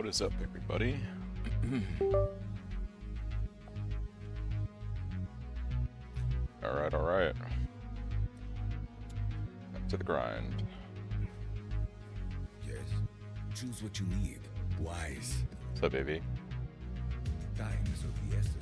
What is up, everybody? Alright. Back to the grind. Yes. Choose what you need. Wise. What's up, baby? Time is of the essence.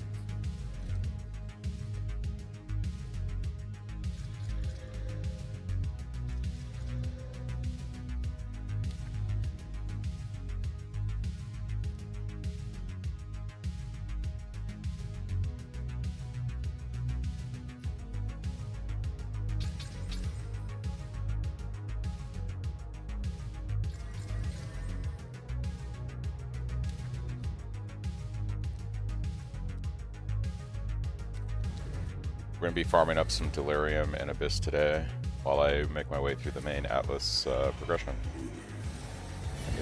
We're going to be farming up some Delirium and Abyss today while I make my way through the main Atlas progression.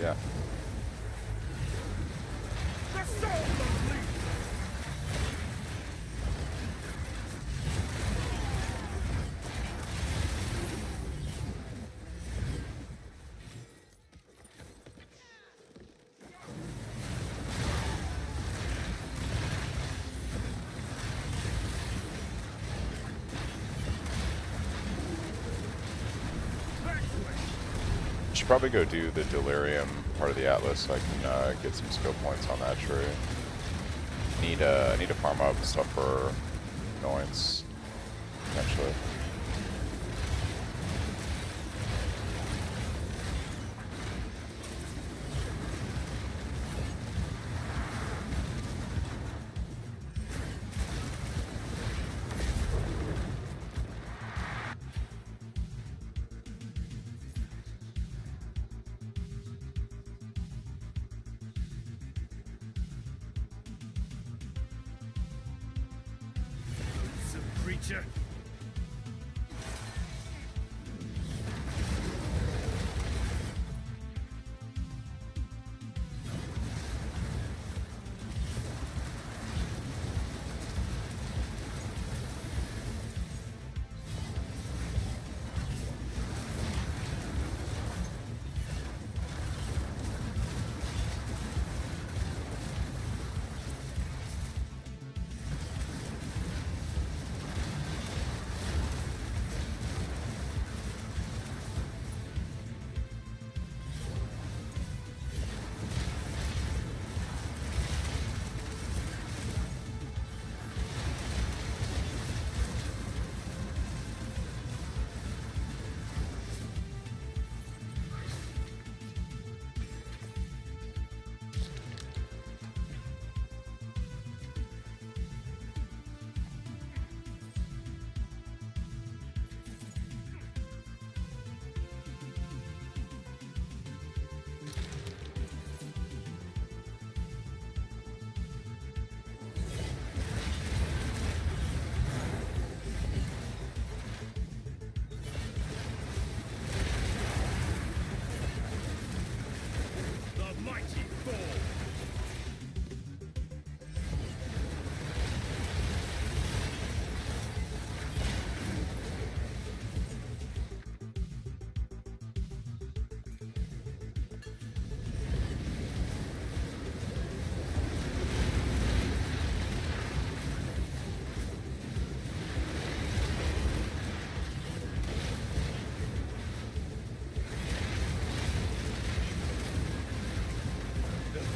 Yeah. Should probably go do the Delirium part of the Atlas so I can get some skill points on that tree. Need to farm up stuff for annoyance, potentially. Creature.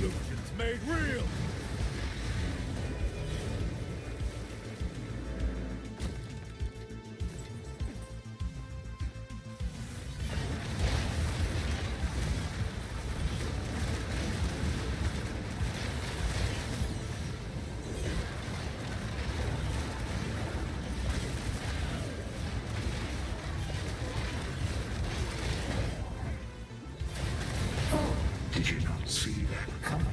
Illusions made real. Did you not see that coming?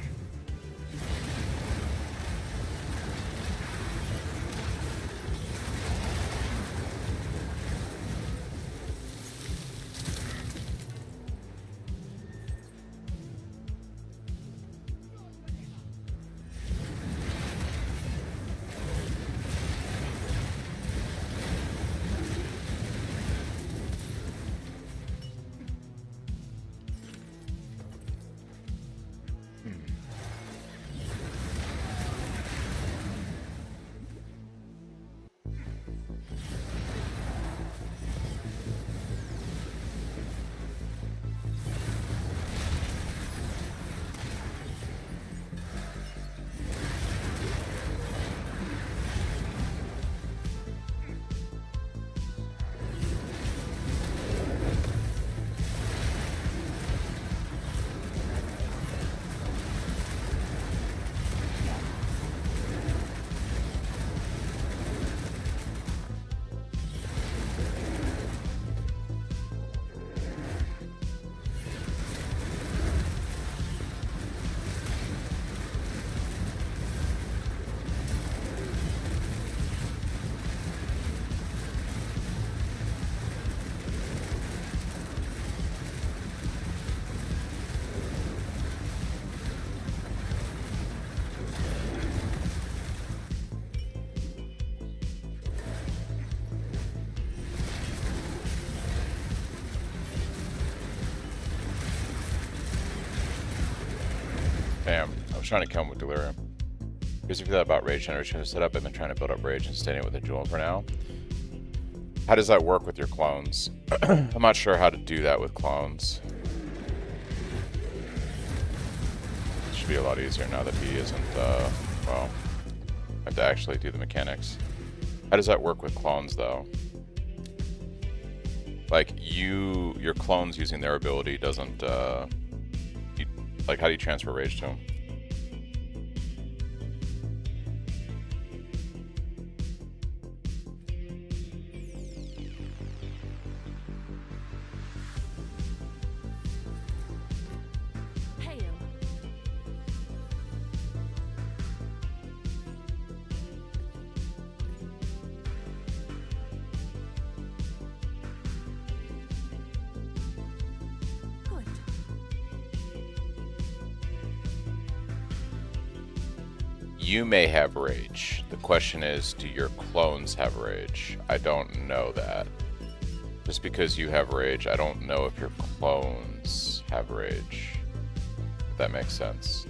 Damn, I was trying to kill him with Delirium. Here's a few about rage generation setup. I've been trying to build up rage and staying with a jewel for now. How does that work with your clones? I'm not sure how to do that with clones. It should be a lot easier now that he isn't, well, I have to actually do the mechanics. How does that work with clones, though? Like, your clones using their ability doesn't, like, how do you transfer rage to them? You may have rage. The question is, do your clones have rage? I don't know that. Just because you have rage, I don't know if your clones have rage. If that makes sense.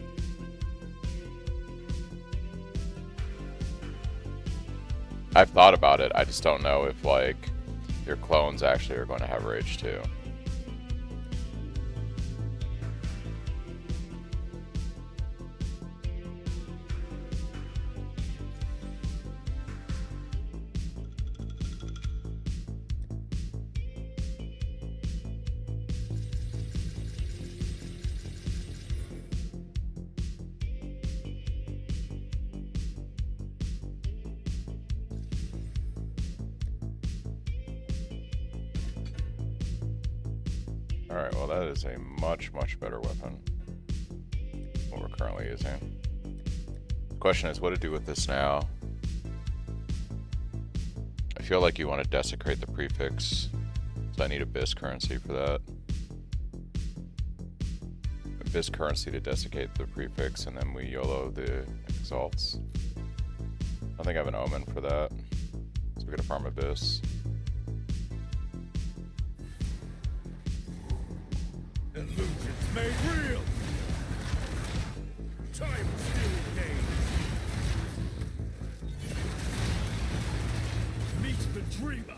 I've thought about it, I just don't know if, like, your clones actually are going to have rage too. Alright, well that is a much, much better weapon than what we're currently using. The question is what to do with this now. I feel like you want to desecrate the prefix, so I need Abyss currency for that. Abyss currency to desiccate the prefix, and then we YOLO the exalts. I think I have an omen for that, so we gotta farm Abyss. Illusions made real. Time stealing game. Meet the dreamer.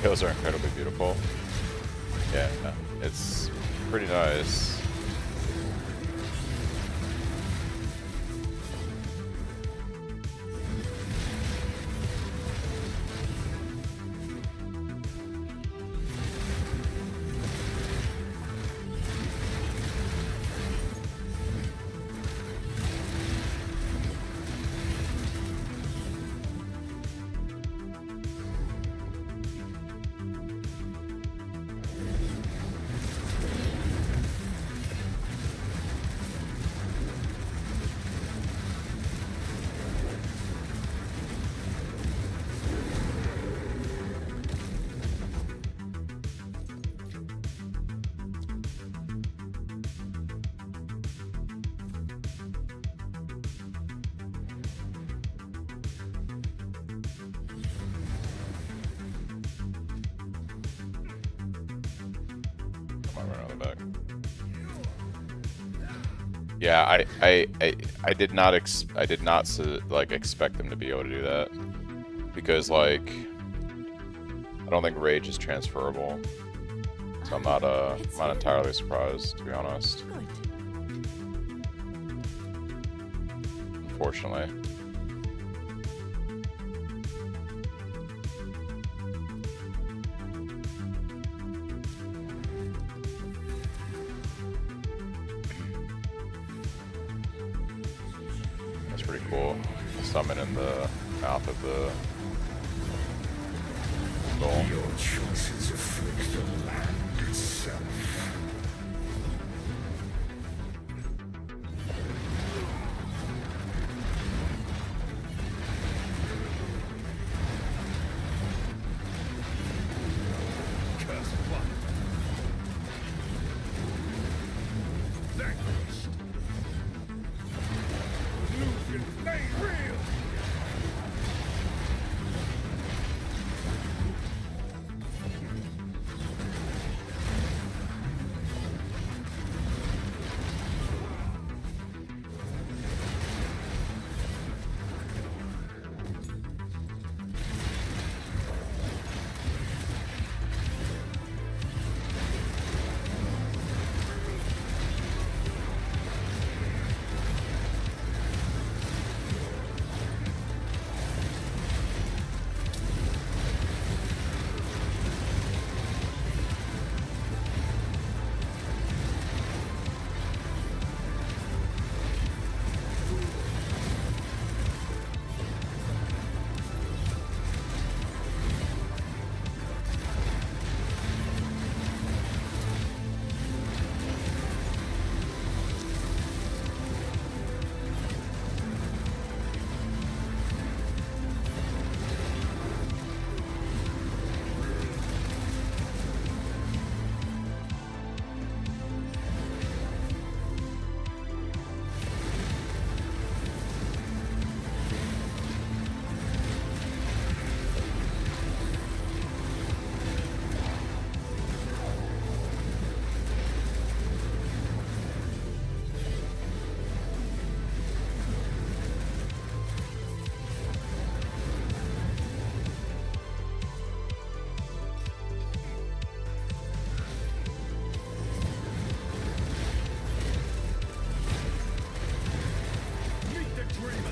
Kills are incredibly beautiful. Yeah, it's pretty nice. Yeah, I did not like expect them to be able to do that, because like I don't think rage is transferable. So I'm not entirely surprised, to be honest. Good. Unfortunately. That's pretty cool. Summon in the mouth of the goal. Your choices afflict the land itself. Curse one. Vanquished. Illusion made real. Meet the dreamer.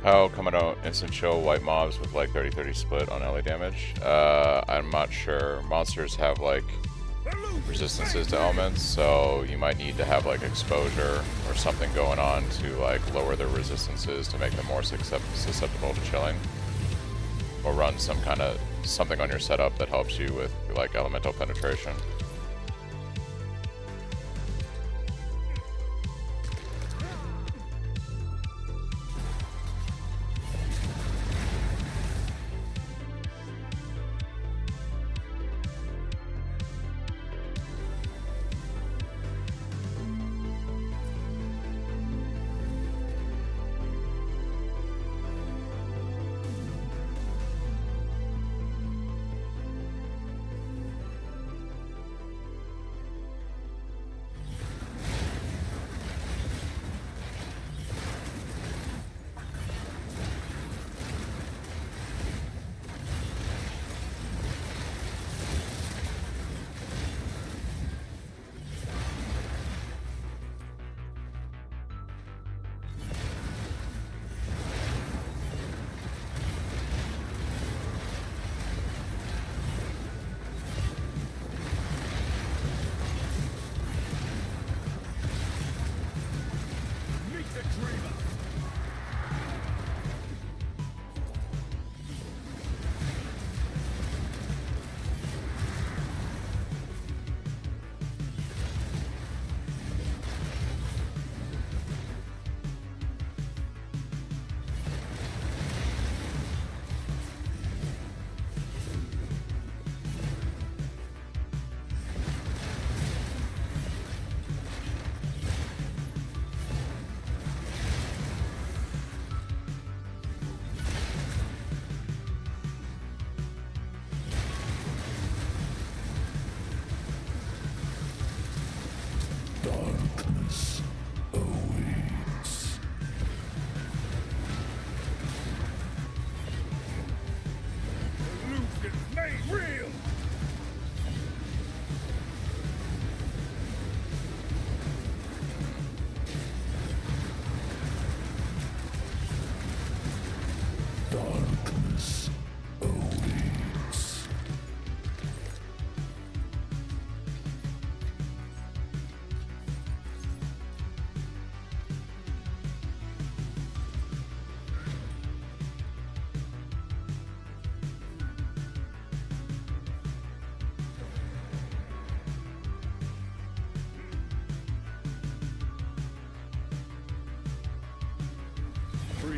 How come I don't instant chill white mobs with like 30-30 split on LA damage? I'm not sure. Monsters have like Illusion resistances made to real. elements, so you might need to have like exposure or something going on to like lower their resistances to make them more susceptible to chilling. Or run some kind of something on your setup that helps you with like elemental penetration.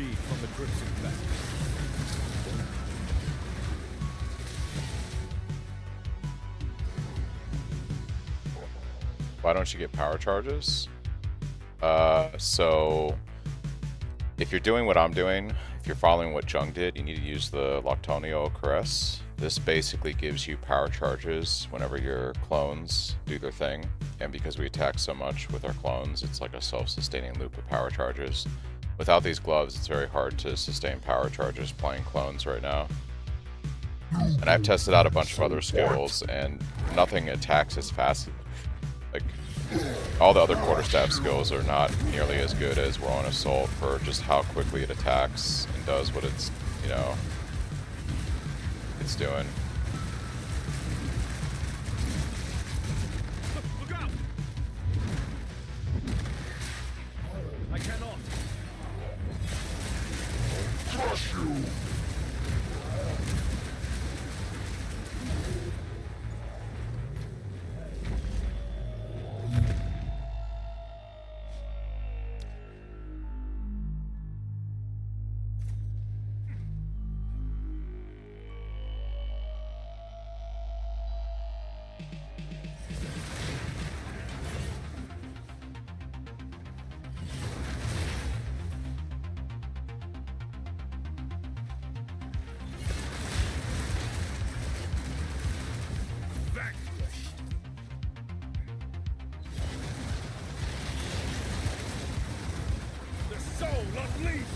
freed from the grips of death. Why don't you get power charges? So if you're doing what I'm doing, if you're following what Jung did, you need to use the Loctonio Caress. This basically gives you power charges whenever your clones do their thing. And because we attack so much with our clones, it's like a self-sustaining loop of power charges. Without these gloves, it's very hard to sustain power charges playing clones right now. And I've tested out a bunch of other skills, and nothing attacks as fast. Like, all the other quarterstaff skills are not nearly as good as Rolling Assault for just how quickly it attacks and does what it's, you know, it's doing. Look out! I cannot. Crush you! Vanquished. The soul unleashed.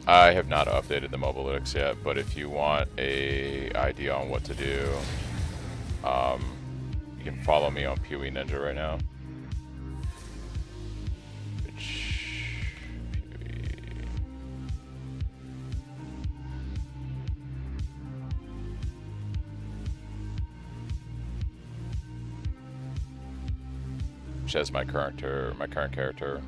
I have not updated the mobalytics yet, but if you want a idea on what to do, you can follow me on Pewee Ninja right now. Which has my current character.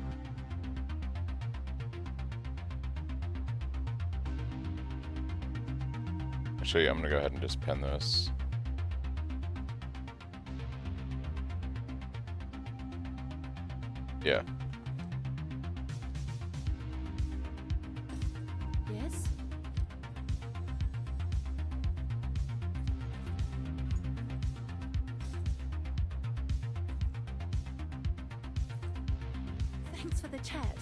Actually, I'm gonna go ahead and just pin this. Yeah. Yes? Thanks for the chat.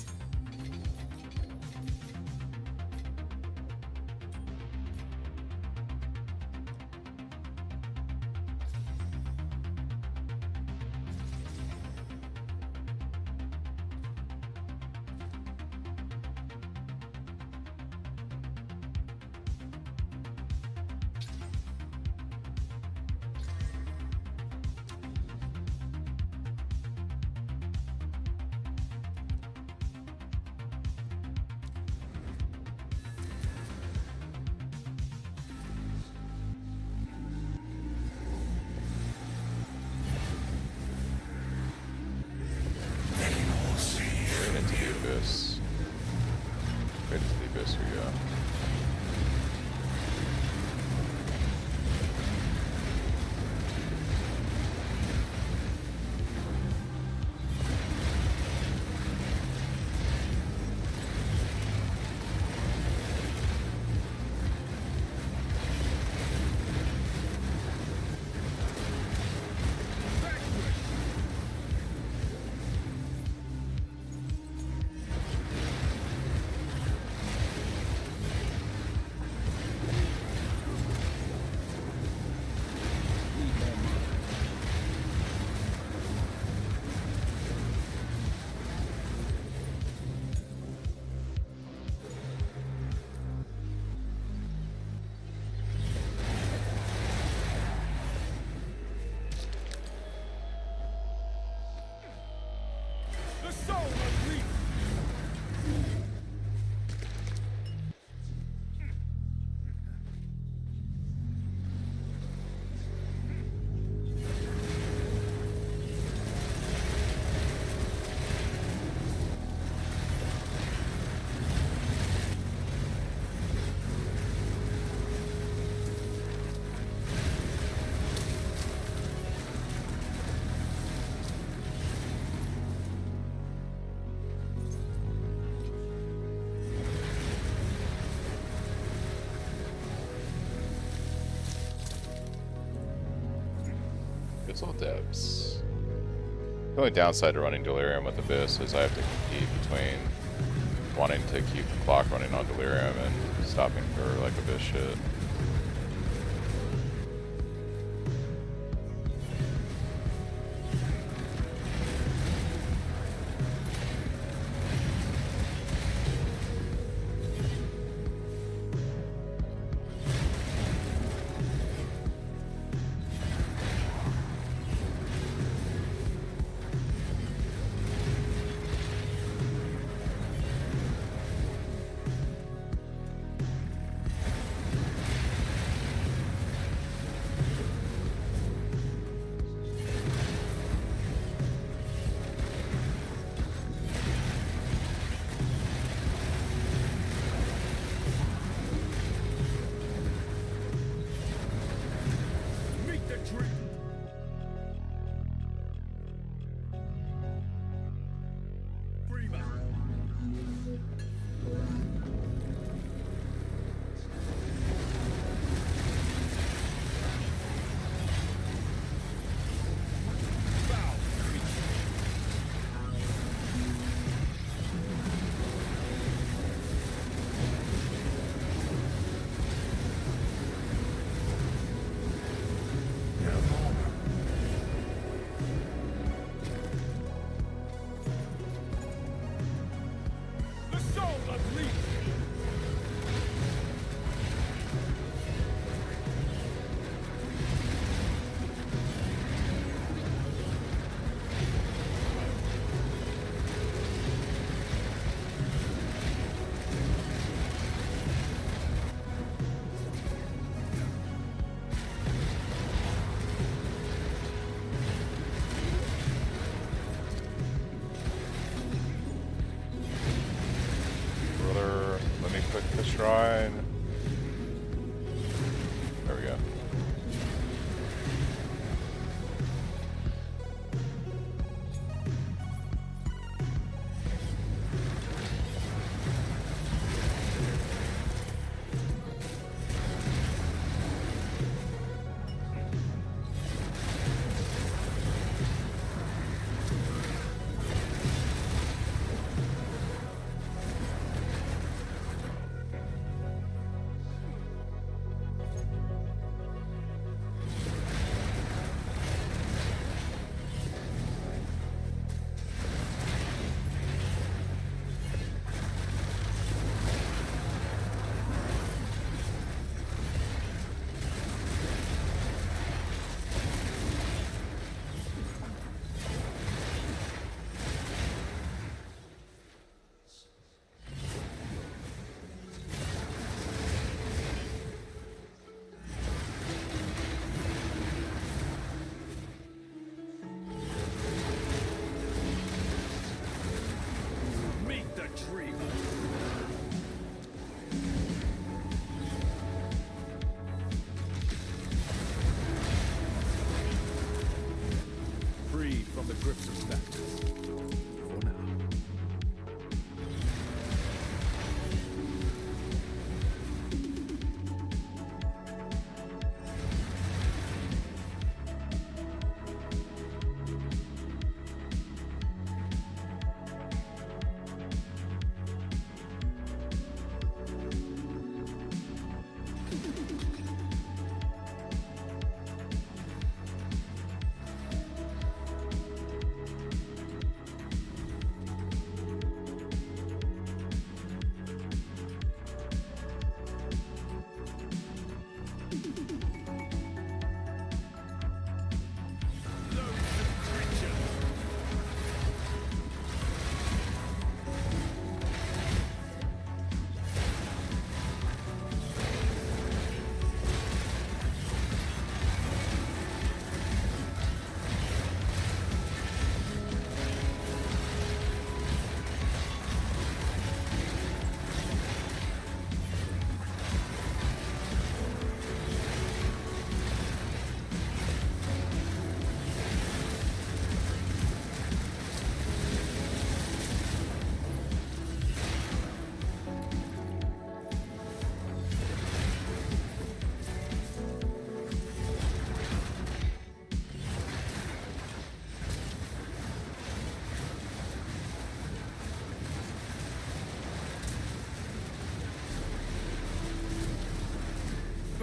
Right into the abyss we go. Console depths. The only downside to running Delirium with Abyss is I have to compete between wanting to keep the clock running on Delirium and stopping for like Abyss shit. Meet the dream. Freeman. Foul creature. The soul unleashed. Brother, let me click the shrine. There we go.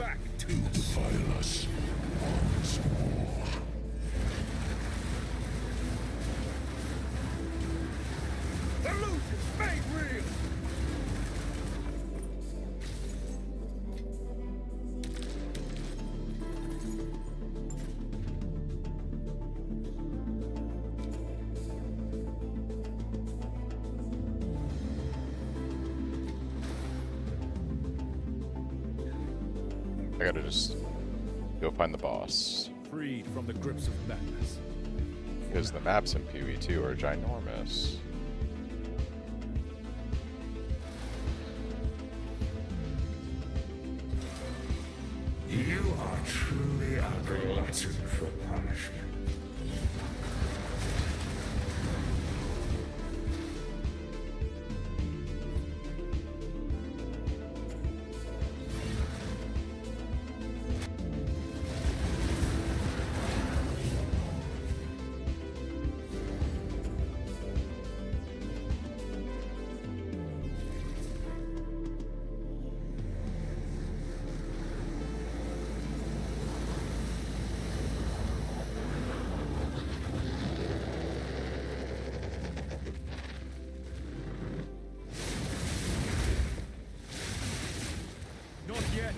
back to Defile us once more. illusions made real. I gotta just go find the boss. Freed from the grips of madness. Because the maps in PvE2 are ginormous. You are truly a glutton for punishment. Not yet.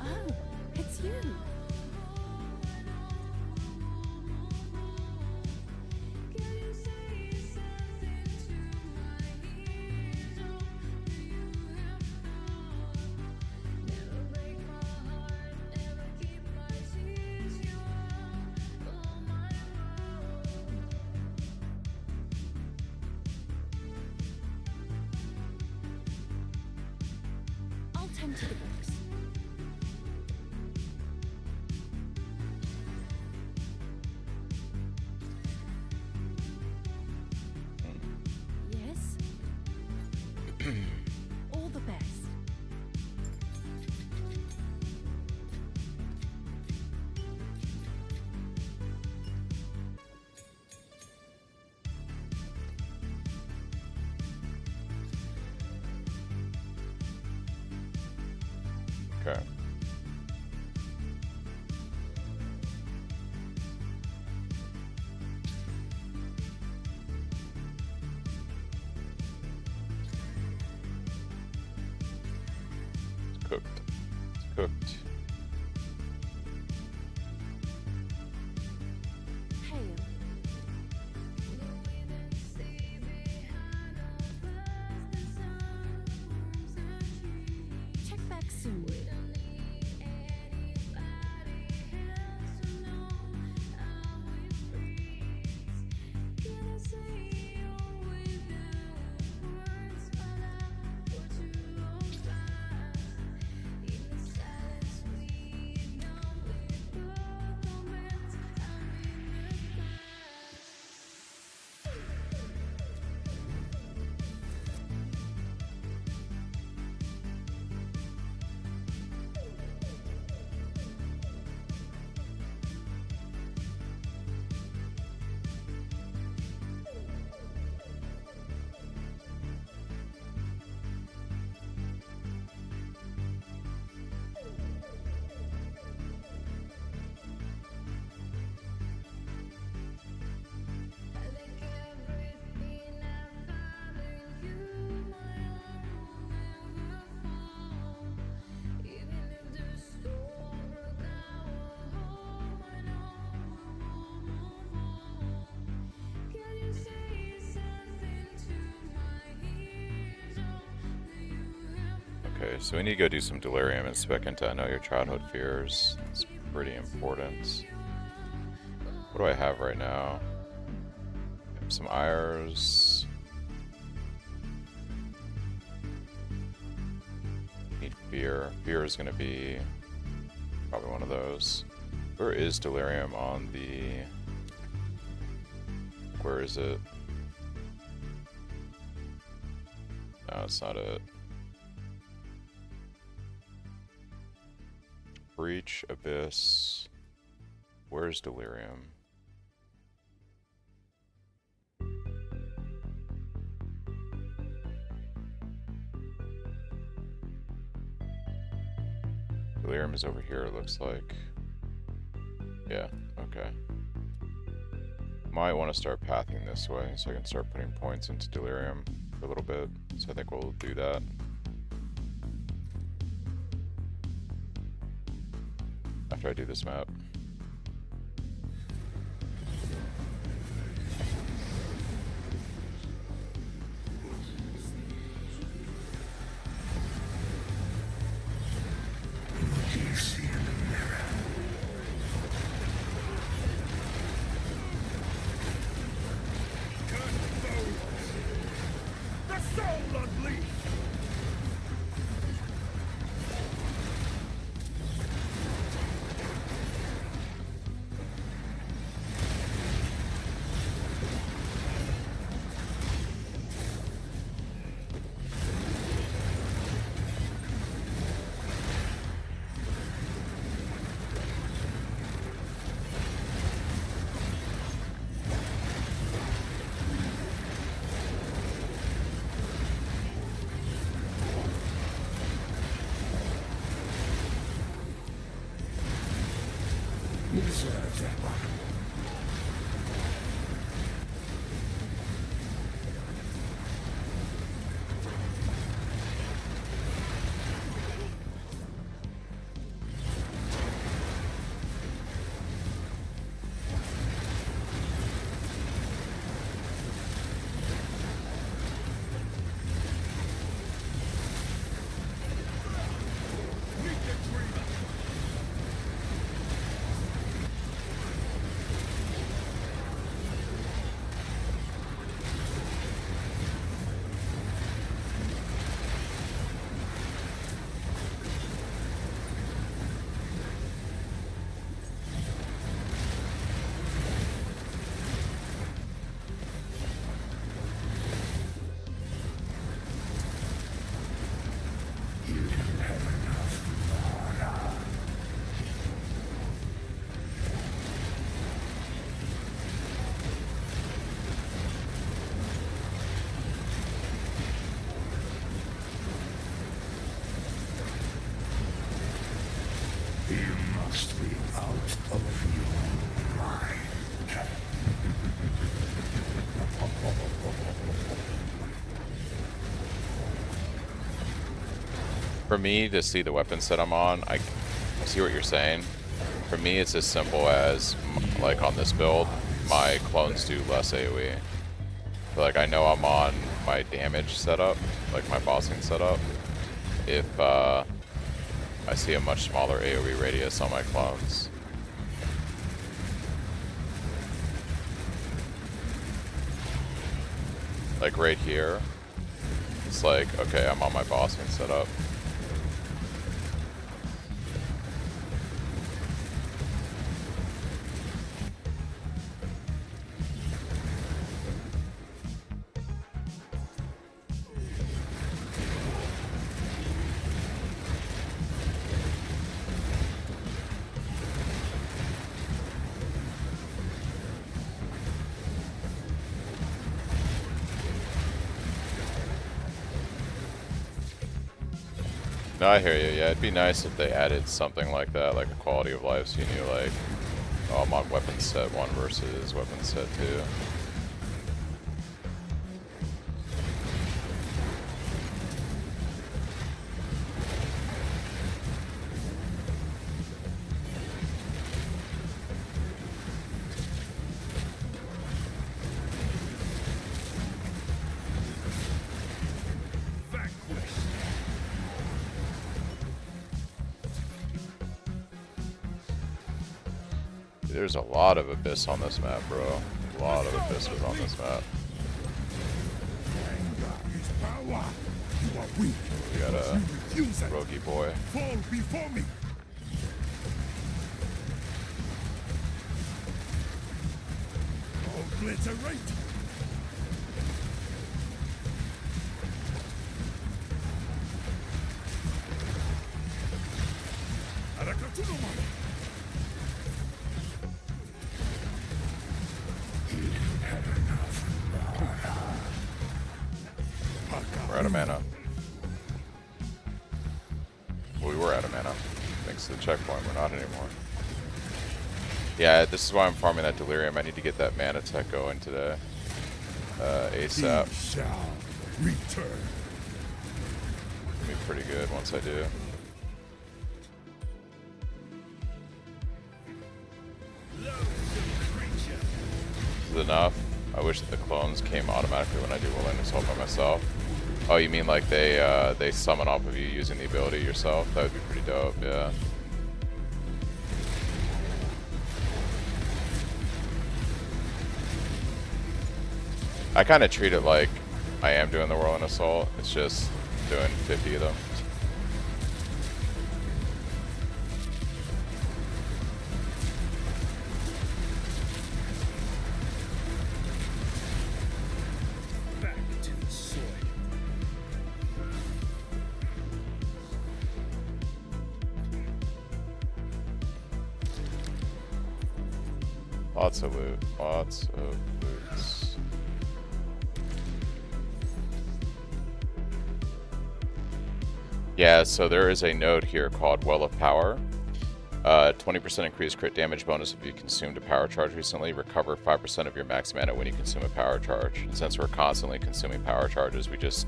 Oh, it's you. I'll tend to the books. Yes? All the best. Okay. It's cooked. It's cooked. Hail. Check back soon. Okay, so we need to go do some delirium and spec into I Know Your Childhood Fears. It's pretty important. What do I have right now? Some Ires. Need Fear. Fear is going to be probably one of those. Where is delirium on the where is it? No, it's not it. Breach, Abyss. Where's Delirium? Delirium is over here, it looks like. Yeah, okay. Might want to start pathing this way so I can start putting points into Delirium for a little bit. So I think we'll do that. After I do this map. You see in the mirror. The soul unleashed! You deserve that one. Meet the dreamer! You didn't have enough mana. You must be out of your mind. For me to see the weapon set I'm on, I see what you're saying. For me, it's as simple as, like on this build, my clones do less AoE. So, like, I know I'm on my damage setup, like my bossing setup. If I see a much smaller AoE radius on my clones. Like right here, it's like, okay, I'm on my bossing setup. No, I hear you. Yeah, it'd be nice if they added something like that, like a quality of life, so you knew, like, oh, I'm on weapon set 1 versus weapon set 2. There's a lot of Abyss on this map, bro. A lot of Abysses on this map. Anger is power. You are weak. We got a You refuse it. roguey boy. Fall before me. Obliterate. Arakatunomon. We're out of mana. Well, we were out of mana. Thanks to the checkpoint, we're not anymore. Yeah, this is why I'm farming that delirium. I need to get that mana tech going today. ASAP. He shall return. It'll be pretty good once I do. This is enough. I wish that the clones came automatically when I do Willing Assault by myself. Oh, you mean like they summon off of you using the ability yourself? That would be pretty dope, yeah. I kind of treat it like I am doing the Whirling Assault. It's just doing 50 of them. Back to the soil. Lots of loot. Lots of loots. Yeah, so there is a node here called Well of Power. 20% increased crit damage bonus if you consumed a power charge recently. Recover 5% of your max mana when you consume a power charge. And since we're constantly consuming power charges, we just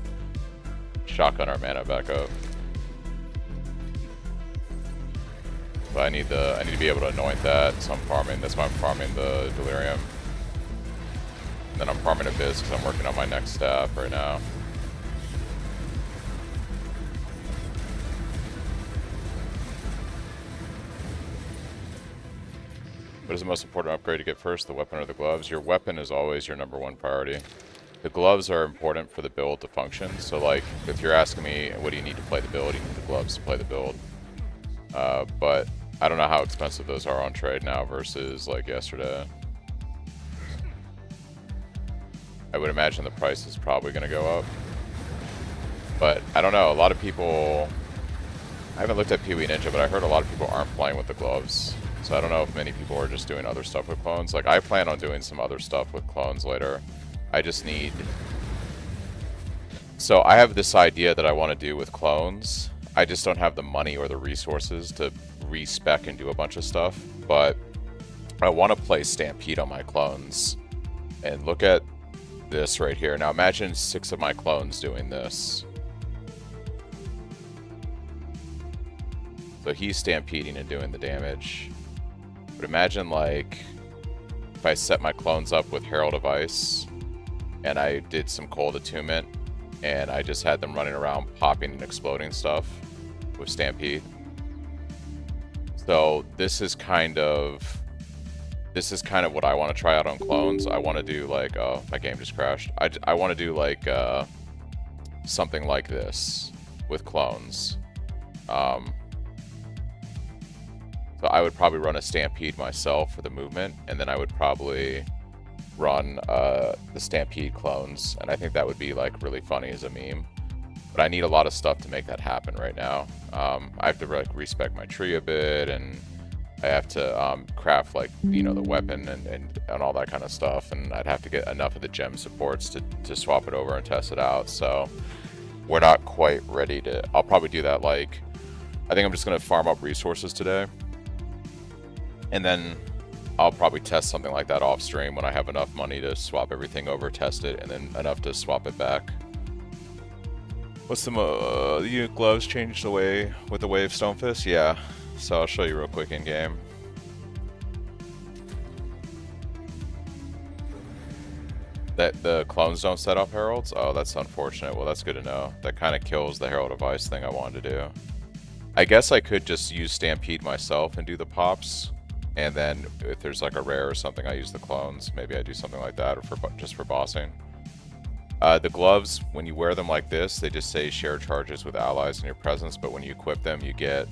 shotgun our mana back up. But I need to be able to anoint that, so I'm farming. That's why I'm farming the delirium. And then I'm farming Abyss because I'm working on my next staff right now. What is the most important upgrade to get first, the weapon or the gloves? Your weapon is always your #1 priority. The gloves are important for the build to function. So like, if you're asking me, what do you need to play the build? You need the gloves to play the build. But I don't know how expensive those are on trade now versus like yesterday. I would imagine the price is probably going to go up. But I don't know, a lot of people... I haven't looked at Pee-wee Ninja, but I heard a lot of people aren't playing with the gloves. So I don't know if many people are just doing other stuff with clones. Like, I plan on doing some other stuff with clones later. I just need... So I have this idea that I want to do with clones. I just don't have the money or the resources to respec and do a bunch of stuff. But I want to play Stampede on my clones. And look at this right here. Now imagine 6 of my clones doing this. So he's stampeding and doing the damage. But imagine like if I set my clones up with Herald of Ice and I did some Cold Attunement and I just had them running around popping and exploding stuff with Stampede. So this is kind of what I want to try out on clones. I want to do like, oh, my game just crashed. I want to do like something like this with clones. So I would probably run a Stampede myself for the movement, and then I would probably run the Stampede clones, and I think that would be like really funny as a meme. But I need a lot of stuff to make that happen right now. I have to like respec my tree a bit, and I have to craft like, you know, the weapon and all that kind of stuff, and I'd have to get enough of the gem supports to swap it over and test it out. So we're not quite ready to... I'll probably do that like... I think I'm just going to farm up resources today. And then I'll probably test something like that off stream when I have enough money to swap everything over, test it, and then enough to swap it back. What's the unit gloves changed the way with the Wave Stonefist? Yeah, so I'll show you real quick in game. That the clones don't set off heralds? Oh, that's unfortunate. Well, that's good to know. That kind of kills the Herald of Ice thing I wanted to do. I guess I could just use Stampede myself and do the pops. And then if there's like a rare or something, I use the clones. Maybe I do something like that, or just for bossing. The gloves, when you wear them like this, they just say share charges with allies in your presence. But when you equip them, you get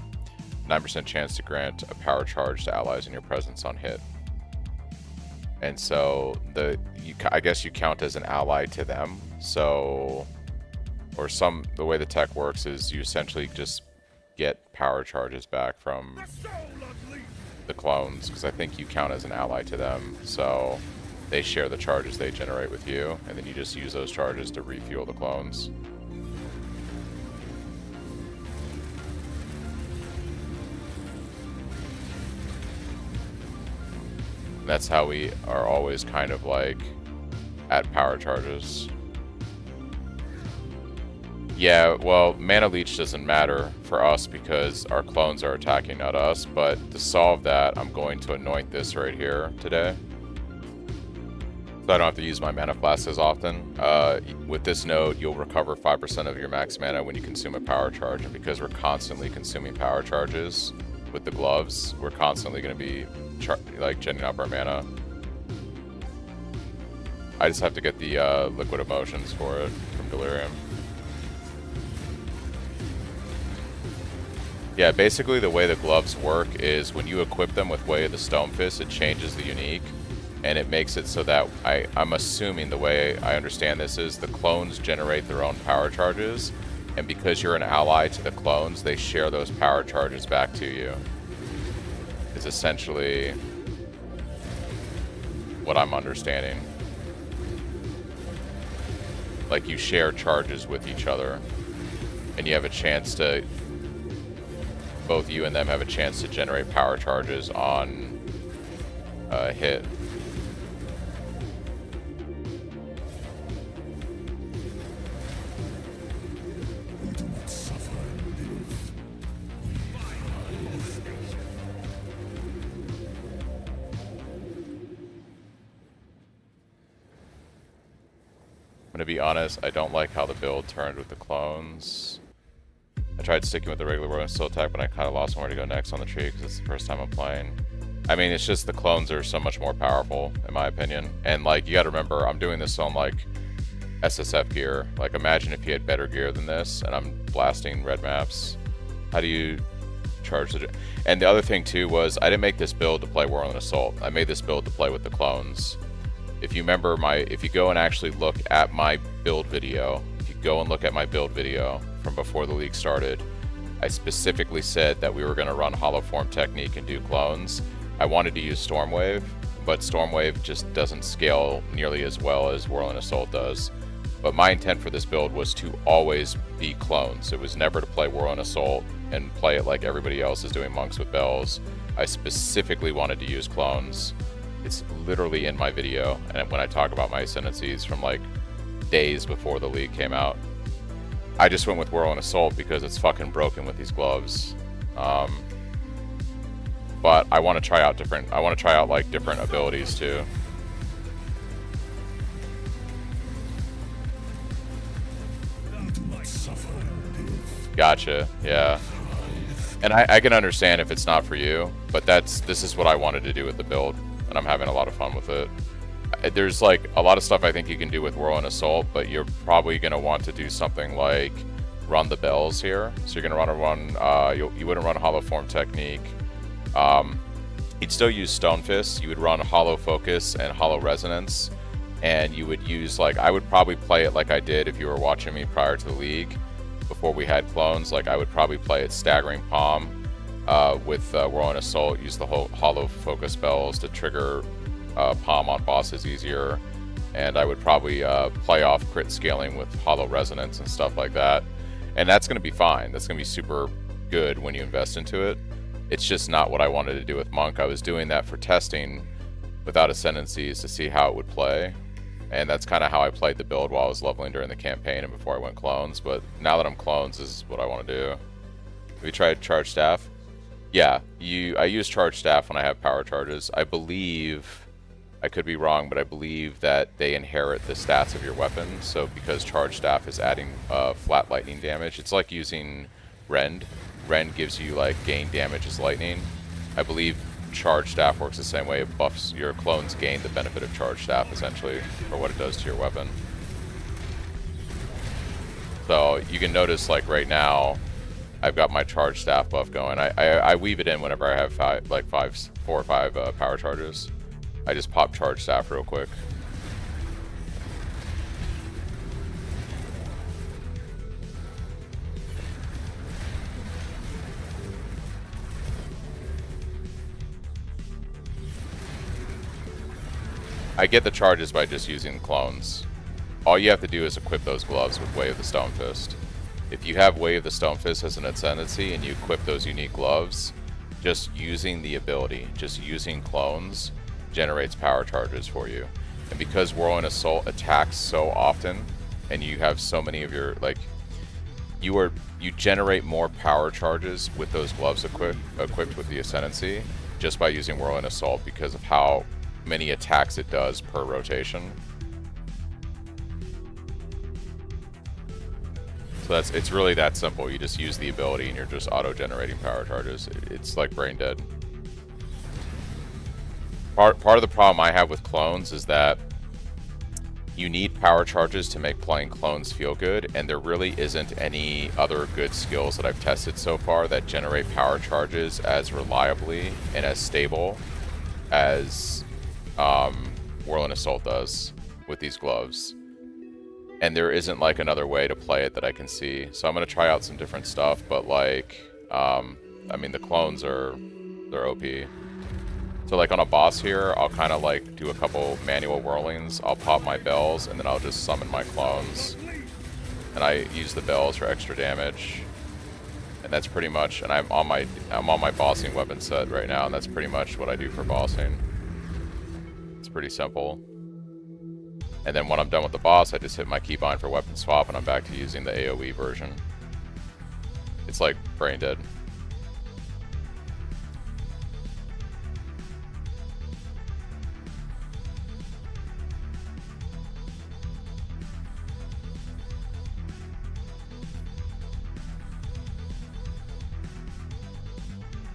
9% chance to grant a power charge to allies in your presence on hit. And so I guess you count as an ally to them. So, the way the tech works is you essentially just get power charges back from the clones, because I think you count as an ally to them. So they share the charges they generate with you, and then you just use those charges to refuel the clones. That's how we are always kind of like at power charges. Yeah, well, Mana Leech doesn't matter for us because our clones are attacking, not us, but to solve that, I'm going to anoint this right here today. So I don't have to use my mana flask as often. With this node, you'll recover 5% of your max mana when you consume a power charge, and because we're constantly consuming power charges with the gloves, we're constantly going to be like genning up our mana. I just have to get the liquid emotions for it from Delirium. Yeah, basically the way the gloves work is when you equip them with Way of the Stonefist, it changes the unique, and it makes it so that I'm assuming the way I understand this is the clones generate their own power charges, and because you're an ally to the clones, they share those power charges back to you. Is essentially what I'm understanding. Like you share charges with each other, and you have a chance to, both you and them have a chance to generate power charges on a hit. We do not suffer and live. I'm gonna be honest, I don't like how the build turned with the clones. I tried sticking with the regular Royal Soul attack, but I kind of lost where to go next on the tree because it's the first time I'm playing. I mean, it's just the clones are so much more powerful, in my opinion. And, like, you gotta remember, I'm doing this on, like, SSF gear. Like, imagine if you had better gear than this, and I'm blasting red maps. How do you charge the... And the other thing, too, was I didn't make this build to play Whirling Assault. I made this build to play with the clones. If you remember if you go and actually look at my build video, from before the league started, I specifically said that we were going to run Hollow Form technique and do clones. I wanted to use Stormwave, but Stormwave just doesn't scale nearly as well as Whirling Assault does. But my intent for this build was to always be clones. It was never to play Whirling Assault and play it like everybody else is doing Monks with Bells. I specifically wanted to use clones. It's literally in my video, and when I talk about my ascendancies from like days before the league came out. I just went with Whirling Assault because it's fucking broken with these gloves. But I want to try out like different abilities too. Gotcha, yeah. And I can understand if it's not for you, but this is what I wanted to do with the build, and I'm having a lot of fun with it. There's like a lot of stuff I think you can do with Whirling Assault, but you're probably going to want to do something like run the bells here. So you're going to you wouldn't run Hollow Form technique. You'd still use Stonefist. You would run Hollow Focus and Hollow Resonance, and you would use I would probably play it like I did if you were watching me prior to the league, before we had clones. Like I would probably play it Staggering Palm with Whirling Assault, use the whole Hollow Focus spells to trigger Palm on bosses easier, and I would probably play off crit scaling with Hollow Resonance and stuff like that, and that's going to be fine. That's going to be super good when you invest into it. It's just not what I wanted to do with Monk. I was doing that for testing without ascendancies to see how it would play, and that's kind of how I played the build while I was leveling during the campaign and before I went clones. But now that I'm clones, this is what I want to do. Have you tried Charge Staff? Yeah, I use Charge Staff when I have power charges. I believe, I could be wrong, but I believe that they inherit the stats of your weapon. So because Charge Staff is adding flat lightning damage, it's like using Rend. Rend gives you like gain damage as lightning. I believe Charge Staff works the same way. It buffs your clones, gain the benefit of Charge Staff essentially for what it does to your weapon. So you can notice like right now, I've got my Charge Staff buff going. I weave it in whenever I have 4 or 5 power charges. I just pop charge staff real quick. I get the charges by just using clones. All you have to do is equip those gloves with Way of the Stone Fist. If you have Way of the Stone Fist as an ascendancy and you equip those unique gloves, just using the ability, just using clones, generates power charges for you. And because Whirling Assault attacks so often, and you have so many of your, like, you generate more power charges with those gloves equipped with the ascendancy just by using Whirling Assault because of how many attacks it does per rotation. So it's really that simple. You just use the ability and you're just auto-generating power charges. It's like brain dead. Part of the problem I have with clones is that you need power charges to make playing clones feel good, and there really isn't any other good skills that I've tested so far that generate power charges as reliably and as stable as Whirling Assault does with these gloves. And there isn't like another way to play it that I can see. So I'm gonna try out some different stuff, but like, I mean, the clones they're OP. So like on a boss here, I'll kind of like do a couple manual whirlings. I'll pop my bells, and then I'll just summon my clones. And I use the bells for extra damage. And that's pretty much. And I'm on my bossing weapon set right now, and that's pretty much what I do for bossing. It's pretty simple. And then when I'm done with the boss, I just hit my keybind for weapon swap, and I'm back to using the AoE version. It's like brain dead.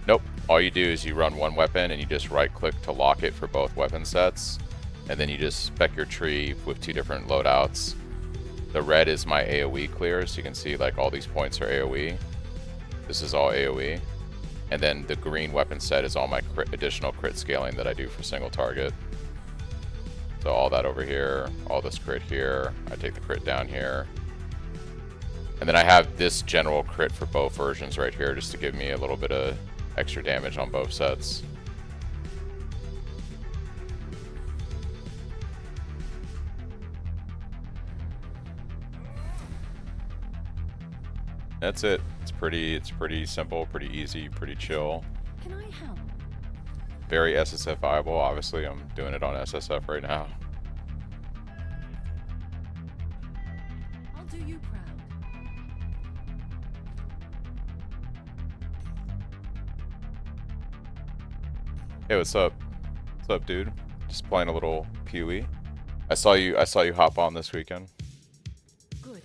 Nope. All you do is you run one weapon and you just right click to lock it for both weapon sets. And then you just spec your tree with 2 different loadouts. The red is my AoE clear, so you can see like all these points are AoE. This is all AoE. And then the green weapon set is all my additional crit scaling that I do for single target. So all that over here, all this crit here, I take the crit down here. And then I have this general crit for both versions right here just to give me a little bit of extra damage on both sets. That's it. It's pretty simple, pretty easy, pretty chill. Can I help? Very SSF-viable. Obviously, I'm doing it on SSF right now. I'll do you proud. Hey, what's up? What's up, dude? Just playing a little PoE. I saw you hop on this weekend. Good.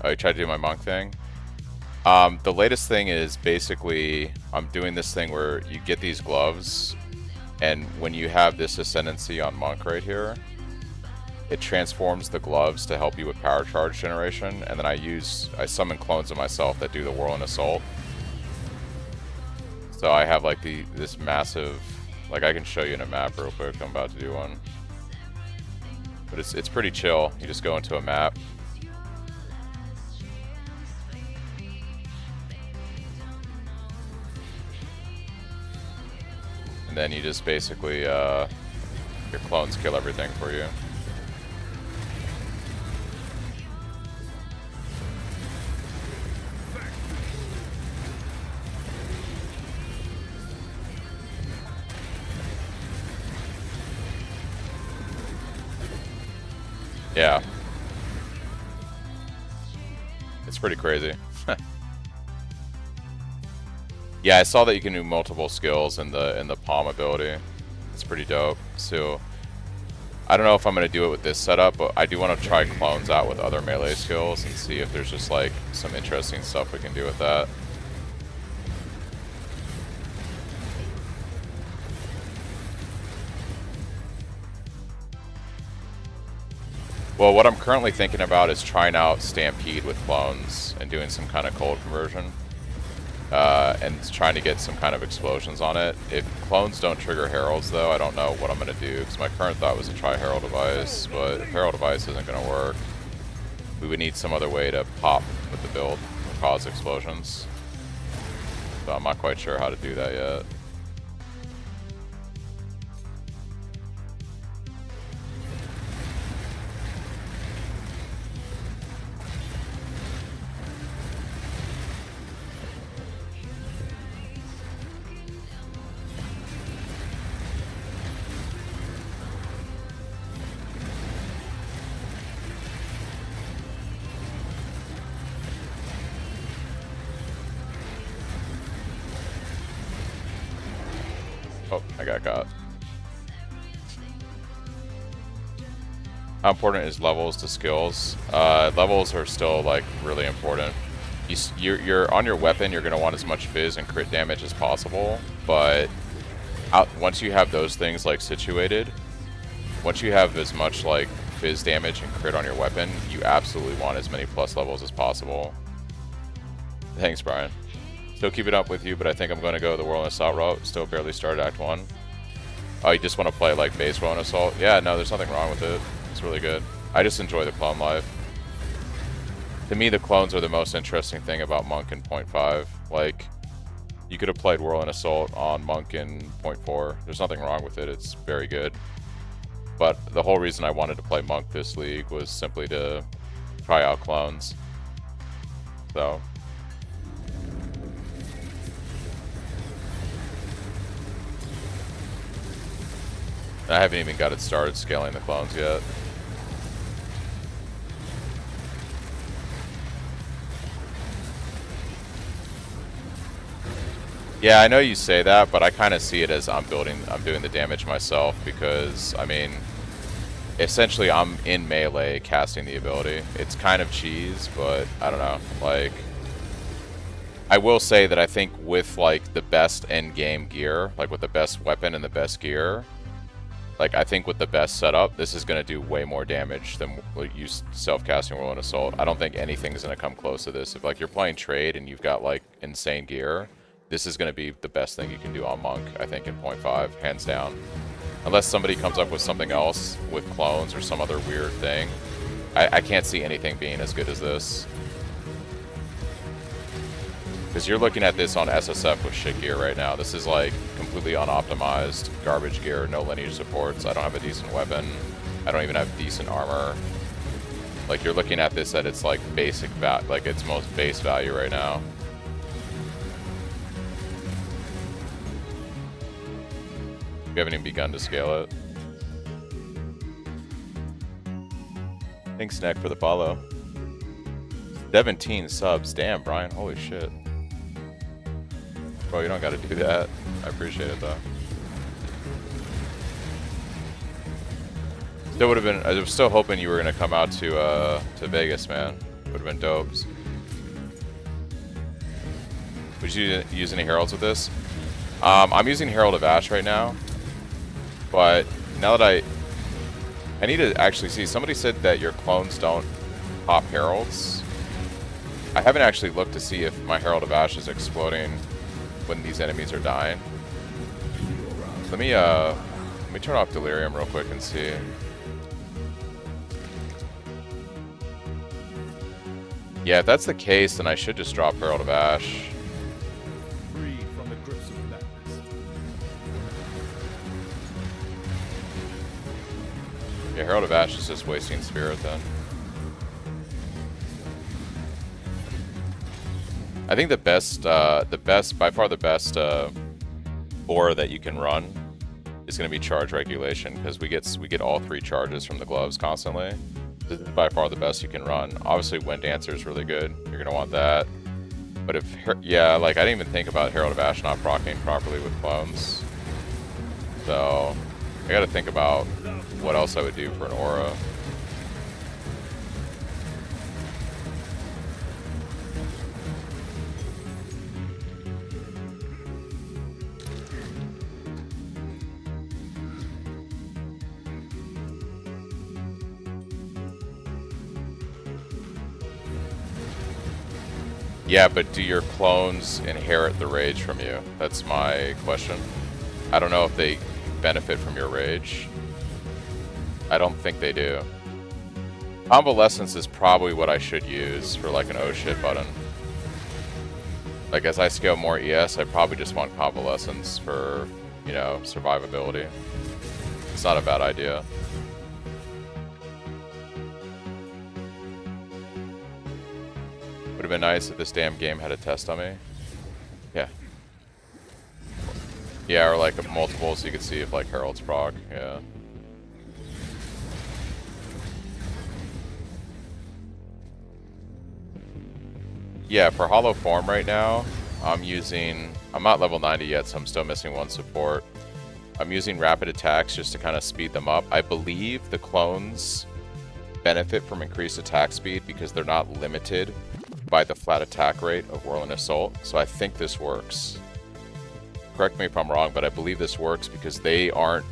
Oh, you tried to do my monk thing? The latest thing is basically I'm doing this thing where you get these gloves, and when you have this ascendancy on monk right here, it transforms the gloves to help you with power charge generation, and then I summon clones of myself that do the Whirling Assault. So I have like this massive, like I can show you in a map real quick. I'm about to do one, but it's pretty chill. You just go into a map. And then you just basically, your clones kill everything for you. Yeah. It's pretty crazy. Yeah, I saw that you can do multiple skills in the palm ability. It's pretty dope. So I don't know if I'm going to do it with this setup, but I do want to try clones out with other melee skills and see if there's just like some interesting stuff we can do with that. Well, what I'm currently thinking about is trying out Stampede with clones and doing some kind of cold conversion. And trying to get some kind of explosions on it. If clones don't trigger heralds, though, I don't know what I'm going to do, because my current thought was to try herald device, but if herald device isn't going to work, we would need some other way to pop with the build and cause explosions. So I'm not quite sure how to do that yet. Oh, I got caught. How important is levels to skills? Levels are still like really important. You're on your weapon, you're gonna want as much fizz and crit damage as possible, but once you have those things like situated, once you have as much like fizz damage and crit on your weapon, you absolutely want as many plus levels as possible. Thanks, Brian. Still keep it up with you, but I think I'm going to go the Whirlwind Assault route. Still barely started Act 1. Oh, you just want to play like base Whirlwind Assault? Yeah, no, there's nothing wrong with it. It's really good. I just enjoy the clone life. To me, the clones are the most interesting thing about Monk in 0.5. Like, you could have played Whirlwind Assault on Monk in 0.4. There's nothing wrong with it. It's very good. But the whole reason I wanted to play Monk this league was simply to try out clones. So... I haven't even got it started scaling the clones yet. Yeah, I know you say that, but I kind of see it as I'm doing the damage myself, because, I mean, essentially I'm in melee casting the ability. It's kind of cheese, but I don't know, like, I will say that I think with, like, the best end game gear, like with the best weapon and the best gear, like, I think with the best setup, this is going to do way more damage than you self-casting Whirlwind Assault. I don't think anything's going to come close to this. If, like, you're playing trade and you've got, like, insane gear, this is going to be the best thing you can do on Monk, I think, in 0.5, hands down. Unless somebody comes up with something else with clones or some other weird thing, I can't see anything being as good as this. Because you're looking at this on SSF with shit gear right now. This is like completely unoptimized garbage gear, no lineage supports. I don't have a decent weapon. I don't even have decent armor. Like, you're looking at this at its like basic like its most base value right now. We haven't even begun to scale it. Thanks, Nick, for the follow. 17 subs. Damn, Brian. Holy shit. Bro, you don't gotta do that. I appreciate it, though. Still would have been... I was still hoping you were gonna come out to Vegas, man. Would have been dope. Would you use any heralds with this? I'm using Herald of Ash right now. But now that I need to actually see. Somebody said that your clones don't pop heralds. I haven't actually looked to see if my Herald of Ash is exploding when these enemies are dying. Let me turn off Delirium real quick and see. Yeah, if that's the case, then I should just drop Herald of Ash. Free from the grips of madness. Yeah, Herald of Ash is just wasting spirit then. I think by far the best aura that you can run is going to be charge regulation, because we get all 3 charges from the gloves constantly. This is by far the best you can run. Obviously, Wind Dancer is really good. You're going to want that. But yeah, like, I didn't even think about Herald of Ash not proccing properly with clones. So I got to think about what else I would do for an aura. Yeah, but do your clones inherit the rage from you? That's my question. I don't know if they benefit from your rage. I don't think they do. Convalescence is probably what I should use for like an oh shit button. Like as I scale more ES, I probably just want convalescence for, you know, survivability. It's not a bad idea. Would have been nice if this damn game had a test on me. Yeah. Yeah, or like a multiple so you could see if like Herald's proc. Yeah. Yeah, for Hollow Form right now, I'm not level 90 yet, so I'm still missing one support. I'm using rapid attacks just to kind of speed them up. I believe the clones benefit from increased attack speed because they're not limited by the flat attack rate of Whirling Assault. So I think this works. Correct me if I'm wrong, but I believe this works because they aren't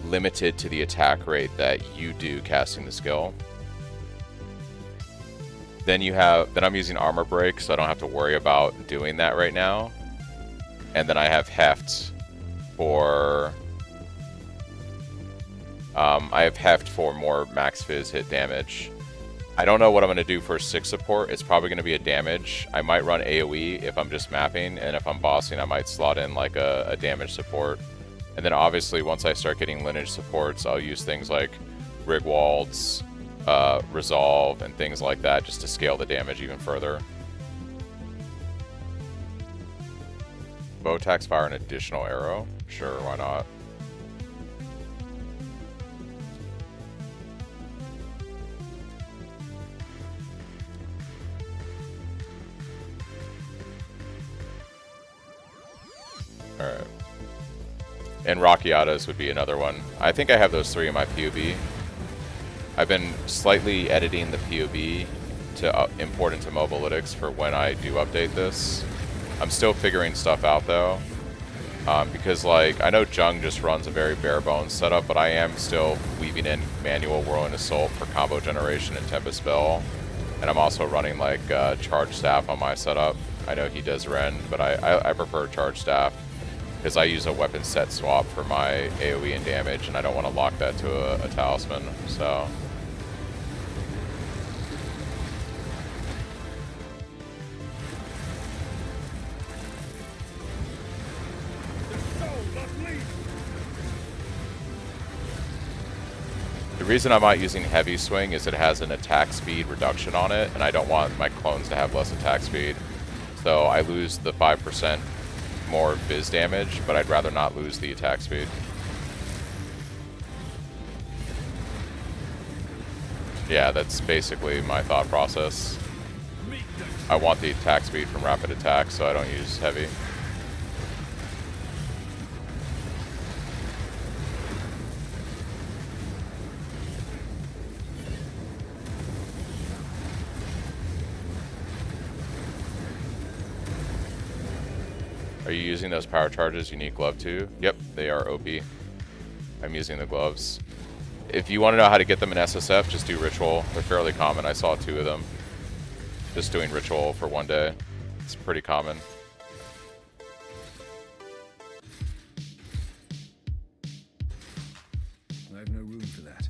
limited to the attack rate that you do casting the skill. Then I'm using Armor Break, so I don't have to worry about doing that right now. And then I have Heft for more max fizz hit damage. I don't know what I'm going to do for 6 support. It's probably going to be a damage. I might run AoE if I'm just mapping, and if I'm bossing, I might slot in like a damage support. And then obviously once I start getting lineage supports, I'll use things like Rigwald's, Resolve, and things like that just to scale the damage even further. Bow attacks fire an additional arrow? Sure, why not? Alright. And Rockiatas would be another one. I think I have those 3 in my POB. I've been slightly editing the POB to import into Mobalytics for when I do update this. I'm still figuring stuff out though. Because like, I know Jung just runs a very bare bones setup, but I am still weaving in manual Whirling Assault for combo generation and Tempest Spell. And I'm also running like Charge Staff on my setup. I know he does Ren, but I prefer Charge Staff because I use a weapon set swap for my AoE and damage, and I don't want to lock that to a talisman, so. The reason I'm not using Heavy Swing is it has an attack speed reduction on it, and I don't want my clones to have less attack speed. So I lose the 5% more fizz damage, but I'd rather not lose the attack speed. Yeah, that's basically my thought process. I want the attack speed from rapid attack, so I don't use heavy. Are you using those power charges unique glove too? Yep, they are OP. I'm using the gloves. If you want to know how to get them in SSF, just do Ritual. They're fairly common. I saw 2 of them. Just doing Ritual for one day. It's pretty common. I have no room for that.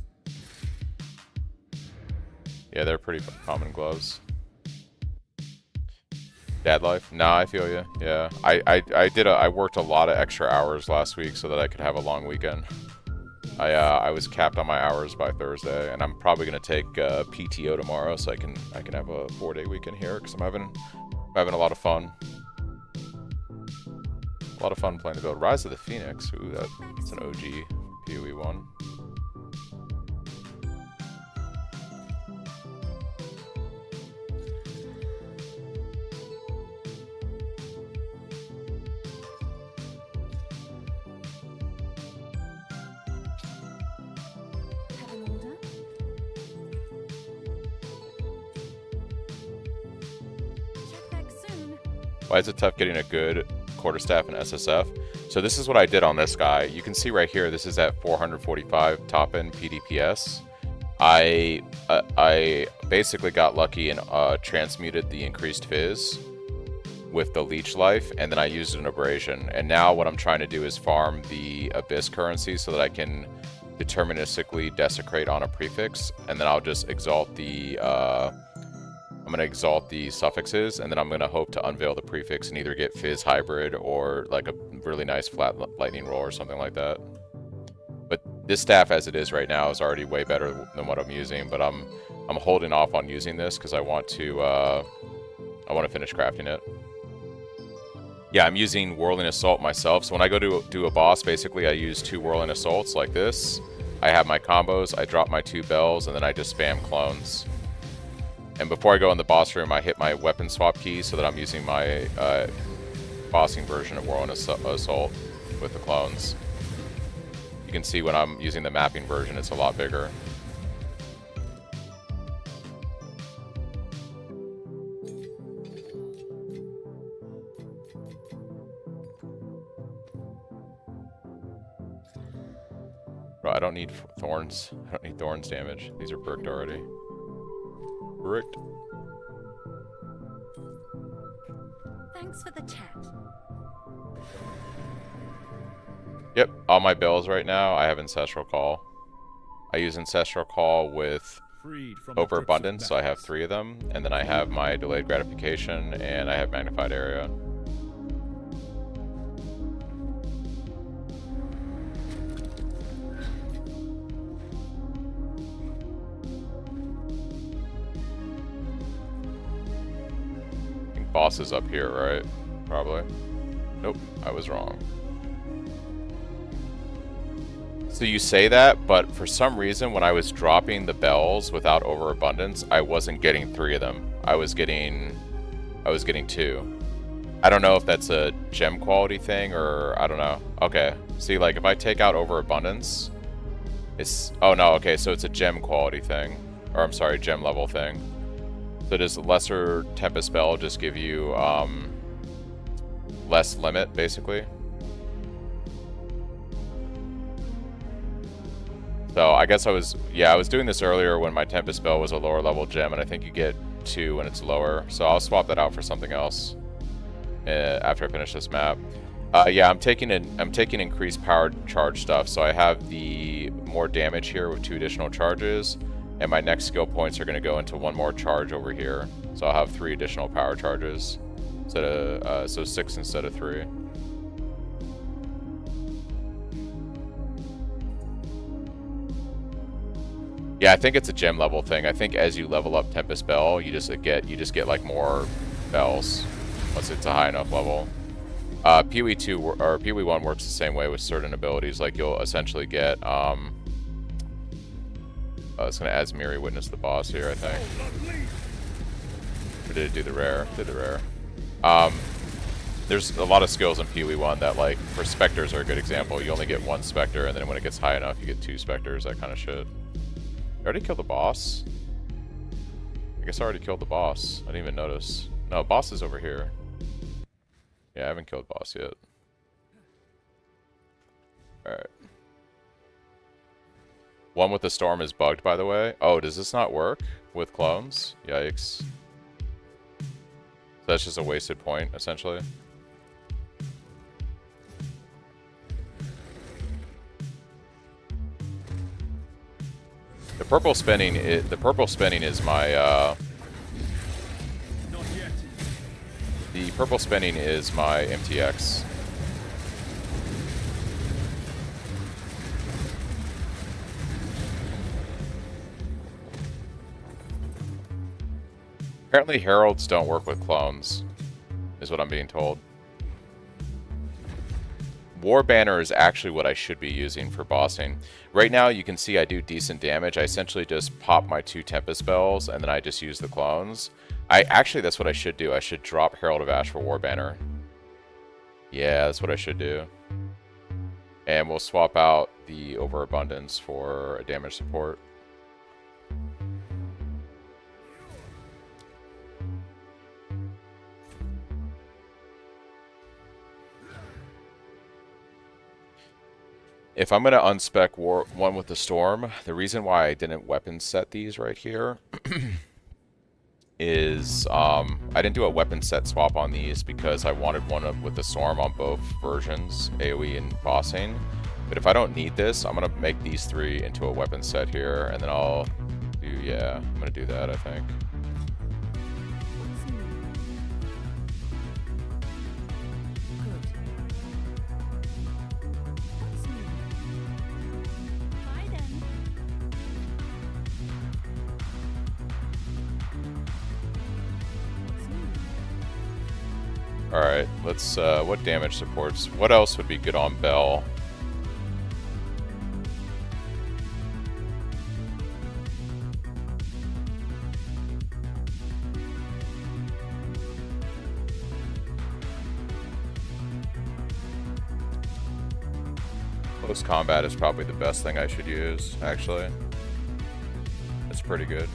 Yeah, they're pretty common gloves. Dad life? Nah, I feel you. Yeah, I worked a lot of extra hours last week so that I could have a long weekend. I was capped on my hours by Thursday, and I'm probably gonna take PTO tomorrow so I can have a 4-day weekend here because I'm having a lot of fun. A lot of fun playing the build. Rise of the Phoenix. Ooh, that's an OG PoE one. Why is it tough getting a good quarterstaff in SSF? So this is what I did on this guy. You can see right here, this is at 445 top end PDPS. I basically got lucky and transmuted the increased fizz with the leech life, and then I used an abrasion. And now what I'm trying to do is farm the abyss currency so that I can deterministically desecrate on a prefix, and then I'll just exalt the I'm gonna exalt the suffixes, and then I'm gonna hope to unveil the prefix and either get fizz hybrid or like a really nice flat lightning roll or something like that. But this staff as it is right now is already way better than what I'm using, but I'm holding off on using this because I want to finish crafting it. Yeah, I'm using Whirling Assault myself, so when I go to do a boss, basically I use 2 Whirling Assaults like this. I have my combos, I drop my 2 bells, and then I just spam clones. And before I go in the boss room, I hit my weapon swap key so that I'm using my bossing version of Whirling Assault with the clones. You can see when I'm using the mapping version, it's a lot bigger. Bro, I don't need thorns. I don't need thorns damage. These are bricked already. Bricked. Thanks for the chat. Yep, all my bells right now, I have Ancestral Call. I use Ancestral Call with Overabundance, so I have 3 of them. And then I have my Delayed Gratification, and I have Magnified Area. Boss is up here, right? Probably. Nope, I was wrong. So you say that, but for some reason when I was dropping the bells without overabundance, I wasn't getting 3 of them. I was getting 2. I don't know if that's a gem quality thing or I don't know. Okay. See, like if I take out overabundance, it's oh no, okay, so it's a gem quality thing. Or I'm sorry, gem level thing. So does lesser Tempest Spell just give you less limit, basically? So I guess I was doing this earlier when my Tempest Spell was a lower level gem, and I think you get 2 when it's lower. So I'll swap that out for something else after I finish this map. Yeah, I'm taking increased power charge stuff. So I have the more damage here with 2 additional charges. And my next skill points are going to go into 1 more charge over here. So I'll have 3 additional power charges. Instead of, so 6 instead of 3. Yeah, I think it's a gem level thing. I think as you level up Tempest Bell, you just get like more bells once it's a high enough level. PoE 2 or PoE 1 works the same way with certain abilities. Like you'll essentially get it's going to Asmiri witness the boss here, I think. Or did it do the rare? Did the rare. There's a lot of skills in PoE 1 that, like, for Spectres are a good example. You only get 1 Spectre, and then when it gets high enough, you get 2 Spectres, that kind of shit. I already killed the boss? I guess I already killed the boss. I didn't even notice. No, boss is over here. Yeah, I haven't killed boss yet. Alright. 1 with the storm is bugged, by the way. Oh, does this not work with clones? Yikes. So that's just a wasted point, essentially. The purple spinning is my the purple spinning is my MTX. Apparently heralds don't work with clones, is what I'm being told. War Banner is actually what I should be using for bossing. Right now you can see I do decent damage. I essentially just pop my 2 Tempest spells and then I just use the clones. Actually that's what I should do. I should drop Herald of Ash for War Banner. Yeah, that's what I should do. And we'll swap out the Overabundance for a damage support. If I'm going to unspec one with the Storm, the reason why I didn't weapon set these right here is I didn't do a weapon set swap on these because I wanted one with the Storm on both versions, AoE and bossing. But if I don't need this, I'm going to make these 3 into a weapon set here, and then I'll do, yeah, I'm going to do that, I think. Alright, let's, what damage supports? What else would be good on Bell? Close combat is probably the best thing I should use, actually. It's pretty good.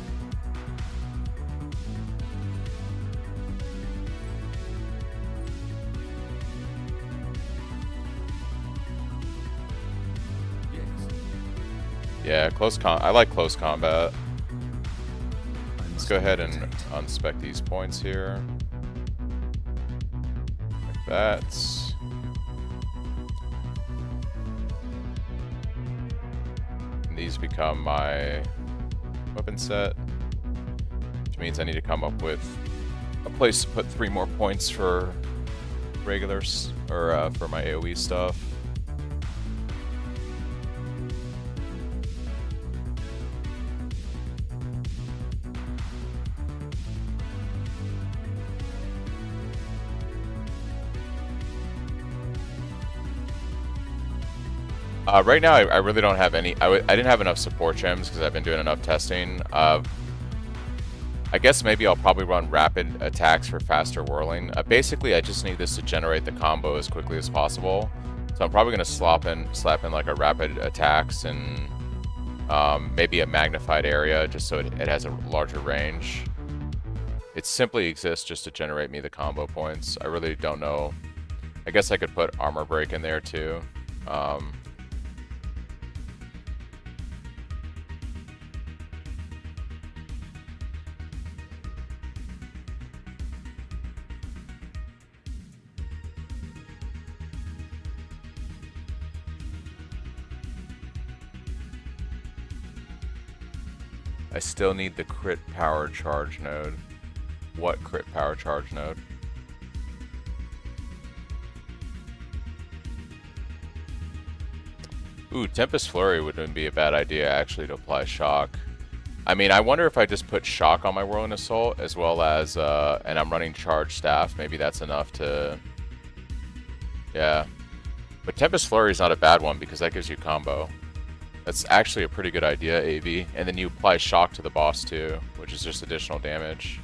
Yeah, I like close combat. Let's go ahead and unspec these points here. Like that. And these become my weapon set, which means I need to come up with a place to put 3 more points for regulars, or for my AoE stuff. Right now, I really don't have any. I didn't have enough support gems because I've been doing enough testing. I guess maybe I'll probably run rapid attacks for faster whirling. Basically, I just need this to generate the combo as quickly as possible. So I'm probably going to slap in like a rapid attacks and maybe a magnified area just so it has a larger range. It simply exists just to generate me the combo points. I really don't know. I guess I could put armor break in there too. I still need the crit power charge node. What crit power charge node? Ooh, Tempest Flurry wouldn't be a bad idea actually to apply shock. I mean, I wonder if I just put shock on my Whirling Assault as well as, and I'm running charge staff. Maybe that's enough to, yeah. But Tempest Flurry is not a bad one because that gives you combo. That's actually a pretty good idea, AV. And then you apply shock to the boss too, which is just additional damage.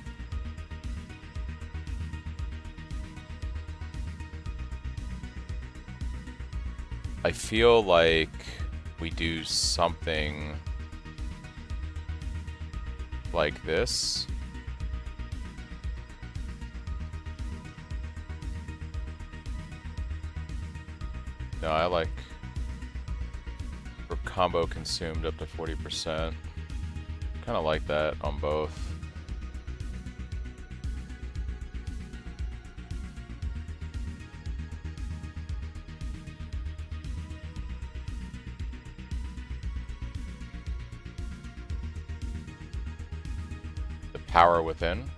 I feel like we do something like this. No, I like for combo consumed up to 40%. Kind of like that on both. The power within.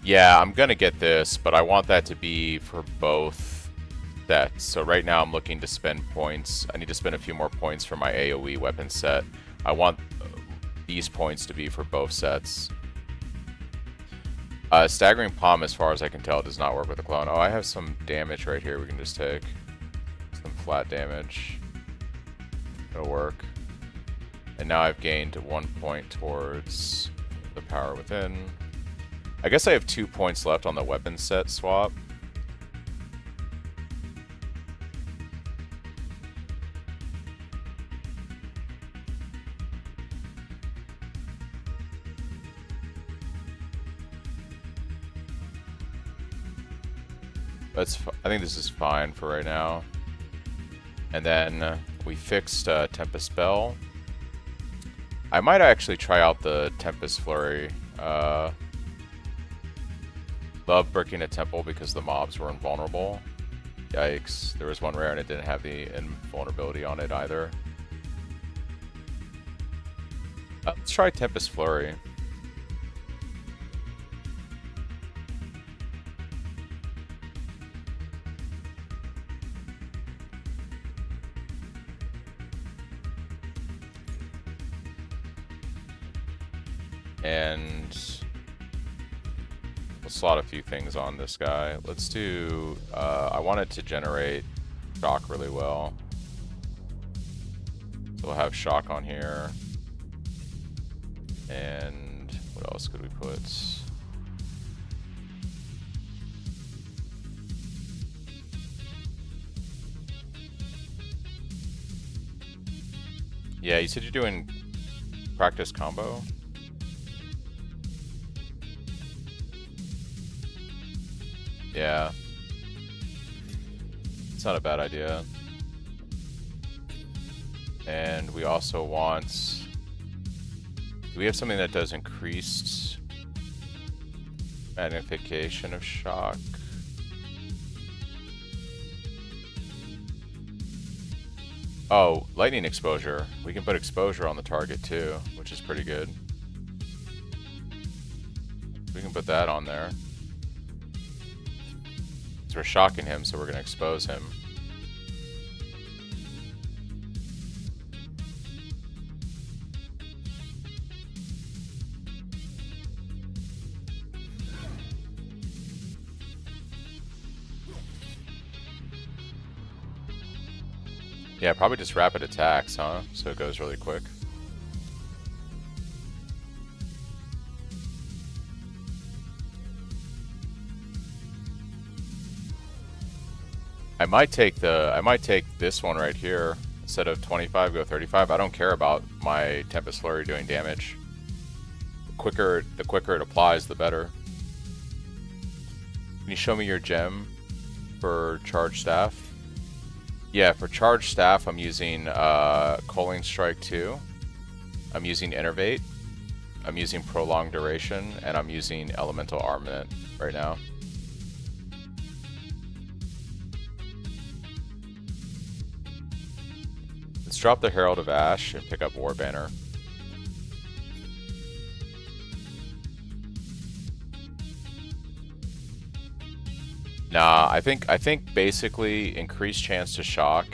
Yeah, I'm gonna get this, but I want that to be for both sets. So right now I'm looking to spend points. I need to spend a few more points for my AoE weapon set. I want these points to be for both sets. Staggering Palm, as far as I can tell, does not work with the clone. Oh, I have some damage right here we can just take. Some flat damage. It'll work. And now I've gained 1 point towards the power within. I guess I have 2 points left on the weapon set swap. I think this is fine for right now. And then we fixed Tempest Spell. I might actually try out the Tempest Flurry. Love breaking a temple because the mobs were invulnerable. Yikes. There was one rare and it didn't have the invulnerability on it either. Let's try Tempest Flurry. And we'll slot a few things on this guy. Let's do, I want it to generate shock really well. So we'll have shock on here. And what else could we put? Yeah, you said you're doing practice combo? Yeah. It's not a bad idea. And we also want... Do we have something that does increased magnification of shock? Oh, lightning exposure. We can put exposure on the target too, which is pretty good. We can put that on there. So we're shocking him, so we're going to expose him. Yeah, probably just rapid attacks, huh? So it goes really quick. I might take this one right here. Instead of 25, go 35. I don't care about my Tempest Flurry doing damage. The quicker it applies, the better. Can you show me your gem for Charge Staff? Yeah, for Charge Staff, I'm using Culling Strike 2. I'm using Innervate. I'm using Prolonged Duration, and I'm using Elemental Armament right now. Let's drop the Herald of Ash and pick up War Banner. Nah, I think basically increased chance to shock,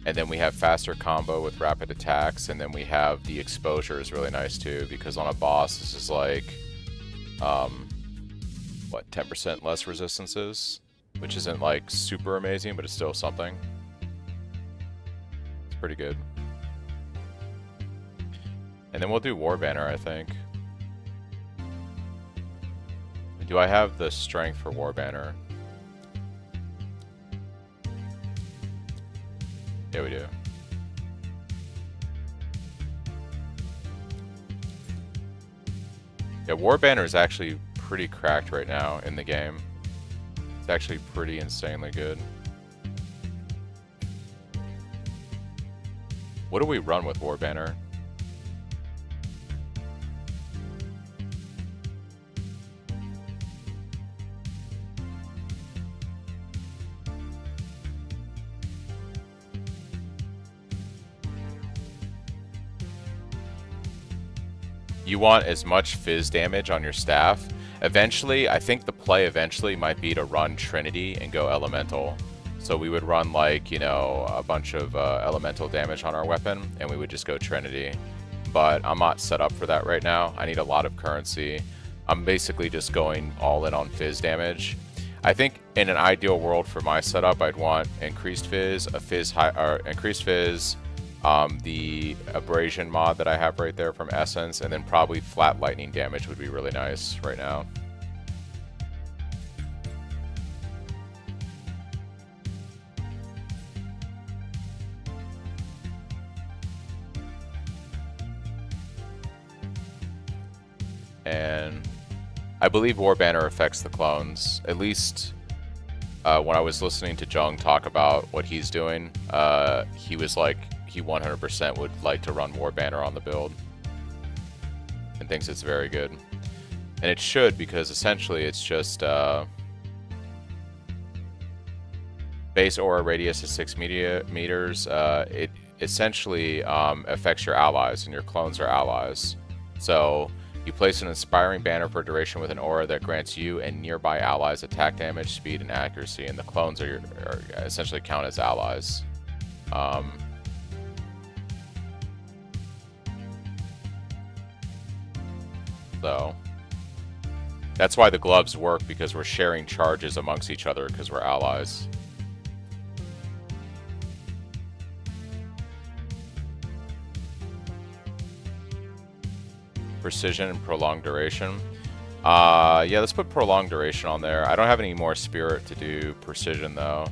and then we have faster combo with rapid attacks, and then we have the exposure is really nice too, because on a boss this is like what, 10% less resistances, which isn't like super amazing, but it's still something. It's pretty good. And then we'll do War Banner, I think. Do I have the strength for War Banner? Yeah, we do. Yeah, War Banner is actually pretty cracked right now in the game. It's actually pretty insanely good. What do we run with War Banner? You want as much fizz damage on your staff. Eventually, I think the play eventually might be to run Trinity and go Elemental. So we would run like, you know, a bunch of Elemental damage on our weapon, and we would just go Trinity. But I'm not set up for that right now. I need a lot of currency. I'm basically just going all in on fizz damage. I think in an ideal world for my setup, I'd want increased fizz, increased fizz, the abrasion mod that I have right there from Essence, and then probably flat lightning damage would be really nice right now. And I believe War Banner affects the clones, at least When I was listening to Jung talk about what he's doing, he was like, he 100% would like to run War Banner on the build. And thinks it's very good. And it should, because essentially it's just base aura radius is 6 meters. It essentially affects your allies, and your clones are allies. So you place an inspiring banner for a duration with an aura that grants you and nearby allies attack damage, speed, and accuracy, and the clones are essentially count as allies. So that's why the gloves work, because we're sharing charges amongst each other because we're allies. Precision and prolonged duration. Yeah, let's put prolonged duration on there. I don't have any more spirit to do precision though.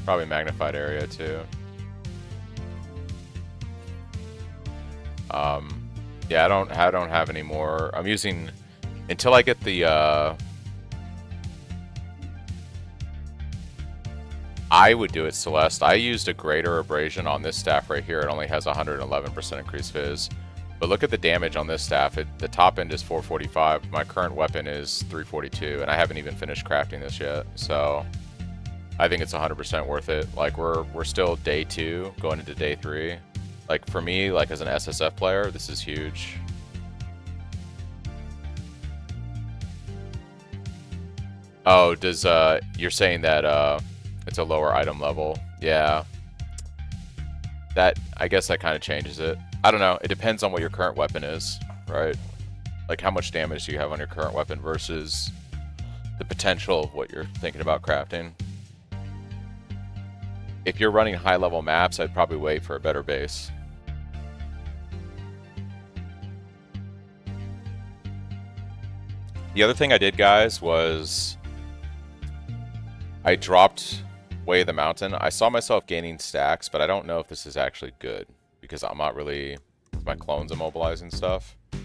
Probably magnified area too. Yeah, I don't have any more. I'm using until I get the I would do it Celeste. I used a greater abrasion on this staff right here. It only has 111% increased fizz. But look at the damage on this staff. The top end is 445. My current weapon is 342, and I haven't even finished crafting this yet. So I think it's 100% worth it. Like we're still day 2, going into day 3. Like for me, like as an SSF player, this is huge. Oh, does you're saying that it's a lower item level? Yeah. That, I guess that kind of changes it. I don't know. It depends on what your current weapon is, right? Like how much damage do you have on your current weapon versus the potential of what you're thinking about crafting. If you're running high level maps, I'd probably wait for a better base. The other thing I did, guys, was I dropped Way of the Mountain. I saw myself gaining stacks, but I don't know if this is actually good because I'm not really, my clones immobilizing stuff. So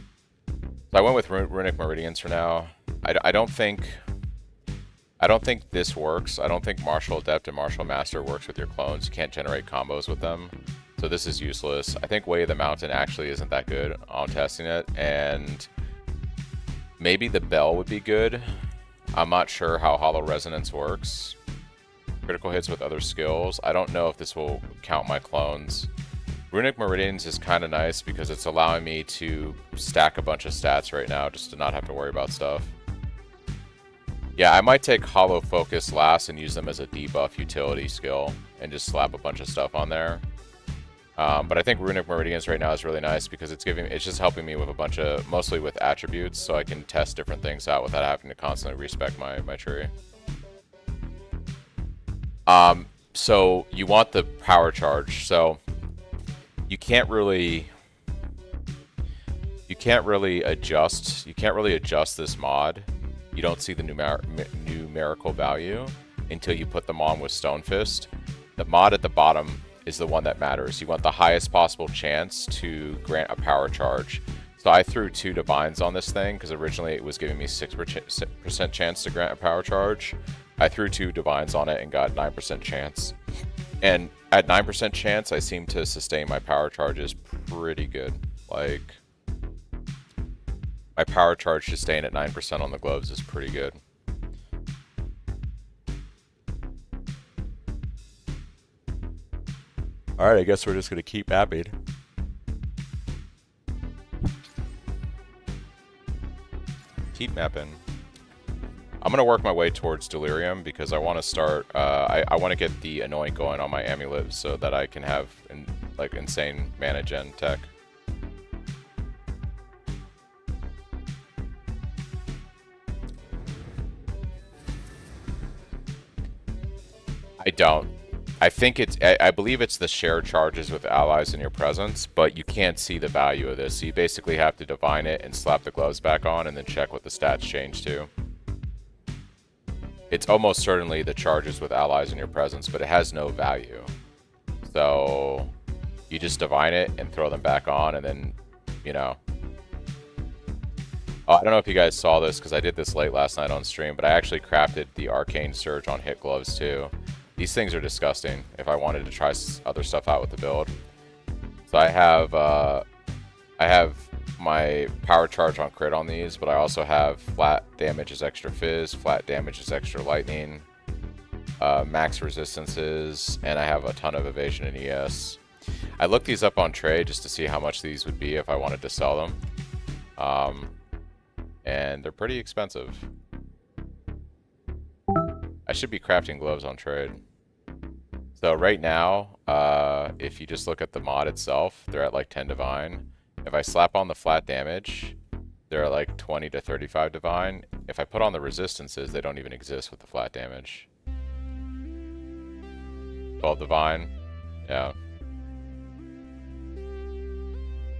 I went with Runic Meridians for now. I don't think this works. I don't think Martial Adept and Martial Master works with your clones. You can't generate combos with them. So this is useless. I think Way of the Mountain actually isn't that good on testing it. And maybe the Bell would be good. I'm not sure how Hollow Resonance works. Critical hits with other skills. I don't know if this will count my clones. Runic Meridians is kind of nice because it's allowing me to stack a bunch of stats right now just to not have to worry about stuff. Yeah, I might take Hollow Focus last and use them as a debuff utility skill and just slap a bunch of stuff on there. But I think Runic Meridians right now is really nice because it's just helping me with a bunch of, mostly with attributes, so I can test different things out without having to constantly respec my tree. So you want the power charge, so you can't really adjust this mod. You don't see the numerical value until you put them on with Stone Fist. The mod at the bottom is the one that matters. You want the highest possible chance to grant a power charge. So I threw 2 divines on this thing because originally it was giving me 6% chance to grant a power charge. I threw 2 divines on it and got 9% chance. And at 9% chance, I seem to sustain my power charges pretty good. Like, my power charge to staying at 9% on the gloves is pretty good. Alright, I guess we're just gonna keep mapping. Keep mapping. I'm gonna work my way towards Delirium because I want to start. I want to get the Anoint going on my amulet so that I can have like insane mana gen tech. I don't. I think it's. I believe it's the share charges with allies in your presence, but you can't see the value of this. So you basically have to divine it and slap the gloves back on, and then check what the stats change to. It's almost certainly the charges with allies in your presence, but it has no value. So You just divine it and throw them back on, and then, you know. Oh, I don't know if you guys saw this because I did this late last night on stream, but I actually crafted the Arcane Surge on hit gloves too. These things are disgusting if I wanted to try other stuff out with the build. So I have my power charge on crit on these, but I also have flat damage as extra fizz, flat damage as extra lightning, max resistances, and I have a ton of evasion and ES. I looked these up on trade just to see how much these would be if I wanted to sell them. And they're pretty expensive. I should be crafting gloves on trade. So right now, if you just look at the mod itself, they're at like 10 divine. If I slap on the flat damage, they're at like 20 to 35 divine. If I put on the resistances, they don't even exist with the flat damage. 12 divine, yeah.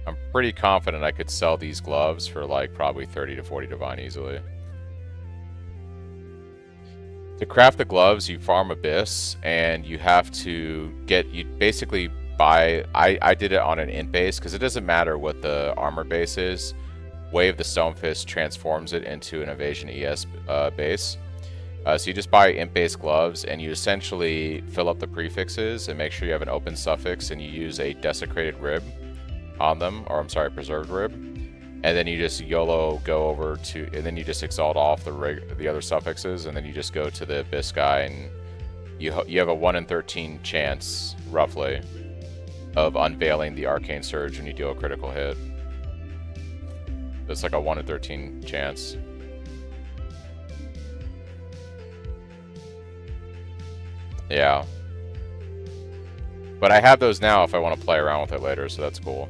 I'm pretty confident I could sell these gloves for like probably 30 to 40 divine easily. To craft the gloves, you farm Abyss, and you have to get, you basically buy, I did it on an int base, because it doesn't matter what the armor base is. Wave the Stonefist transforms it into an evasion ES base. So you just buy int base gloves, and you essentially fill up the prefixes and make sure you have an open suffix, and you use a desecrated rib on them, or I'm sorry, preserved rib, and then you just YOLO go over to, and then you just exalt off the other suffixes, and then you just go to the Abyss guy, and you have a 1 in 13 chance, roughly, of unveiling the Arcane Surge when you deal a critical hit. It's like a 1 in 13 chance. Yeah. But I have those now if I want to play around with it later, so that's cool.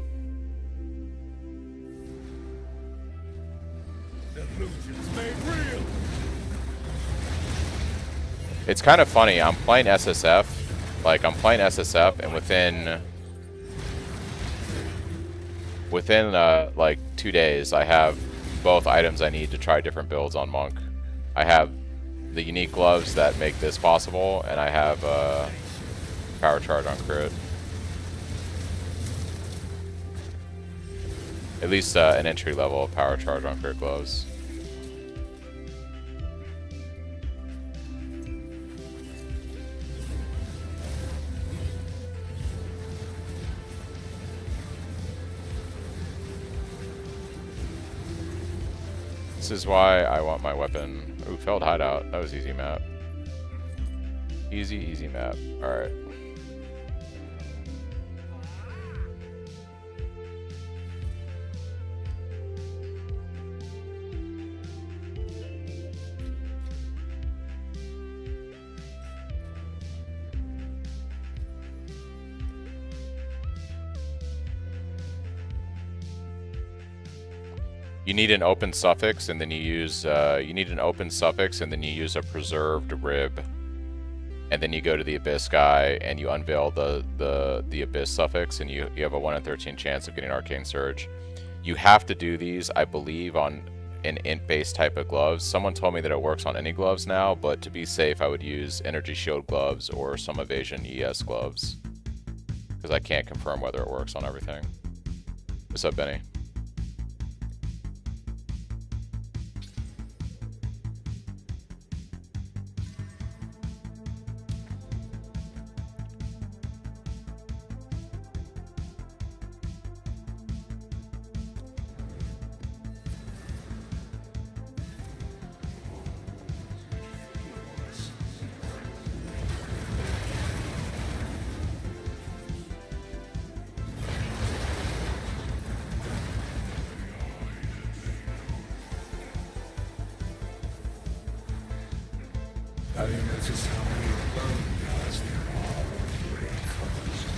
It's kind of funny, I'm playing SSF, and within like 2 days, I have both items I need to try different builds on Monk. I have the unique gloves that make this possible, and I have power charge on crit. At least an entry level power charge on crit gloves. This is why I want my weapon. Ooh, failed hideout. That was easy map. Easy, easy map. Alright. You need an open suffix, and then you use a preserved rib, and then you go to the Abyss guy and you unveil the Abyss suffix, and you have a 1 in 13 chance of getting Arcane Surge. You have to do these, I believe, on an int-based type of gloves. Someone told me that it works on any gloves now, but to be safe, I would use Energy Shield gloves or some Evasion ES gloves, because I can't confirm whether it works on everything. What's up, Benny? Have you noticed how many bone guys there are already caused?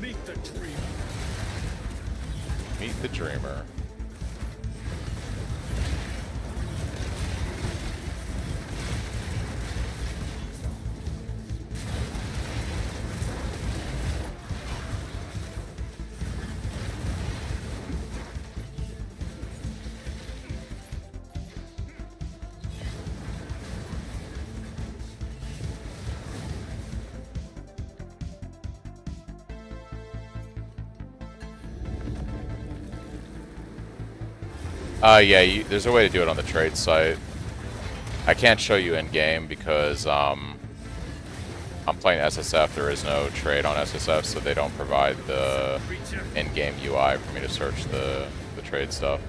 Meet the dreamer. Meet the dreamer. Yeah, there's a way to do it on the trade site. I can't show you in game because I'm playing SSF. There is no trade on SSF, so they don't provide the in-game UI for me to search the trade stuff.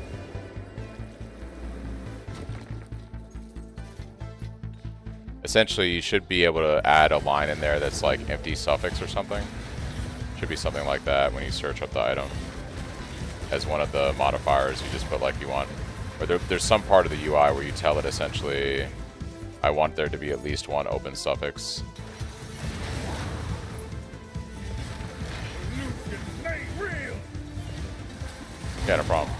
Essentially, you should be able to add a line in there that's like empty suffix or something. Should be something like that when you search up the item. As one of the modifiers, you just put like you want. Or there's some part of the UI where you tell it essentially, I want there to be at least one open suffix. Yeah, no problem.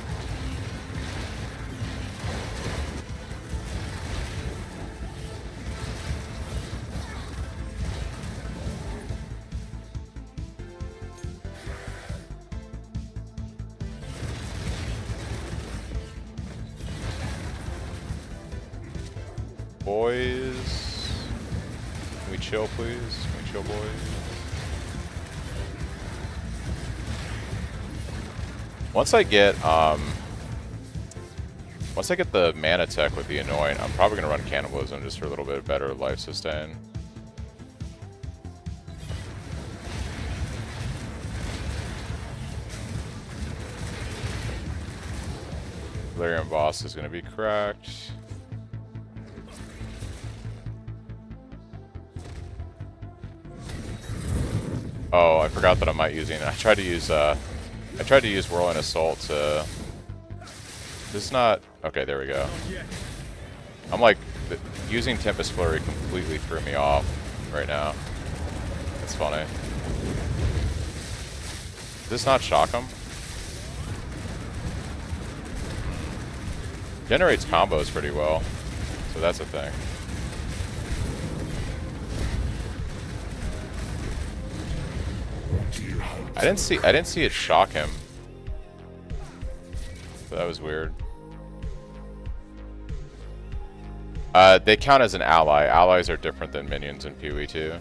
Boys, can we chill, please? Can we chill, boys? Once I get the mana tech with the Anoint, I'm probably gonna run Cannibalism just for a little bit better life sustain. Valerian boss is gonna be cracked. Oh, I forgot that I'm not using. I tried to use Whirling Assault to. This is not okay. There we go. I'm like using Tempest Flurry completely threw me off right now. It's funny. Does this not shock him? Generates combos pretty well, so that's a thing. I didn't see it shock him. So that was weird. They count as an ally. Allies are different than minions in PoE 2.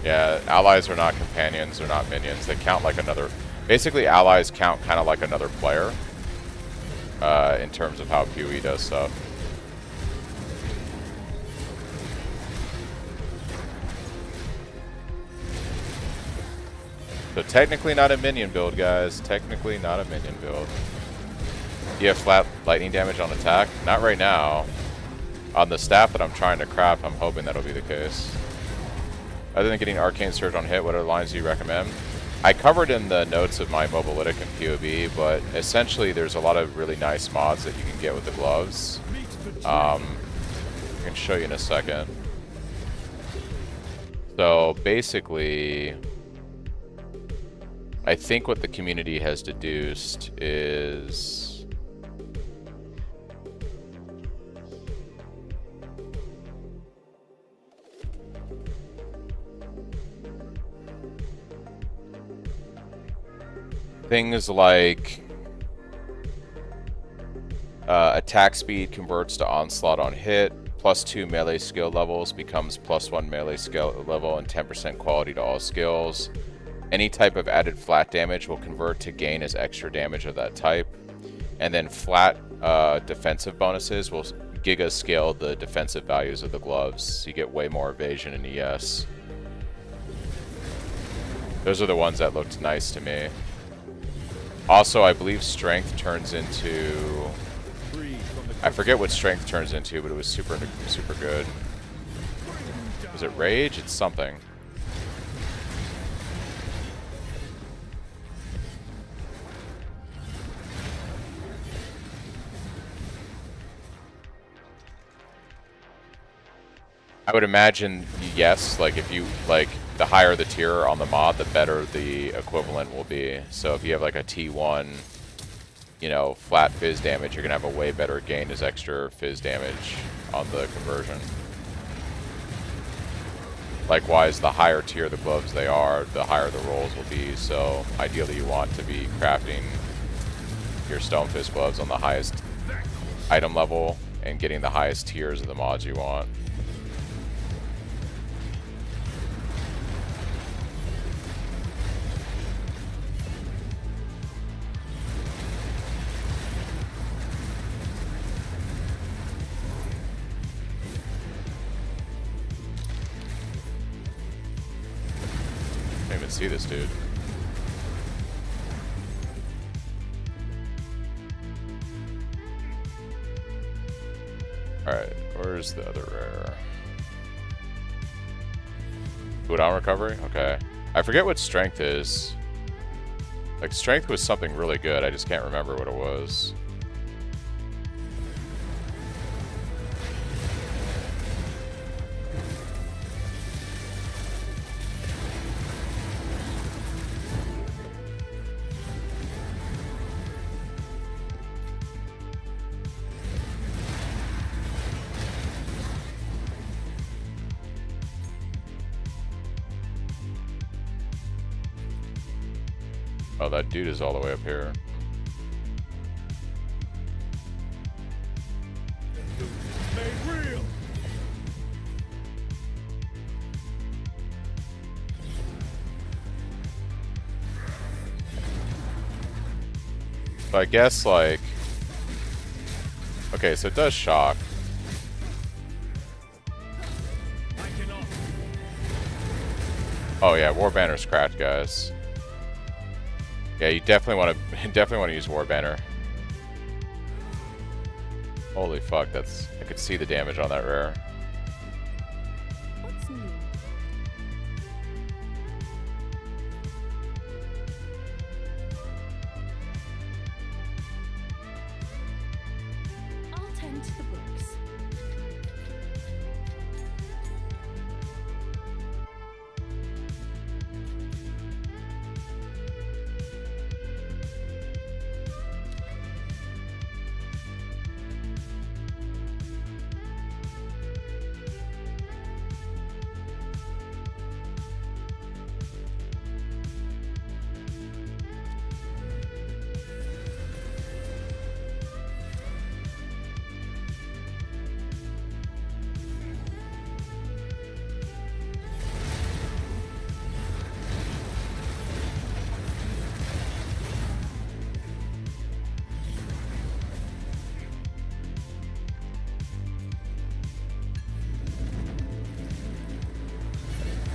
Yeah, allies are not companions, they're not minions. They count like another. Basically, allies count kind of like another player in terms of how PoE does stuff. So technically not a minion build, guys. Technically not a minion build. Do you have flat lightning damage on attack? Not right now. On the staff that I'm trying to craft, I'm hoping that'll be the case. Other than getting Arcane Surge on hit, what other lines do you recommend? I covered in the notes of my Mobilytic and POB, but essentially there's a lot of really nice mods that you can get with the gloves. I can show you in a second. So basically, I think what the community has deduced is things like attack speed converts to onslaught on hit, +2 melee skill levels becomes +1 melee skill level and 10% quality to all skills. Any type of added flat damage will convert to gain as extra damage of that type. And then flat defensive bonuses will giga scale the defensive values of the gloves. So you get way more evasion in ES. Those are the ones that looked nice to me. Also, I believe strength turns into... I forget what strength turns into, but it was super good. Was it rage? It's something. I would imagine yes, like if you like the higher the tier on the mod, the better the equivalent will be. So if you have like a T1, you know, flat fizz damage, you're gonna have a way better gain as extra fizz damage on the conversion. Likewise, the higher tier the gloves they are, the higher the rolls will be. So ideally you want to be crafting your Stone Fist gloves on the highest item level and getting the highest tiers of the mods you want. even see this dude. Alright, where's the other rare? Cooldown recovery? Okay. I forget what strength is. Like, strength was something really good, I just can't remember what it was. Oh, that dude is all the way up here. Made real. So I guess, like... Okay, so it does shock. Oh yeah, War Banner's cracked, guys. Yeah, you definitely want to use War Banner. Holy fuck, that's... I could see the damage on that rare. What's new? I'll tend to the books.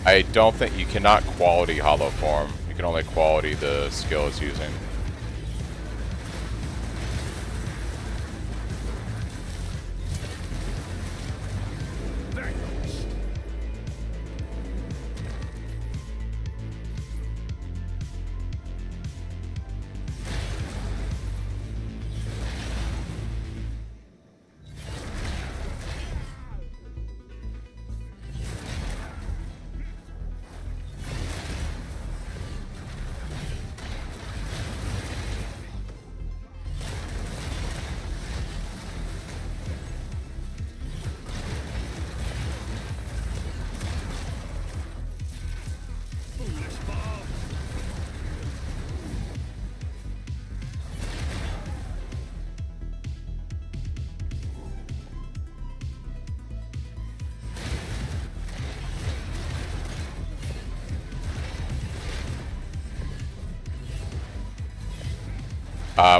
I don't think you cannot quality Hollow Form. You can only quality the skill it's using.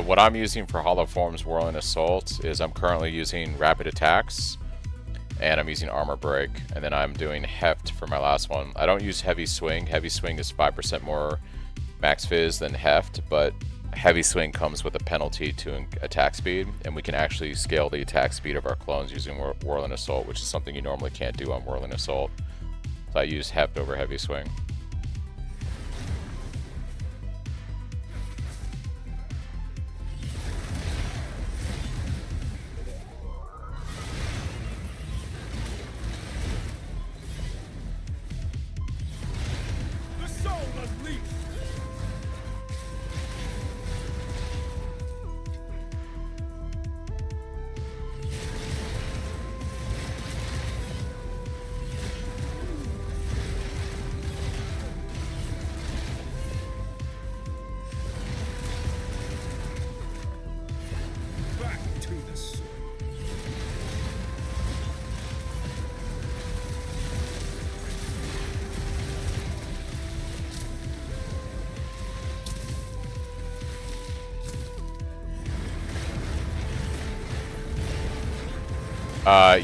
What I'm using for Hollow Form's Whirling Assault is I'm currently using Rapid Attacks, and I'm using Armor Break, and then I'm doing Heft for my last one. I don't use Heavy Swing. Heavy Swing is 5% more max fizz than Heft, but Heavy Swing comes with a penalty to attack speed, and we can actually scale the attack speed of our clones using Whirling Assault, which is something you normally can't do on Whirling Assault. So I use Heft over Heavy Swing.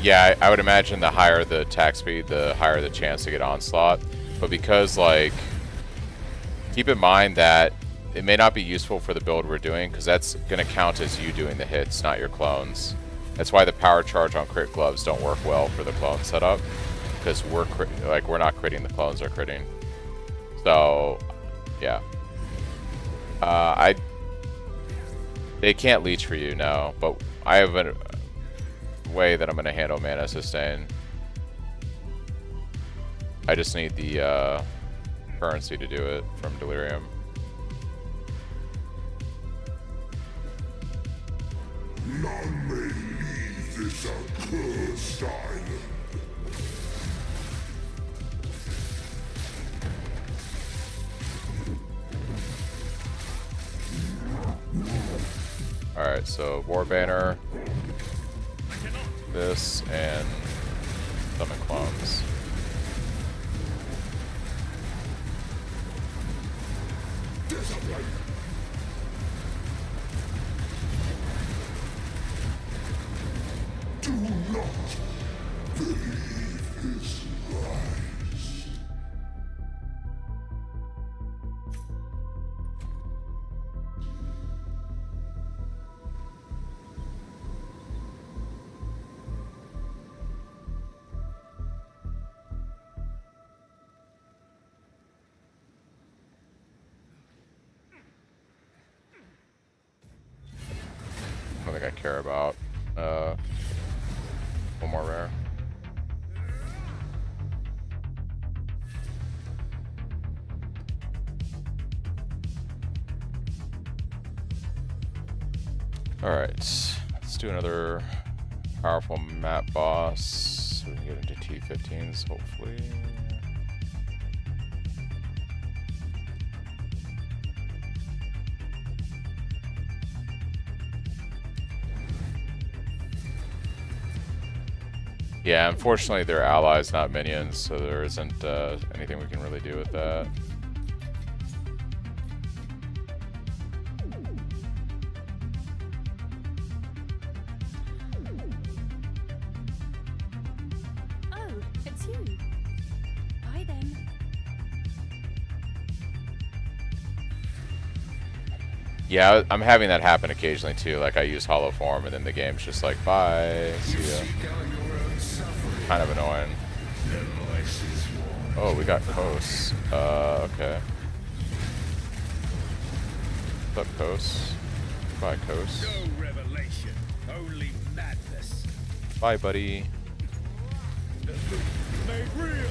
Yeah, I would imagine the higher the attack speed, the higher the chance to get Onslaught. But because, like, keep in mind that it may not be useful for the build we're doing, because that's going to count as you doing the hits, not your clones. That's why the power charge on crit gloves don't work well for the clone setup, because we're not critting, the clones are critting. So, yeah. They can't leech for you, no, but I have a way that I'm going to handle mana sustain. I just need the currency to do it from Delirium. None may leave this accursed island. Alright, so War Banner, this, and summon clones. Do not believe his lies. I don't think I care about one more rare. Alright, let's do another powerful map boss so we can get into T15s, hopefully. Yeah, unfortunately they're allies, not minions, so there isn't anything we can really do with that. Oh, it's you. Bye then. Yeah, I'm having that happen occasionally too. Like I use Hollow Form and then the game's just like, bye, see ya. Kind of annoying. Oh, we got Kos. Okay. What's up, Kos? Bye, Kos. No revelation, only madness. Bye, buddy. Made real.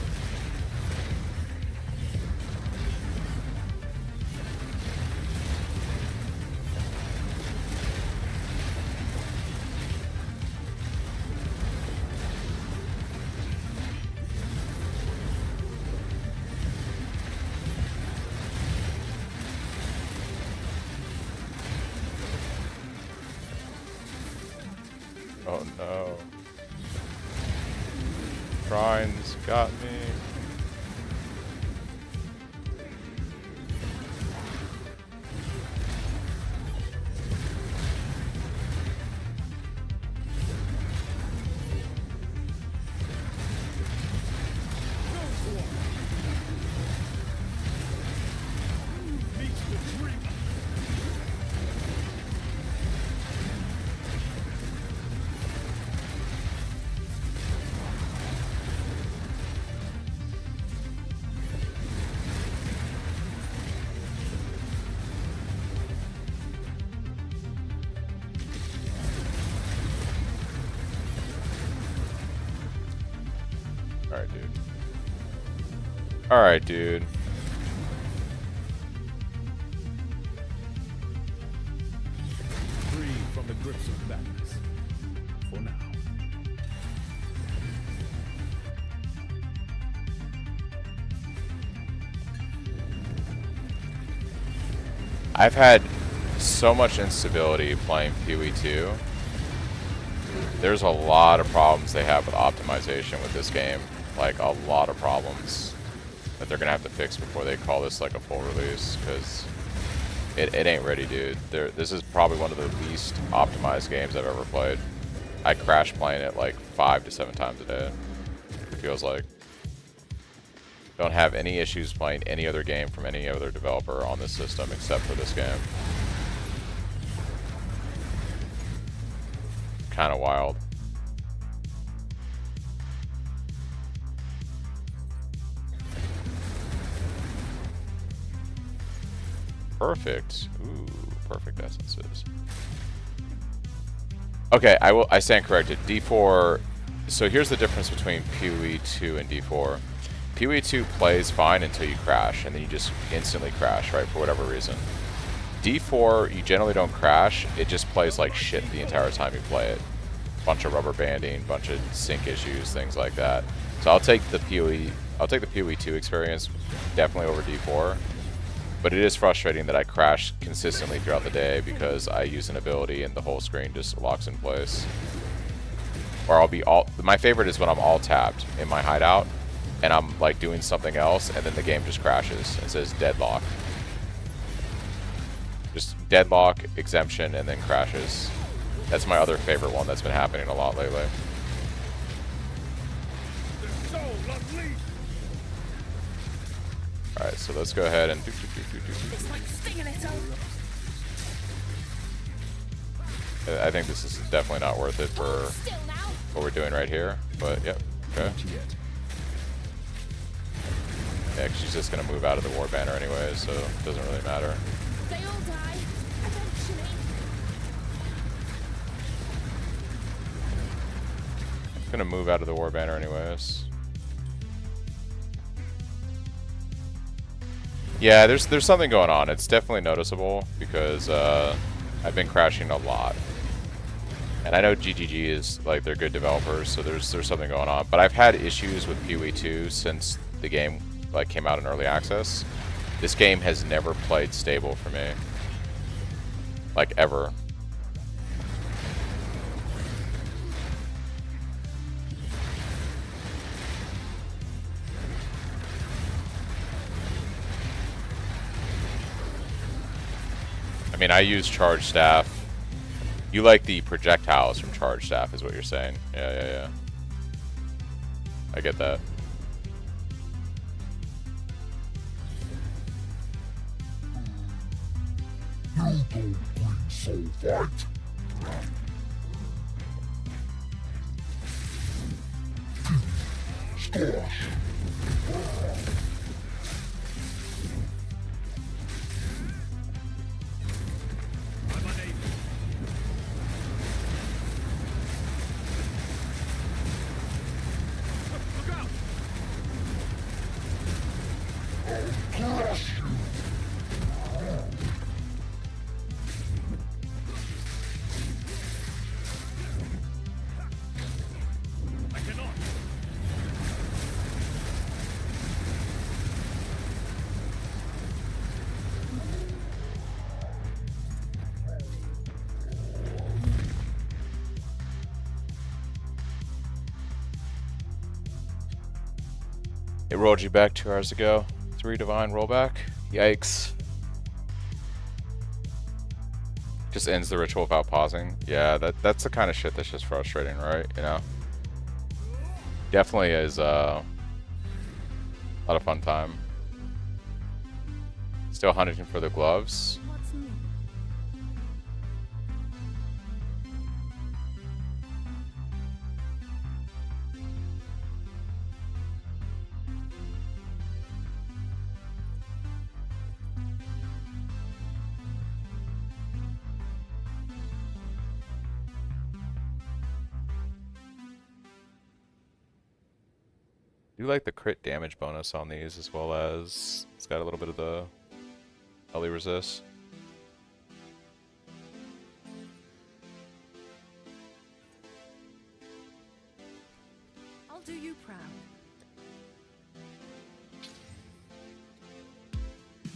Oh no. Shrines got me. Alright, dude. Alright, dude. Free from the grips of madness. For now. I've had so much instability playing PoE 2. There's a lot of problems they have with optimization with this game. Like, a lot of problems that they're gonna have to fix before they call this like a full release, because it ain't ready, dude. This is probably one of the least optimized games I've ever played. I crash playing it like 5 to 7 times a day, it feels like. Don't have any issues playing any other game from any other developer on this system except for this game. Kind of wild. Perfect. Ooh, perfect essences. Okay, I stand corrected. D4. So here's the difference between PoE 2 and D4. PoE 2 plays fine until you crash, and then you just instantly crash, right, for whatever reason. D4, you generally don't crash, it just plays like shit the entire time you play it. Bunch of rubber banding, bunch of sync issues, things like that. So I'll take the PoE 2 experience definitely over D4. But it is frustrating that I crash consistently throughout the day because I use an ability and the whole screen just locks in place. Or I'll be my favorite is when I'm all tapped in my hideout and I'm like doing something else and then the game just crashes. It says deadlock. Just deadlock, exemption, and then crashes. That's my other favorite one that's been happening a lot lately. Alright, so let's go ahead and I think this is definitely not worth it for what we're doing right here, but yep, okay. Yeah, 'cause she's just gonna move out of the war banner anyway, so it doesn't really matter. They all die, eventually. I'm gonna move out of the war banner anyways. Yeah, there's something going on. It's definitely noticeable because I've been crashing a lot. And I know GGG is like they're good developers, so there's something going on. But I've had issues with PoE 2 since the game like came out in early access. This game has never played stable for me. Like ever. I mean, I use Charge Staff. You like the projectiles from Charge Staff is what you're saying. Yeah. I get that. You don't bring soul fight. Squash. It rolled you back 2 hours ago. 3 divine rollback. Yikes. Just ends the ritual without pausing. Yeah, that's the kind of shit that's just frustrating, right? You know? Definitely is a lot of fun time. Still hunting for the gloves. What's new? Do like the crit damage bonus on these as well as it's got a little bit of the LE resist. I'll do you proud.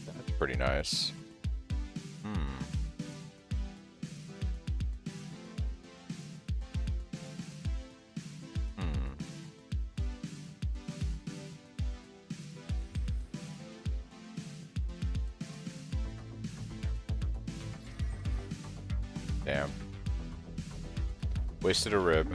That's pretty nice. Damn. Wasted a rib.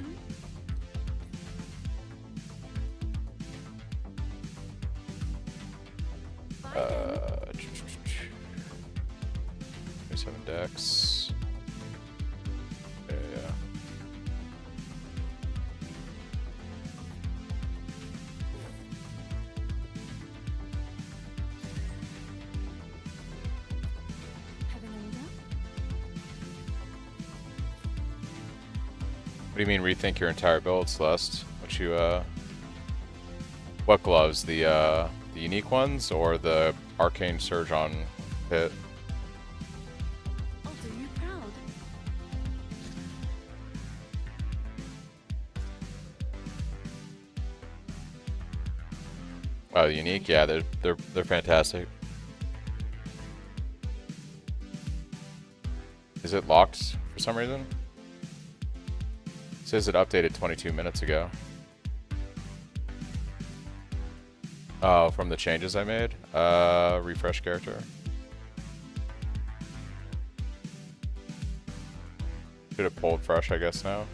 What do you mean rethink your entire build, Celeste? What gloves? The unique ones or the arcane surge on pit? I'll do you proud. Oh, the unique? Yeah, they're fantastic. Is it locked for some reason? It says it updated 22 minutes ago. Oh, from the changes I made? Refresh character. Should have pulled fresh, I guess, now.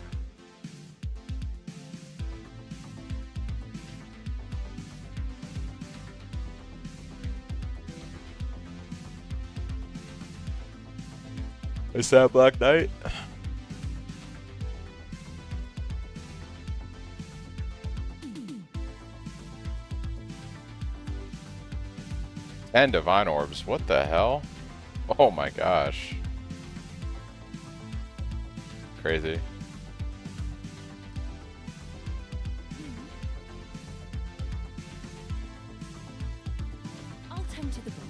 Is that Black Knight? And Divine Orbs. What the hell? Oh my gosh. Crazy. I'll tend to the books.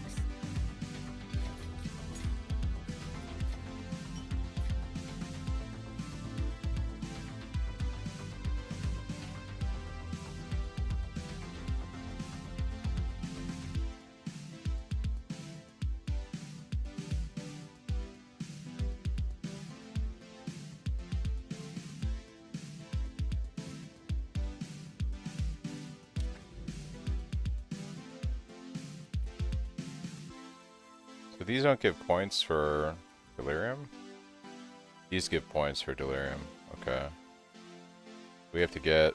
So these don't give points for Delirium? These give points for Delirium. Okay. We have to get...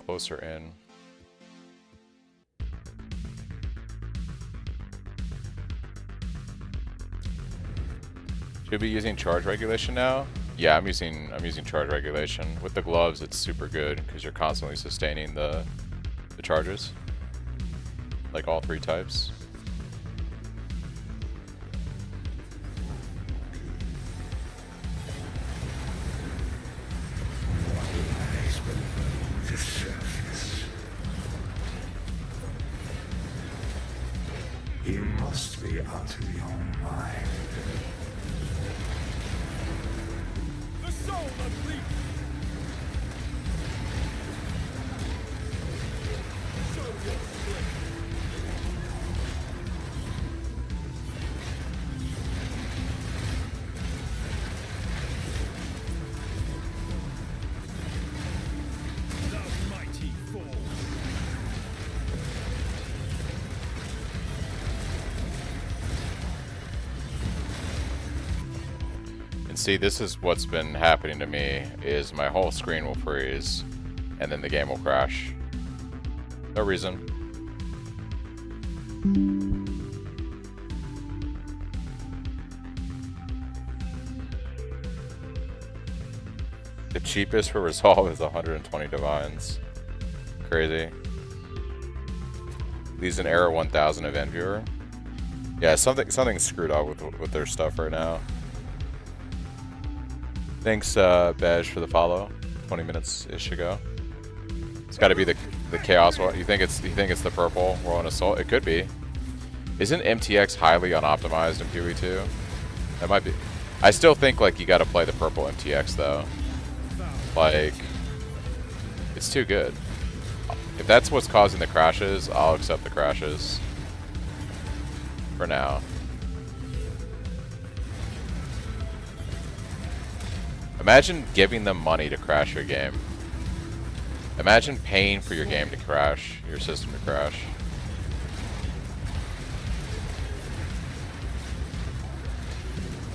closer in. Should be using charge regulation now? Yeah, I'm using charge regulation. With the gloves, it's super good because you're constantly sustaining the charges, like all three types. Lies below the surface. You must be out of your mind. The soul of Leap. Show your strength. The mighty fall. And see, this is what's been happening to me, is my whole screen will freeze, and then the game will crash. No reason. The cheapest for resolve is 120 divines. Crazy. Leaves an error 1000 event viewer. Yeah, something's screwed up with their stuff right now. Thanks, Bej, for the follow. 20 minutes-ish ago. It's got to be the chaos one. You think it's the purple Rolling Assault? It could be. Isn't MTX highly unoptimized in PoE2? That might be. I still think like you got to play the purple MTX though. Like, it's too good. If that's what's causing the crashes, I'll accept the crashes. For now. Imagine giving them money to crash your game. Imagine paying for your game to crash, your system to crash.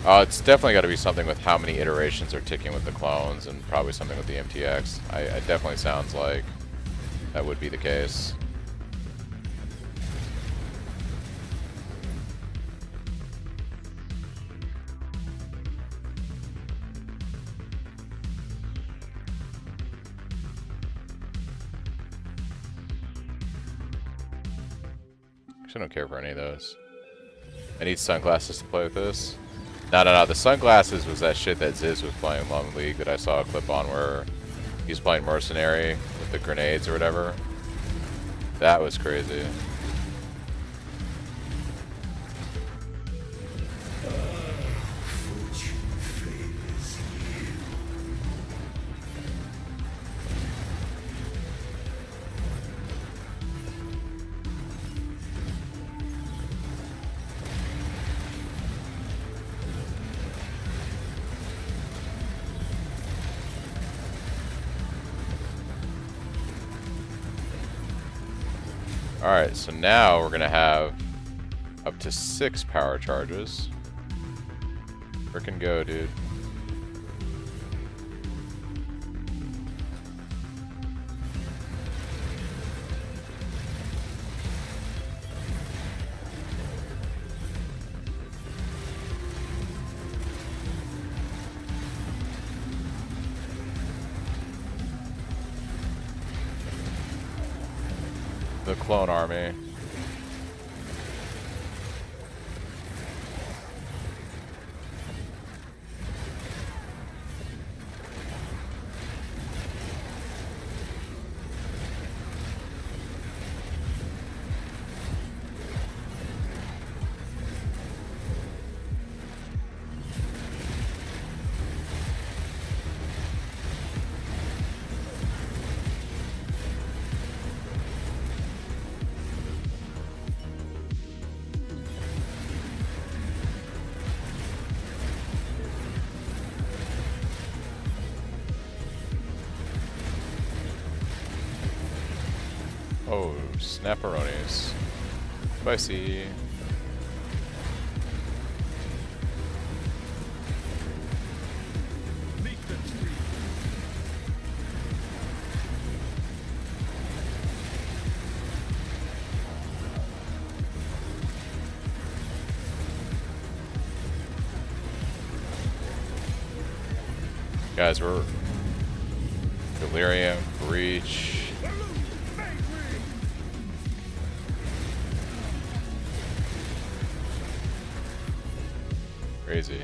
It's definitely got to be something with how many iterations are ticking with the clones, and probably something with the MTX. It definitely sounds like that would be the case. I don't care for any of those. I need sunglasses to play with this. No. The sunglasses was that shit that Ziz was playing Long League that I saw a clip on where he was playing Mercenary with the grenades or whatever. That was crazy. Alright, so now we're gonna have up to 6 power charges. Frickin' go, dude. The clone army. Oh, snapperonis. Spicy. Guys, we're Delirium, Breach. Crazy.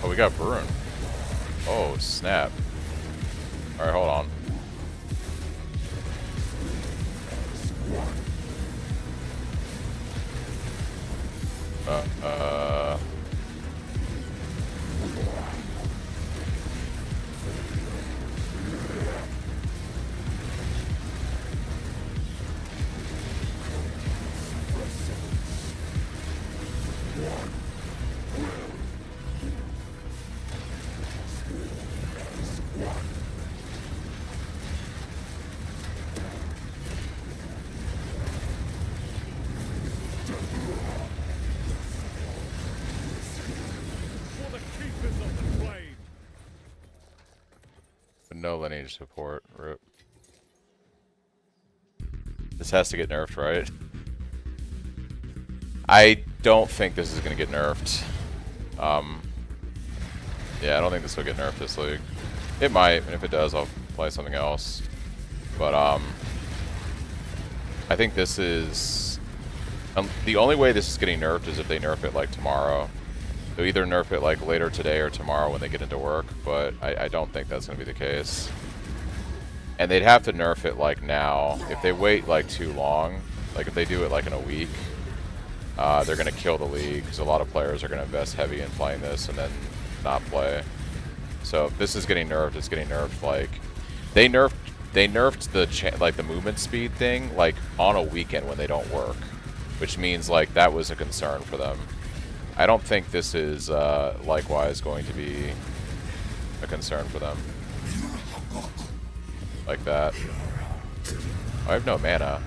Oh, we got Bruin. Oh, snap. Alright, hold on. No lineage support. Rip. This has to get nerfed, right? I don't think this is going to get nerfed. Yeah, I don't think this will get nerfed this league. It might, and if it does, I'll play something else. But, I think this is... the only way this is getting nerfed is if they nerf it, like, tomorrow. They'll either nerf it, like, later today or tomorrow when they get into work, but I don't think that's going to be the case. And they'd have to nerf it, like, now. If they wait, like, too long, like, if they do it, like, in a week, they're going to kill the league, because a lot of players are going to invest heavy in playing this and then not play. So if this is getting nerfed, it's getting nerfed, like... They nerfed the movement speed thing, like, on a weekend when they don't work. Which means, like, that was a concern for them. I don't think this is, likewise going to be a concern for them. Like that. I have no mana.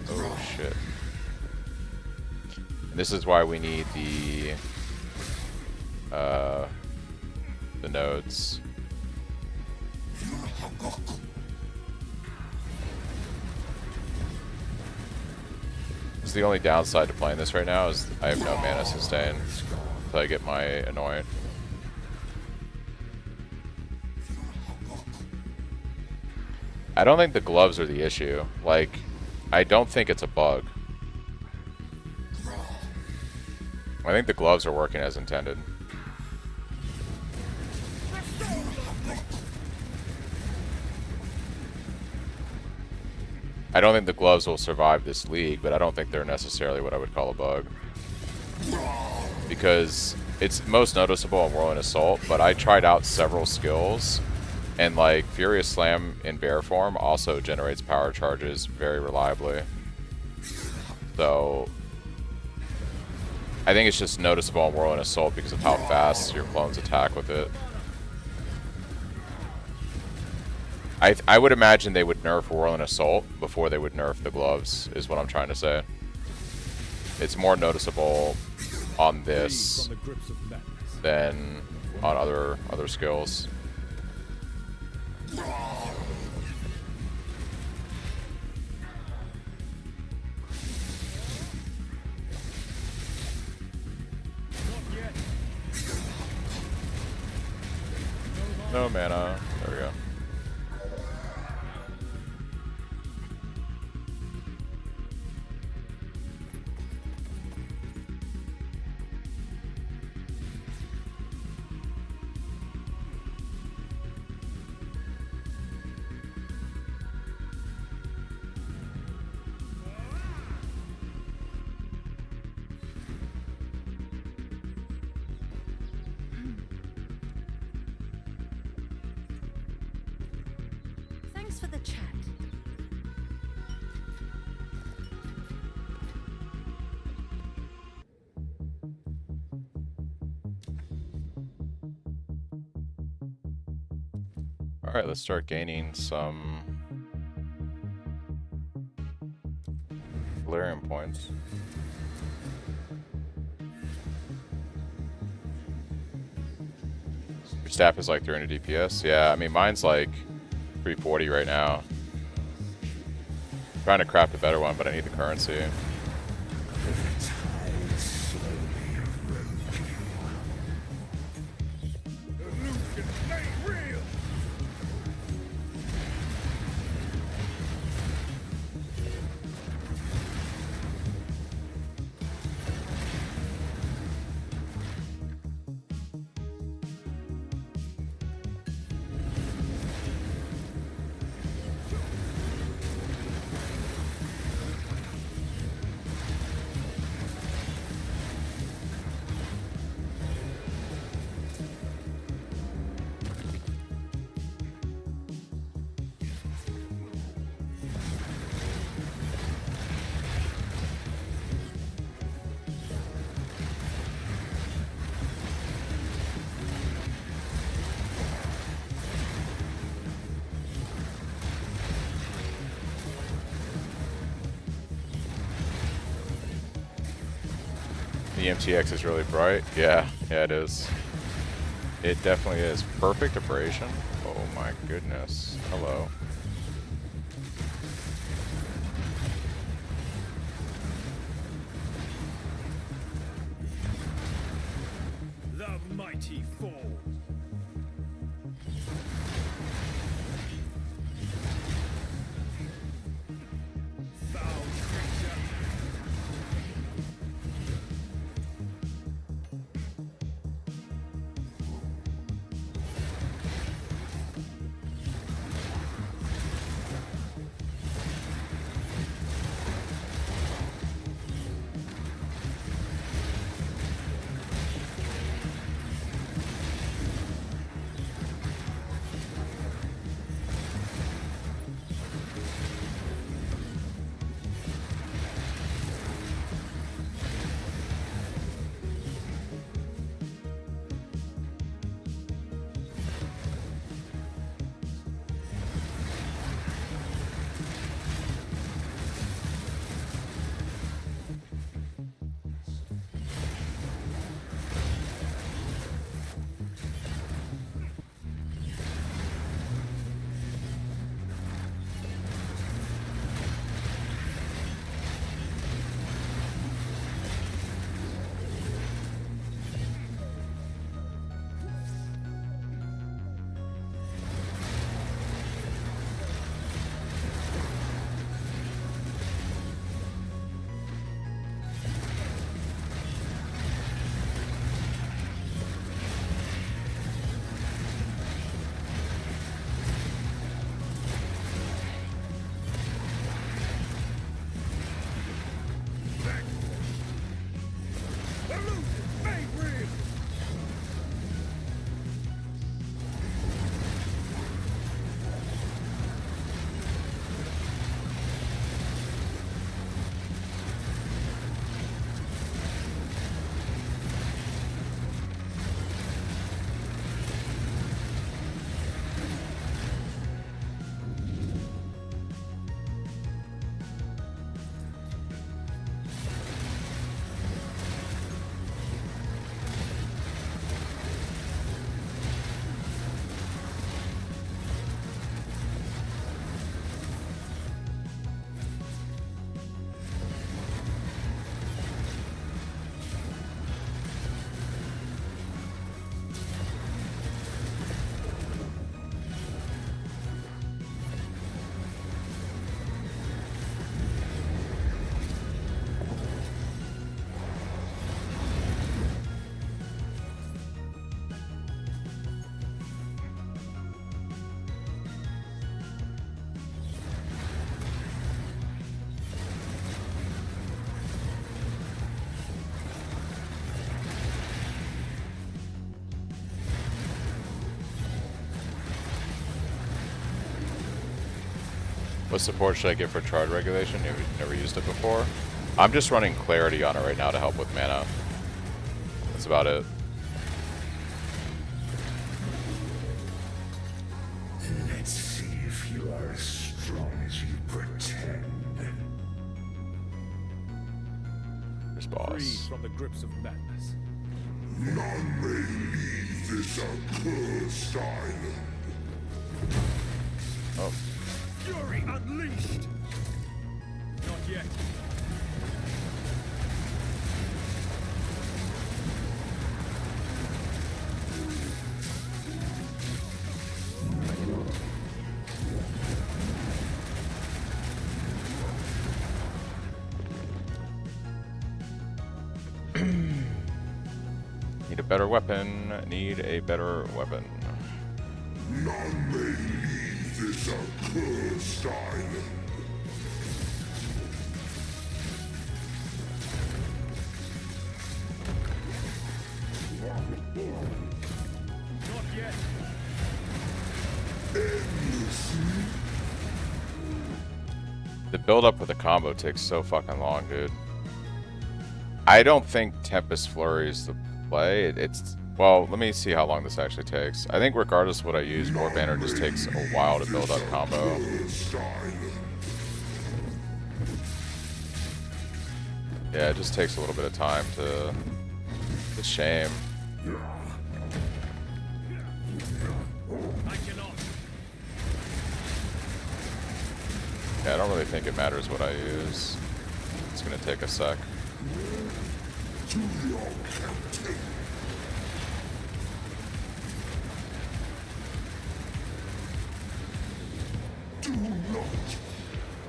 Oh, shit. And this is why we need the nodes. It's the only downside to playing this right now is I have no mana sustain until I get my Anoint. I don't think the gloves are the issue. Like, I don't think it's a bug. I think the gloves are working as intended. I don't think the gloves will survive this league, but I don't think they're necessarily what I would call a bug. Because it's most noticeable in Whirling Assault, but I tried out several skills, and like Furious Slam in bear form also generates power charges very reliably. So I think it's just noticeable in Whirling Assault because of how fast your clones attack with it. I would imagine they would nerf Whirling Assault before they would nerf the gloves, is what I'm trying to say. It's more noticeable on this than on other skills. No mana. There we go. Thanks for the chat. Alright, let's start gaining some Valerian points. Your staff is like 300 DPS? Yeah, I mean mine's like 340 right now. Trying to craft a better one, but I need the currency. The MTX is really bright. Yeah, it is. It definitely is. Perfect abrasion. Oh my goodness. Hello. The mighty fall. Foul creature. What support should I get for charge regulation? Never used it before. I'm just running clarity on it right now to help with mana. That's about it. Let's see if you are as strong as you pretend. There's Free boss. from the grips of madness. None may leave this accursed island. Oh, Fury unleashed! Not yet. need a better weapon. Need a better weapon. None may leave this accursed island. Not yet. The build up with the combo takes so fucking long, dude. I don't think Tempest Flurry is the play. It's well, let me see how long this actually takes. I think regardless of what I use, War Banner just takes a while to build up combo. Accursed island. Yeah, it just takes a little bit of time to. It's a shame. I cannot. Yeah, I don't really think it matters what I use. It's gonna take a sec. To your captain. Do not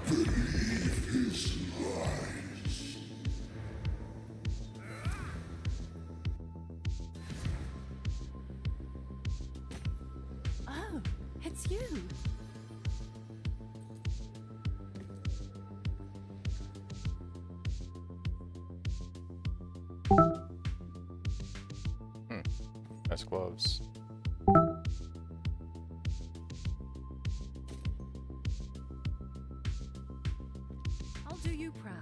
believe his lies. Oh, it's you. Nice gloves. I'll do you proud.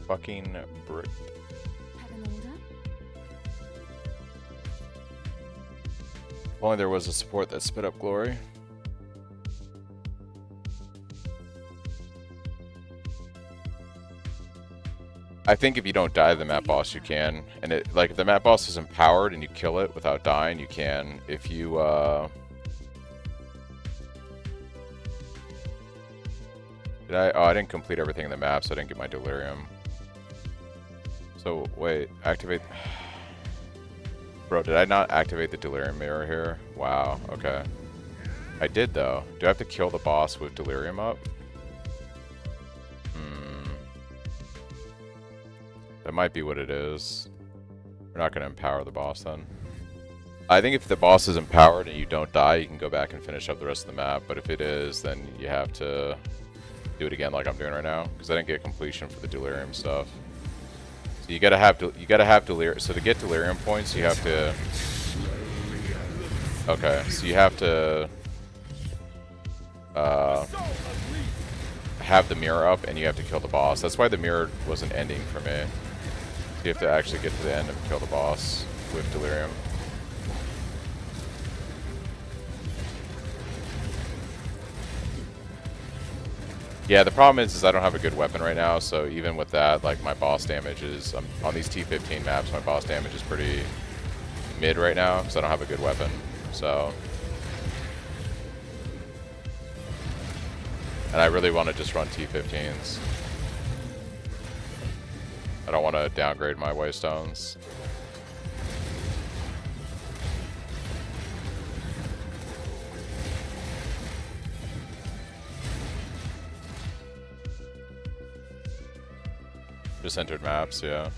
Fucking brick. Have an order? If only there was a support that spit up glory. I think if you don't die to the map boss, you can. And it like if the map boss is empowered and you kill it without dying, you can. If you did I? Oh, I didn't complete everything in the map, so I didn't get my delirium. So wait, activate. Bro, did I not activate the delirium mirror here? Wow. Okay. I did though. Do I have to kill the boss with delirium up? That might be what it is. We're not going to empower the boss then. I think if the boss is empowered and you don't die, you can go back and finish up the rest of the map. But if it is, then you have to do it again like I'm doing right now. Because I didn't get completion for the delirium stuff. So you gotta have delirium. So to get delirium points, you have to. Okay, so you have to have the mirror up, and you have to kill the boss. That's why the mirror wasn't ending for me. So you have to actually get to the end and kill the boss with delirium. Yeah, the problem is I don't have a good weapon right now, so even with that, like, my boss damage is, on these T15 maps, my boss damage is pretty mid right now, because I don't have a good weapon, so. And I really want to just run T15s. I don't want to downgrade my waystones. Just entered maps, yeah.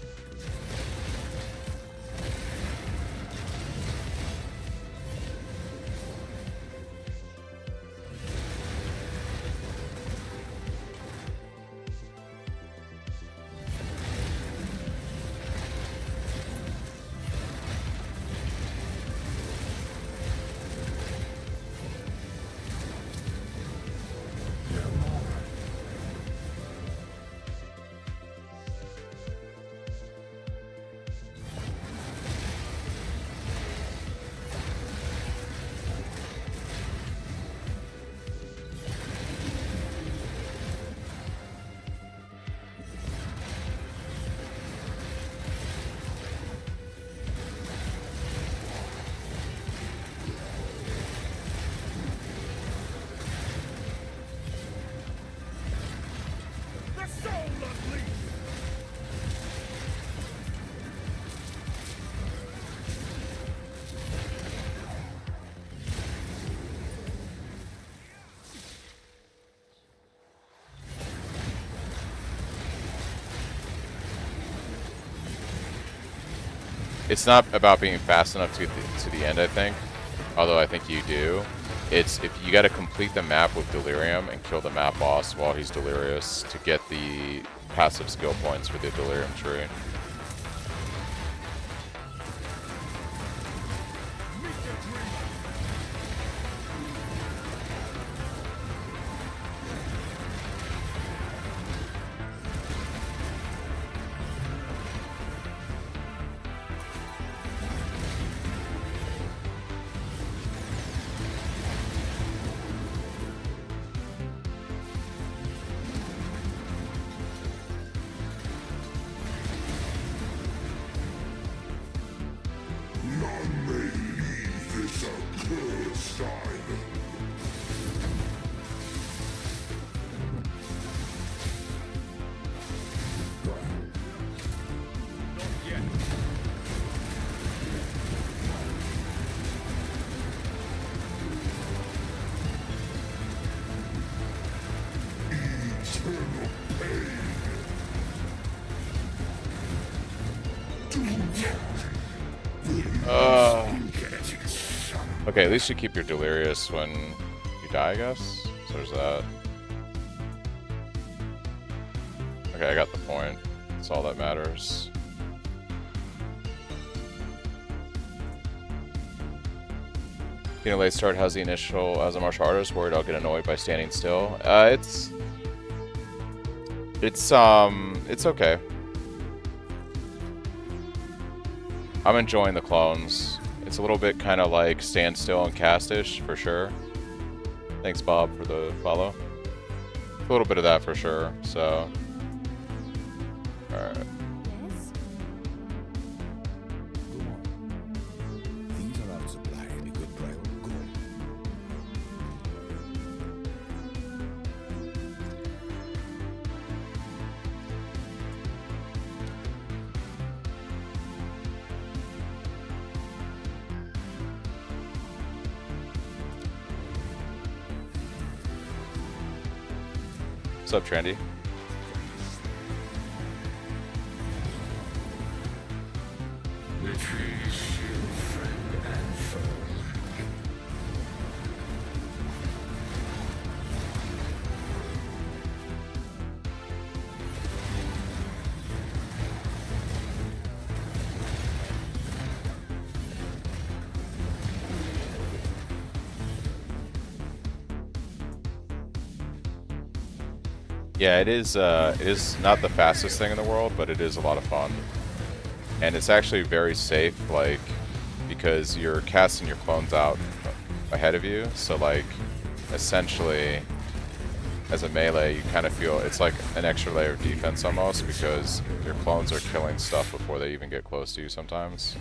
The soul unleashed! It's not about being fast enough to get to the end, I think. Although I think you do. It's if you got to complete the map with Delirium and kill the map boss while he's delirious to get the passive skill points for the Delirium tree. Meet the dreamer! None may leave this accursed island. Not yet. Eternal pain. Do Okay, at least you keep your delirious when you die, I guess. So there's that. Okay, I got the point. That's all that matters. Being a late start, how's the initial as a martial artist? Worried I'll get annoyed by standing still. It's okay. I'm enjoying the clones. It's a little bit kind of like standstill and castish for sure. Thanks, Bob, for the follow. A little bit of that for sure. So, all right. Yes? Go on. Things are out of supply. Be good, Brian. Go on. What's up, Trendy? the trees shield friend and foe. Yeah, it is not the fastest thing in the world, but it is a lot of fun. And it's actually very safe, like, because you're casting your clones out ahead of you, so like, essentially, as a melee, you kind of feel it's like an extra layer of defense almost, because your clones are killing stuff before they even get close to you sometimes.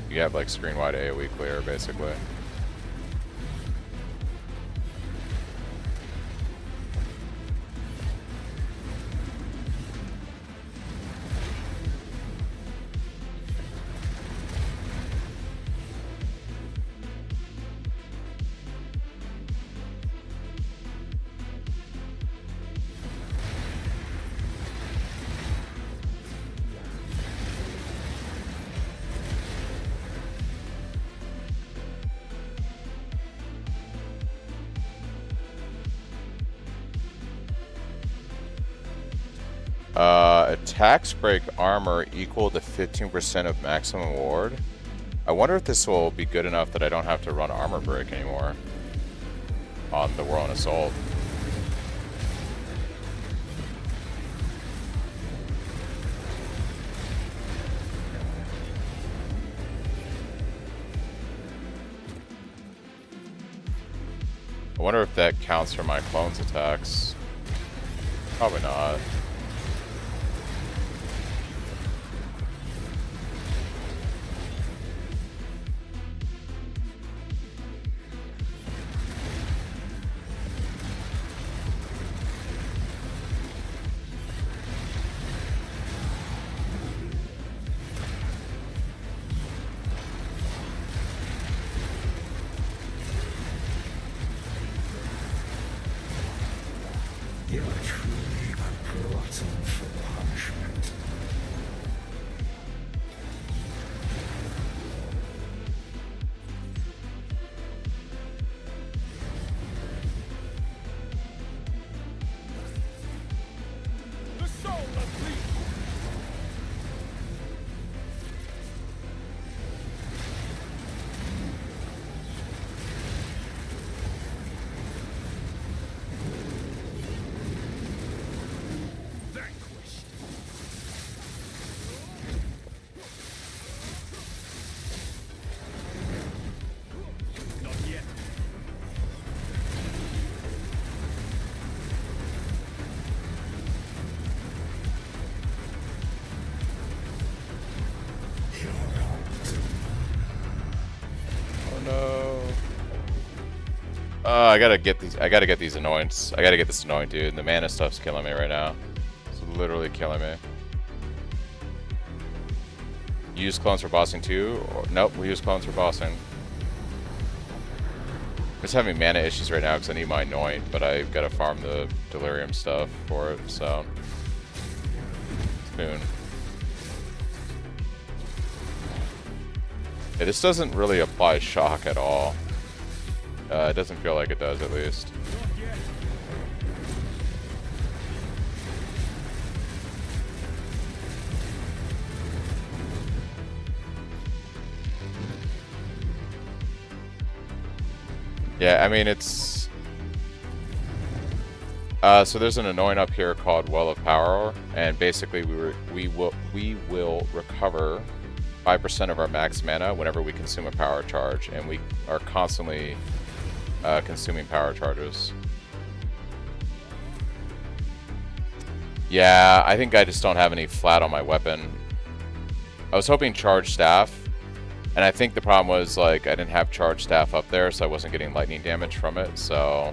You have like screen-wide AoE clear, basically. Attacks break armor equal to 15% of maximum ward. I wonder if this will be good enough that I don't have to run armor break anymore on the Whirlwind Assault. I wonder if that counts for my clone's attacks. Probably not. You are truly a glutton for punishment. The soul of Lee. Vanquished. Not yet. Oh no. I gotta get these. I gotta get these annoyance. I gotta get this annoying dude. The mana stuff's killing me right now. It's literally killing me. Use clones for bossing too? Or, nope, we use clones for bossing. I'm just having mana issues right now because I need my anoint, but I've gotta farm the delirium stuff for it, so. Spoon. Yeah, this doesn't really apply shock at all. It doesn't feel like it does, at least. Not yet. Yeah, I mean, it's... so there's an annoying up here called Well of Power, and basically we will recover 5% of our max mana whenever we consume a power charge, and we are constantly consuming power charges. Yeah, I think I just don't have any flat on my weapon. I was hoping charge staff, and I think the problem was like I didn't have charge staff up there, so I wasn't getting lightning damage from it. So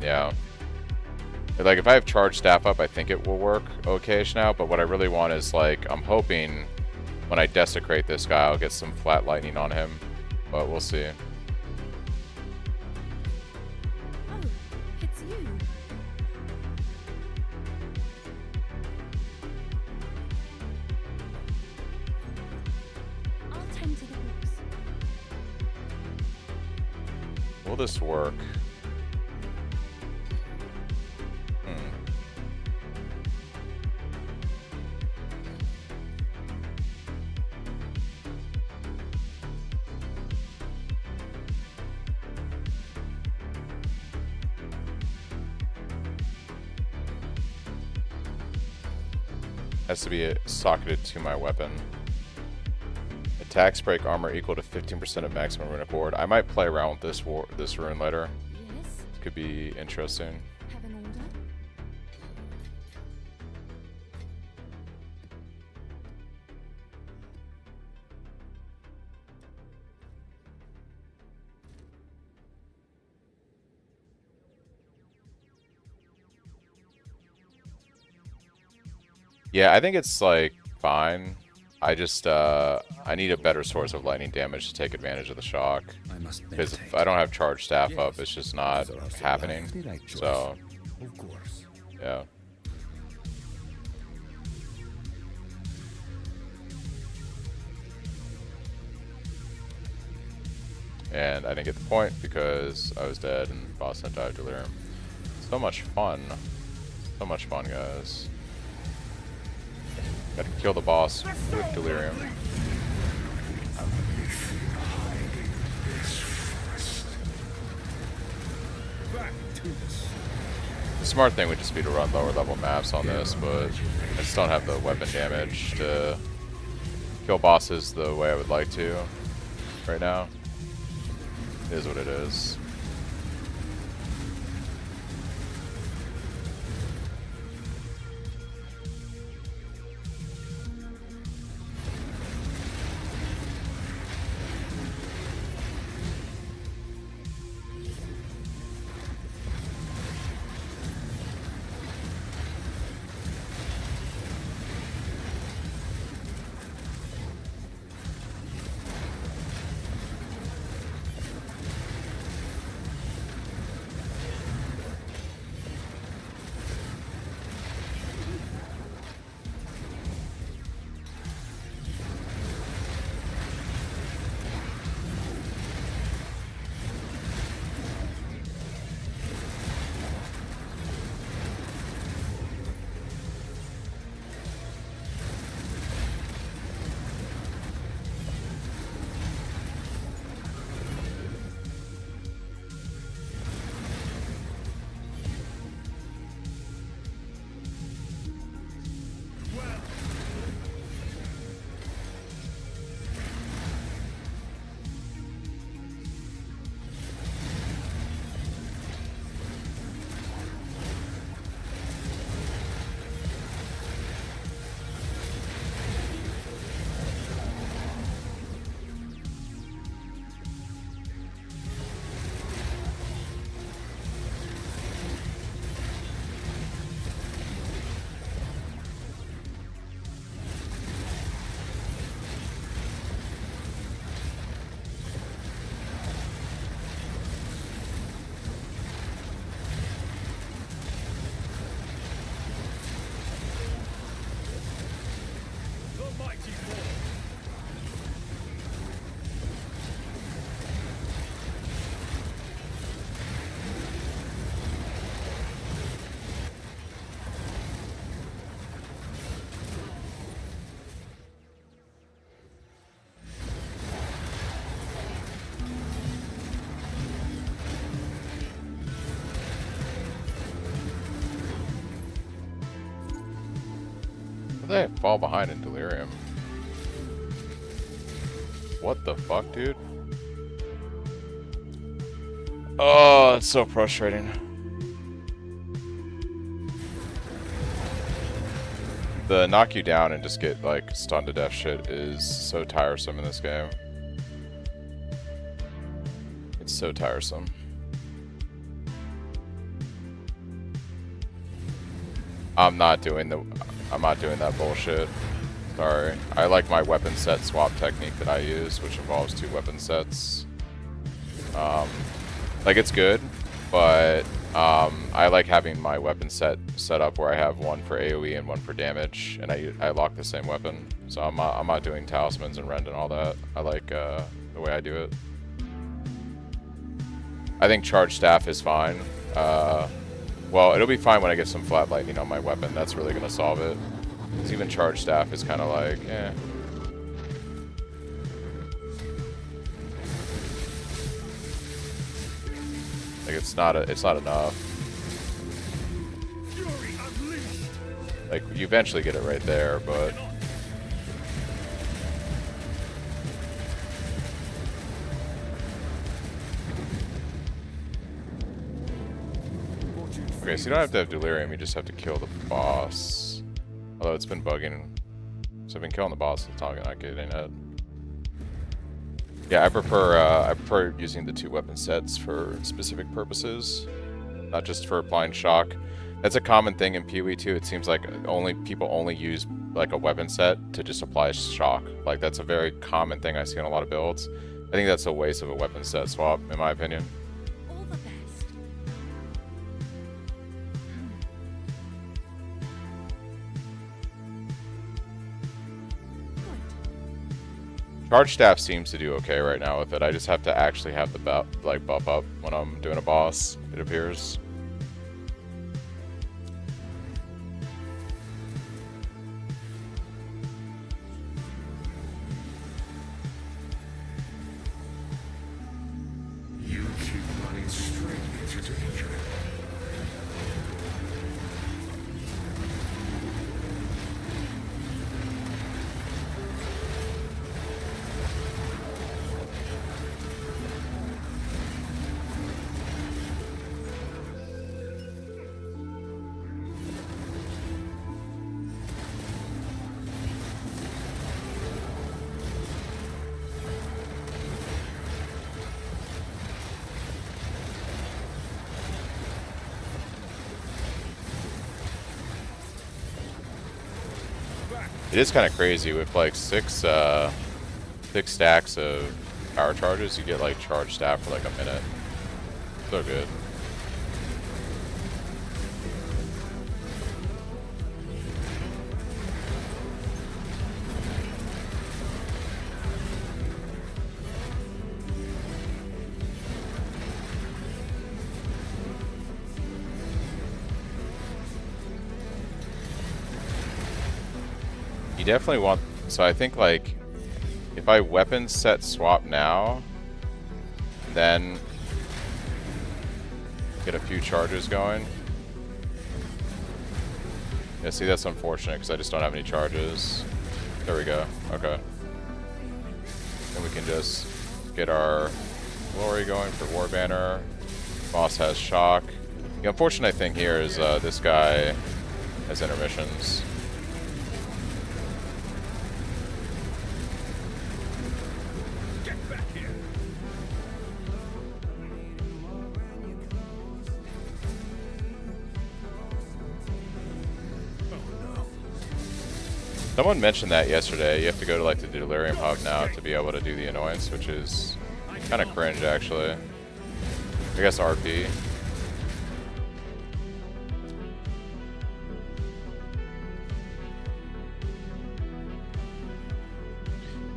yeah, like if I have charge staff up, I think it will work okay-ish now. But what I really want is like I'm hoping when I desecrate this guy, I'll get some flat lightning on him, but we'll see. Oh, it's you. I'll tend to the books. Will this work? Has to be socketed to my weapon. Attacks break armor equal to 15% of maximum runic ward. I might play around with this rune later. Yes? Could be interesting. Have an order? Yeah, I think it's like fine. I just I need a better source of lightning damage to take advantage of the shock. I must Because meditate. if I don't have charge staff up, it's just not So after happening. life, the right choice. So Of course. yeah. And I didn't get the point because I was dead and boss had died of delirium. So much fun. So much fun, guys. Gotta kill the boss with delirium. Back to this. The smart thing would just be to run lower level maps on this, but I just don't have the weapon damage to kill bosses the way I would like to right now. It is what it is. The mighty fall. They fall behind in delirium. What the fuck, dude? Oh, it's so frustrating. The knock you down and just get like stunned to death shit is so tiresome in this game. It's so tiresome. I'm not doing that bullshit. Sorry. I like my weapon set swap technique that I use, which involves 2 weapon sets. Like, it's good, but I like having my weapon set up where I have one for AoE and one for damage, and I lock the same weapon. So I'm not doing talismans and rend and all that. I like the way I do it. I think charge staff is fine. Well, it'll be fine when I get some flat lightning on my weapon. That's really gonna solve it. 'Cause even charge staff is kind of like, eh. Like it's not enough. Fury unleashed. Like you eventually get it right there, but okay, so you don't have to have delirium. You just have to kill the boss. Although it's been bugging, so I've been killing the boss. It's not getting it. Yeah, I prefer using the 2 weapon sets for specific purposes, not just for applying shock. That's a common thing in PoE too. It seems like people only use like a weapon set to just apply shock. Like that's a very common thing I see in a lot of builds. I think that's a waste of a weapon set swap, in my opinion. All the best. Charge staff seems to do okay right now with it. I just have to actually have the buff up when I'm doing a boss, it appears. It is kind of crazy with like six stacks of power charges. You get like charge staff for like a minute. So good. You definitely want, so I think like if I weapon set swap now, then get a few charges going. Yeah, see, that's unfortunate because I just don't have any charges. There we go. Okay. Then we can just get our glory going for War Banner. Boss has shock. The unfortunate thing here is this guy has intermissions. Get back here. Someone mentioned that yesterday. You have to go to like the Delirium Hub now to be able to do the annoyance, which is kind of cringe actually. I guess RP.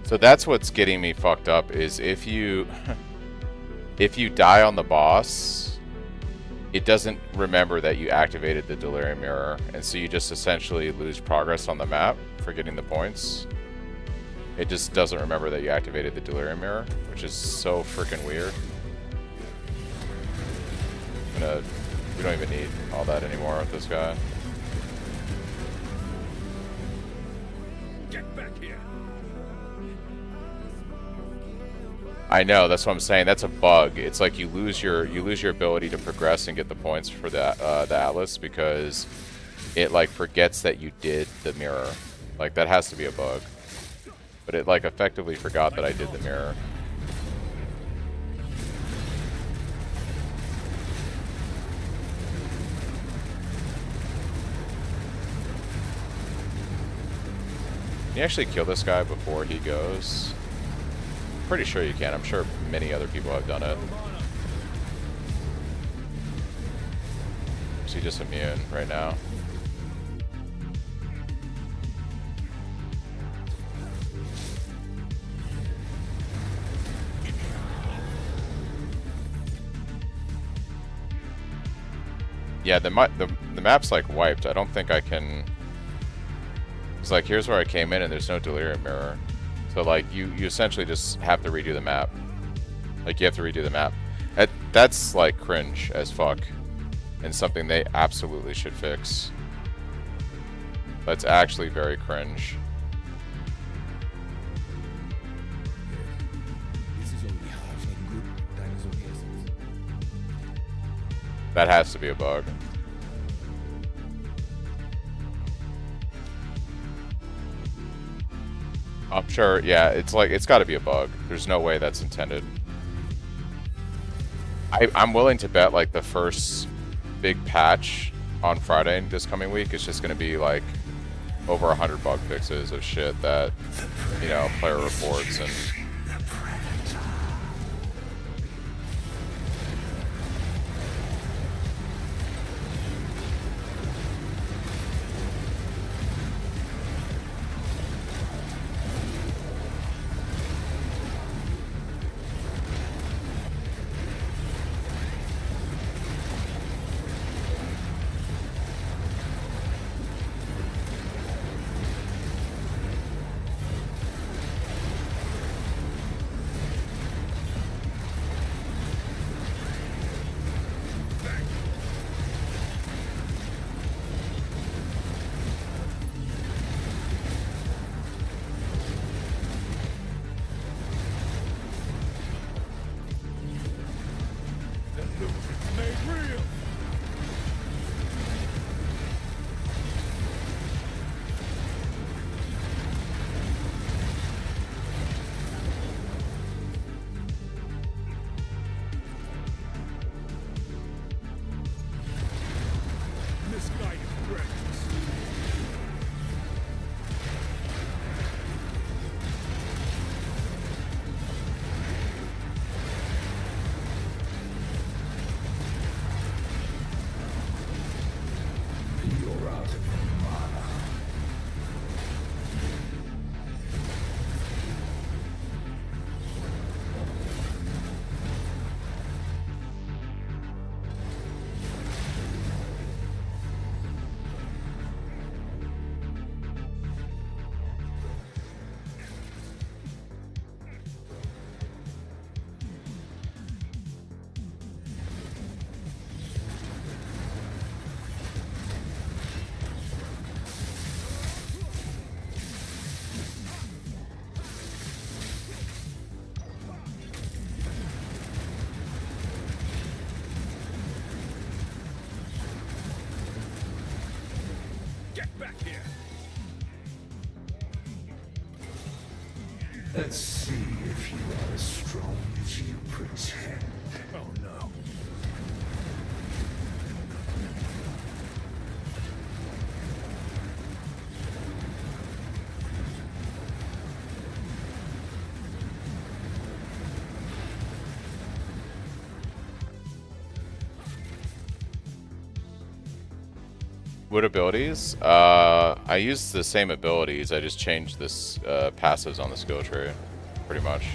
So that's what's getting me fucked up is if you die on the boss, it doesn't remember that you activated the Delirium Mirror, and so you just essentially lose progress on the map for getting the points. It just doesn't remember that you activated the Delirium Mirror, which is so freaking weird. We don't even need all that anymore with this guy. Get back here. I know, that's what I'm saying. That's a bug. It's like you lose your ability to progress and get the points for the Atlas because it like forgets that you did the mirror. Like that has to be a bug. But it like effectively forgot that I did the mirror. Can you actually kill this guy before he goes? Pretty sure you can. I'm sure many other people have done it. Is he just immune right now? Yeah, the map's like wiped. I don't think I can. It's like here's where I came in and there's no Delirium Mirror. So like you essentially just have to redo the map. Like you have to redo the map. That's like cringe as fuck. And something they absolutely should fix. That's actually very cringe. This is only half a good dinosaur essence. That has to be a bug. I'm sure, yeah, it's like, it's gotta be a bug. There's no way that's intended. I'm willing to bet like the first big patch on Friday this coming week is just gonna be like over 100 bug fixes of shit that, you know, player reports and... Made real. Misguided practice. Get back here! Let's see if you are as strong as you pretend. Oh no. What abilities? I use the same abilities. I just changed this passives on the skill tree, pretty much.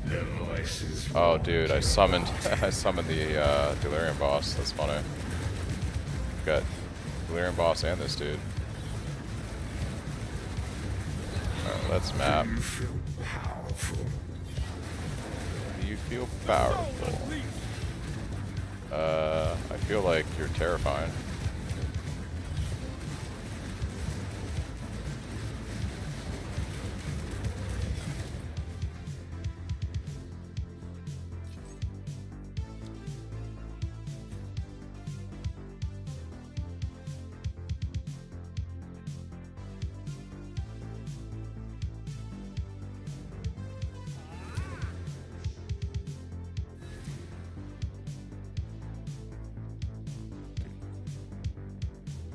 The voices Oh, dude, I summoned I summoned the Delirium boss. That's funny. Got Delirium boss and this dude. Alright, let's map. you feel powerful. Do you feel powerful? I feel like you're terrifying.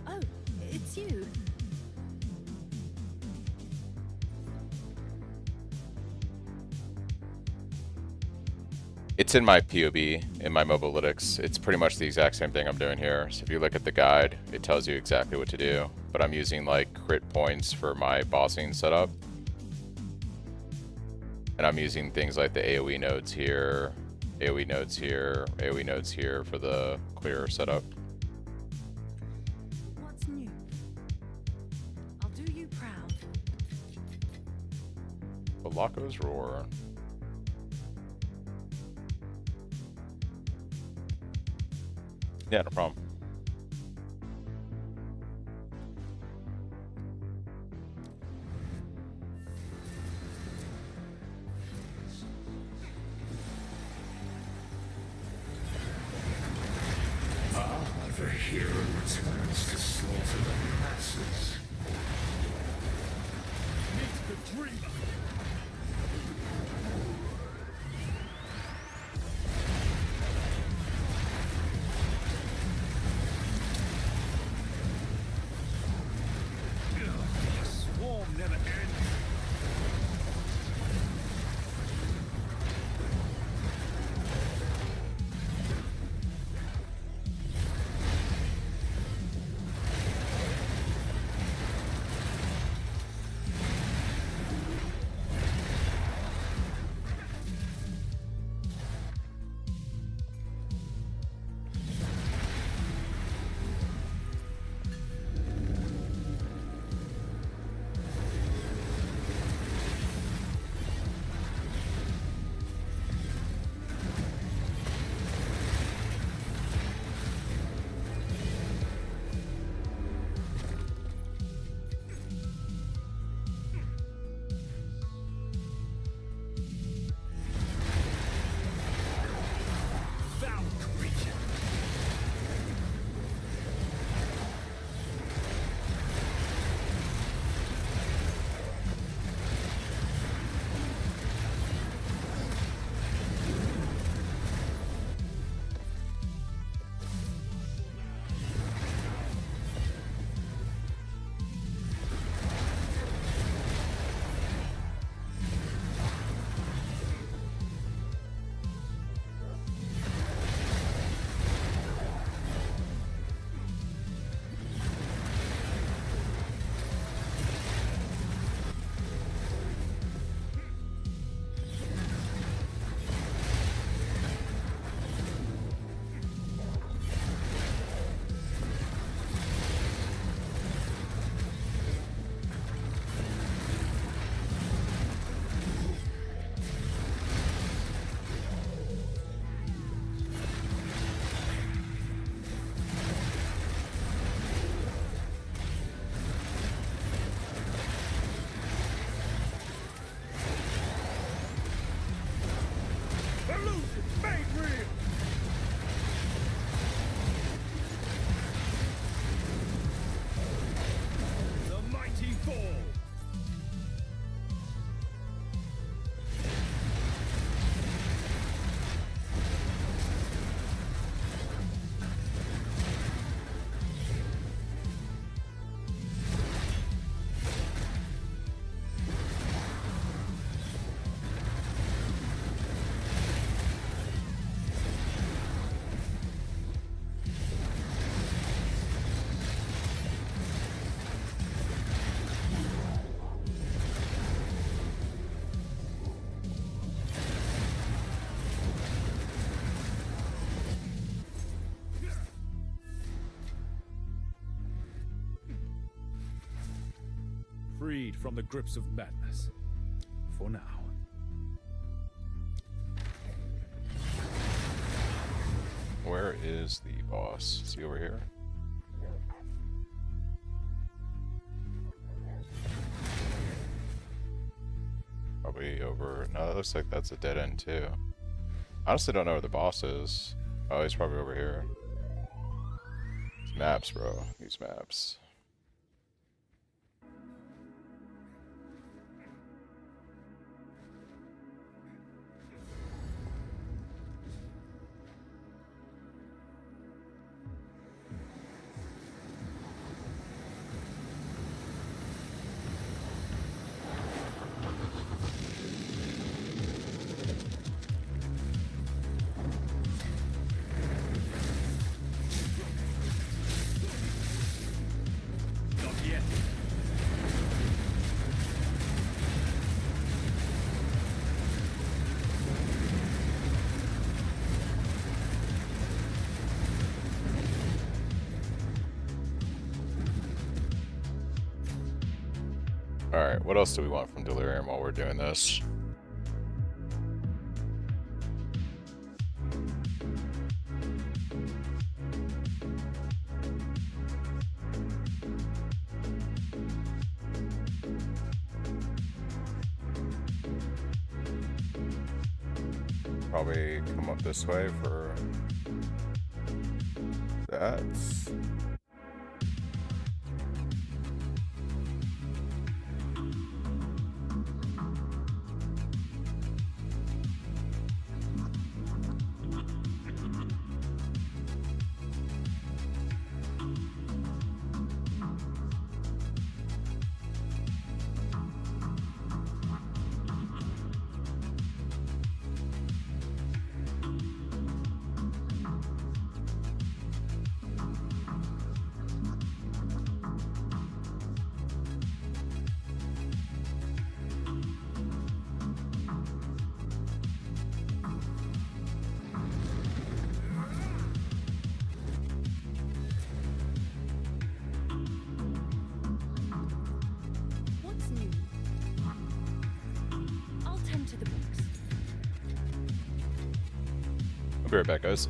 Oh, it's you. It's in my POB, in my Mobalytics. It's pretty much the exact same thing I'm doing here. So if you look at the guide, it tells you exactly what to do. But I'm using like crit points for my bossing setup. And I'm using things like the AoE nodes here, AoE nodes here, AoE nodes here for the clear setup. What's new? I'll do you proud. Balakos roar. Yeah, no problem. The hero returns to slaughter the masses. Meet the dreamer! freed from the grips of madness. For now. Where is the boss? Is he over here? Probably over... No, that looks like that's a dead end too. Honestly don't know where the boss is. Oh, he's probably over here. These maps, bro. These maps. Not yet. Alright, what else do we want from Delirium while we're doing this? Probably come up this way for that. What's new? I'll tend to the books. I'll be right back, guys.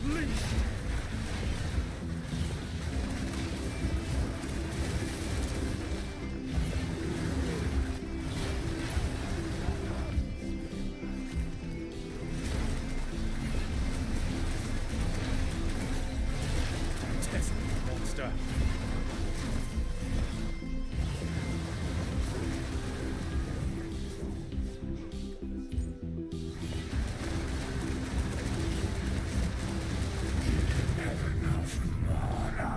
Unleash! Test me, monster. Have enough mana.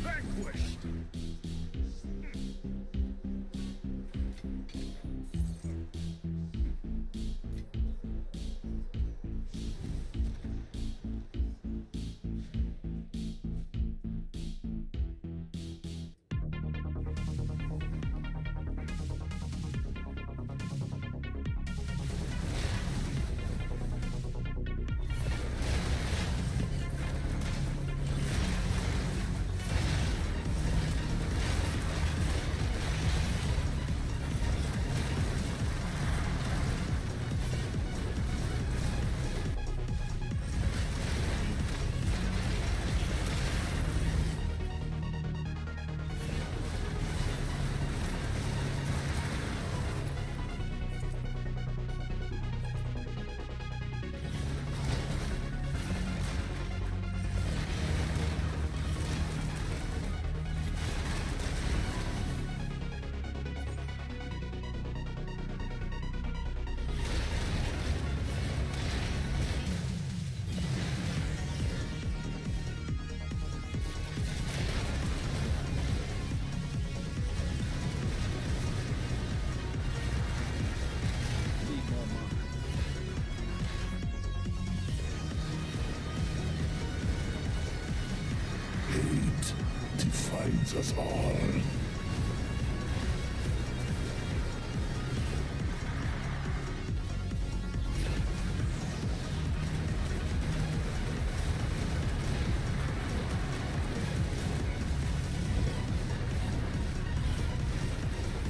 Vanquished! Need more mana. Hate defines us all.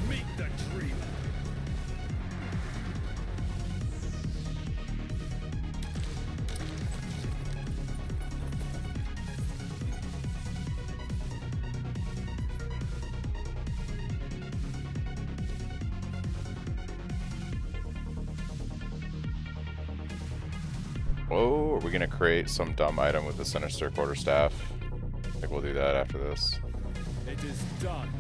Meet the dreamer. Oh, are we gonna create some dumb item with the Sinister Quarterstaff? I think we'll do that after this. It is done.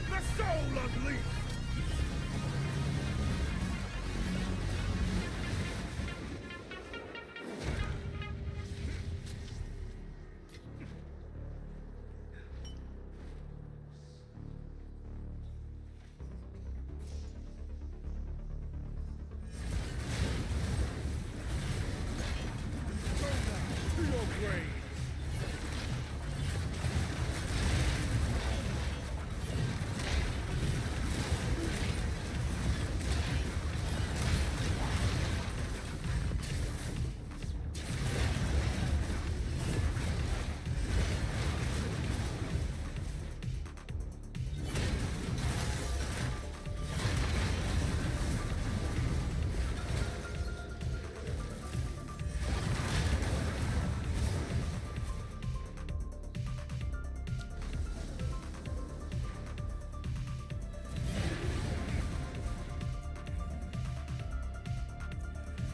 The soul unleashed! Go now, to your grave!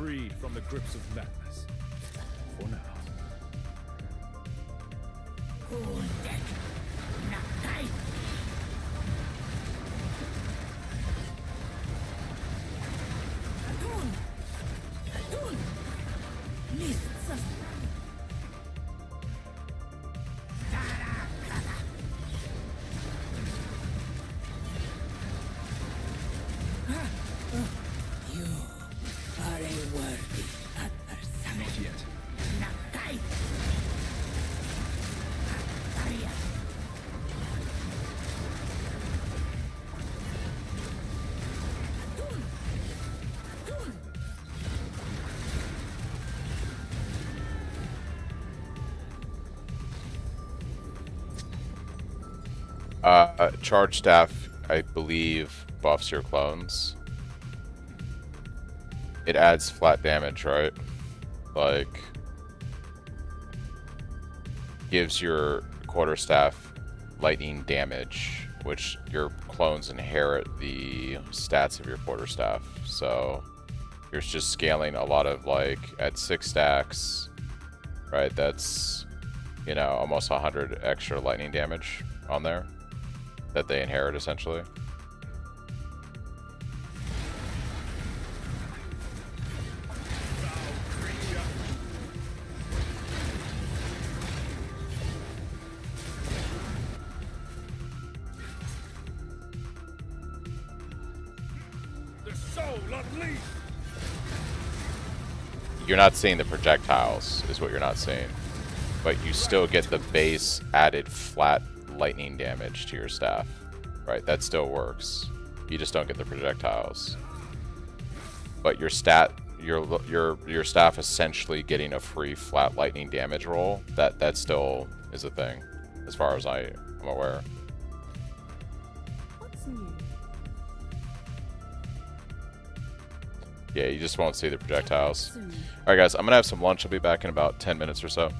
freed from the grips of madness. For now. You are a worthy adversary. Not yet. Nakai. Charge staff, I believe, buffs your clones. It adds flat damage, right? Like, gives your quarterstaff lightning damage, which your clones inherit the stats of your quarterstaff. So you're just scaling a lot of, like, at 6 stacks, right? That's, you know, almost 100 extra lightning damage on there that they inherit, essentially. The soul unleashed! You're not seeing the projectiles, is what you're not seeing. But you still get the base added flat lightning damage to your staff. Right, that still works. You just don't get the projectiles. But your staff essentially getting a free flat lightning damage roll, that still is a thing, as far as I'm aware. What's new? Yeah, you just won't see the projectiles. Soon. Alright guys, I'm gonna have some lunch. I'll be back in about 10 minutes or so.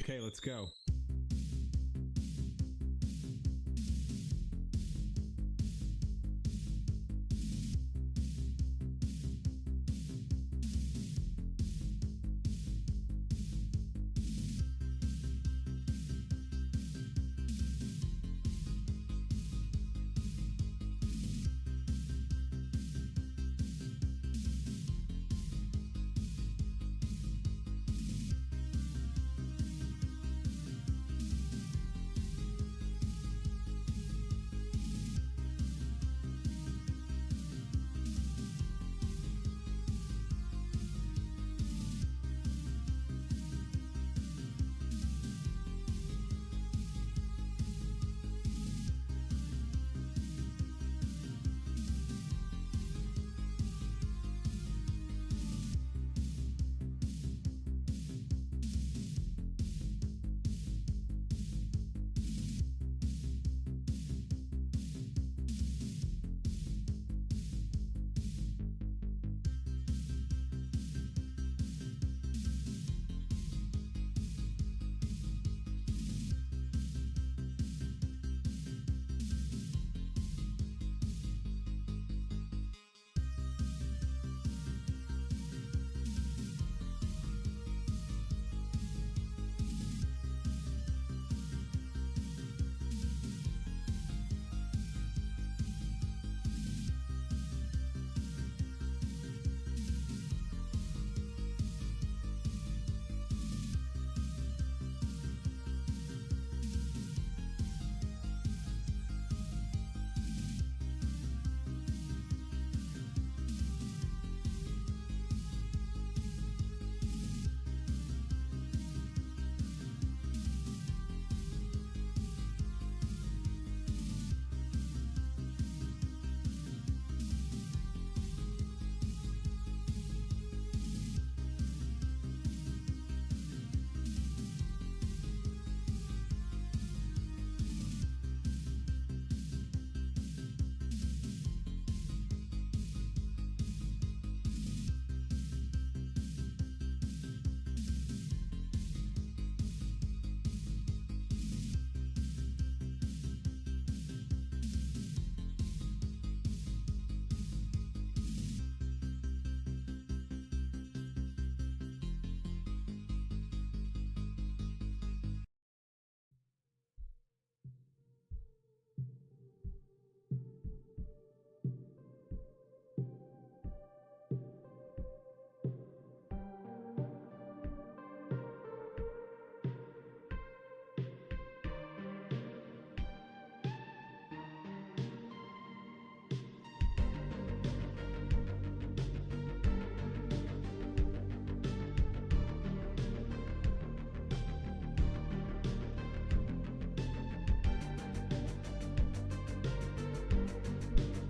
Okay, let's go.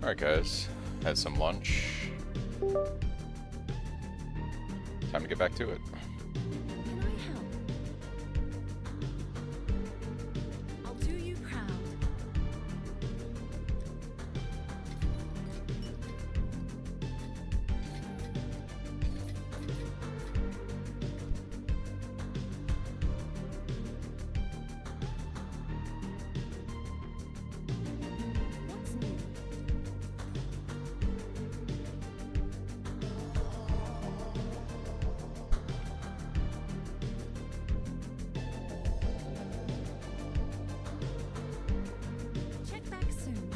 Alright guys, had some lunch. Time to get back to it. Can I help? I'll do you proud. What's new? Check back soon.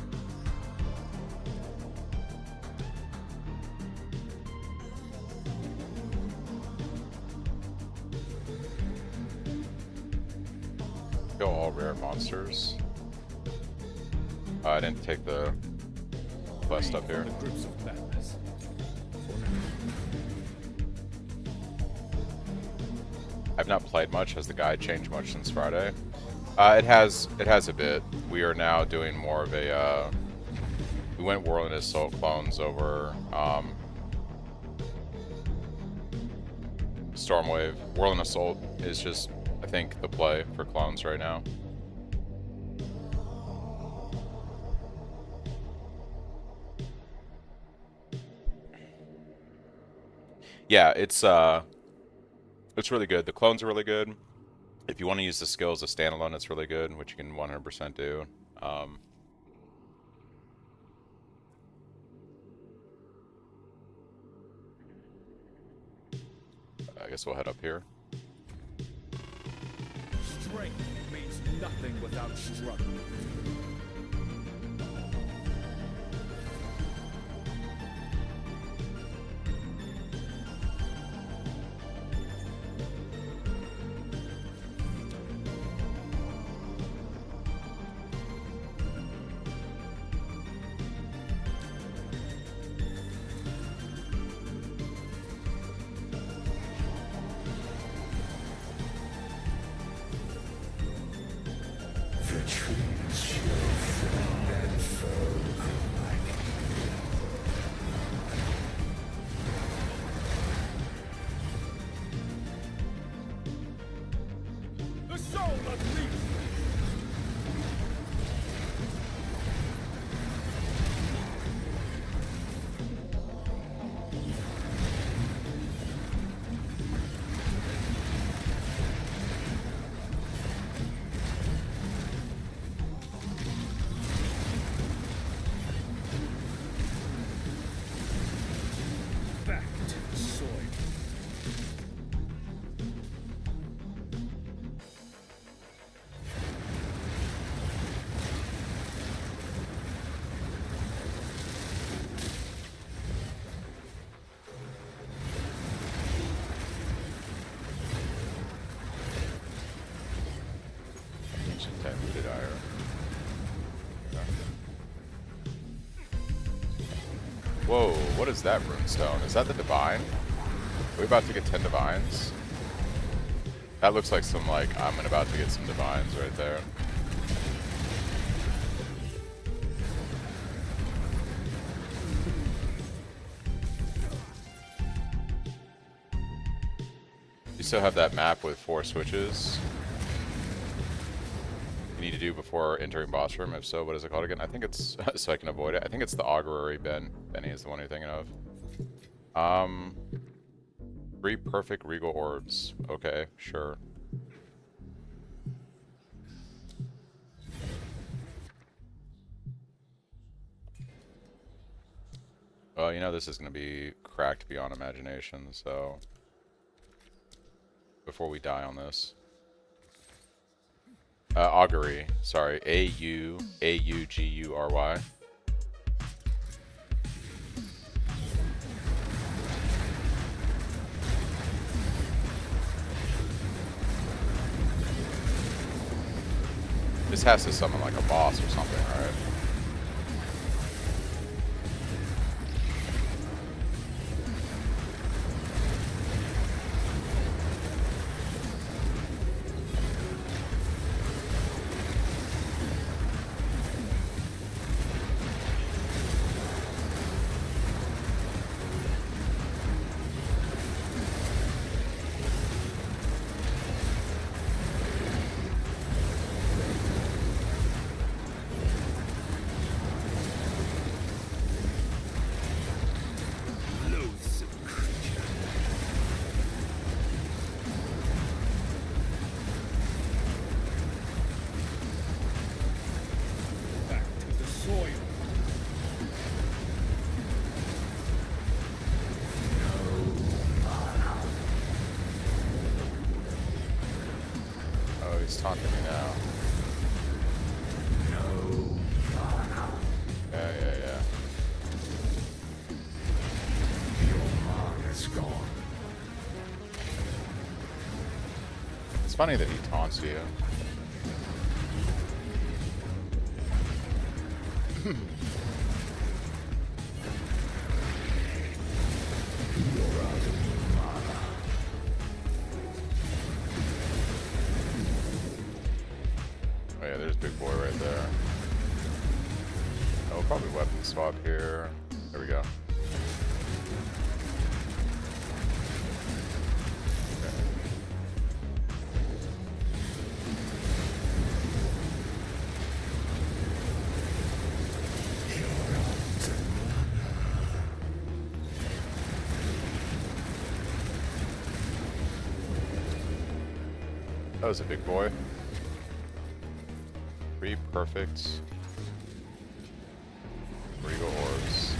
Go all rare monsters. I didn't take the quest up here. From the grips of madness. For now. I've not played much. Has the guide changed much since Friday? It has a bit. We are now doing more of a we went Whirling Assault clones over Stormwave. Whirling Assault is just, I think, the play for clones right now. Yeah, it's really good. The clones are really good. If you want to use the skill as a standalone, it's really good, which you can 100% do. I guess we'll head up here. Strength means nothing without struggle. The trees show friend and foe alike. The soul of leaf. Back to the soil. Ancient diluted iron. Whoa, what is that runestone? Is that the divine? Are we about to get 10 divines? That looks like some, like, I'm about to get some divines right there. You still have that map with 4 switches you need to do before entering boss room. If so, what is it called again? I think it's so I can avoid it. I think it's the augury Benny is the one you're thinking of. 3 perfect regal orbs. Okay, sure. Well, you know this is going to be cracked beyond imagination, so before we die on this. Augury, sorry, A-U-G-U-R-Y. This has to summon like a boss or something, right? Loathsome creature. Back to the soil. Oh, he's taunting me now. Yeah. Your mana is gone. It's funny that he taunts you. Oh yeah, there's big boy right there. Oh, probably weapon swap here. There we go. That was a big boy. 3 perfect. Regal orbs.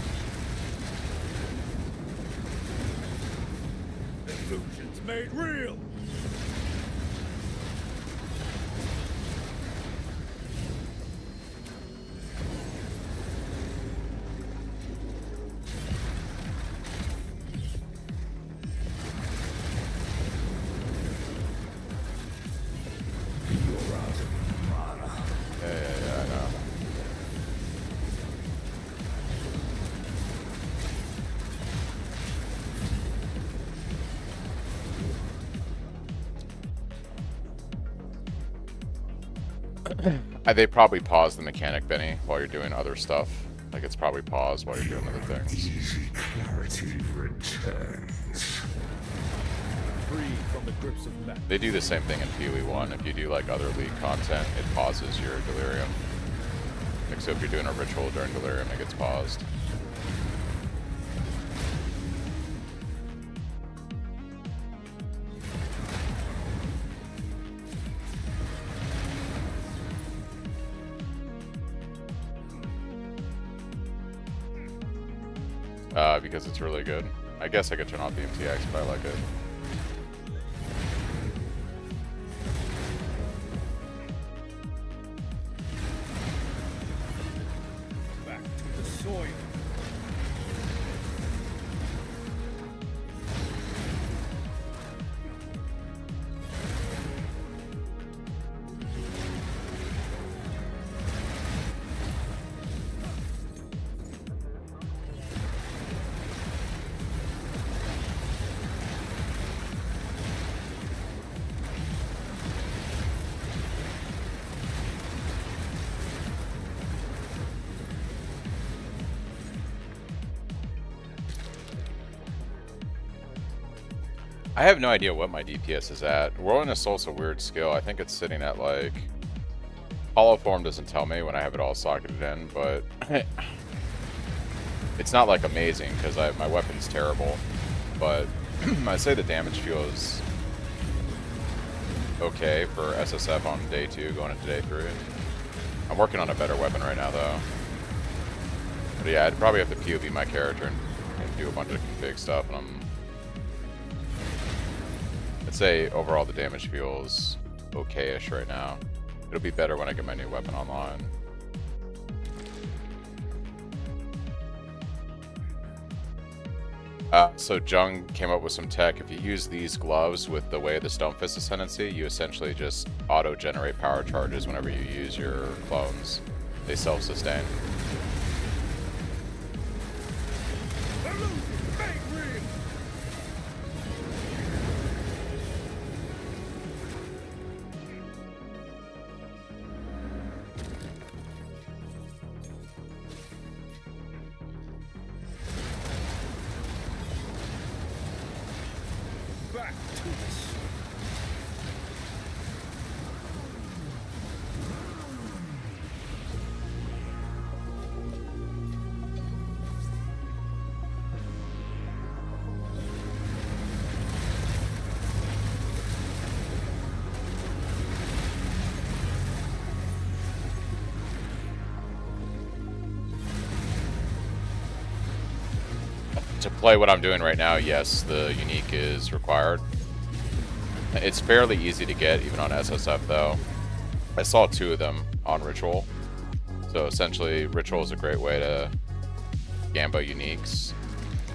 Illusions made real. Yeah, I know. They probably pause the mechanic, Benny, while you're doing other stuff. Like, it's probably paused while you're doing other things. Easy clarity returns. Free from the grips of men. They do the same thing in PoE 1. If you do, like, other League content, it pauses your delirium. Like, so if you're doing a ritual during delirium, it gets paused. Because it's really good. I guess I could turn off the MTX, but I like it. Back to the soil. I have no idea what my DPS is at. Whirling Assault's a weird skill. I think it's sitting at like... Hollow Form doesn't tell me when I have it all socketed in, but... it's not like amazing, because my weapon's terrible. But I'd say the damage feels okay for SSF on day 2 going into day 3. I'm working on a better weapon right now, though. But yeah, I'd probably have to POV my character and do a bunch of config stuff, and I'd say overall the damage feels okay-ish right now. It'll be better when I get my new weapon online. So Jung came up with some tech. If you use these gloves with the Way of the Stonefist Ascendancy, you essentially just auto-generate power charges whenever you use your clones. They self-sustain. Illusions made real. Back to the soil. To play what I'm doing right now, yes, the unique is required. It's fairly easy to get, even on SSF, though. I saw 2 of them on Ritual. So essentially, Ritual is a great way to Gambo uniques.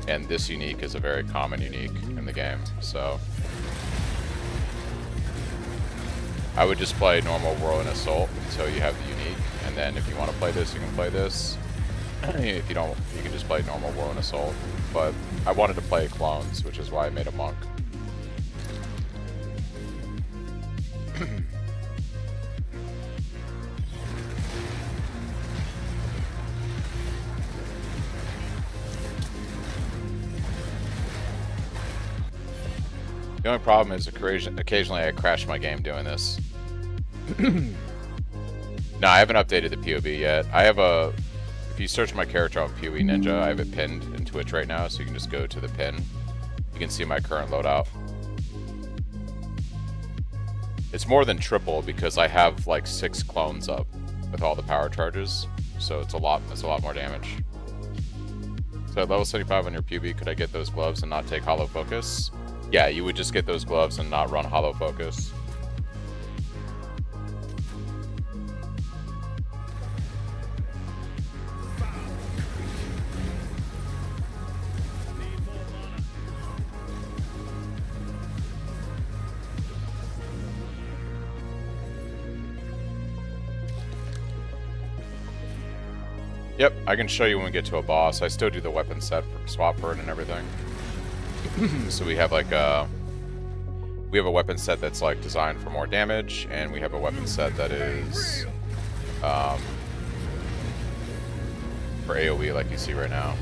And this unique is a very common unique in the game, so... I would just play normal Whirling Assault until you have the unique. And then if you want to play this, you can play this. If you don't, you can just play normal Whirling Assault. But I wanted to play clones, which is why I made a monk. The only problem is occasionally I crash my game doing this. No, I haven't updated the POV yet. I have a... If you search my character on PoE Ninja, I have it pinned in Twitch right now, so you can just go to the pin. You can see my current loadout. It's more than triple because I have like 6 clones up with all the power charges, so it's a lot more damage. So at level 75 on your PB, could I get those gloves and not take hollow focus? Yeah, you would just get those gloves and not run hollow focus. Yep, I can show you when we get to a boss. I still do the weapon set for swap for it and everything. So we have like a weapon set that's like designed for more damage, and we have a weapon set that is for AoE like you see right now.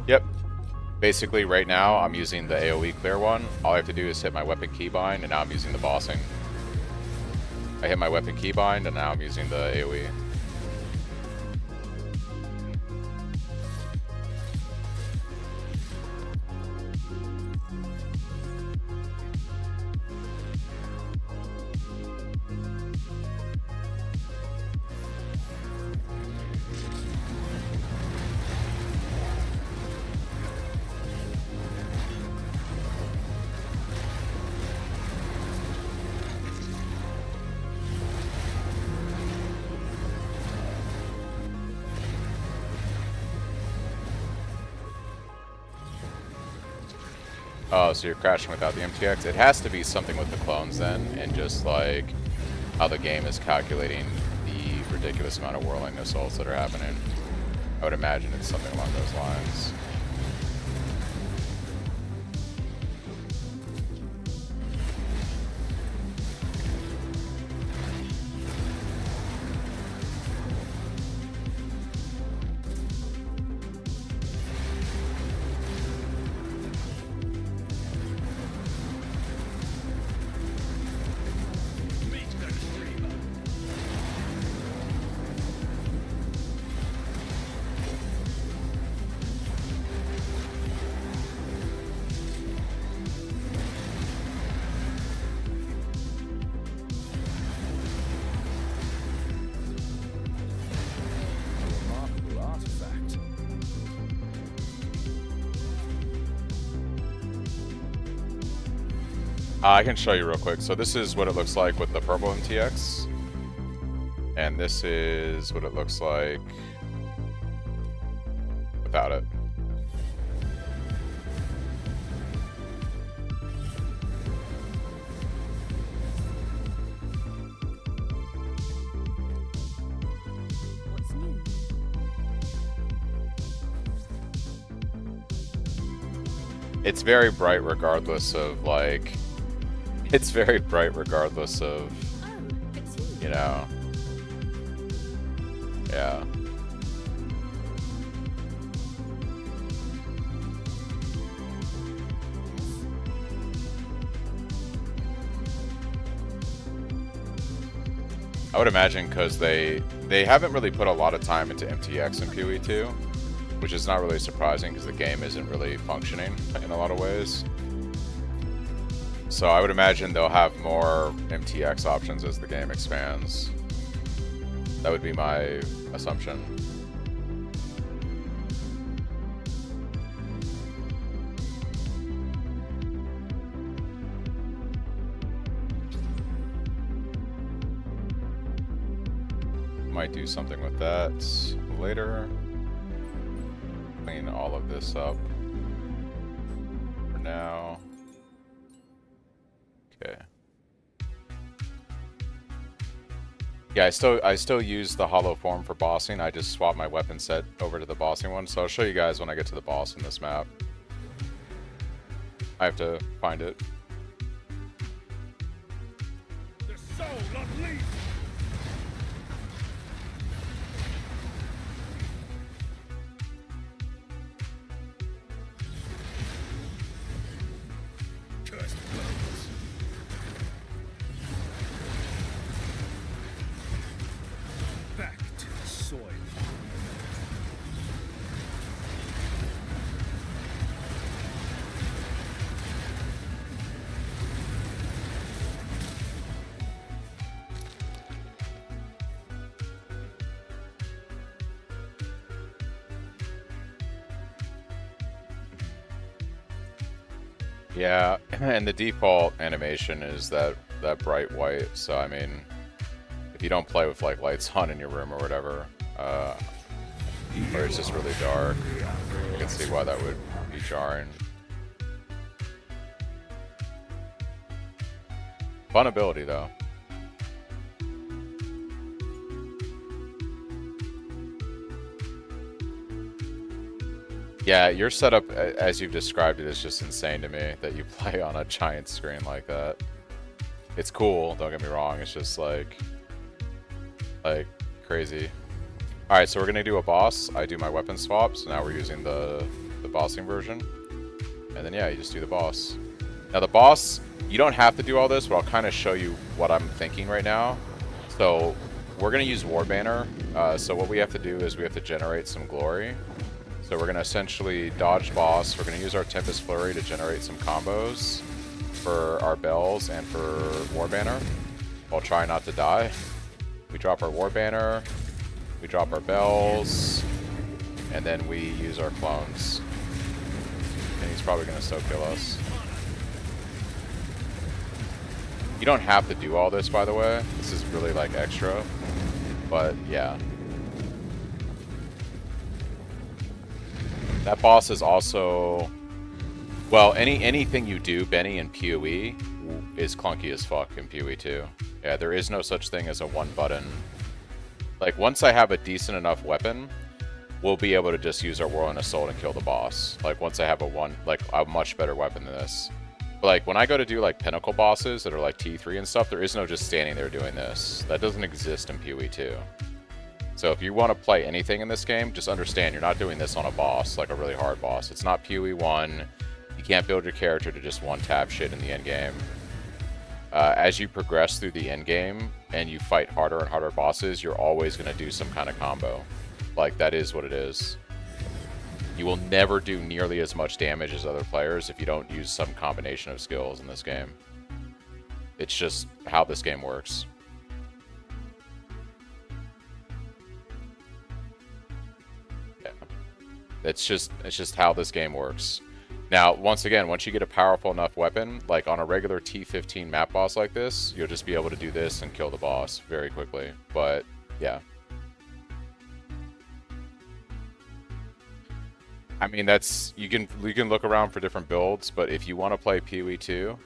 Yep. Basically, right now, I'm using the AoE clear one. All I have to do is hit my weapon keybind, and now I'm using the bossing. I hit my weapon keybind, and now I'm using the AoE. Oh, so you're crashing without the MTX? It has to be something with the clones then, and just like how the game is calculating the ridiculous amount of whirling missiles that are happening. I would imagine it's something along those lines. Remarkable artifact. I can show you real quick. So this is what it looks like with the purple MTX. And this is what it looks like without it. What's new? It's very bright regardless of like, it's very bright regardless of, Oh, it's you. you know, yeah. I would imagine because they haven't really put a lot of time into MTX and PoE2, which is not really surprising because the game isn't really functioning in a lot of ways. So I would imagine they'll have more MTX options as the game expands. That would be my assumption. Might do something with that later. Clean all of this up for now. Okay. Yeah, I still use the hollow form for bossing. I just swap my weapon set over to the bossing one. So I'll show you guys when I get to the boss in this map. I have to find it. The soul unleashed. Cursed bones. Back to the soil. Yeah, and the default animation is that bright white. So I mean, if you don't play with like lights on in your room or whatever, or it's just really dark, I can see why that would be jarring. Fun ability though. Yeah, your setup, as you've described it, is just insane to me that you play on a giant screen like that. It's cool, don't get me wrong, it's just like crazy. Alright, so we're gonna do a boss. I do my weapon swap, so now we're using the bossing version. And then yeah, you just do the boss. Now the boss, you don't have to do all this, but I'll kind of show you what I'm thinking right now. So we're gonna use War Banner. So what we have to do is we have to generate some glory. So we're going to essentially dodge boss. We're going to use our Tempest Flurry to generate some combos for our bells and for War Banner. While trying not to die. We drop our War Banner. We drop our bells. And then we use our clones. And he's probably going to so kill us. You don't have to do all this, by the way. This is really like extra. But yeah. That boss is also, well, anything you do, Benny, in PoE is clunky as fuck in PoE too. Yeah, there is no such thing as a one button. Like, once I have a decent enough weapon, we'll be able to just use our Whirling Assault and kill the boss. Like, once I have a much better weapon than this. But like, when I go to do like pinnacle bosses that are like T3 and stuff, there is no just standing there doing this. That doesn't exist in PoE 2. So if you want to play anything in this game, just understand you're not doing this on a boss, like a really hard boss. It's not PoE 1. You can't build your character to just one-tap shit in the end game. As you progress through the end game and you fight harder and harder bosses, you're always going to do some kind of combo. Like, that is what it is. You will never do nearly as much damage as other players if you don't use some combination of skills in this game. It's just how this game works. It's just how this game works. Now, once again, once you get a powerful enough weapon, like on a regular T15 map boss like this, you'll just be able to do this and kill the boss very quickly. But yeah. I mean, that's, you can look around for different builds, but if you want to play PoE 2,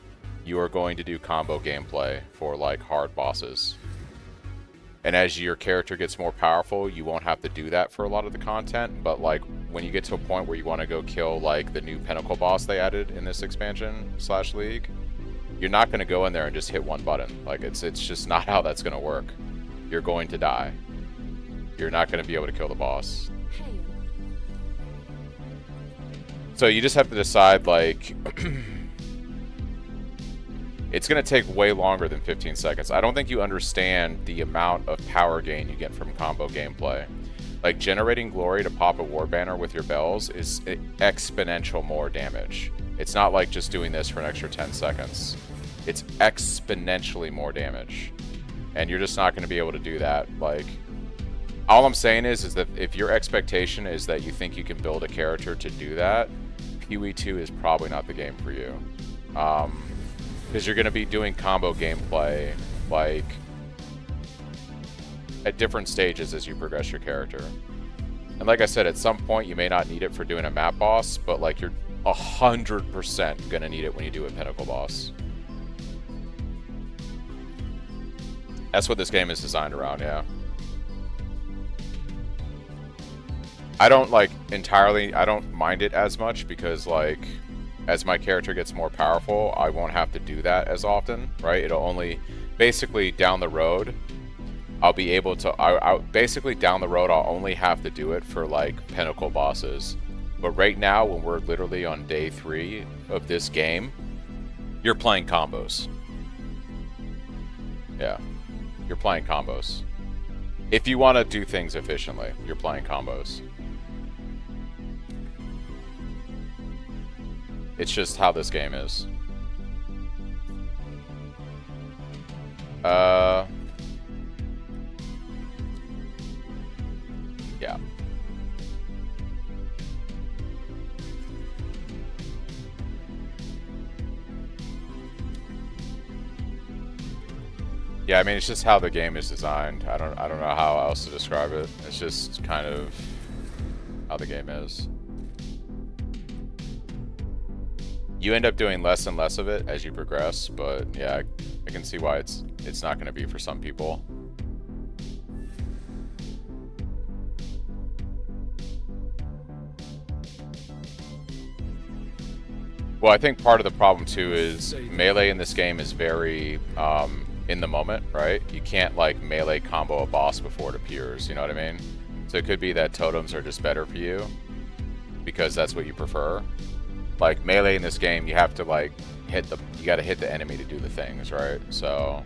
you are going to do combo gameplay for like hard bosses. And as your character gets more powerful, you won't have to do that for a lot of the content, but like when you get to a point where you want to go kill like the new pinnacle boss they added in this expansion / league, you're not going to go in there and just hit one button. Like, it's just not how that's going to work. You're going to die. You're not going to be able to kill the boss. So you just have to decide, like, it's going to take way longer than 15 seconds. I don't think you understand the amount of power gain you get from combo gameplay. Like, generating glory to pop a War Banner with your bells is exponential more damage. It's not like just doing this for an extra 10 seconds. It's exponentially more damage. And you're just not going to be able to do that. Like, all I'm saying is that if your expectation is that you think you can build a character to do that, PoE 2 is probably not the game for you. Because you're going to be doing combo gameplay, like, at different stages as you progress your character. And like I said, at some point you may not need it for doing a map boss, but like, you're 100% going to need it when you do a pinnacle boss. That's what this game is designed around, yeah. I don't I don't mind it as much because, like, as my character gets more powerful, I won't have to do that as often, right? It'll only, basically down the road, I'll be able to, basically down the road, I'll only have to do it for like pinnacle bosses. But right now, when we're literally on day 3 of this game, you're playing combos. Yeah, you're playing combos. If you want to do things efficiently, you're playing combos. It's just how this game is. Yeah. Yeah, I mean, it's just how the game is designed. I don't know how else to describe it. It's just kind of how the game is. You end up doing less and less of it as you progress, but yeah, I can see why it's not going to be for some people. Well, I think part of the problem too is melee in this game is very in the moment, right? You can't like melee combo a boss before it appears, you know what I mean? So it could be that totems are just better for you because that's what you prefer. Like melee in this game, you have to like you gotta hit the enemy to do the things, right? So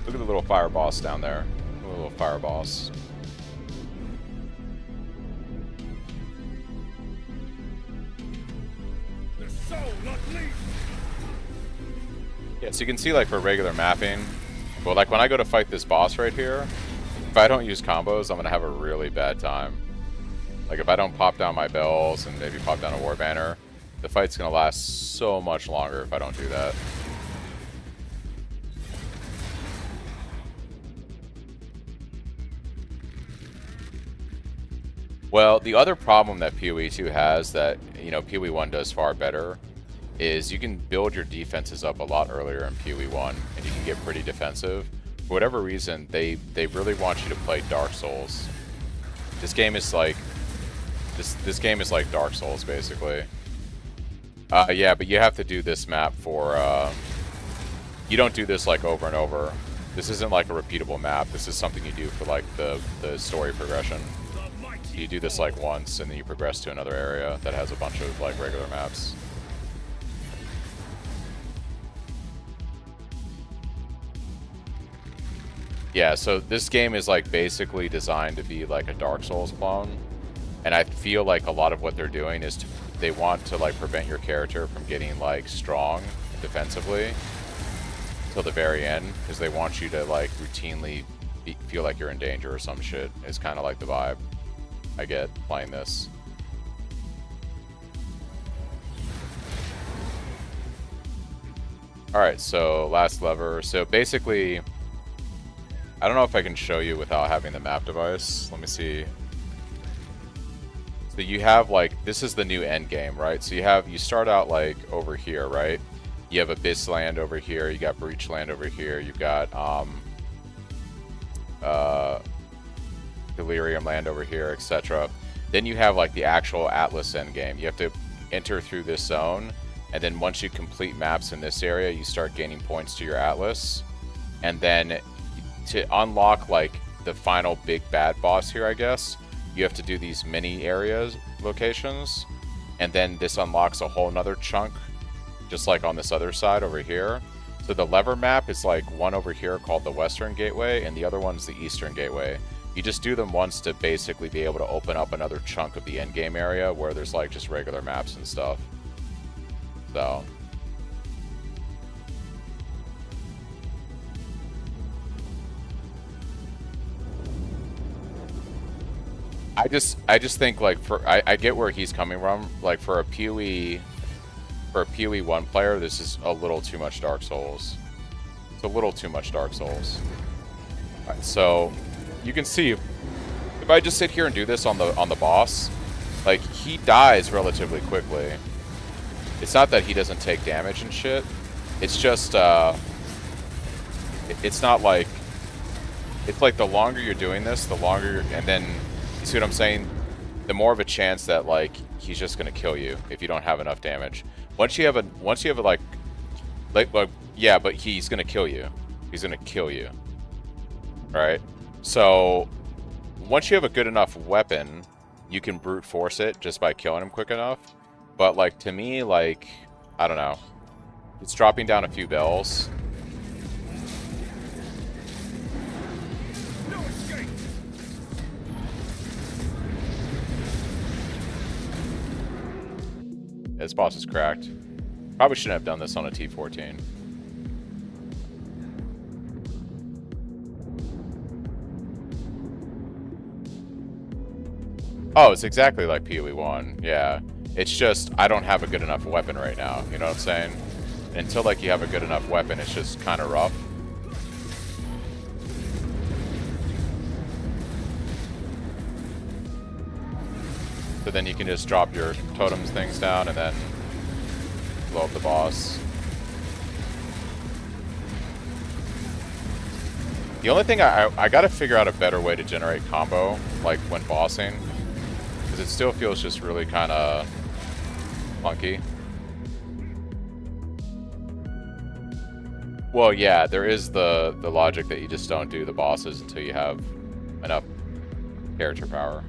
look at the little fire boss down there. The little fire boss. The soul unleashed. Yeah, so you can see like for regular mapping, well, like when I go to fight this boss right here, if I don't use combos, I'm gonna have a really bad time. Like if I don't pop down my bells and maybe pop down a war banner, the fight's gonna last so much longer if I don't do that. Well, the other problem that PoE 2 has that, you know, PoE 1 does far better is you can build your defenses up a lot earlier in PoE 1 and you can get pretty defensive. For whatever reason, they really want you to play Dark Souls. This game is like this game is like Dark Souls basically. Yeah, but you have to do this map for you don't do this like over and over. This isn't like a repeatable map. This is something you do for like the story progression. You do this like once and then you progress to another area that has a bunch of like regular maps. Yeah, so this game is like basically designed to be like a Dark Souls clone. And I feel like a lot of what they're doing is they want to like prevent your character from getting like strong defensively till the very end because they want you to like routinely feel like you're in danger or some shit. It's kind of like the vibe I get playing this. Alright, so last lever. So basically, I don't know if I can show you without having the map device. Let me see. So you have like, this is the new end game, right? So you start out like over here, right? You have Abyss Land over here, you got Breach Land over here, you've got Delirium Land over here, etc. Then you have like the actual Atlas end game. You have to enter through this zone, and then once you complete maps in this area, you start gaining points to your Atlas. And then to unlock like the final big bad boss here, I guess, you have to do these mini areas locations, and then this unlocks a whole nother chunk, just like on this other side over here. So the lever map is like one over here called the Western Gateway, and the other one's the Eastern Gateway. You just do them once to basically be able to open up another chunk of the endgame area where there's like just regular maps and stuff. So I just think like I get where he's coming from. Like for a PoE 1 player, this is a little too much Dark Souls. It's a little too much Dark Souls. All right, so you can see if I just sit here and do this on the boss, like he dies relatively quickly. It's not that he doesn't take damage and shit. It's just it's not like, it's like the longer you're doing this, the longer, and then you see what I'm saying? The more of a chance that like he's just gonna kill you if you don't have enough damage. Once you have a like yeah, but he's gonna kill you. He's gonna kill you. Right? So once you have a good enough weapon, you can brute force it just by killing him quick enough. But like to me, like I don't know. It's dropping down a few bells. No escape. This boss is cracked. Probably shouldn't have done this on a T14. Oh, it's exactly like PoE 1. Yeah. It's just, I don't have a good enough weapon right now. You know what I'm saying? Until, like, you have a good enough weapon, it's just kind of rough. So then you can just drop your totems things down and then blow up the boss. The only thing I gotta figure out a better way to generate combo, like when bossing, because it still feels just really kind of clunky. Well, yeah, there is the logic that you just don't do the bosses until you have enough character power.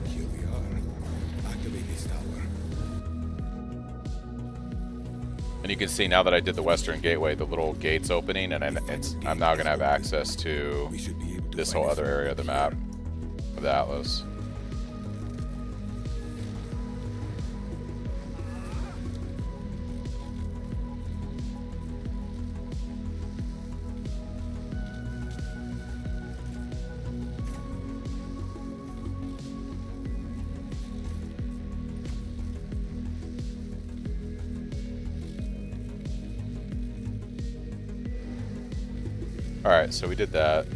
Here we are. Activate this tower. And you can see now that I did the Western Gateway, the little gates opening, and I'm now gonna have access to We should be able to this find whole this other area of the map of the Atlas. Alright, so we did that.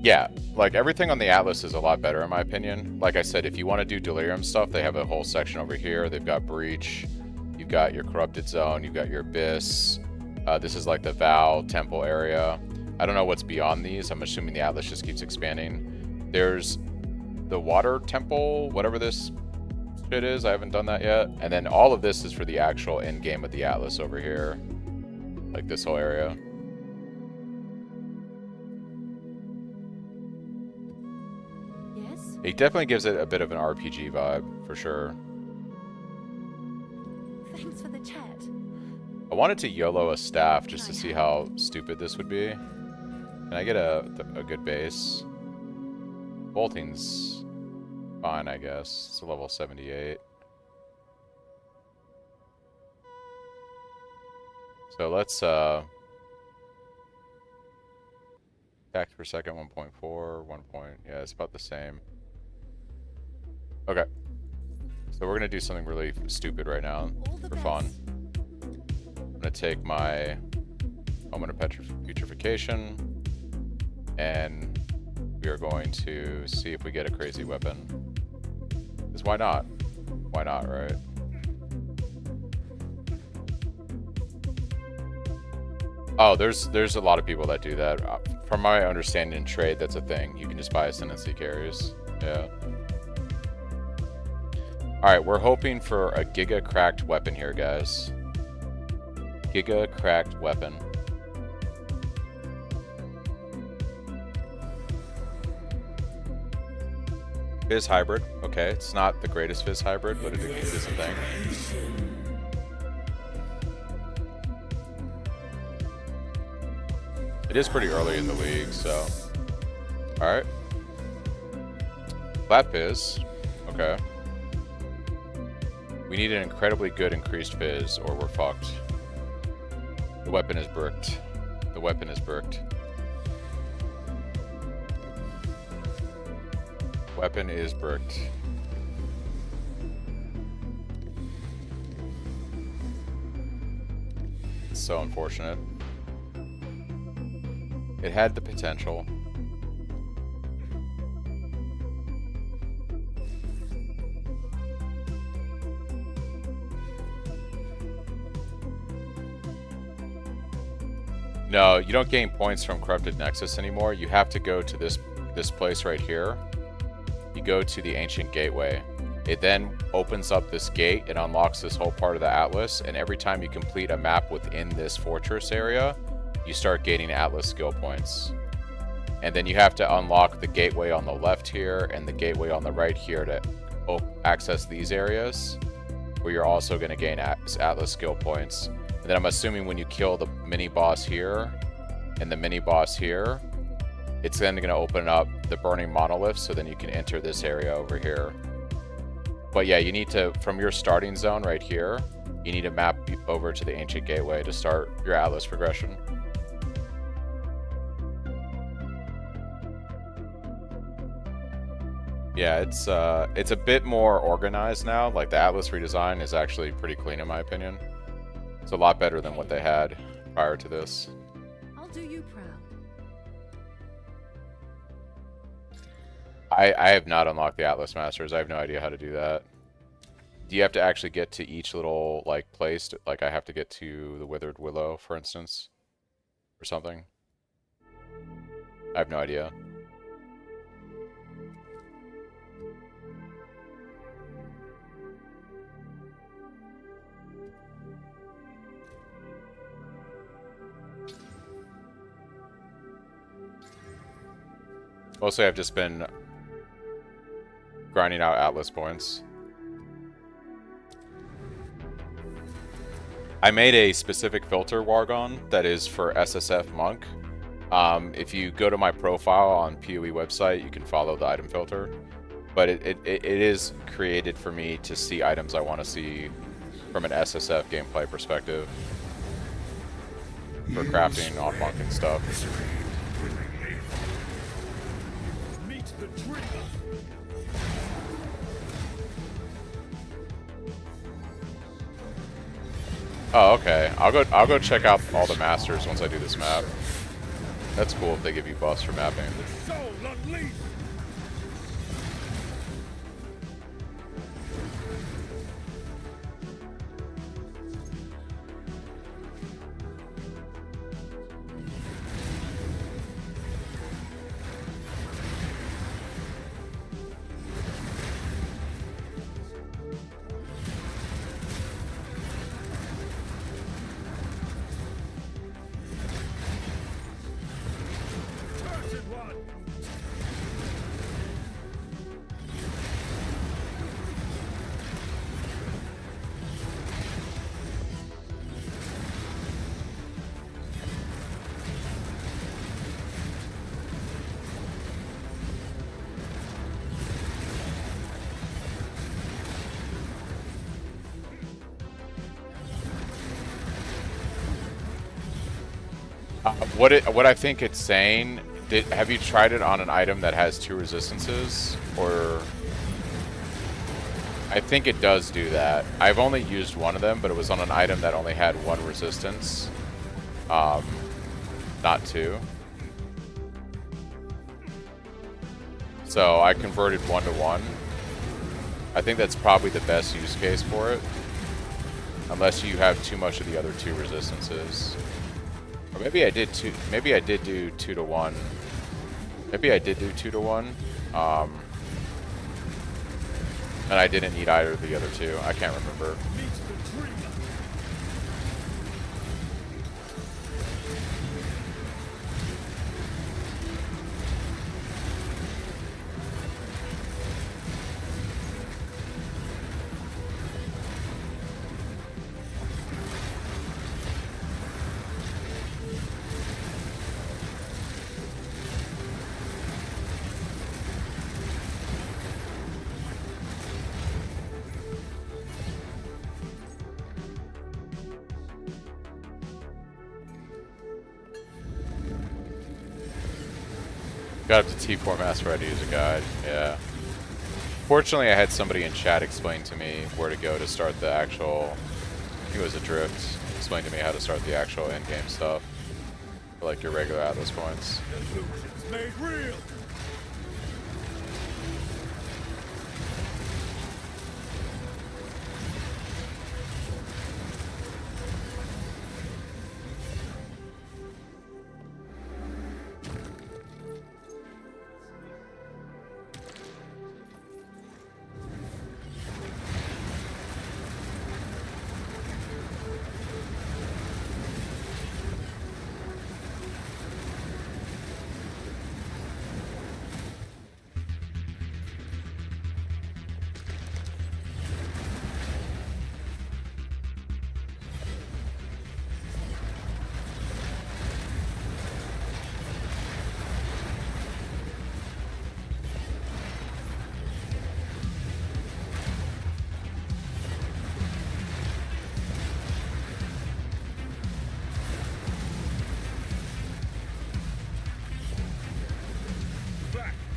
Yeah, like everything on the Atlas is a lot better in my opinion. Like I said, if you want to do Delirium stuff, they have a whole section over here. They've got Breach, you've got your Corrupted Zone, you've got your Abyss. This is like the Vow Temple area. I don't know what's beyond these. I'm assuming the Atlas just keeps expanding. There's the Water Temple, whatever this shit is. I haven't done that yet. And then all of this is for the actual end game of the Atlas over here. Like this whole area. Yes? It definitely gives it a bit of an RPG vibe, for sure. Thanks for the chat. I wanted to YOLO a staff just to see how stupid this would be. Can I get a good base? Bolting's fine, I guess. It's a level 78. So let's attack per second 1.4, 1 point. Yeah, it's about the same. Okay. So we're gonna do something really stupid right now for fun. I'm gonna take my Moment of Putrefaction, and we are going to see if we get a crazy weapon. Because why not? Why not, right? Oh, there's a lot of people that do that. From my understanding in trade, that's a thing. You can just buy Ascendancy carriers. Yeah. Alright, we're hoping for a Giga cracked weapon here, guys. Giga cracked weapon. Fizz hybrid. Okay, it's not the greatest Fizz hybrid, but it is a thing. It is pretty early in the league, so. Alright. Flat Fizz. Okay. We need an incredibly good increased Fizz, or we're fucked. The weapon is bricked. The weapon is bricked. Weapon is bricked. It's so unfortunate. It had the potential. No, you don't gain points from Corrupted Nexus anymore. You have to go to this place right here. You go to the Ancient Gateway. It then opens up this gate. It unlocks this whole part of the Atlas, and every time you complete a map within this fortress area, you start gaining Atlas skill points. And then you have to unlock the gateway on the left here and the gateway on the right here to access these areas, where you're also going to gain Atlas skill points. And then I'm assuming when you kill the mini boss here and the mini boss here, it's then going to open up the burning monolith, so then you can enter this area over here. But yeah, you need to, from your starting zone right here, you need to map over to the Ancient Gateway to start your Atlas progression. Yeah, it's a bit more organized now. Like the Atlas redesign is actually pretty clean in my opinion. It's a lot better than what they had prior to this. I'll do you proud. I have not unlocked the Atlas Masters. I have no idea how to do that. Do you have to actually get to each little like place? Like I have to get to the Withered Willow, for instance, or something? I have no idea. Mostly I've just been grinding out Atlas points. I made a specific filter, Wargon, that is for SSF Monk. If you go to my profile on PoE website, you can follow the item filter. But it is created for me to see items I want to see from an SSF gameplay perspective. For crafting on Monk and stuff. Meet the dreamer. Oh, okay. I'll go check out all the masters once I do this map. That's cool if they give you buffs for mapping. The soul unleashed. Cursed one. What I think it's saying, have you tried it on an item that has 2 resistances? Or I think it does do that. I've only used one of them, but it was on an item that only had 1 resistance. Not 2. So I converted 1 to 1. I think that's probably the best use case for it. Unless you have too much of the other 2 resistances. Or maybe I did do 2 to 1. Maybe I did do 2 to 1. And I didn't need either of the other 2. I can't remember. Meet the dreamer. Got up to T4 Master, I had to use a guide. Yeah. Fortunately, I had somebody in chat explain to me where to go to start the actual. I think it was Adrift. Explain to me how to start the actual end-game stuff. For like your regular Atlas points. Illusions made real.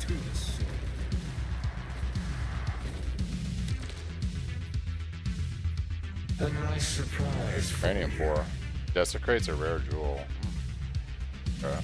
To the sword. A nice surprise. Cranium 4. Desecrate's a rare jewel. Okay.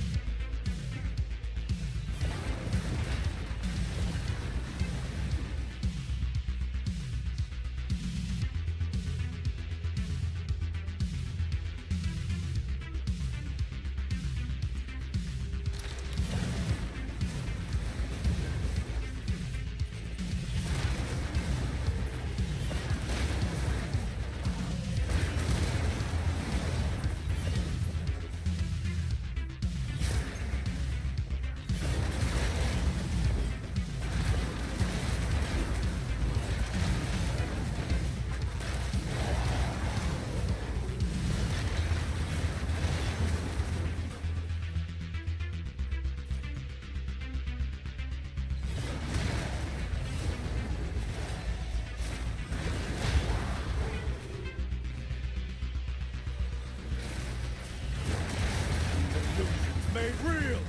Illusions made real.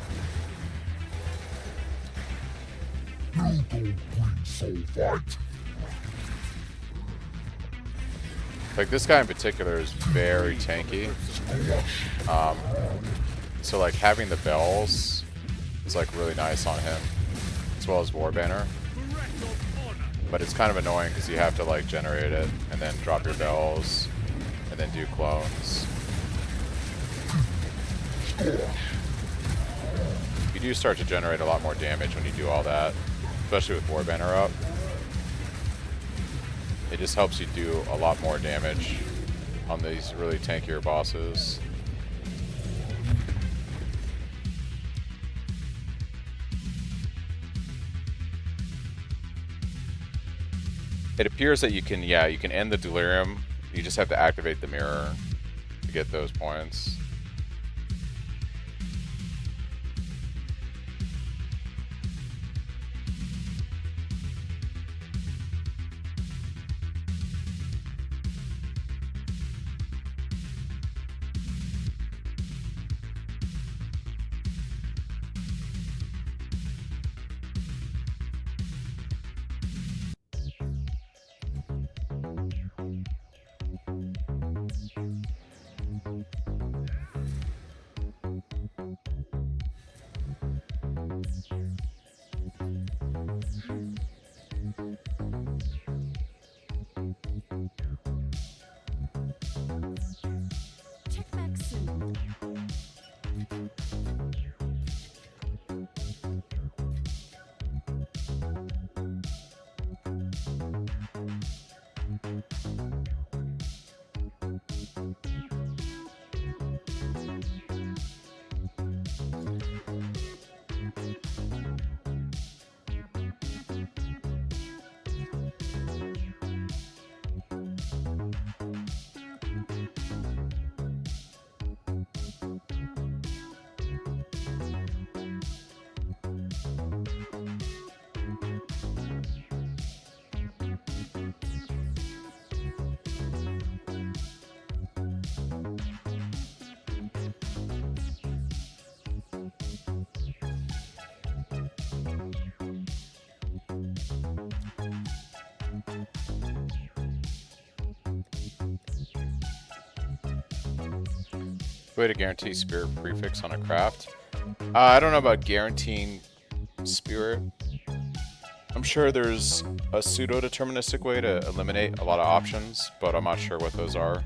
You don't bring soul fight. Like, this guy in particular is very tanky. So like having the bells is like really nice on him, as well as War Banner. Correct of honor. But it's kind of annoying because you have to like generate it and then drop your bells and then do clones. You do start to generate a lot more damage when you do all that, especially with War Banner up. It just helps you do a lot more damage on these really tankier bosses. It appears that you can, yeah, you can end the delirium. You just have to activate the mirror to get those points. Check back soon. Way to guarantee spirit prefix on a craft. I don't know about guaranteeing spirit. I'm sure there's a pseudo-deterministic way to eliminate a lot of options, but I'm not sure what those are.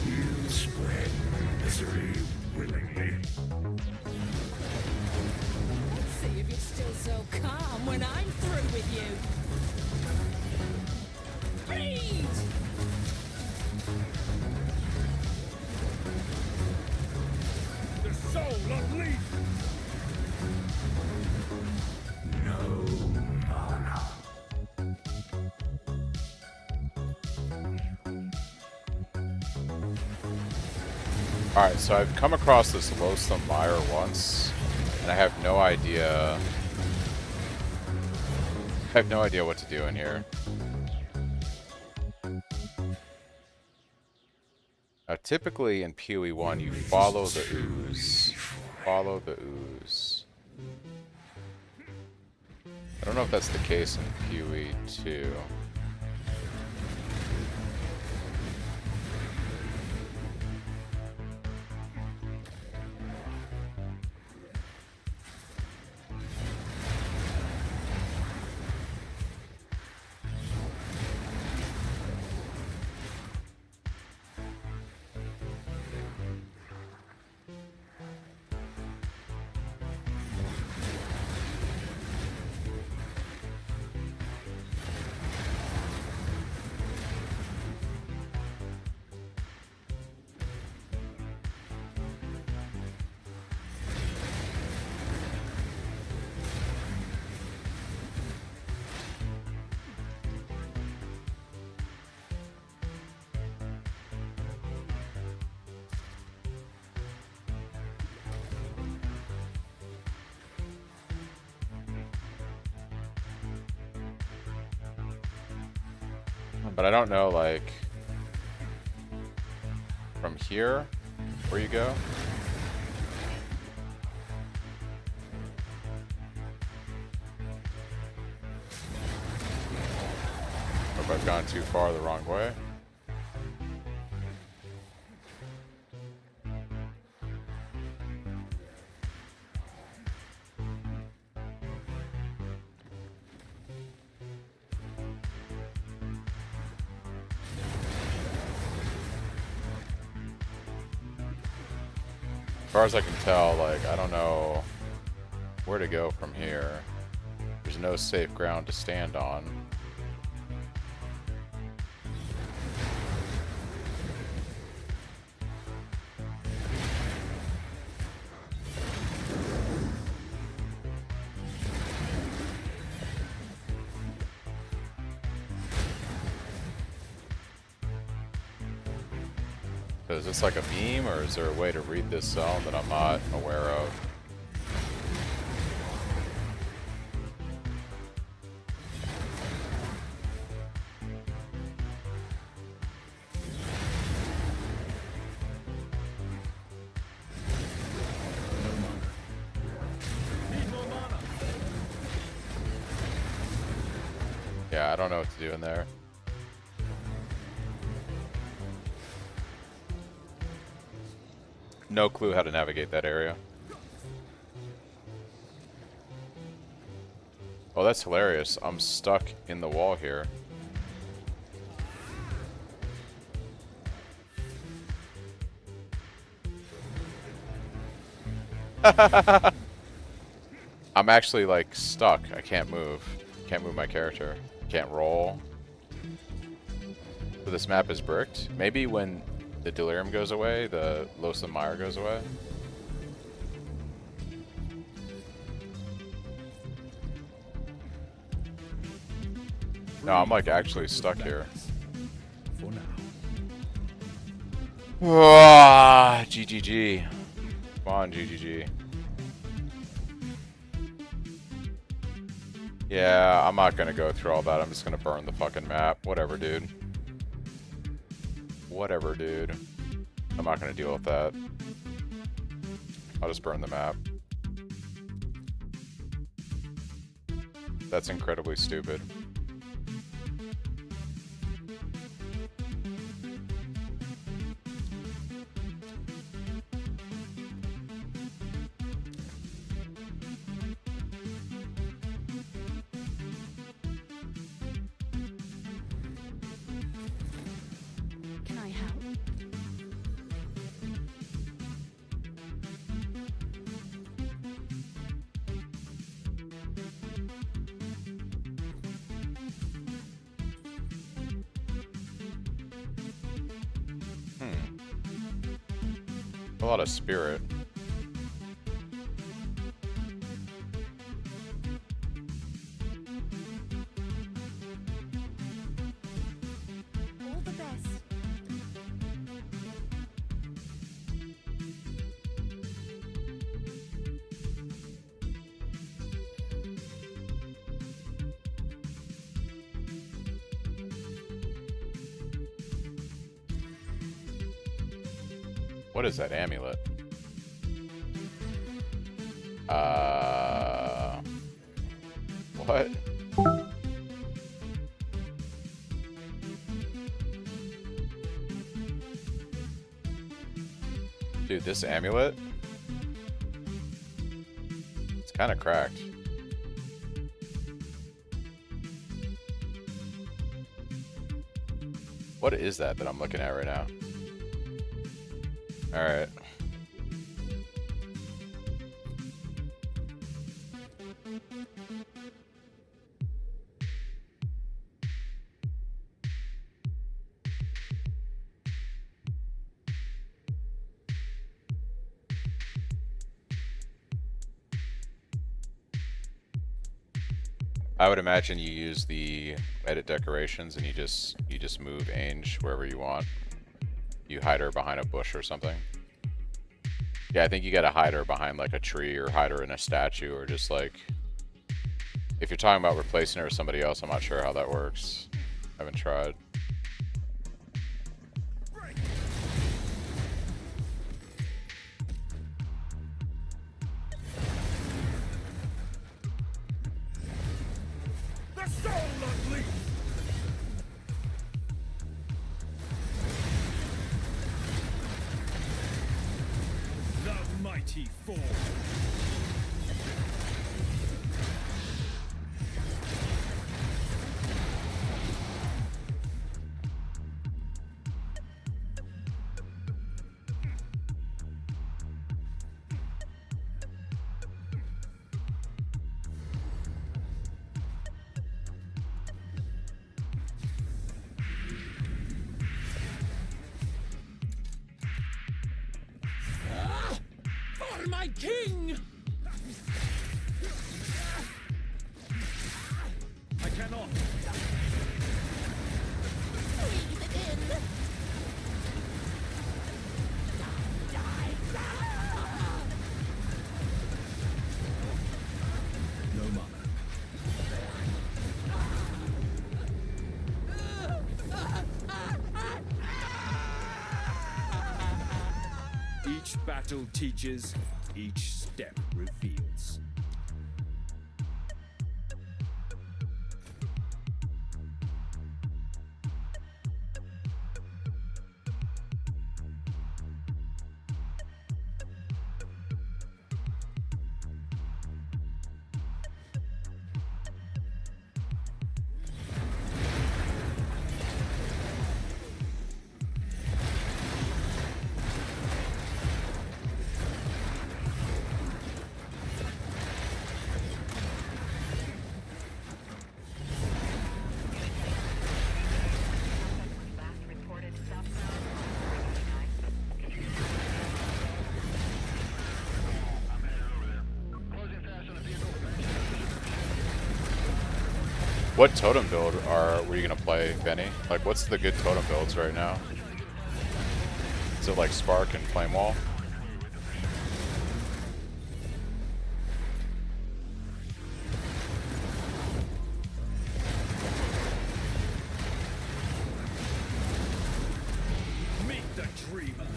You spread misery willingly. Let's see if you're still so calm when I'm through with you. Freeze! Alright, so I've come across this loathsome mire once, and I have no idea... I have no idea what to do in here. Now, typically in PoE 1, you follow the ooze. Follow the ooze. I don't know if that's the case in PoE 2. But I don't know, like, from here, where you go? Or if I've gone too far the wrong way. As far as I can tell, like, I don't know where to go from here. There's no safe ground to stand on. Is this like a meme, or is there a way to read this zone that I'm not aware of? Yeah, I don't know what to do in there. No clue how to navigate that area. Oh, that's hilarious. I'm stuck in the wall here. I'm actually, like, stuck. I can't move. Can't move my character. Can't roll. So this map is bricked. Maybe when the delirium goes away, the loathsome mire goes away. No, I'm like actually stuck here. For now. Ah, GGG. Come on, GGG. Yeah, I'm not gonna go through all that. I'm just gonna burn the fucking map. Whatever, dude. Whatever, dude. I'm not gonna deal with that. I'll just burn the map. That's incredibly stupid. Can I help? A lot of spirit. All the best. What is that amulet? What? Dude, this amulet? It's kind of cracked. What is that I'm looking at right now? Alright. I would imagine you use the edit decorations and you just move Ange wherever you want. You hide her behind a bush or something. Yeah, I think you gotta hide her behind like a tree or hide her in a statue or just like... If you're talking about replacing her with somebody else, I'm not sure how that works. I haven't tried. The soul unleashed! The mighty fall. For my king! I cannot. Breathe it in! No mana. Each battle teaches, each step reveals. What totem build were you gonna play, Benny? Like, what's the good totem builds right now? Is it like Spark and Flame Wall? Meet the dreamer.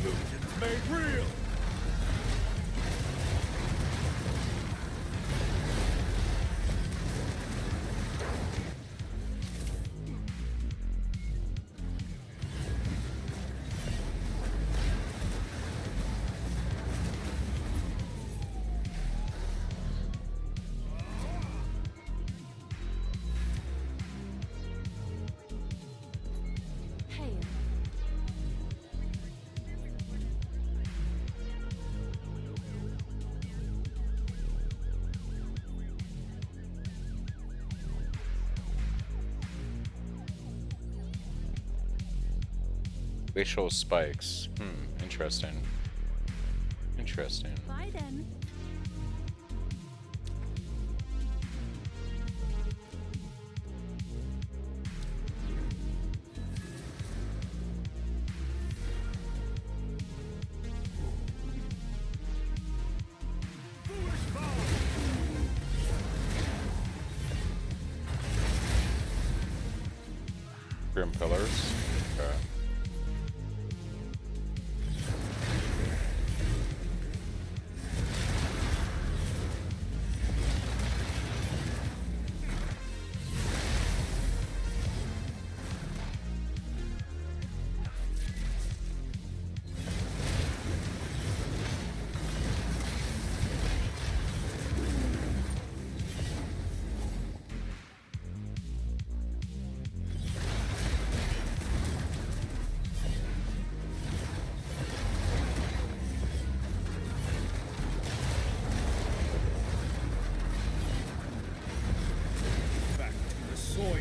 Illusions made real. Hail. Glacial spikes. Interesting. Interesting. Bye then. Grim Pillars? Okay. Back to the soil.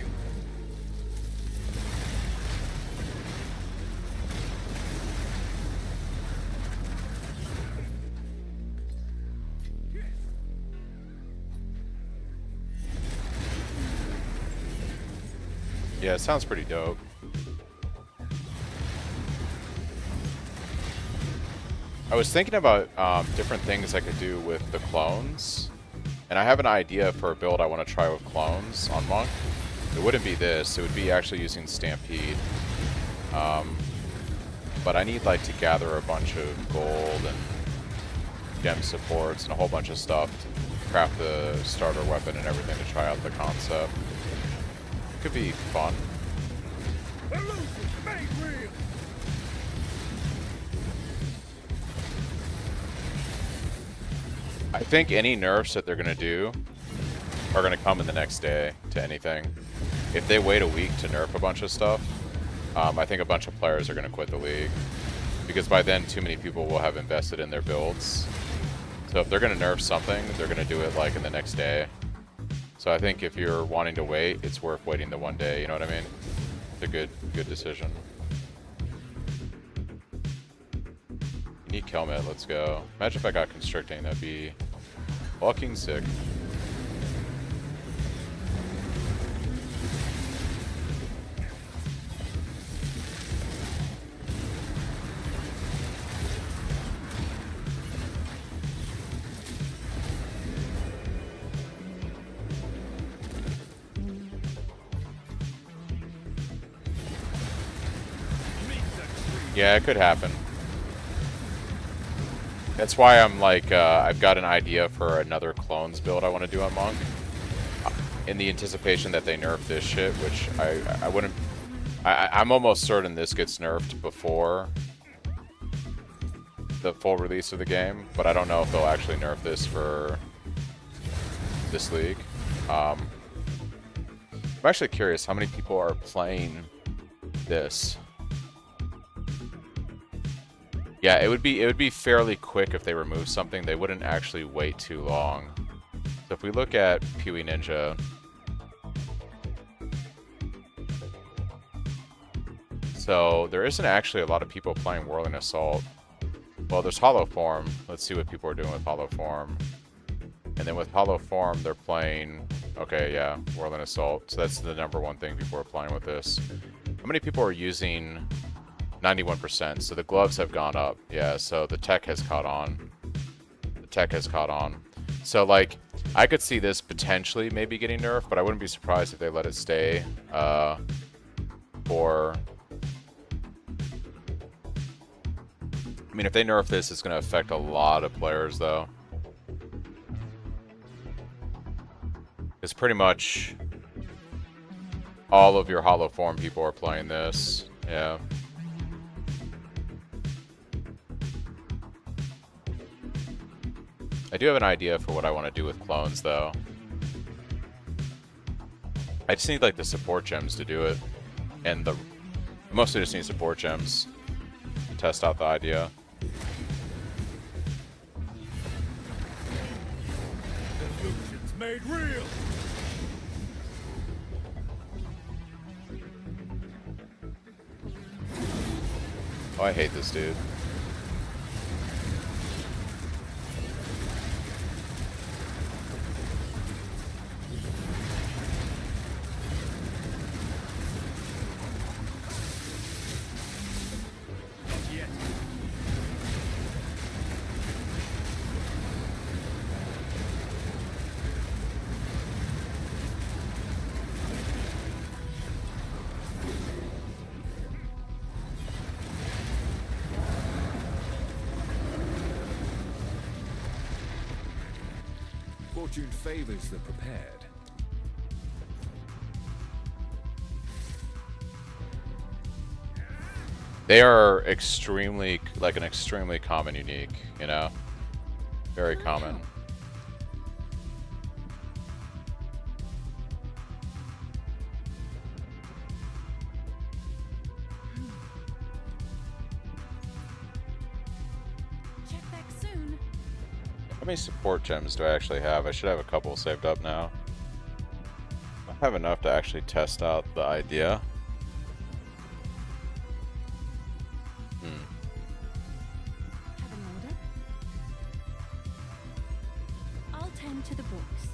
Yeah, it sounds pretty dope. I was thinking about different things I could do with the clones, and I have an idea for a build I want to try with clones on Monk. It wouldn't be this, it would be actually using Stampede. But I need like to gather a bunch of gold and gem supports and a whole bunch of stuff to craft the starter weapon and everything to try out the concept. Could be fun. Illusion made real. I think any nerfs that they're going to do are going to come in the next day to anything. If they wait a week to nerf a bunch of stuff, I think a bunch of players are going to quit the league. Because by then, too many people will have invested in their builds. So if they're going to nerf something, they're going to do it like in the next day. So I think if you're wanting to wait, it's worth waiting the one day, you know what I mean? It's a good decision. Unique helmet, let's go. Imagine if I got constricting, that'd be fucking sick. Yeah, it could happen. That's why I'm like, I've got an idea for another clones build I want to do on Monk. In the anticipation that they nerf this shit, which I wouldn't... I'm almost certain this gets nerfed before the full release of the game, but I don't know if they'll actually nerf this for this league. I'm actually curious how many people are playing this. Yeah, it would be fairly quick if they remove something. They wouldn't actually wait too long. So if we look at Pewee Ninja, so there isn't actually a lot of people playing Whirling Assault. Well, there's Hollow Form. Let's see what people are doing with Hollow Form. And then with Hollow Form, they're playing, okay, yeah, Whirling Assault. So that's the #1 thing people are playing with this. How many people are using 91%? So the gloves have gone up. Yeah, so the tech has caught on. The tech has caught on. So, like, I could see this potentially maybe getting nerfed, but I wouldn't be surprised if they let it stay for... I mean, if they nerf this, it's going to affect a lot of players, though. It's pretty much all of your Hollow Form people are playing this. Yeah. I do have an idea for what I want to do with clones, though. I just need, like, the support gems to do it. And the... mostly just need support gems to test out the idea. Illusions made real. Oh, I hate this dude. Fortune favors the prepared. They are extremely, like an extremely common unique, you know? Very common. Check back soon. How many support gems do I actually have? I should have a couple saved up now. I have enough to actually test out the idea. Have an order? I'll tend to the books.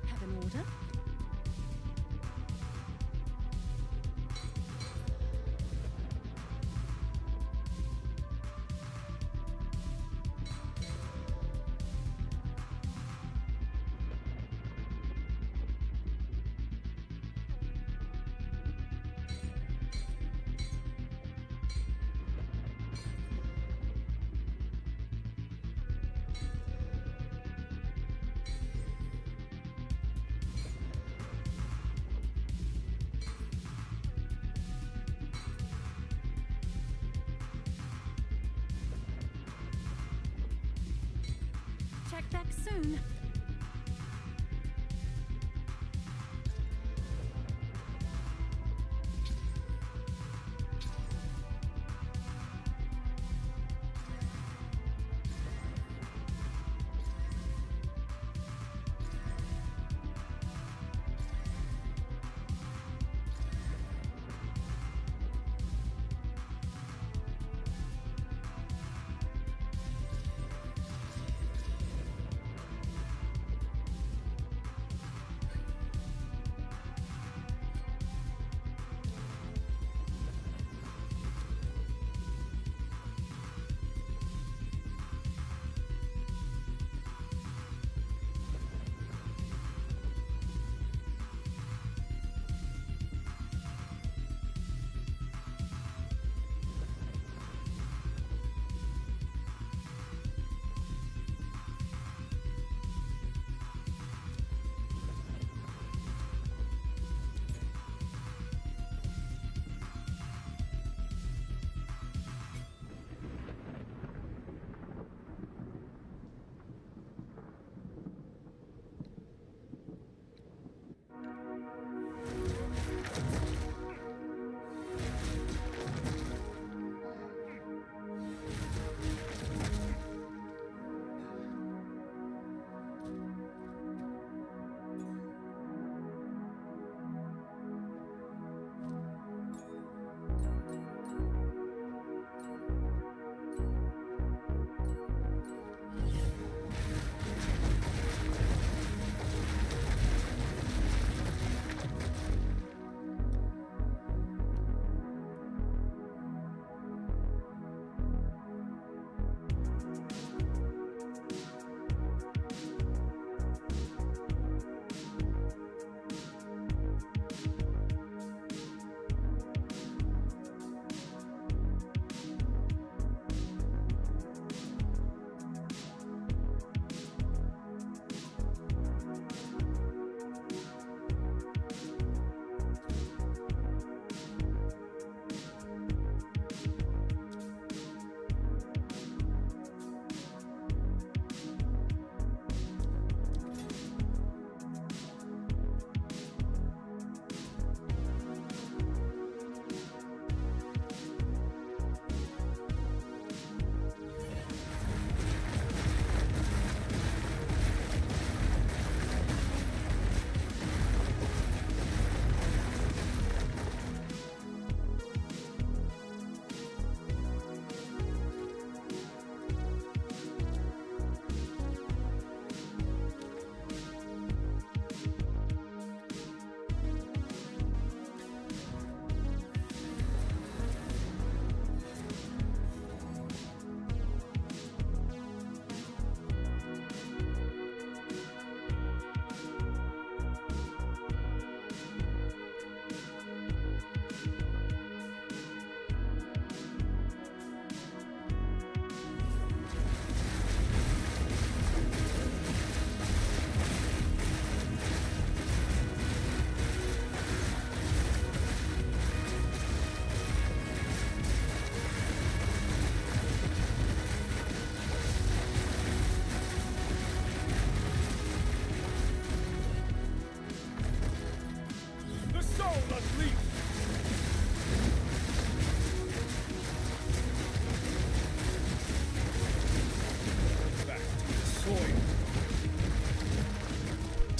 Have an order? Check back soon.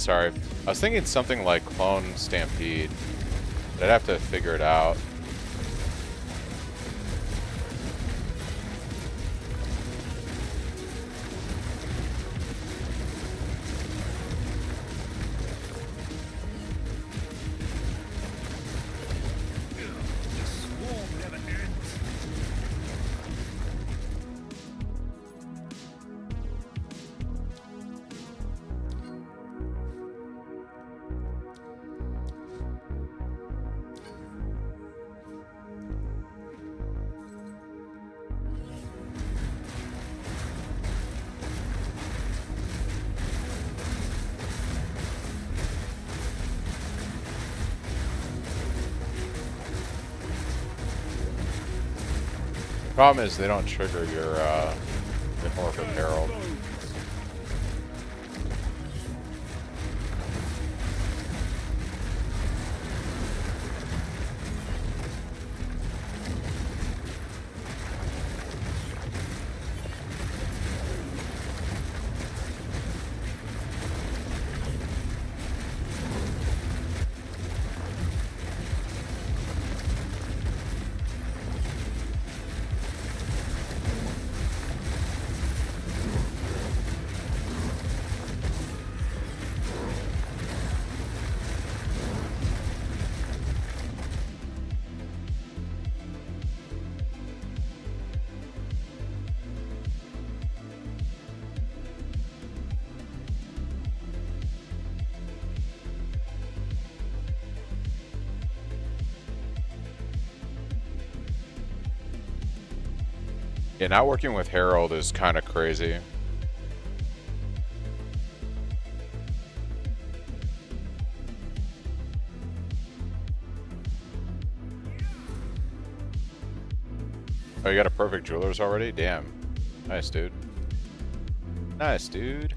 sorry. I was thinking something like Clone Stampede. But I'd have to figure it out. The swarm never ends. Problem is they don't trigger your Metamorphic Herald. Yeah, not working with Herald is kind of crazy. Oh, you got a perfect jewelers already? Damn. Nice, dude. Nice, dude.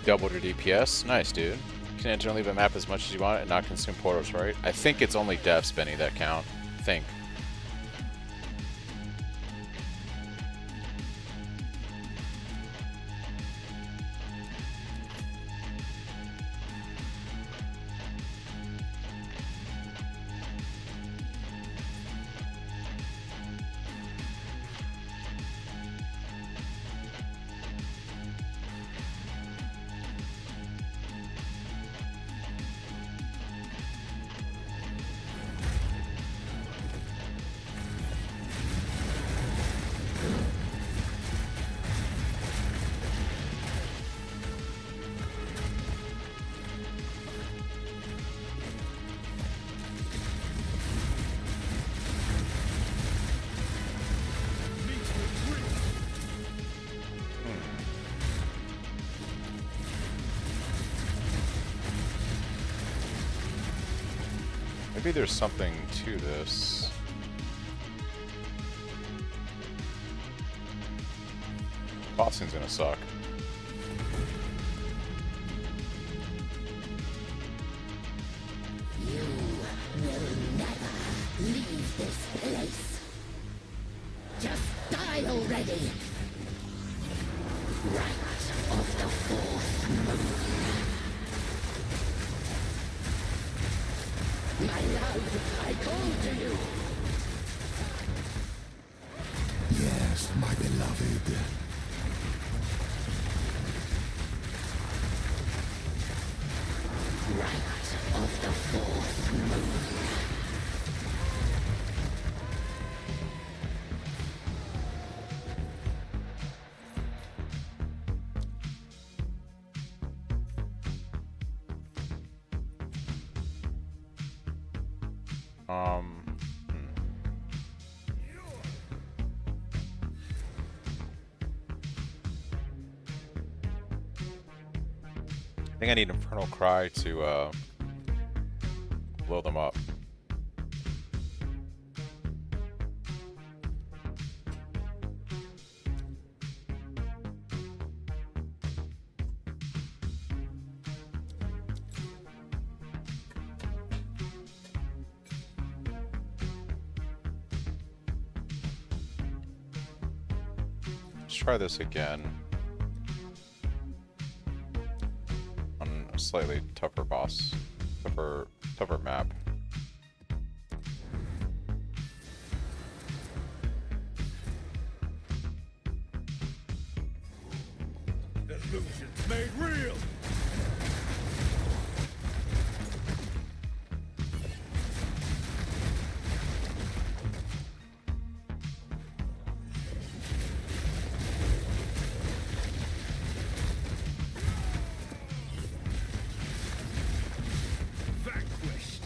You doubled your DPS. Nice, dude. You can enter and leave a map as much as you want and not consume portals, right? I think it's only deaths, Benny, that count. I think. Maybe there's something to this. Bossing's gonna suck. Leave this place. Just die already. Right of the fourth moon. My love, I call to you. Yes, my beloved. Right of the fourth moon. I think I need Infernal Cry to blow them up. Let's try this again. On a slightly tougher boss. Tougher map. Illusions made real! Vanquished!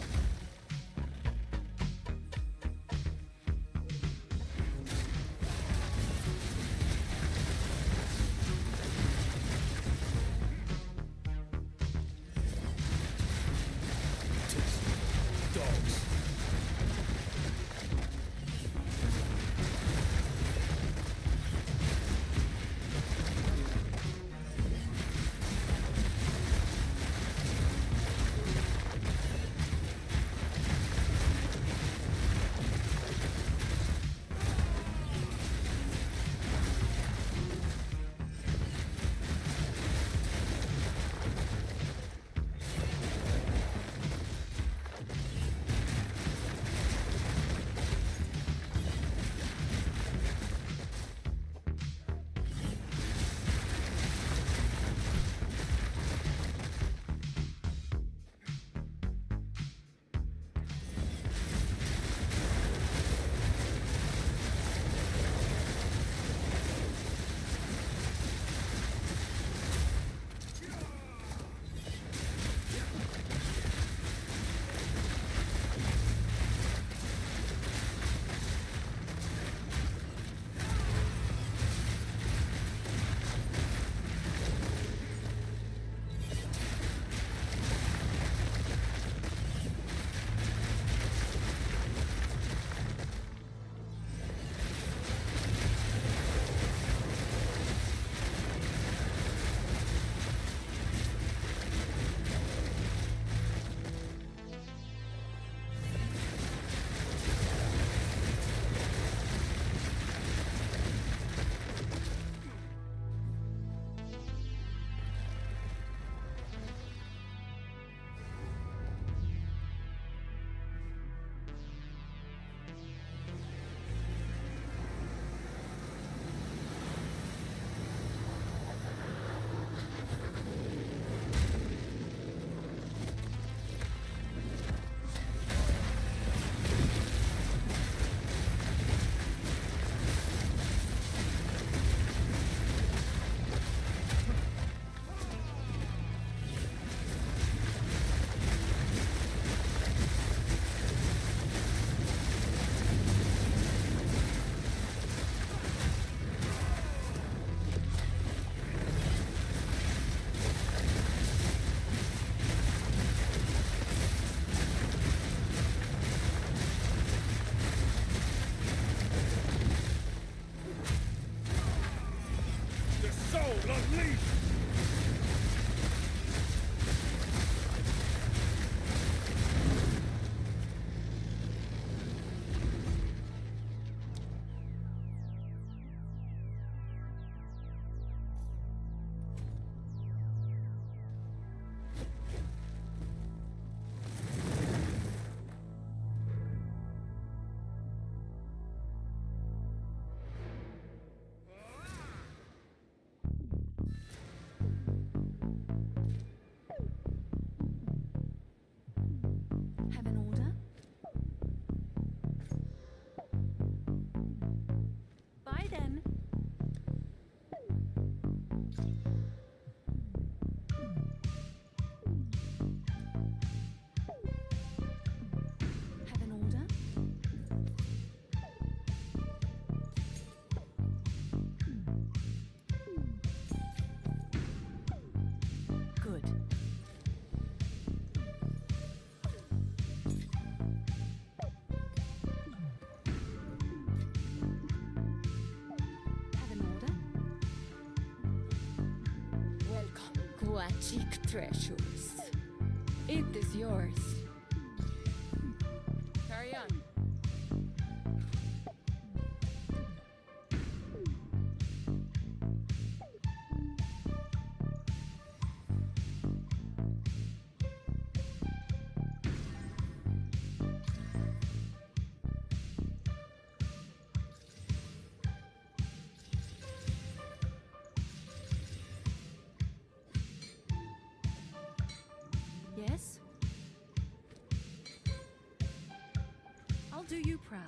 magic treasures. It is yours. Carry on. Yes? I'll do you proud.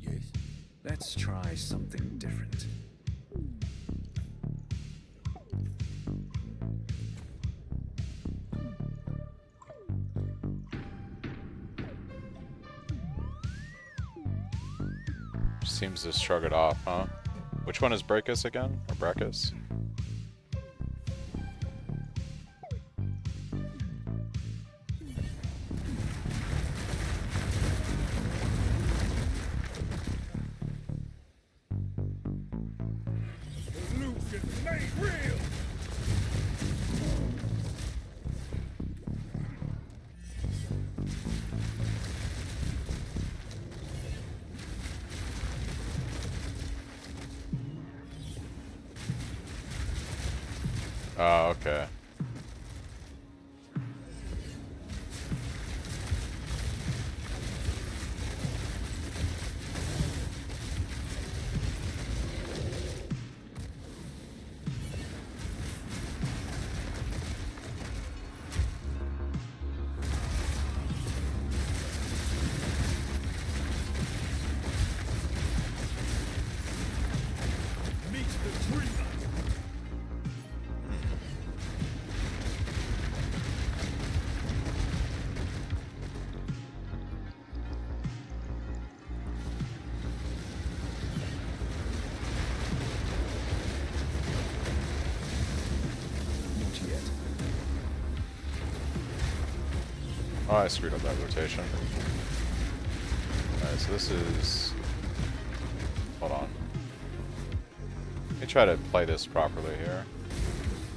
Yes? Let's try something different. Seems to shrug it off, huh? Which one is Brachus again? Or Brachus? Illusion made real! Oh, okay. Meet the dreamer! Not yet. Oh, I screwed up that rotation. Alright, so this is... Hold on. Let me try to play this properly here.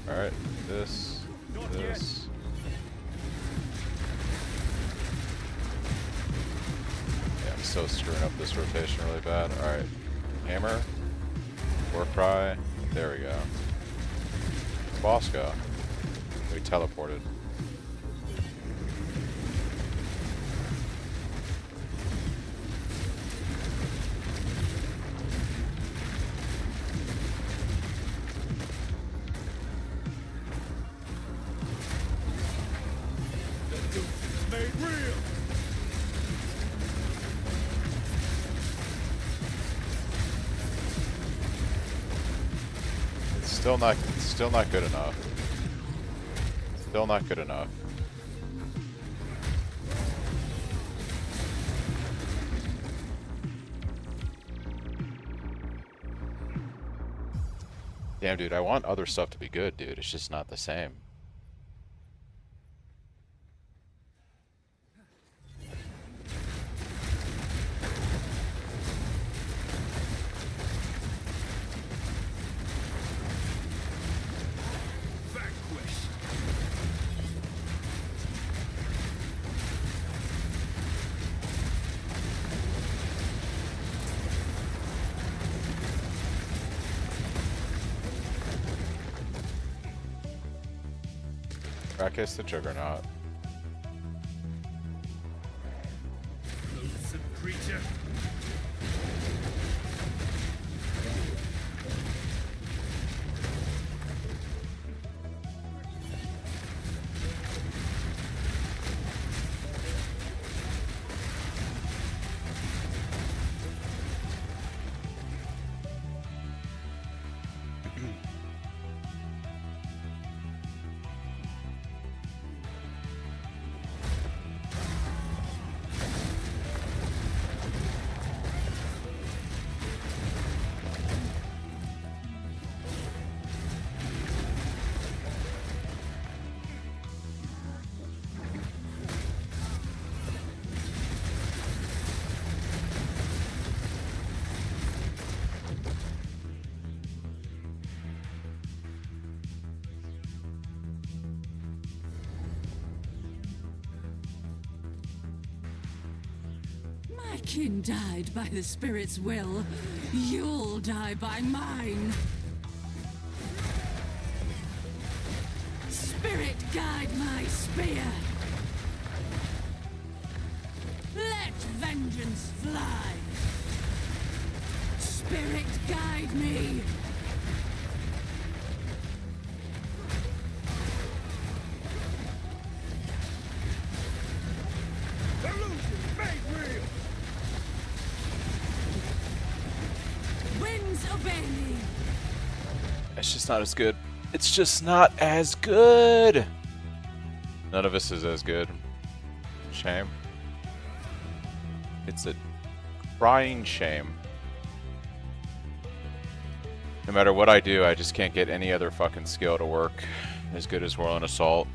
Alright, this, this. Yeah, I'm still screwing up this rotation really bad. Alright, hammer, war cry, there we go. Boss go. We teleported. Illusion made real! It's still not good enough. Still not good enough. Damn, dude, I want other stuff to be good, dude. It's just not the same. Vanquish! Brachus the Juggernaut. Loathsome creature! kin died by the spirit's will. You'll die by mine. Spirit, guide my spear. Let vengeance fly. Spirit, guide me. Illusion made real! Winds obey me. It's just not as good. It's just not as good. None of us is as good. Shame. It's a crying shame. No matter what I do, I just can't get any other fucking skill to work as good as Whirling Assault.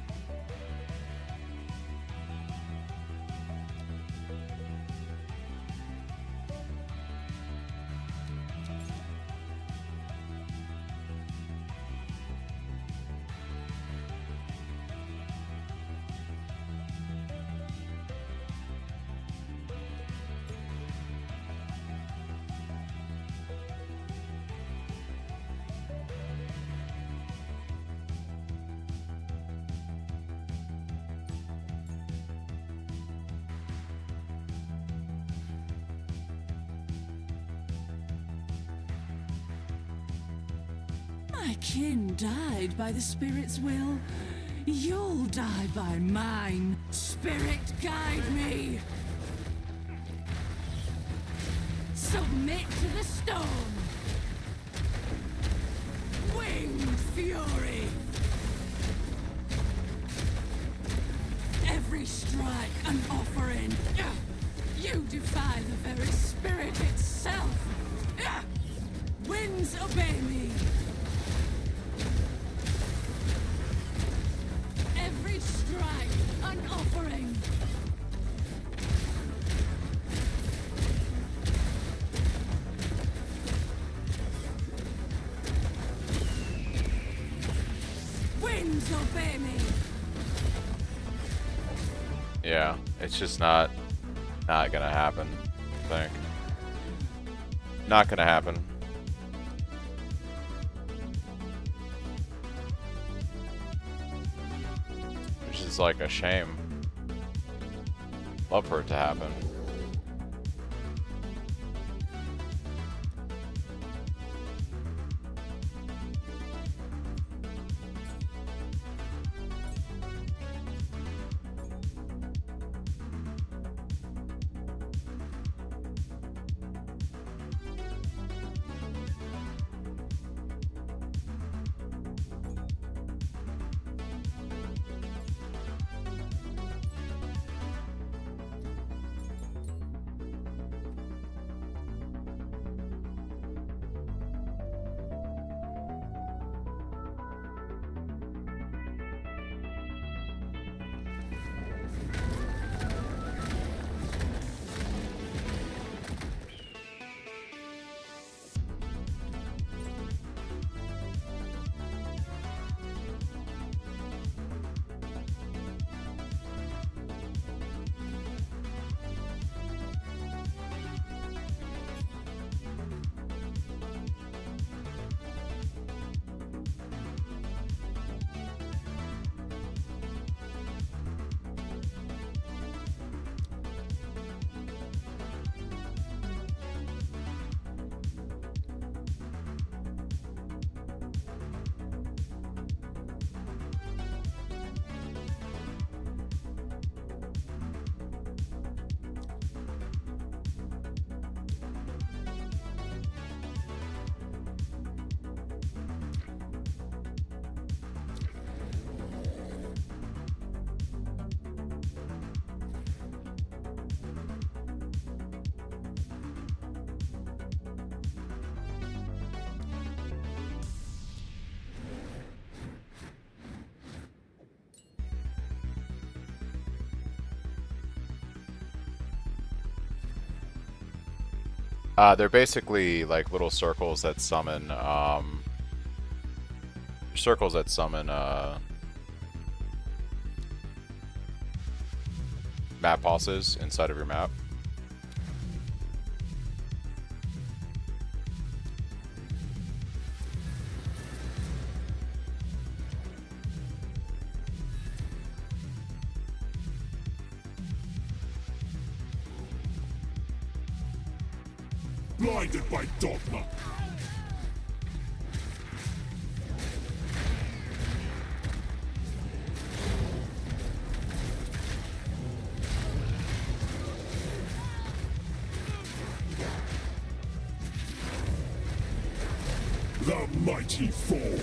My kin died by the spirit's will. You'll die by mine. Spirit, guide me. Submit to the storm. Winged fury. Every strike an offering. You defy the very spirit itself. Winds obey me. Every strike an offering. Winds obey me. Yeah, it's just not gonna happen, I think. Not gonna happen. Which is like a shame. Love for it to happen. They're basically like little circles that summon, map bosses inside of your map. blinded by dogma. The mighty fall.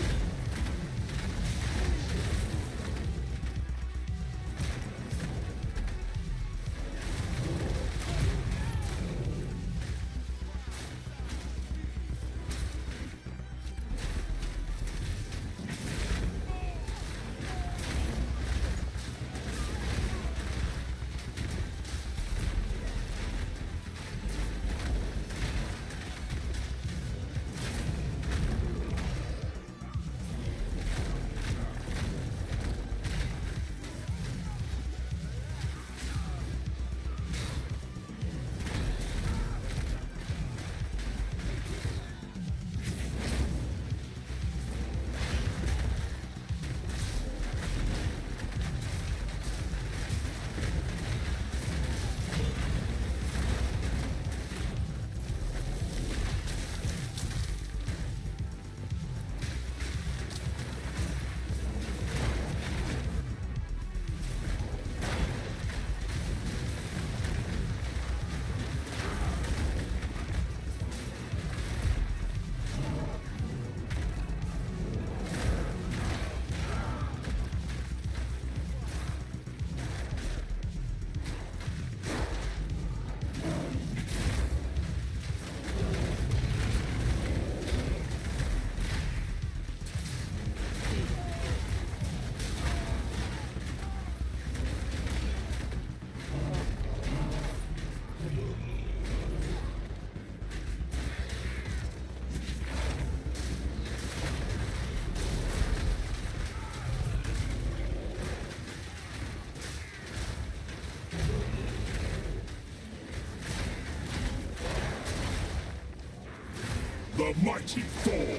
The mighty fall.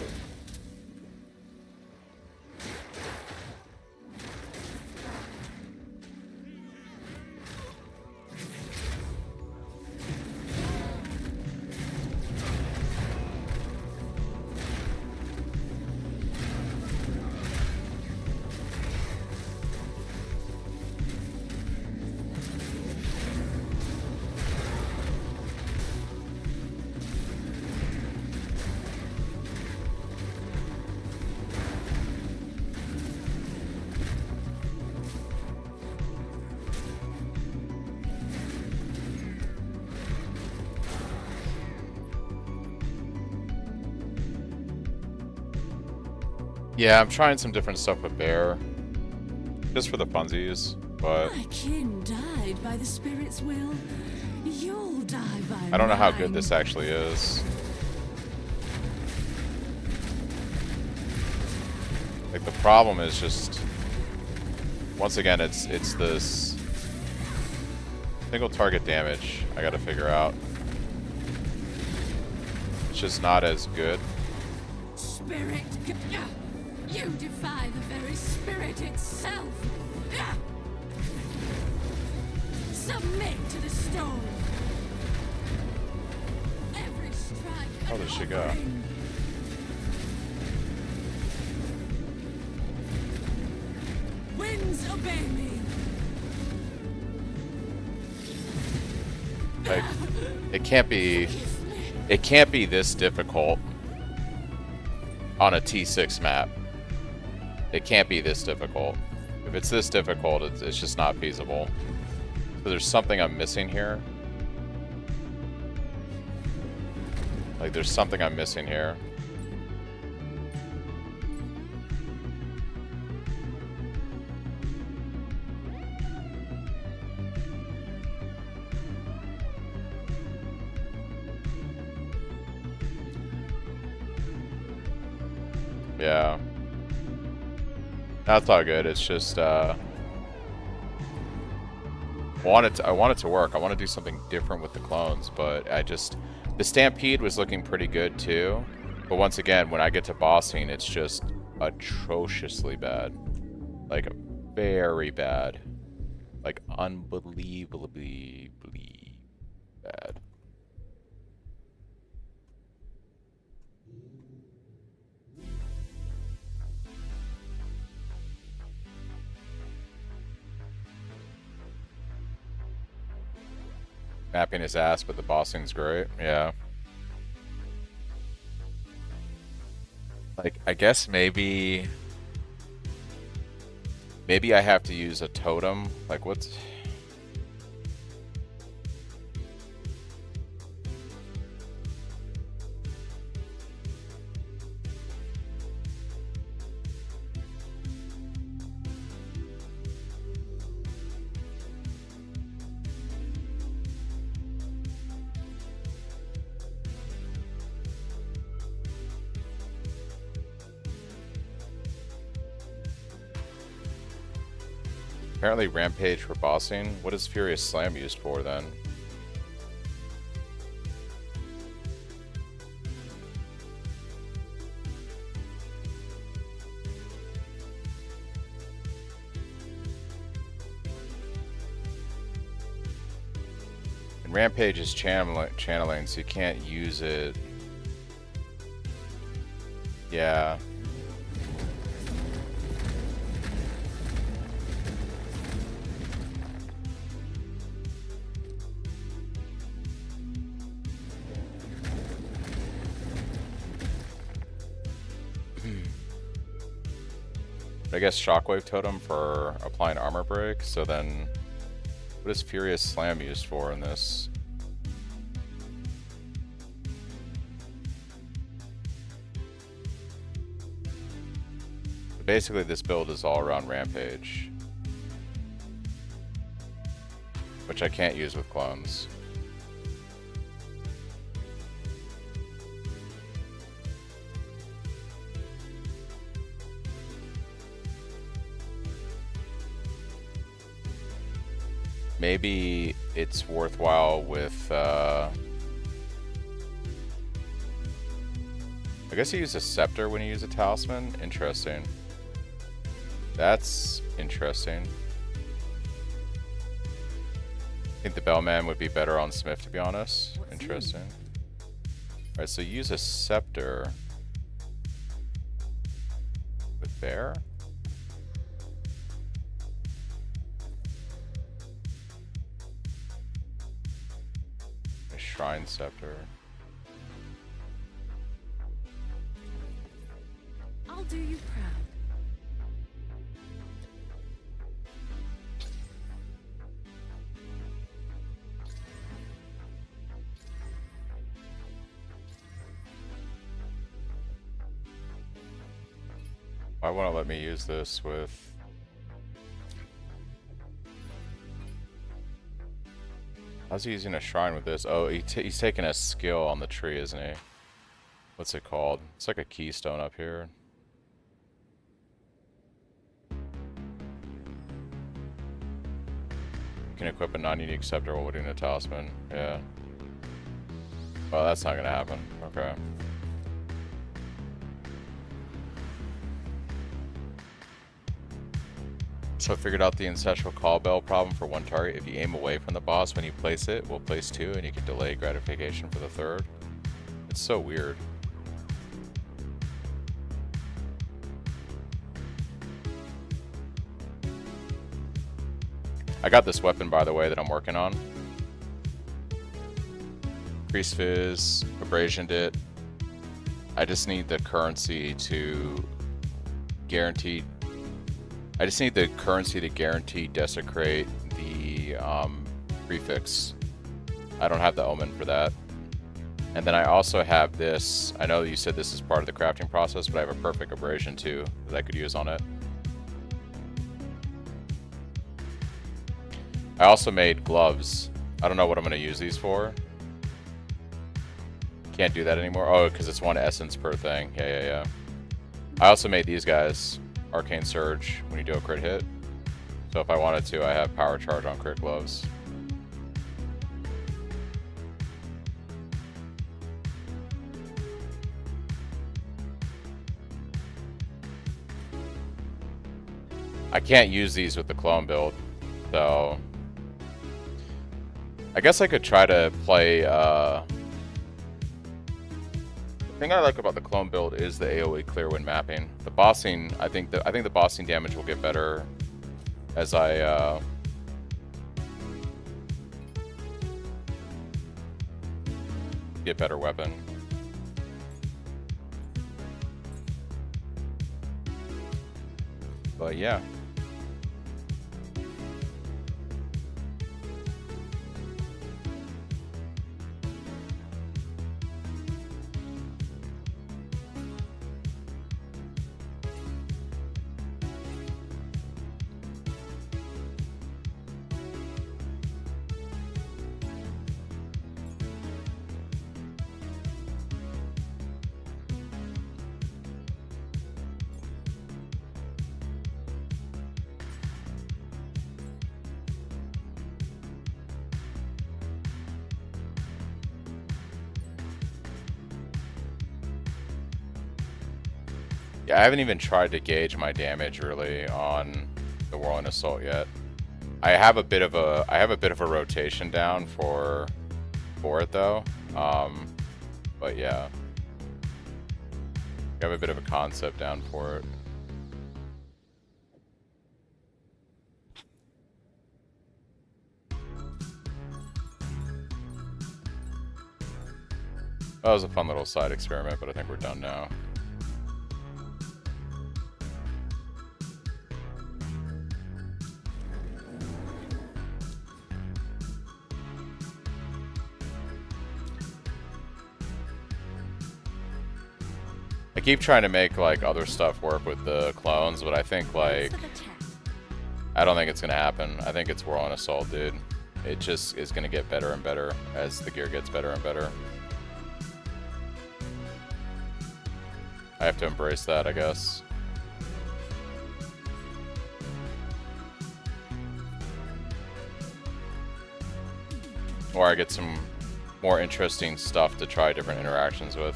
Yeah, I'm trying some different stuff with Bear. Just for the funsies, but My kin died by the spirit's will. You'll die by I don't know how good mine. this actually is. Like, the problem is just, once again, it's this single target damage I gotta figure out. It's just not as good. Spirit, you defy the very spirit itself. Submit to the stone. Every strike. How does she go? Winds obey me. Like, it can't be this difficult on a T6 map. It can't be this difficult. If it's this difficult, it's just not feasible. So there's something I'm missing here. Like, there's something I'm missing here. Yeah. That's all good. It's just, I want it to work. I want to do something different with the clones, but the Stampede was looking pretty good too. But once again, when I get to bossing, it's just atrociously bad. Like, very bad. Like, unbelievably bad. Mapping his ass, but the bossing's great. Yeah. Like, I guess maybe I have to use a totem. Like, what's... Apparently Rampage for bossing. What is Furious Slam used for then? And Rampage is channeling, so you can't use it. Yeah. I guess Shockwave Totem for applying armor break, so then what is Furious Slam used for in this? Basically this build is all around Rampage, which I can't use with clones. Maybe it's worthwhile with, I guess you use a scepter when you use a talisman. Interesting. That's interesting. I think the Bellman would be better on Smith, to be honest. Interesting. Alright, so use a scepter with Bear. Shrine Scepter. I'll do you proud. Why won't it let me use this with... How's he using a shrine with this? Oh, he's taking a skill on the tree, isn't he? What's it called? It's like a keystone up here. You can equip a non-unique scepter while wielding a talisman. Yeah. Well, that's not gonna happen. Okay. So I figured out the ancestral call bell problem for one target. If you aim away from the boss when you place it, we'll place two and you can delay gratification for the third. It's so weird. I got this weapon, by the way, that I'm working on. Priest Fizz, abrasioned it. I just need the currency to guarantee... I just need the currency to guarantee desecrate the prefix. I don't have the omen for that. And then I also have this. I know you said this is part of the crafting process, but I have a perfect abrasion too that I could use on it. I also made gloves. I don't know what I'm going to use these for. Can't do that anymore. Oh, because it's one essence per thing. Yeah. I also made these guys. Arcane Surge when you do a crit hit. So if I wanted to, I have Power Charge on crit gloves. I can't use these with the clone build, so I guess I could try to play the thing I like about the clone build is the AoE clear when mapping. The bossing, I think the bossing damage will get better as I Get better weapon. But yeah. Yeah, I haven't even tried to gauge my damage really on the Whirling Assault yet. I have a bit of a rotation down for it though. But yeah. I have a bit of a concept down for it. That was a fun little side experiment, but I think we're done now. I keep trying to make like other stuff work with the clones, but I think like I don't think it's gonna happen. I think it's Whirling Assault, dude. It just is gonna get better and better as the gear gets better and better. I have to embrace that, I guess. Or I get some more interesting stuff to try different interactions with.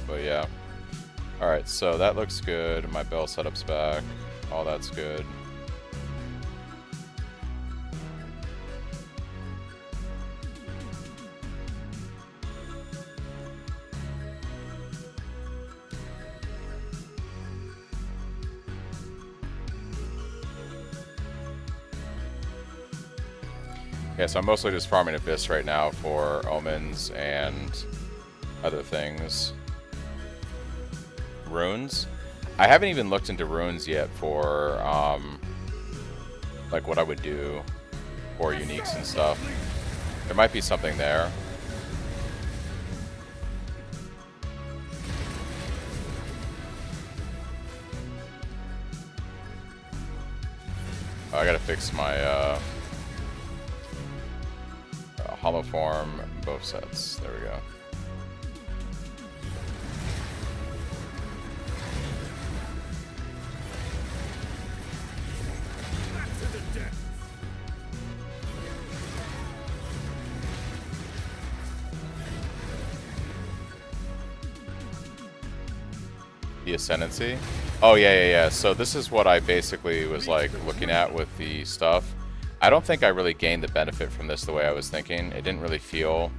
But yeah. Alright, so that looks good. My bell setup's back. All that's good. Yeah, so I'm mostly just farming Abyss right now for omens and other things. Runes? I haven't even looked into runes yet for like what I would do for uniques and stuff. There might be something there. I gotta fix my hollow form, both sets. There we go. The Ascendancy? Oh yeah. So this is what I basically was like looking at with the stuff. I don't think I really gained the benefit from this the way I was thinking. It didn't really feel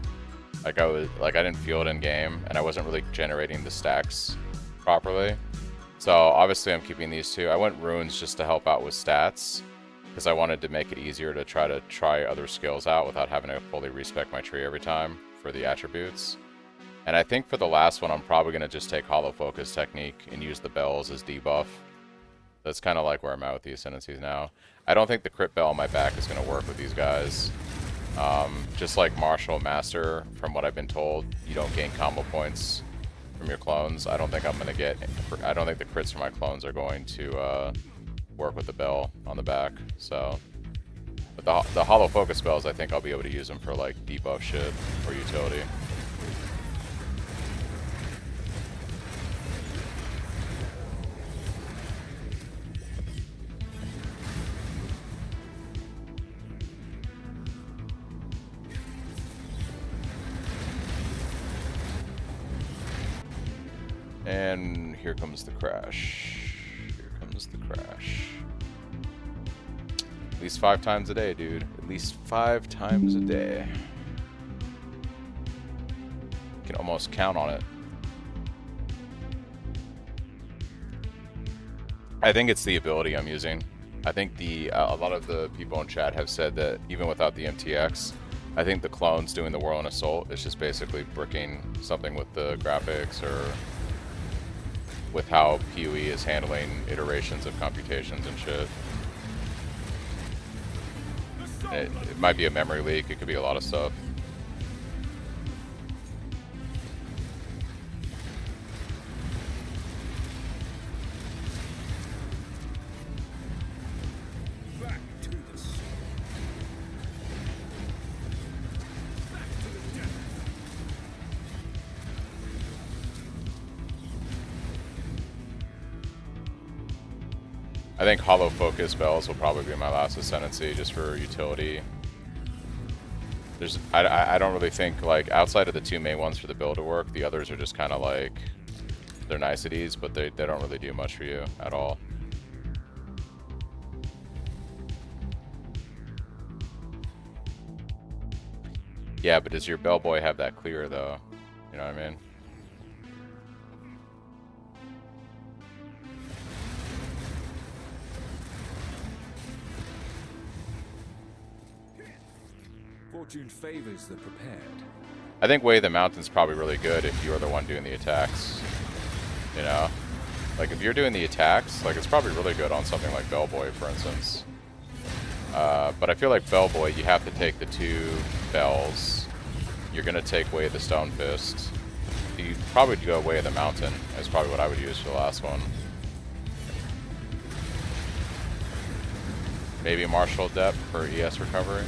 like I didn't feel it in game, and I wasn't really generating the stacks properly. So obviously I'm keeping these two. I went runes just to help out with stats because I wanted to make it easier to try other skills out without having to fully respec my tree every time for the attributes. And I think for the last one I'm probably going to just take Hollow Focus technique and use the bells as debuff. That's kind of like where I'm at with the Ascendancies now. I don't think the crit bell on my back is going to work with these guys. Just like Martial Master, from what I've been told, you don't gain combo points from your clones. I don't think I'm going to get... I don't think the crits from my clones are going to work with the bell on the back. So, but the Hollow Focus spells, I think I'll be able to use them for like debuff shit or utility. And here comes the crash. Here comes the crash. At least 5 times a day, dude. At least 5 times a day. You can almost count on it. I think it's the ability I'm using. I think a lot of the people in chat have said that even without the MTX, I think the clones doing the Whirling Assault is just basically bricking something with the graphics or with how PoE is handling iterations of computations and shit. It might be a memory leak, it could be a lot of stuff. Back to the sun. Back to the depth. I think Hollow Focus Bells will probably be my last Ascendancy just for utility. I don't really think, like, outside of the two main ones for the build to work, the others are just kind of like, they're niceties, but they don't really do much for you at all. Yeah, but does your Bellboy have that clear, though? You know what I mean? Fortune favors the prepared. I think Way of the Mountain's probably really good if you're the one doing the attacks. You know? Like, if you're doing the attacks, like, it's probably really good on something like Bellboy, for instance. But I feel like Bellboy, you have to take the two bells. You're gonna take Way of the Stone Fist. You probably go Way of the Mountain, is probably what I would use for the last one. Maybe Martial Depth for ES recovery.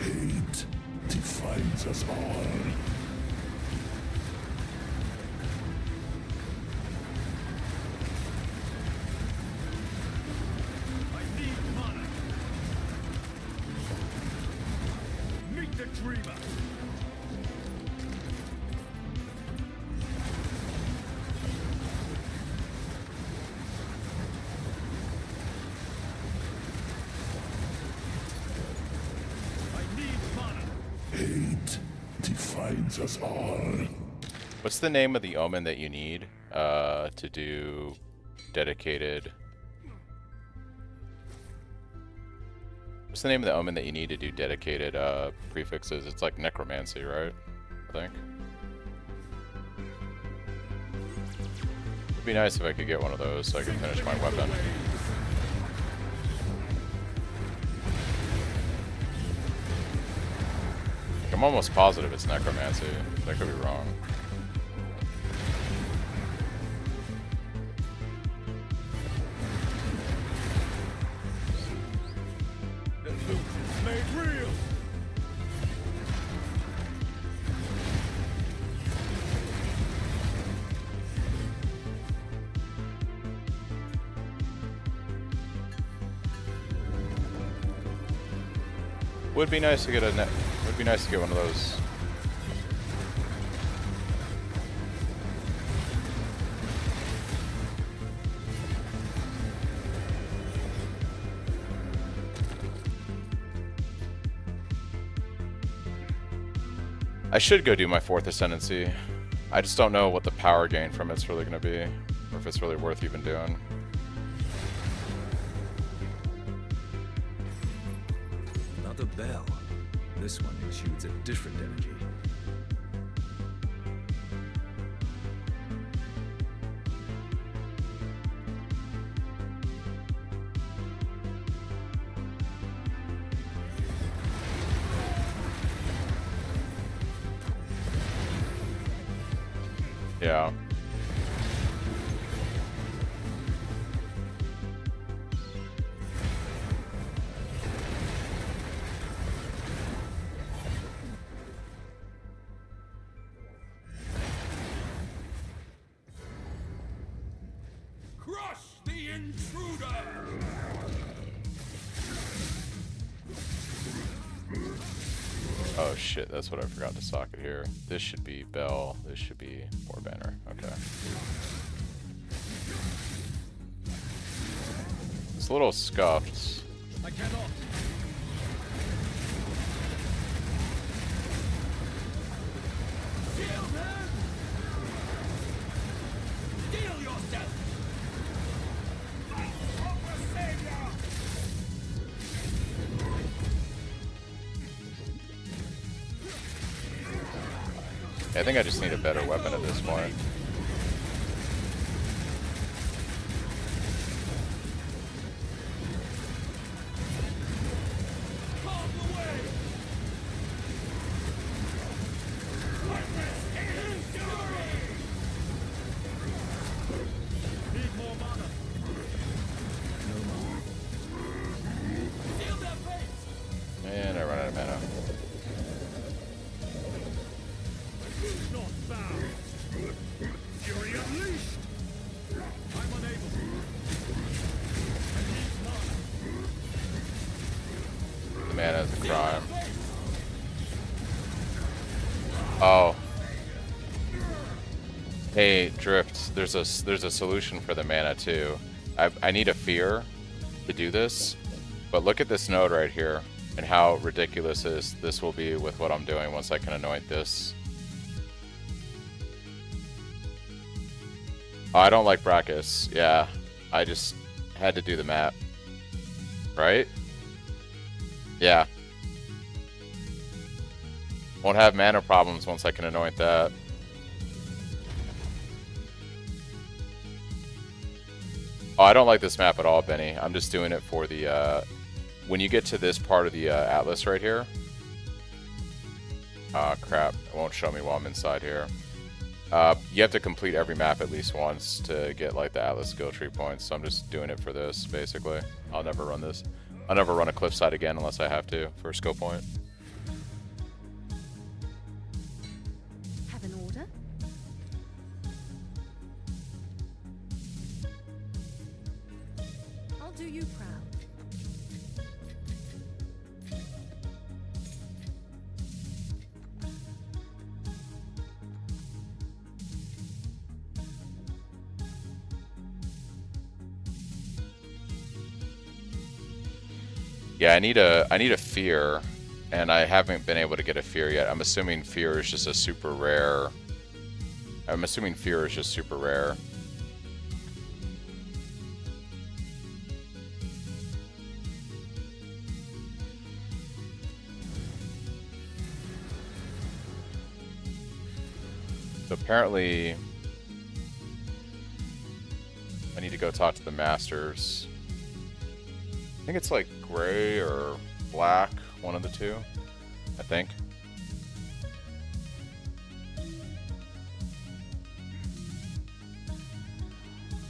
Hate defines us all. I need mana. Meet the dreamer. I need mana. Hate defines us all. What's the name of the omen that you need to do dedicated? What's the name of the omen that you need to do dedicated prefixes? It's like necromancy, right? I think. It'd be nice if I could get one of those so I could finish my weapon. I'm almost positive it's necromancy. I could be wrong. Illusions made real. Would be nice to get a net. Would be nice to get one of those. I should go do my 4th Ascendancy. I just don't know what the power gain from it's really going to be, or if it's really worth even doing. Another bell. This one exudes a different energy. Yeah. Crush the intruder. Oh shit, that's what I forgot to socket here. This should be Bell, this should be Warbanner. Okay. It's a little scuffed. I cannot. I think I just need a better weapon at this point. And I run out of mana. Fury unleashed! I'm unable. The mana is a crime. Oh. Hey, Drift, there's a solution for the mana too. I need a fear to do this, but look at this node right here and how ridiculous this will be with what I'm doing once I can anoint this. Oh, I don't like Brachus. Yeah, I just had to do the map. Right? Yeah. Won't have mana problems once I can anoint that. Oh, I don't like this map at all, Benny. I'm just doing it for the, when you get to this part of the Atlas right here. Crap. It won't show me while I'm inside here. You have to complete every map at least once to get like the Atlas skill tree points, so I'm just doing it for this, basically. I'll never run this. I'll never run a cliffside again unless I have to for a skill point. Have an order? I'll do you proud. Yeah, I need a fear, and I haven't been able to get a fear yet. I'm assuming fear is just a super rare. I'm assuming fear is just super rare. So apparently, I need to go talk to the masters. I think it's like gray or black, one of the two, I think.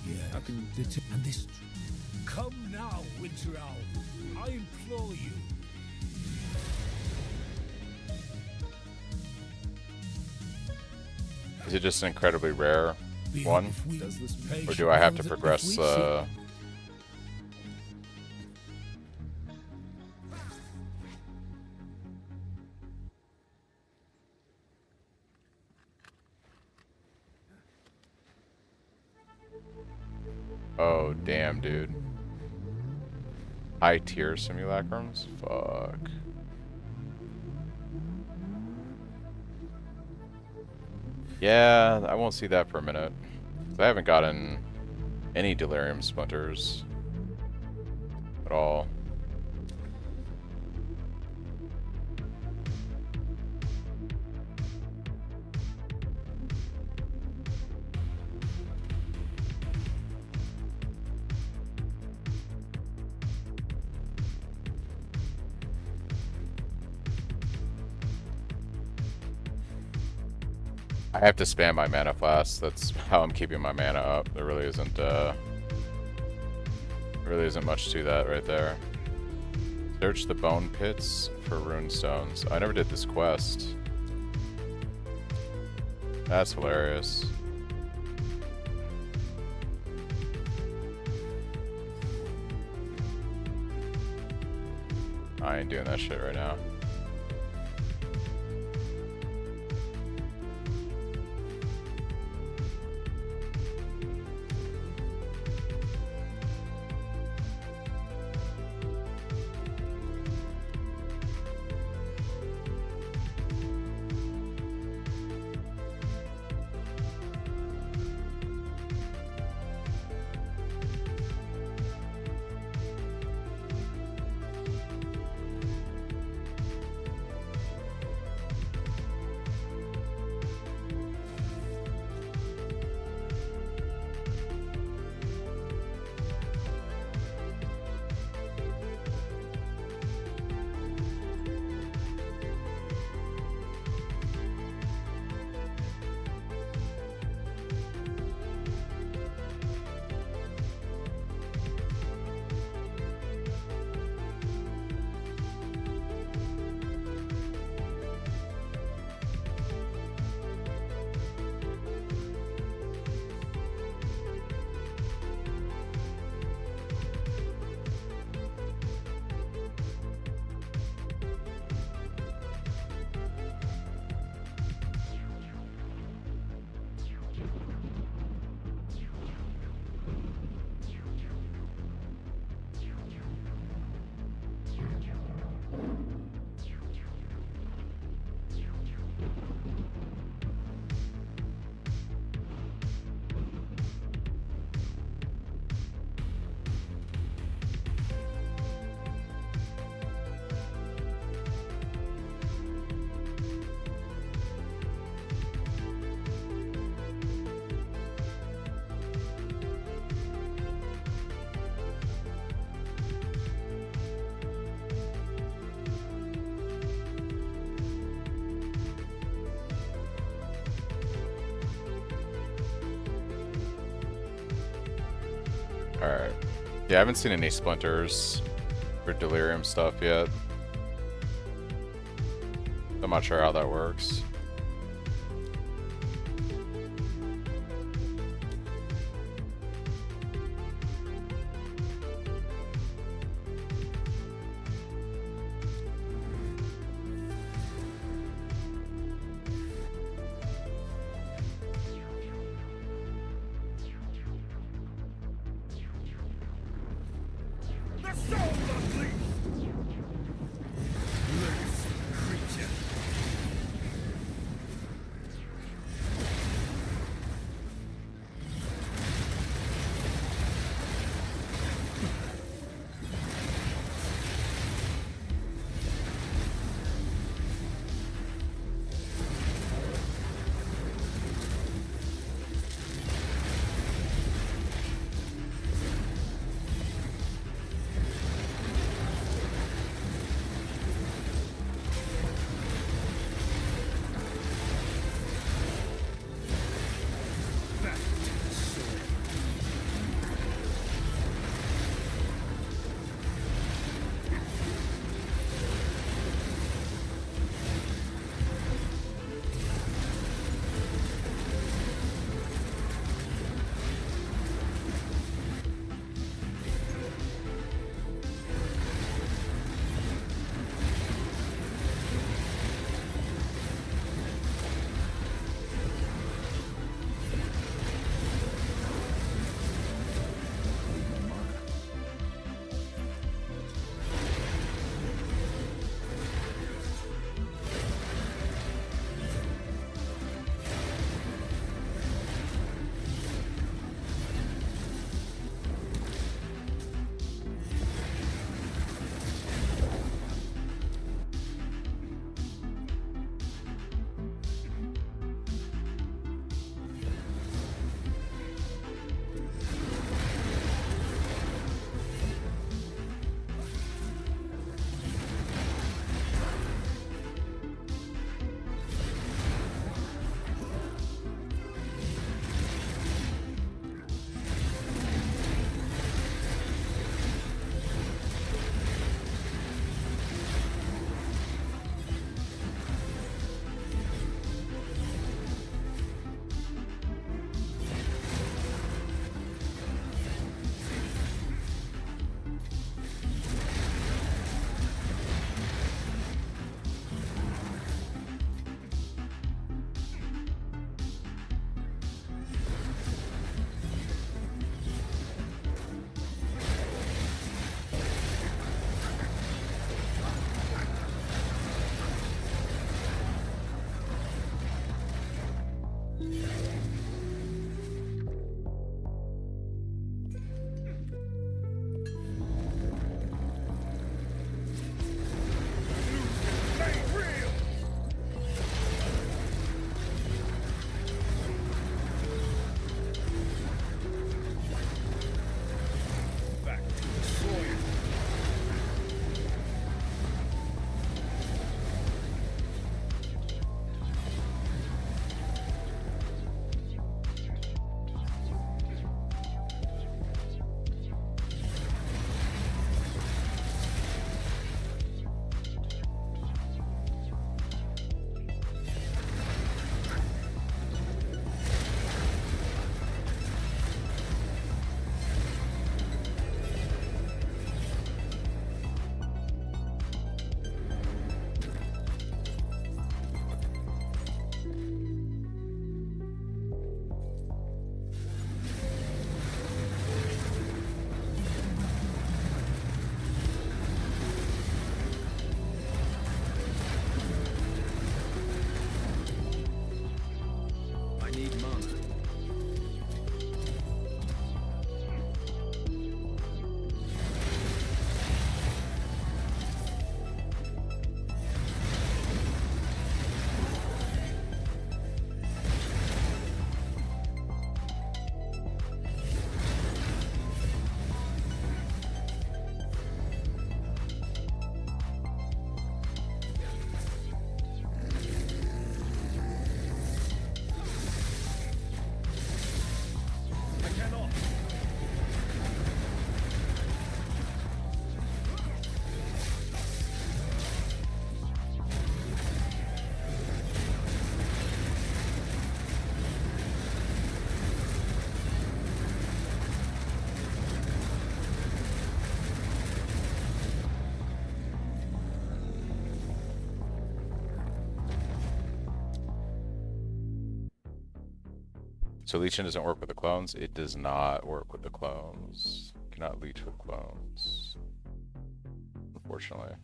Yeah, I can detect. And this. Come now, Winter Owl. I implore you. Is it just an incredibly rare one? Does this page Or do I have know to that progress if we see- Oh, damn, dude. High tier simulacrums? Fuck. Yeah, I won't see that for a minute. I haven't gotten any delirium splinters at all. I have to spam my mana flask. That's how I'm keeping my mana up. There really isn't much to that right there. Search the bone pits for rune stones. I never did this quest. That's hilarious. I ain't doing that shit right now. Yeah, I haven't seen any splinters for delirium stuff yet. I'm not sure how that works. So leeching doesn't work with the clones? It does not work with the clones. Cannot leech with clones. Unfortunately.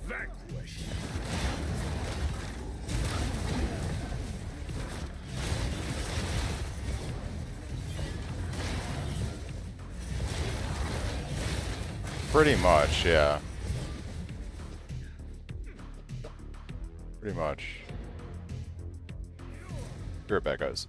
Vanquish. Pretty much, yeah. Pretty much. Be right back, guys.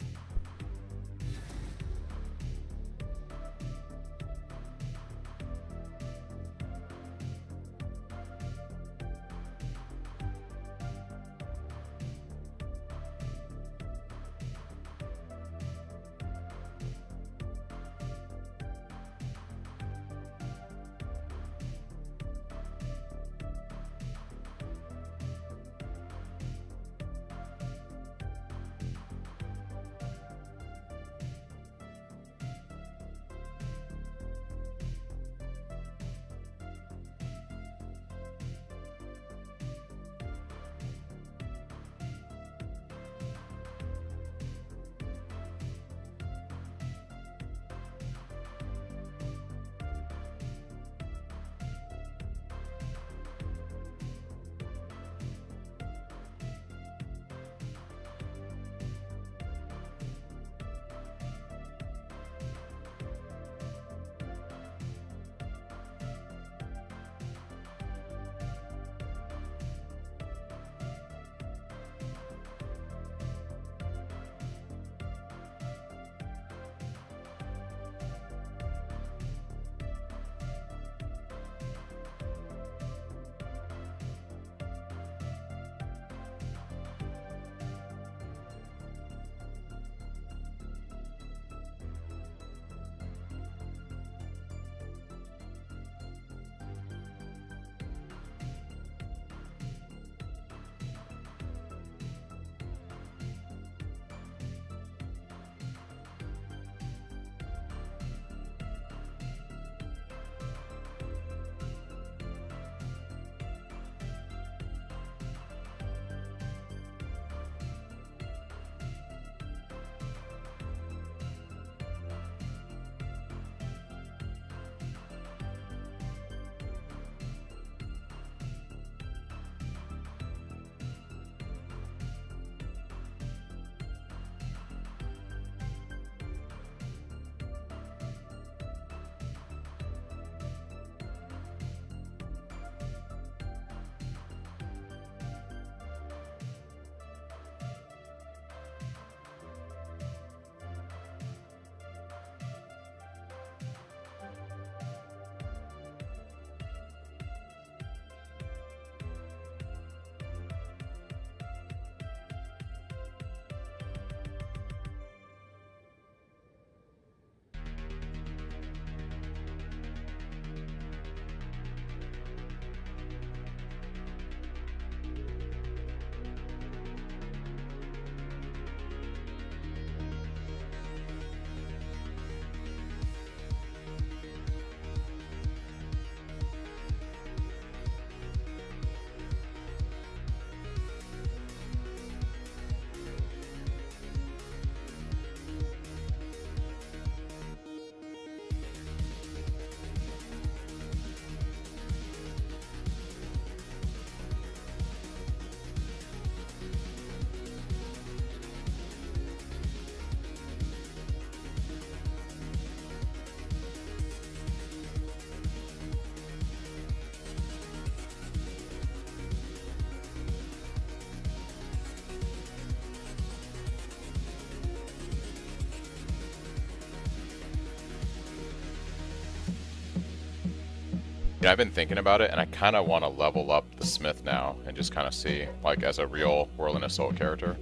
Yeah, I've been thinking about it, and I kind of want to level up the Smith now and just kind of see, like, as a real Whirling Assault character.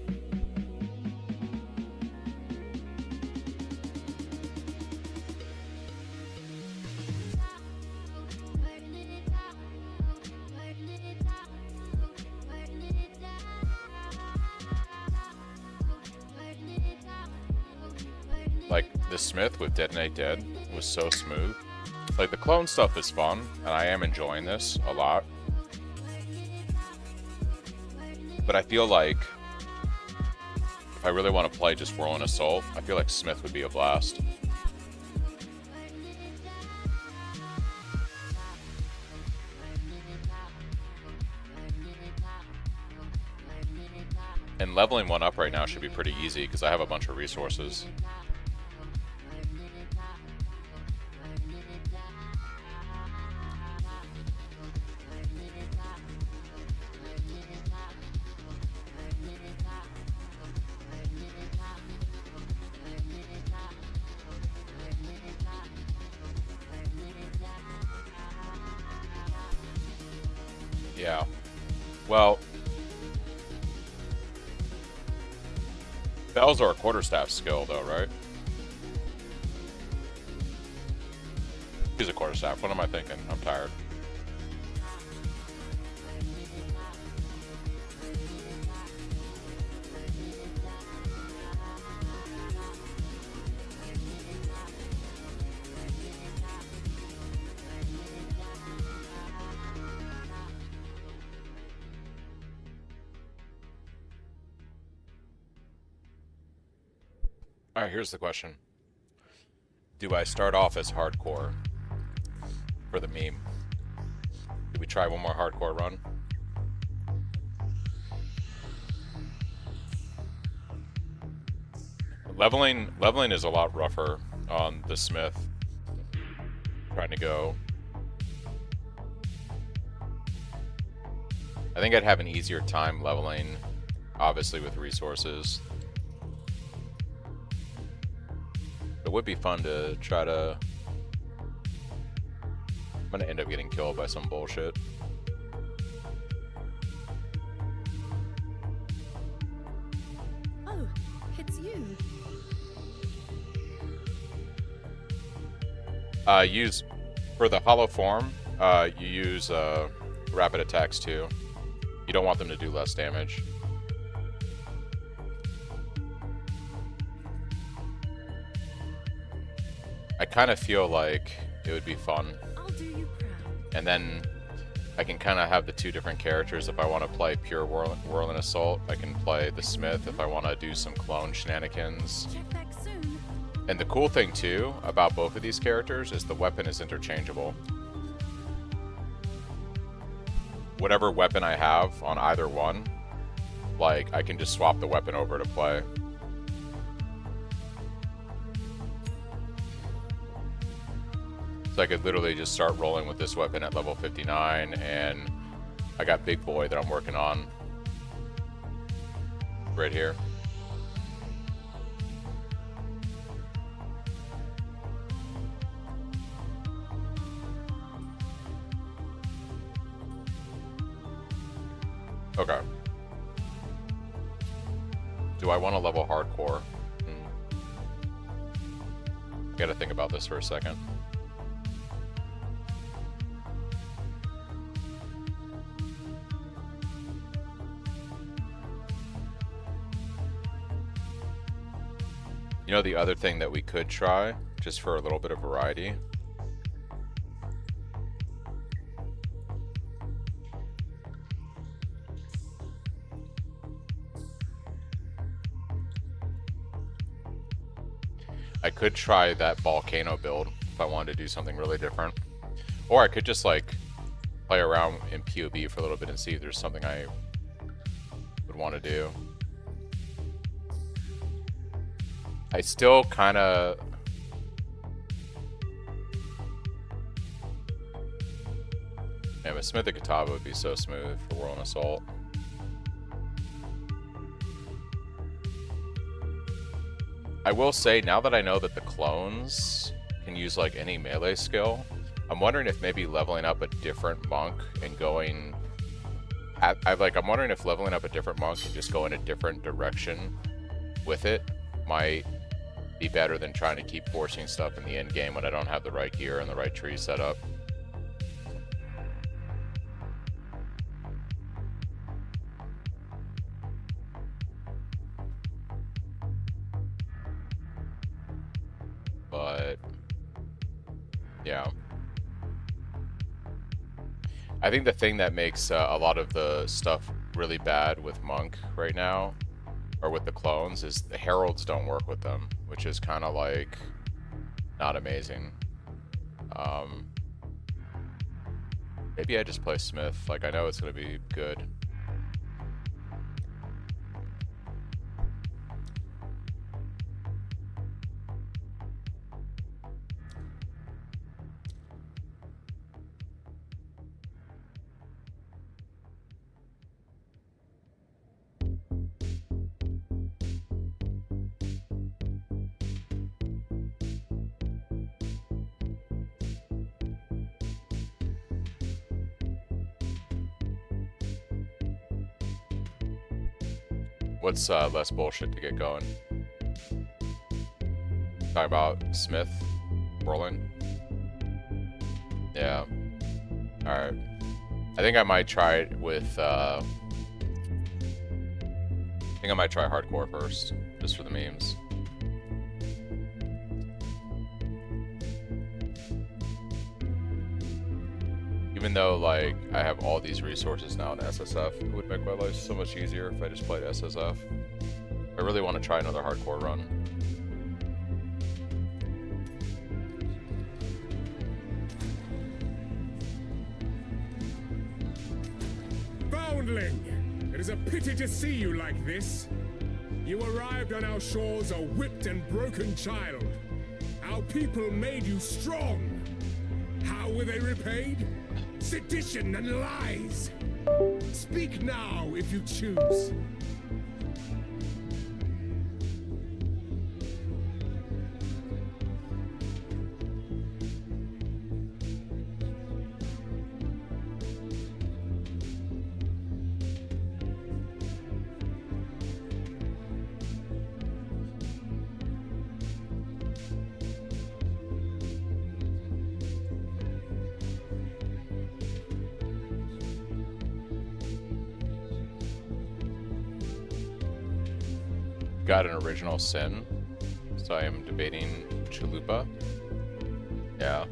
like the Smith with Detonate Dead was so smooth. Like the clone stuff is fun, and I am enjoying this a lot. But I feel like if I really want to play just Whirling Assault, I feel like Smith would be a blast. And leveling one up right now should be pretty easy because I have a bunch of resources. Yeah. Well, bells are a quarterstaff skill, though, right? He's a quarterstaff. What am I thinking? I'm tired. Alright, here's the question. Do I start off as hardcore for the meme? Do we try one more hardcore run? Leveling is a lot rougher on the Smith. Trying to go. I think I'd have an easier time leveling, obviously with resources. It would be fun to try to... I'm gonna end up getting killed by some bullshit. Oh, it's you. Use... For the hollow form, you use rapid attacks too. You don't want them to do less damage. I kind of feel like it would be fun. I'll do you proud. And then I can kind of have the two different characters. If I want to play pure Whirling Assault, I can play the Smith if I want to do some clone shenanigans. Check back soon. And the cool thing too about both of these characters is the weapon is interchangeable. Whatever weapon I have on either one, like I can just swap the weapon over to play. So I could literally just start rolling with this weapon at level 59, and I got Big Boy that I'm working on right here. Okay. Do I want to level hardcore? I gotta think about this for a second. You know the other thing that we could try, just for a little bit of variety? I could try that volcano build if I wanted to do something really different. Or I could just like play around in POB for a little bit and see if there's something I would want to do. I still kind of... Yeah, but Smith and Katava would be so smooth for Whirling Assault. I will say, now that I know that the clones can use like any melee skill, I'm wondering if maybe leveling up a different monk and going... I'm wondering if leveling up a different monk and just go in a different direction with it might be better than trying to keep forcing stuff in the end game when I don't have the right gear and the right tree set up. but yeah. I think the thing that makes a lot of the stuff really bad with Monk right now, or with the clones, is the heralds don't work with them, which is kind of like not amazing. Maybe I just play Smith. Like, I know it's gonna be good. What's less bullshit to get going? Talk about Smith, Borland. Yeah. All right. I think I might try it with. I think I might try hardcore first, just for the memes. Even though, like, I have all these resources now in SSF, it would make my life so much easier if I just played SSF. I really want to try another hardcore run. Foundling! It is a pity to see you like this. You arrived on our shores a whipped and broken child. Our people made you strong. How were they repaid? Sedition and lies! Speak now if you choose. Got an original sin, so I am debating Chalupa. Yeah.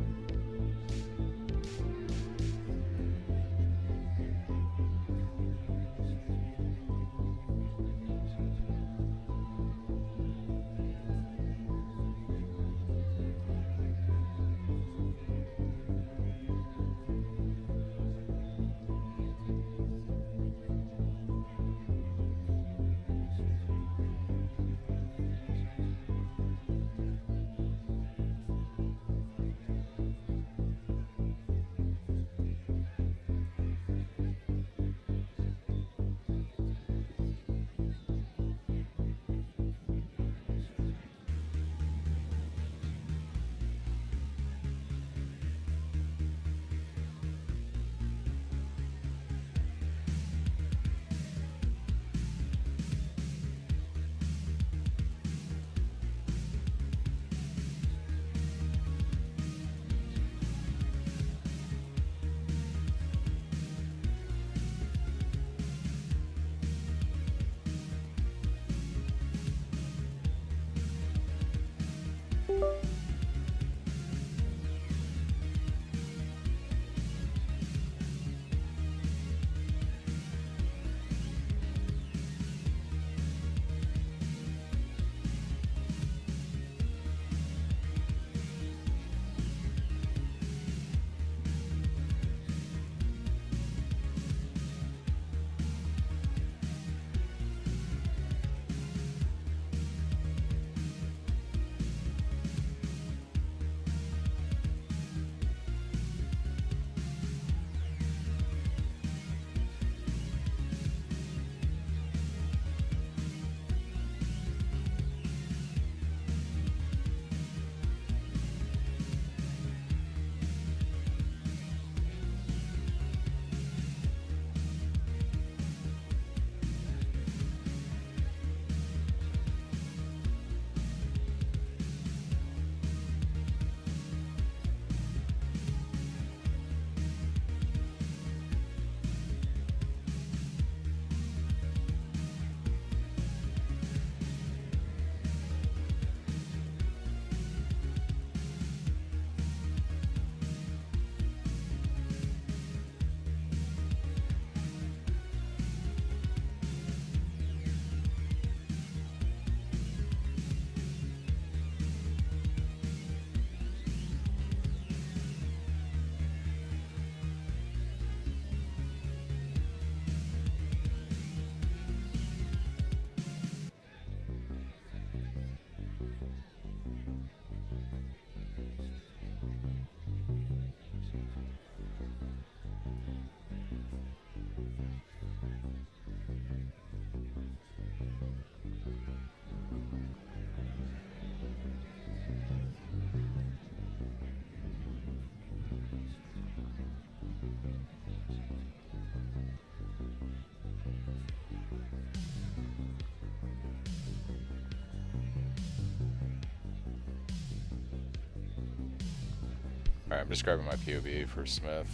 Alright, I'm just grabbing my POV for Smith.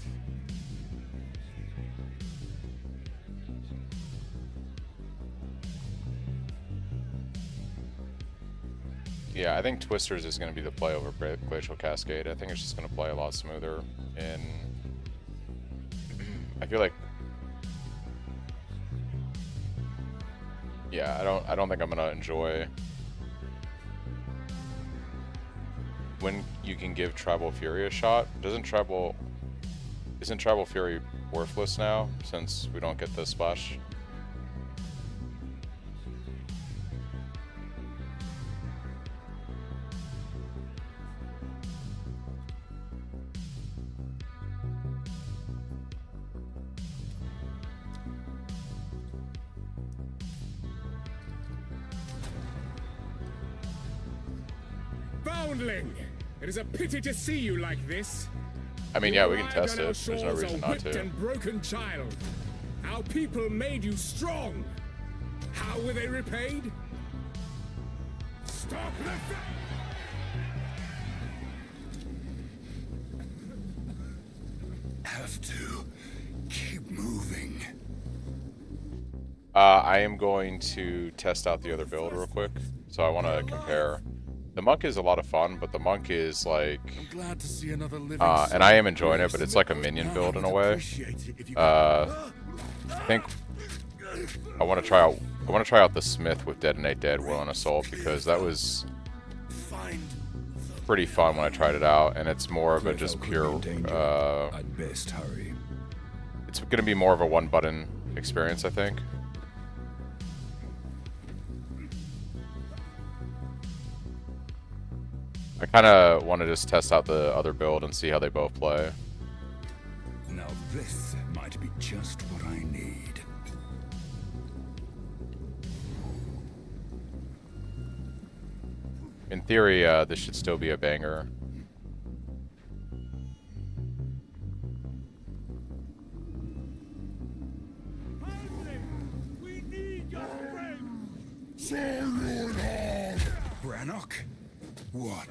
Yeah, I think Twisters is going to be the play over Glacial Cascade. I think it's just going to play a lot smoother. And I feel like, yeah, I don't think I'm going to enjoy when you can give Tribal Fury a shot. Isn't Tribal Fury worthless now since we don't get the splash? Foundling! It is a pity to see you like this. I mean, yeah, we can test You arrived it. on There's our no shores reason a not whipped to. and broken child. Our people made you strong. How were they repaid? Stop the Have to keep moving. I am going to test out the other build real quick. So I want to compare. The monk is a lot of fun, but the monk is like, Glad to see another living and I am enjoying it, but it's like a minion build in a way. I think I want to try out the Smith with Detonate Dead, Will and Assault, because that was pretty fun when I tried it out, and it's more of a just pure. I'd best hurry. It's going to be more of a one-button experience, I think. I kind of want to just test out the other build and see how they both play. Now this might be just what I need. In theory, this should still be a banger. We need your strength. Brannock? What?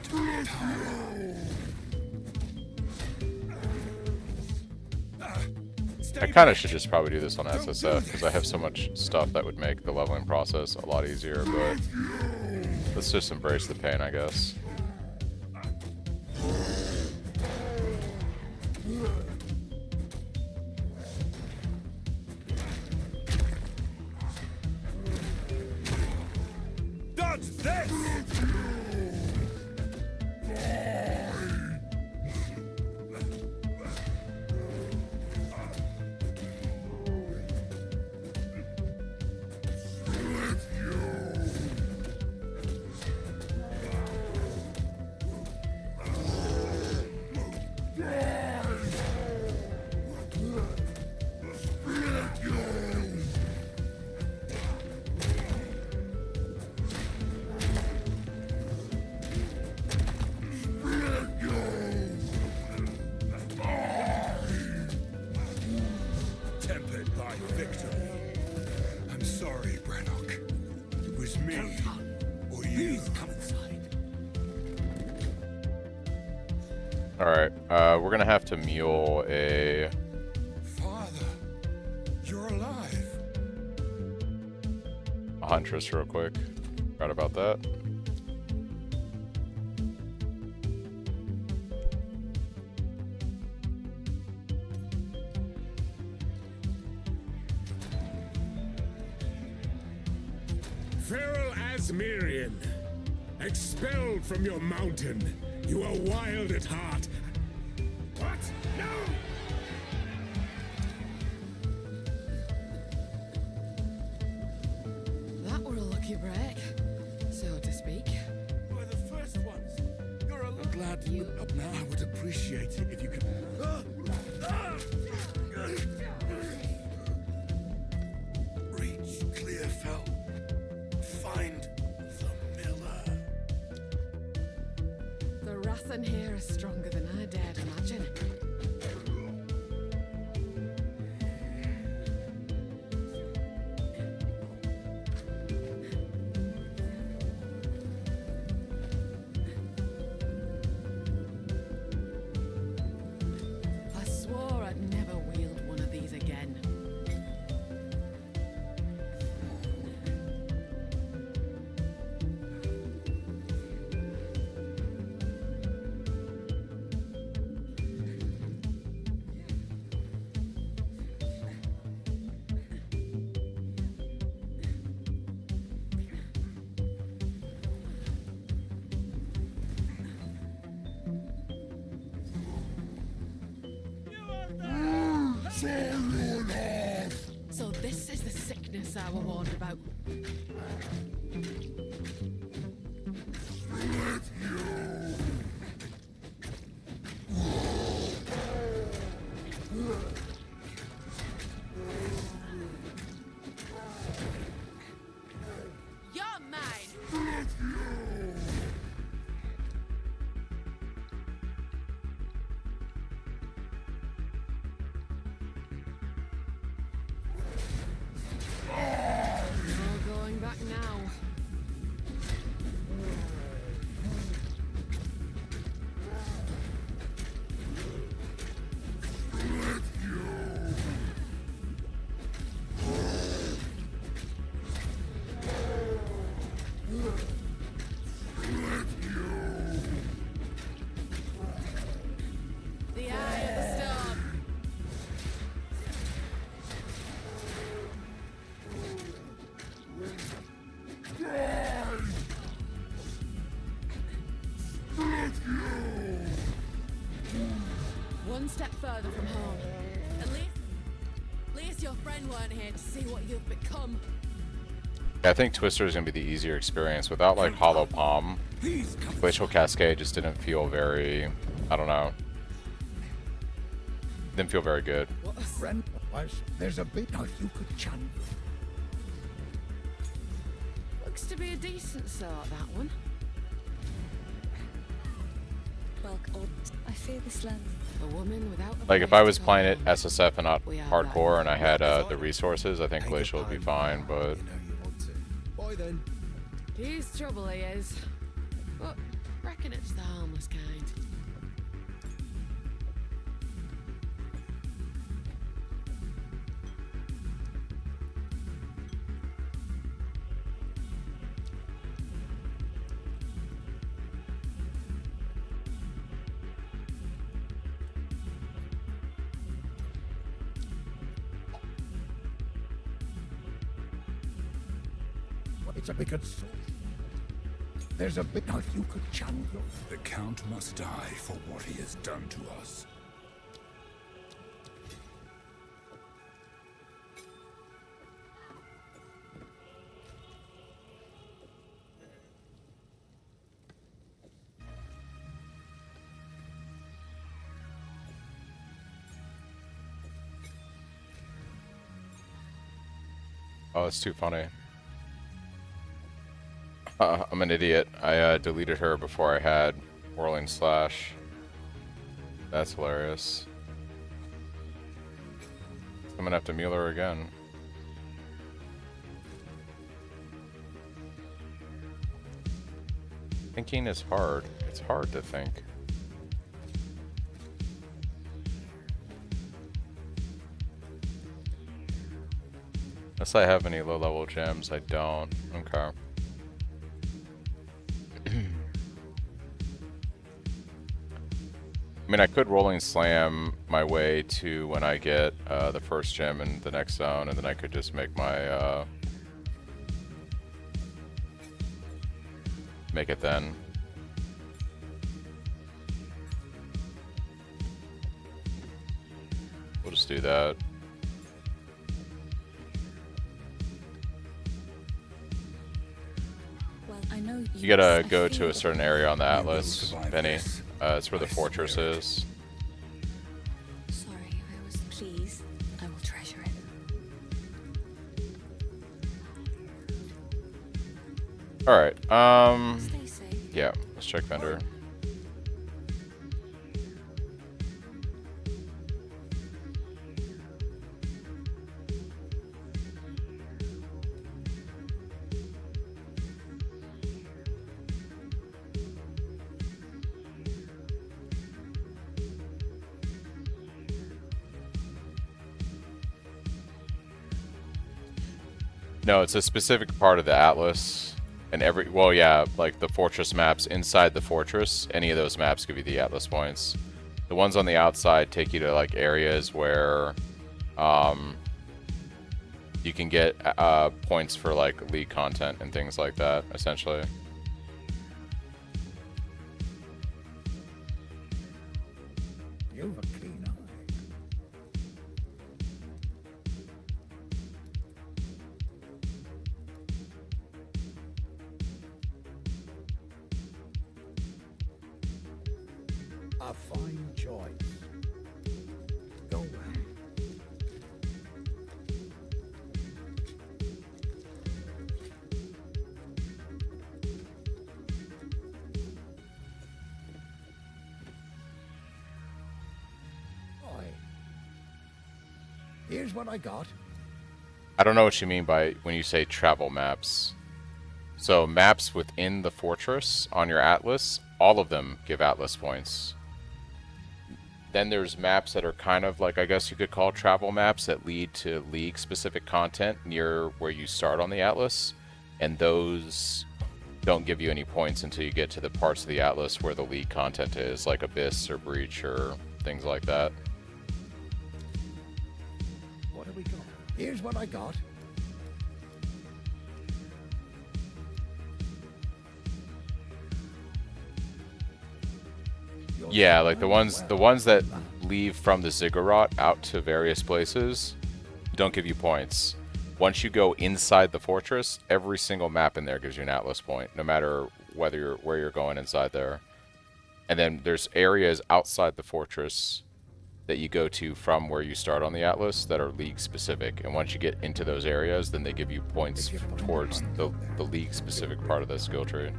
I kind of should just probably do this on SSF because I have so much stuff that would make the leveling process a lot easier, but let's just embrace the pain, I guess. Dodge this! Tempered by victory. I'm sorry, Brannock. It was me. Or you. Come inside. Alright, we're gonna have to mule a... Father, you're alive. Huntress real quick. Forgot about that. Feral Asmirian, expelled from your mountain. You are wild at heart. What? No! That were a lucky break, so to speak. We're the first ones. You're alive. I'm glad to look up now. I would appreciate it if you could. person here is stronger than I dared imagine. I swore I'd never wield one of these again. So this is the sickness I were warned about. You're mine! No going back now. The eye of the storm. One step further from home. At least your friend weren't here to see what you've become. I think Twister is going to be the easier experience. Without, like, Hollow Palm, Glacial Cascade just didn't feel very... I don't know. Didn't feel very good. What a friend was. There's a bit now you could chant. Looks to be a decent sort, that one. Welcome. I fear this land. A woman without a Like, if place I to was call playing it home. SSF and not We are hardcore and I had the resources, I think Glacial would be fine, but... You know you want to. Boy then. He's trouble, he is. But reckon it's the harmless kind. It's a big soul. There's a bit now you could chant. The Count must die for what he has done to us. Oh, it's too funny. I'm an idiot. I deleted her before I had Whirling Slash. That's hilarious. I'm gonna have to mule her again. Thinking is hard. It's hard to think. Unless I have any low-level gems, I don't. Okay. I mean, I could Rolling Slam my way to when I get the first gem in the next zone, and then I could just make my make it then. We'll just do that. Well, I know You gotta I go feel to a certain area on the Atlas, survive Benny. this. It's where the fortress is. Sorry, I was pleased. I will treasure it. Alright, Stay safe. yeah, let's check vendor. No, it's a specific part of the atlas, and well, yeah, like the fortress maps inside the fortress. Any of those maps give you the atlas points. The ones on the outside take you to like areas where, you can get points for like league content and things like that, essentially. You've a keen eye. A fine choice. Go well. Oi. Here's what I got. I don't know what you mean by when you say travel maps. So maps within the fortress on your atlas, all of them give atlas points. Then there's maps that are kind of like, I guess you could call travel maps that lead to league specific content near where you start on the atlas. And those don't give you any points until you get to the parts of the atlas where the league content is, like Abyss or Breach or things like that. What have we got? Here's what I got. Yeah, like the ones that leave from the ziggurat out to various places don't give you points. Once you go inside the fortress, every single map in there gives you an atlas point, no matter where you're going inside there. And then there's areas outside the fortress that you go to from where you start on the atlas that are league specific. And once you get into those areas, then they give you points towards the league specific part of the skill tree.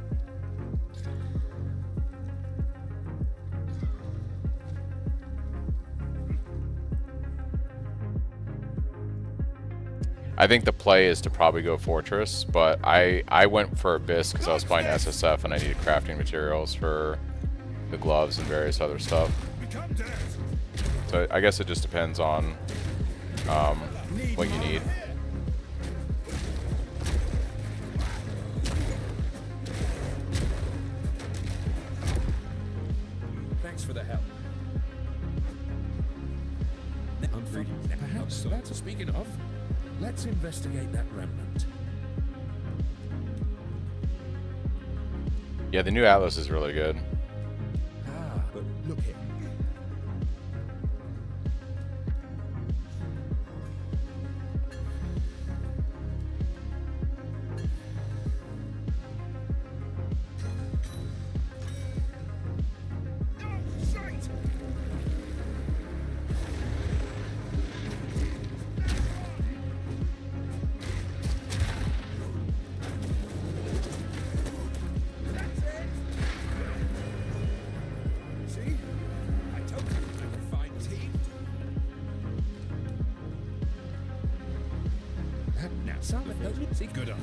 I think the play is to probably go Fortress, but I went for Abyss because I was playing SSF and I needed crafting materials for the gloves and various other stuff. So I guess it just depends on what you need. Thanks for the help. Perhaps that's speaking of. Let's investigate that remnant. Yeah, the new Atlas is really good. Ah, but look here. See, good on.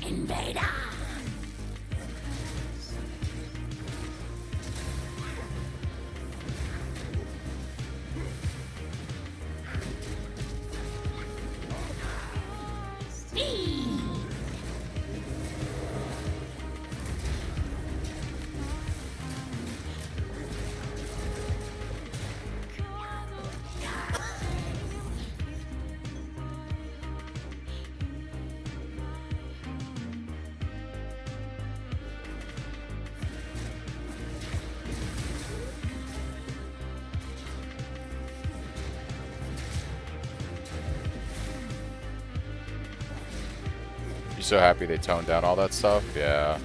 Invader! You so happy they toned down all that stuff? Yeah.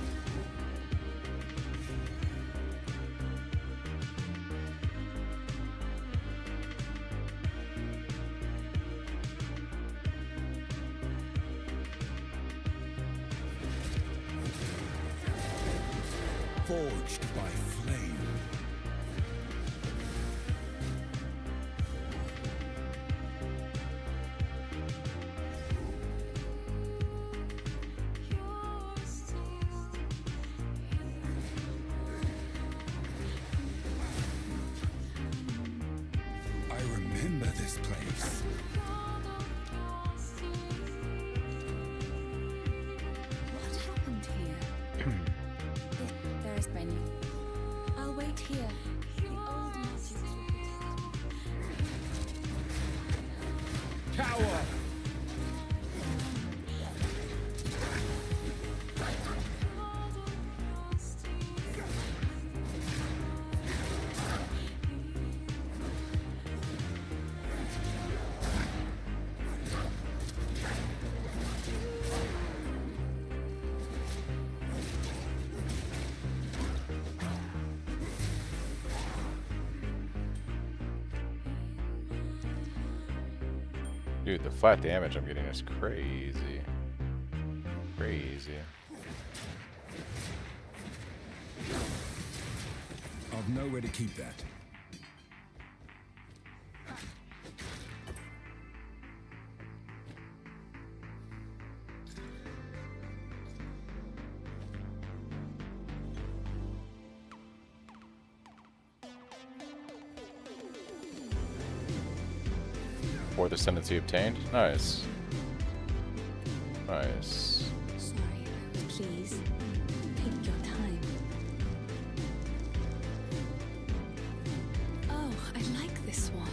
Forged by flame. I remember this place. What happened here? There is menu. I'll wait here. The old masters will protect me. Tower! Dude, the flat damage I'm getting is crazy. Crazy. I've nowhere to keep that. Fourth ascendancy obtained. Nice. Nice. Sorry, please. Take your time. Oh, I like this one.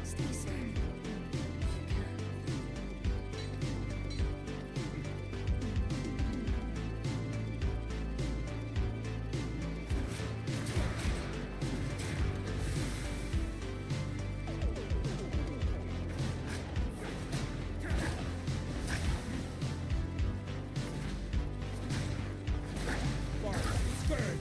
Stay safe. If you can.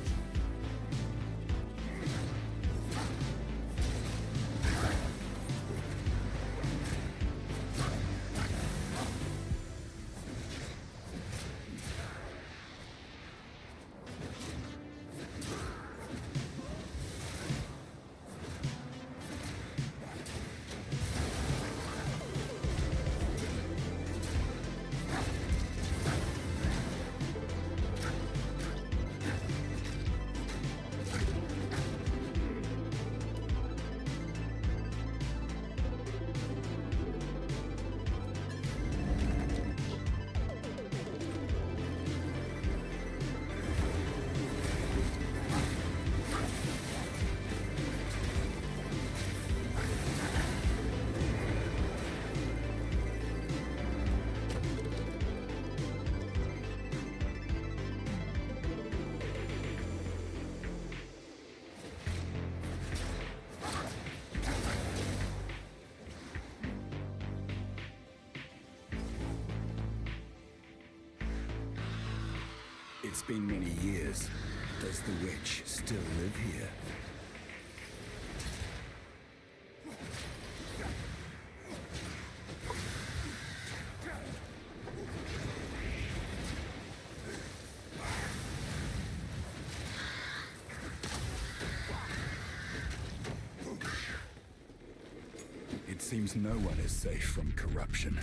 It's been many years. Does the witch still live here? It seems no one is safe from corruption.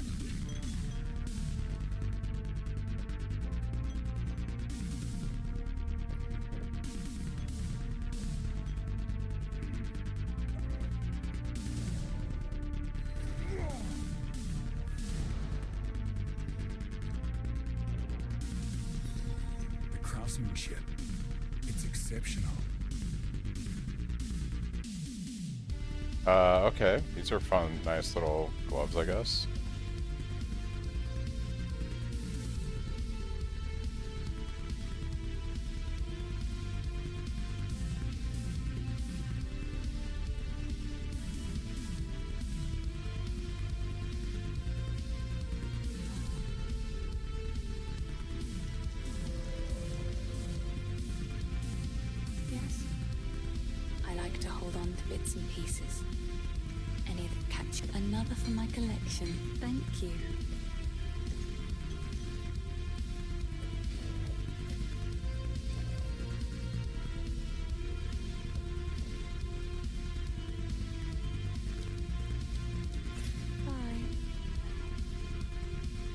The craftsmanship, it's exceptional. Okay. These are fun, nice little gloves, I guess. bits and pieces. Any that catch you. Another for my collection. Thank you. Bye.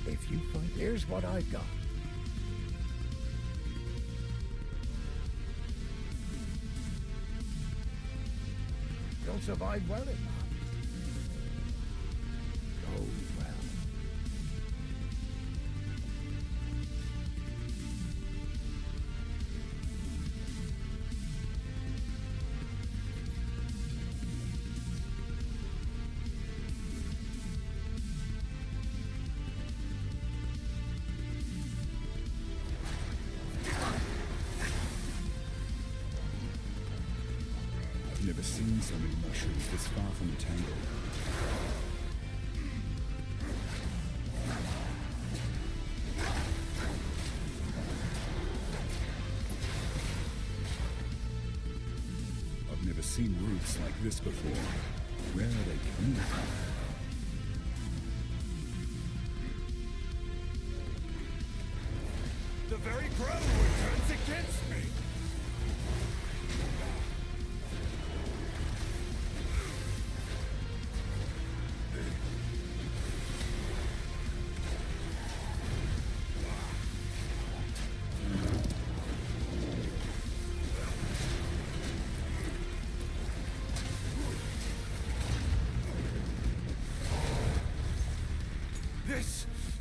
If you find, here's what I've got. You'll survive well in that. Oh, well. I've never seen so many mushrooms this far from the tangle. I've never seen roots like this before. Where are they coming from? The very ground turns against me!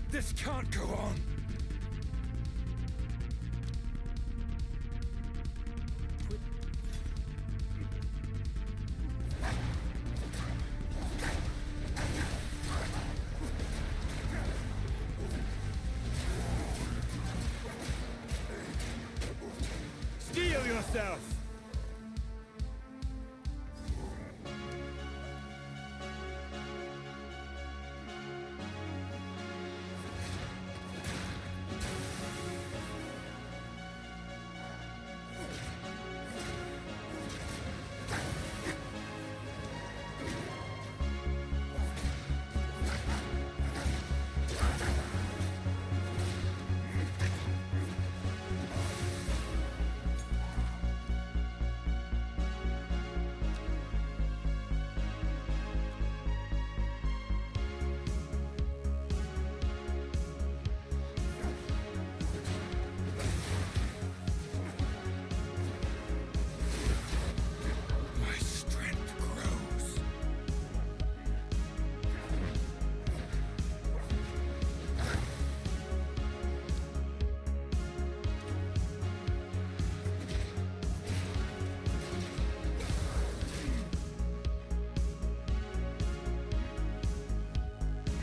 This can't go on! Steel yourself!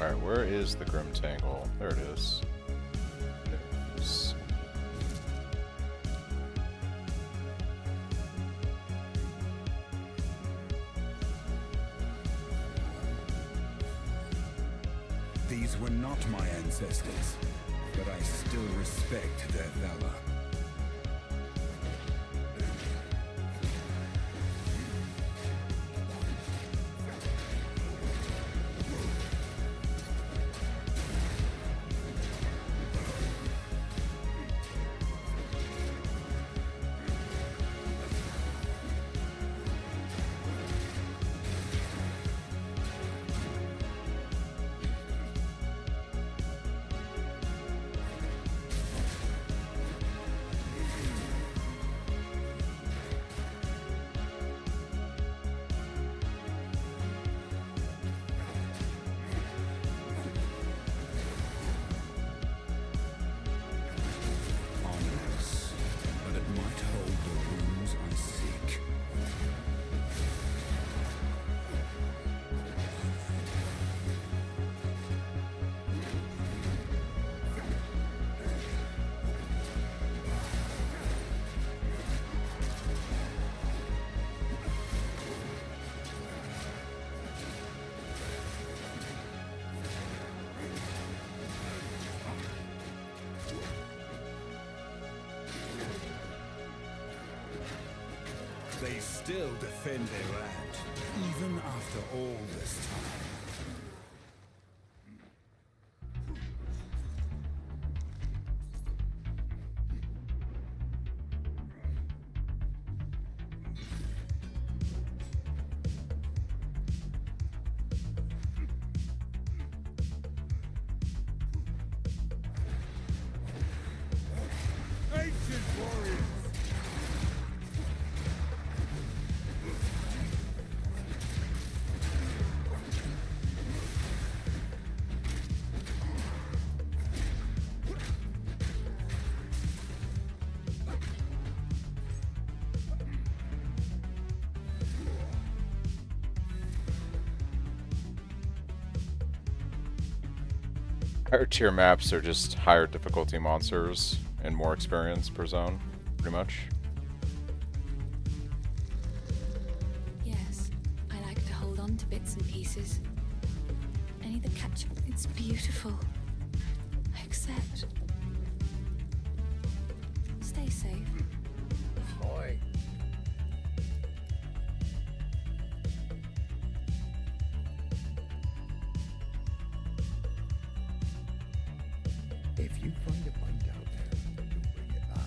Alright, where is the Grim Tangle? There it is. These were not my ancestors, but I still respect their valor. They still defend their land, even after all this time. Ancient warriors! Higher tier maps are just higher difficulty monsters and more experience per zone, pretty much. Yes, I like to hold on to bits and pieces. Any that catch, it's beautiful. I accept. Stay safe. Boy. If you find a find out there, you bring it back.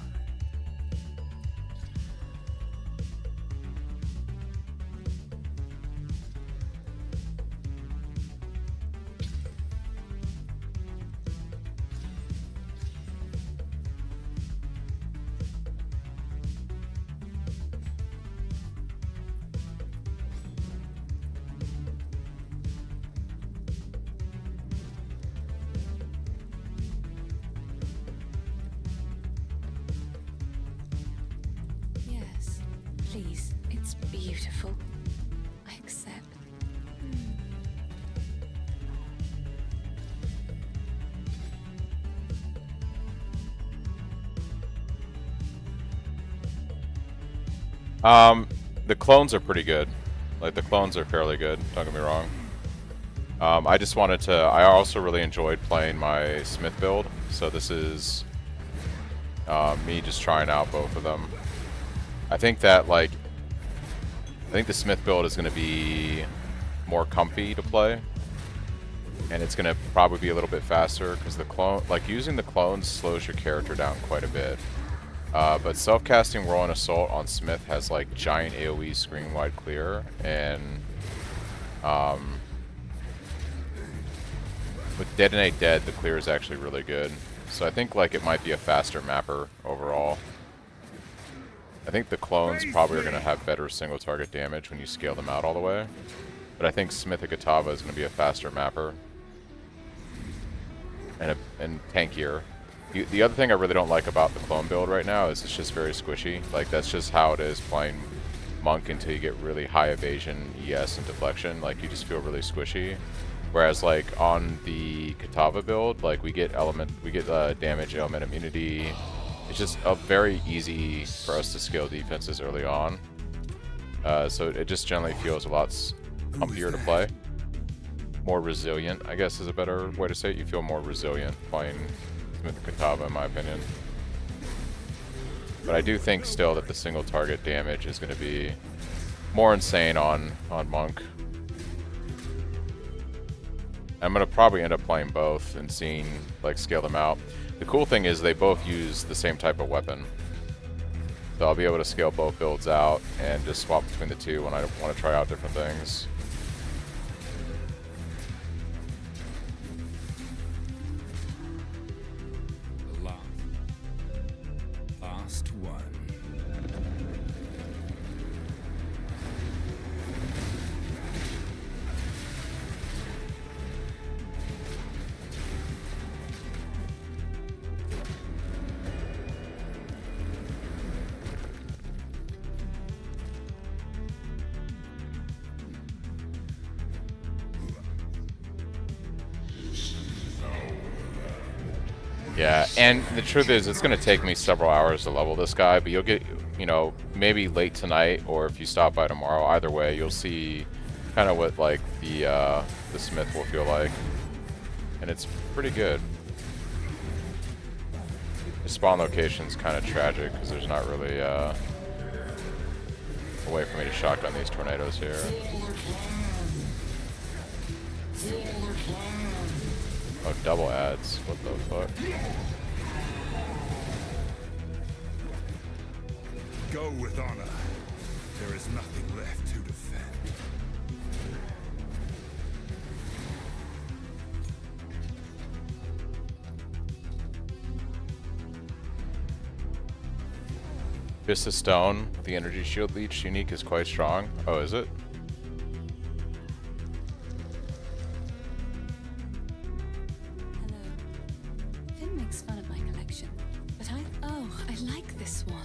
Yes, please, it's beautiful. I accept. The clones are pretty good. Like, the clones are fairly good, don't get me wrong. I just wanted to... I also really enjoyed playing my Smith build, so this is me just trying out both of them. I think that, like... I think the Smith build is going to be more comfy to play. And it's going to probably be a little bit faster, because the clone... Like, using the clones slows your character down quite a bit. But self-casting Rolling Assault on Smith has like giant AoE screen-wide clear, and with Detonate Dead, the clear is actually really good. So I think like it might be a faster mapper overall. I think the clones probably are going to have better single target damage when you scale them out all the way. But I think Smith Akatava is going to be a faster mapper and tankier. The other thing I really don't like about the clone build right now is it's just very squishy. Like, that's just how it is playing Monk until you get really high evasion, ES, and deflection. Like, you just feel really squishy. Whereas, like, on the Katava build, like, we get damage, element immunity. It's just very easy for us to scale defenses early on. So it just generally feels a lot pumpier to play. More resilient, I guess, is a better way to say it. You feel more resilient playing with Katava, in my opinion. But I do think still that the single target damage is going to be more insane on Monk. I'm going to probably end up playing both and seeing, like, scale them out. The cool thing is they both use the same type of weapon. So I'll be able to scale both builds out and just swap between the two when I want to try out different things. Last one. Yeah, and the truth is, it's going to take me several hours to level this guy, but you'll get, you know, maybe late tonight, or if you stop by tomorrow, either way, you'll see kind of what, like, the Smith will feel like. And it's pretty good. The spawn location's kind of tragic, because there's not really, A way for me to shotgun these tornadoes here. Oh, double adds. What the fuck? Go with honor. There is nothing left to defend. Fist of Stone, the energy shield leech unique is quite strong. Oh, is it? Hello. Finn makes fun of my collection, but oh, I like this one.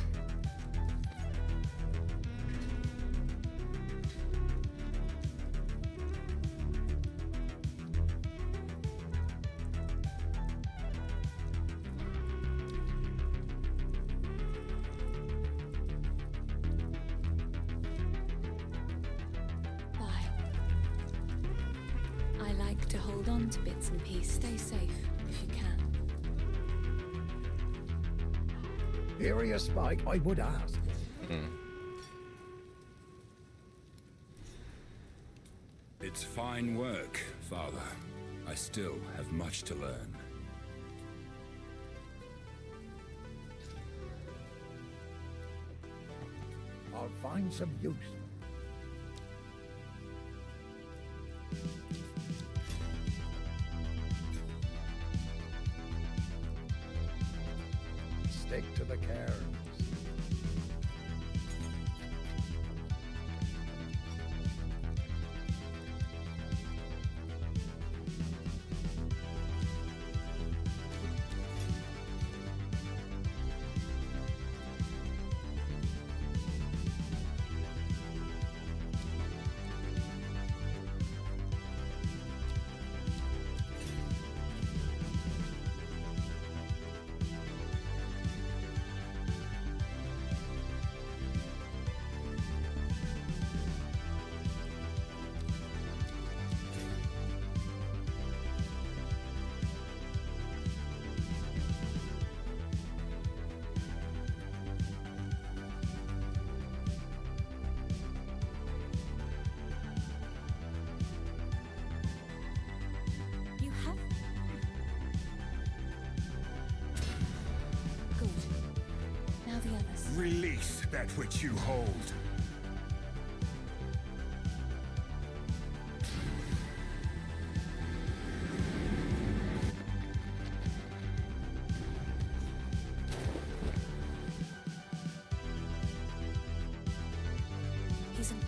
I like to hold on to bits and pieces. Stay safe if you can. Area spike, I would ask. It's fine work, Father. I still have much to learn. I'll find some use. Stick to the cairns. You have? Good. Now the others. Release that which you hold. He's in.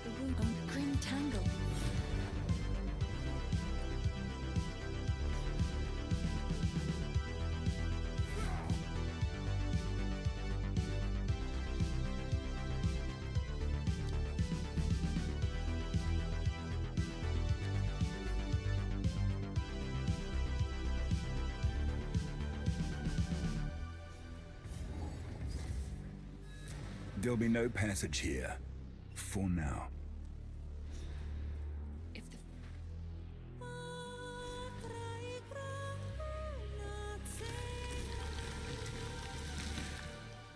The wound on Grim Tangle. There'll be no passage here. For now. If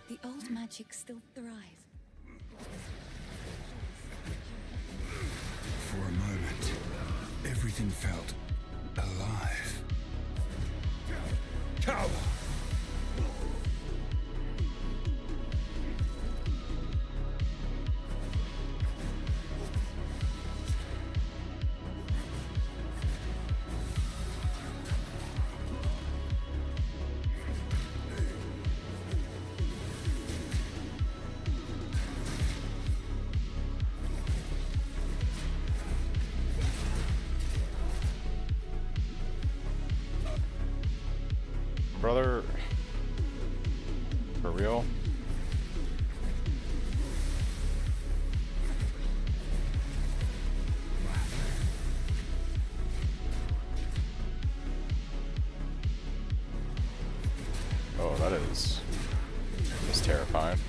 the old magic still thrive. For a moment, everything felt alive. Cow! Brother, for real? Oh, that's terrifying.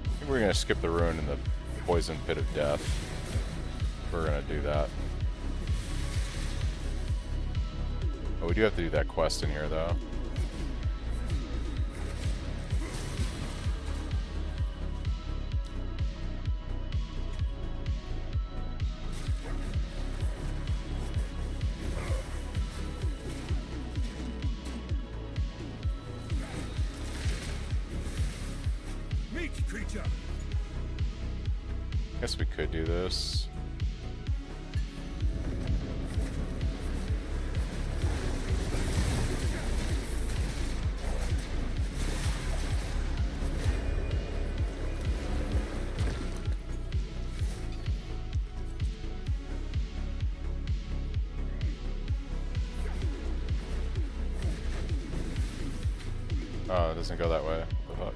I think we're gonna skip the rune in the poison pit of death. We're gonna do that. Oh, we do have to do that quest in here, though. Meat creature. Guess we could do this. Oh, it doesn't go that way. What the fuck?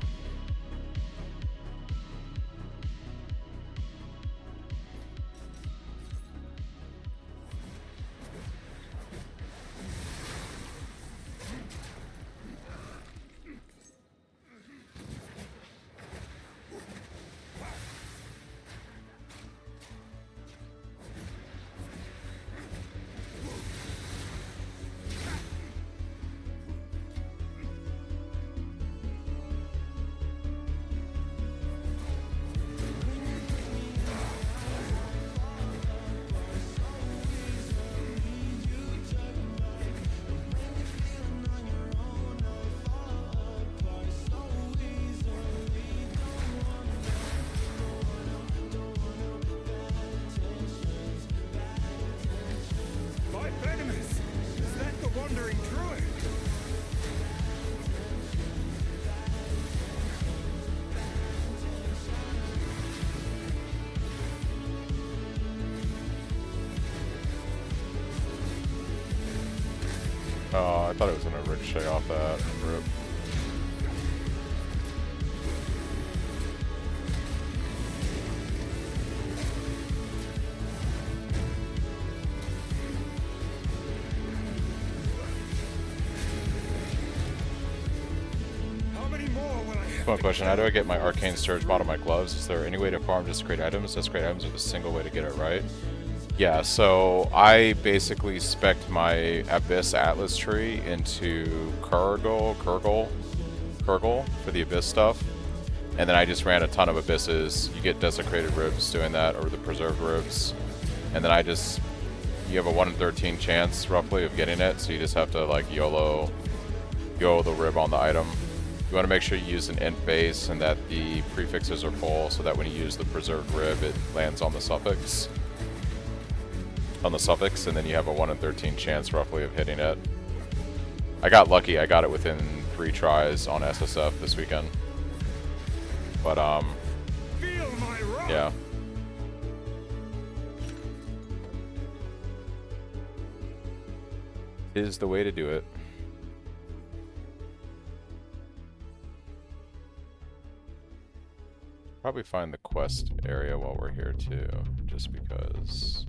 By Venomous! Is that the wandering druid? Oh, I thought it was gonna ricochet off that. Rip. How many more will I have? One question, how do I get my arcane surge mod on my gloves? Is there any way to farm just create items? Just create items with a single way to get it right? Yeah, so I basically spec'd my Abyss Atlas tree into Kurgle for the Abyss stuff. And then I just ran a ton of Abysses. You get Desecrated Ribs doing that, or the Preserved Ribs. And then you have a 1 in 13 chance, roughly, of getting it. So you just have to, like, YOLO the rib on the item. You want to make sure you use an int base and that the prefixes are full, so that when you use the Preserved Rib, it lands on the suffix. And then you have a 1 in 13 chance roughly of hitting it. I got lucky, I got it within 3 tries on SSF this weekend. But Feel my wrath! yeah. Is the way to do it. Probably find the quest area while we're here too, just because.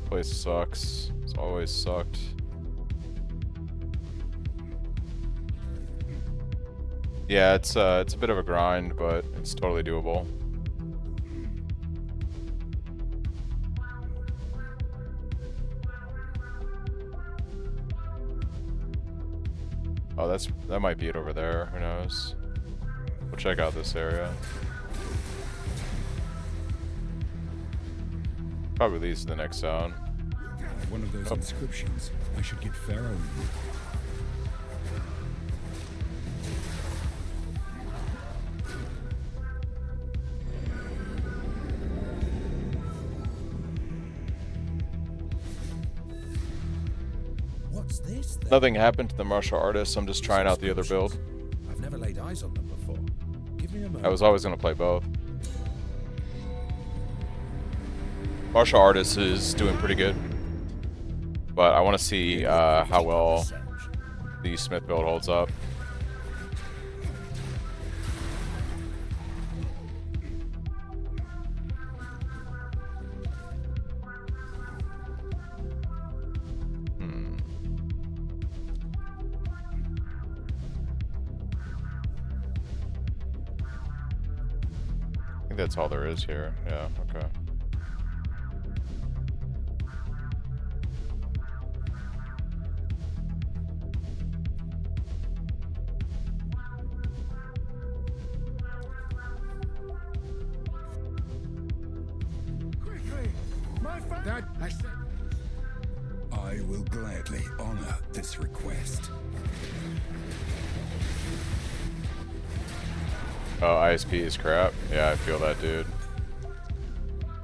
Place sucks. It's always sucked. Yeah, it's a bit of a grind, but it's totally doable. Oh, that might be it over there. Who knows? We'll check out this area. Probably leads to the next zone. One of those inscriptions. I should get Pharaoh in here. What's this then? Nothing happened to the martial artists. I'm just trying out the other build. I've never laid eyes on them before. Give me a moment. I was always going to play both. Martial artist is doing pretty good. But I want to see how well the Smith build holds up. I think that's all there is here. Yeah, okay. That I said. I will gladly honor this request. Oh, ISP is crap. Yeah, I feel that, dude.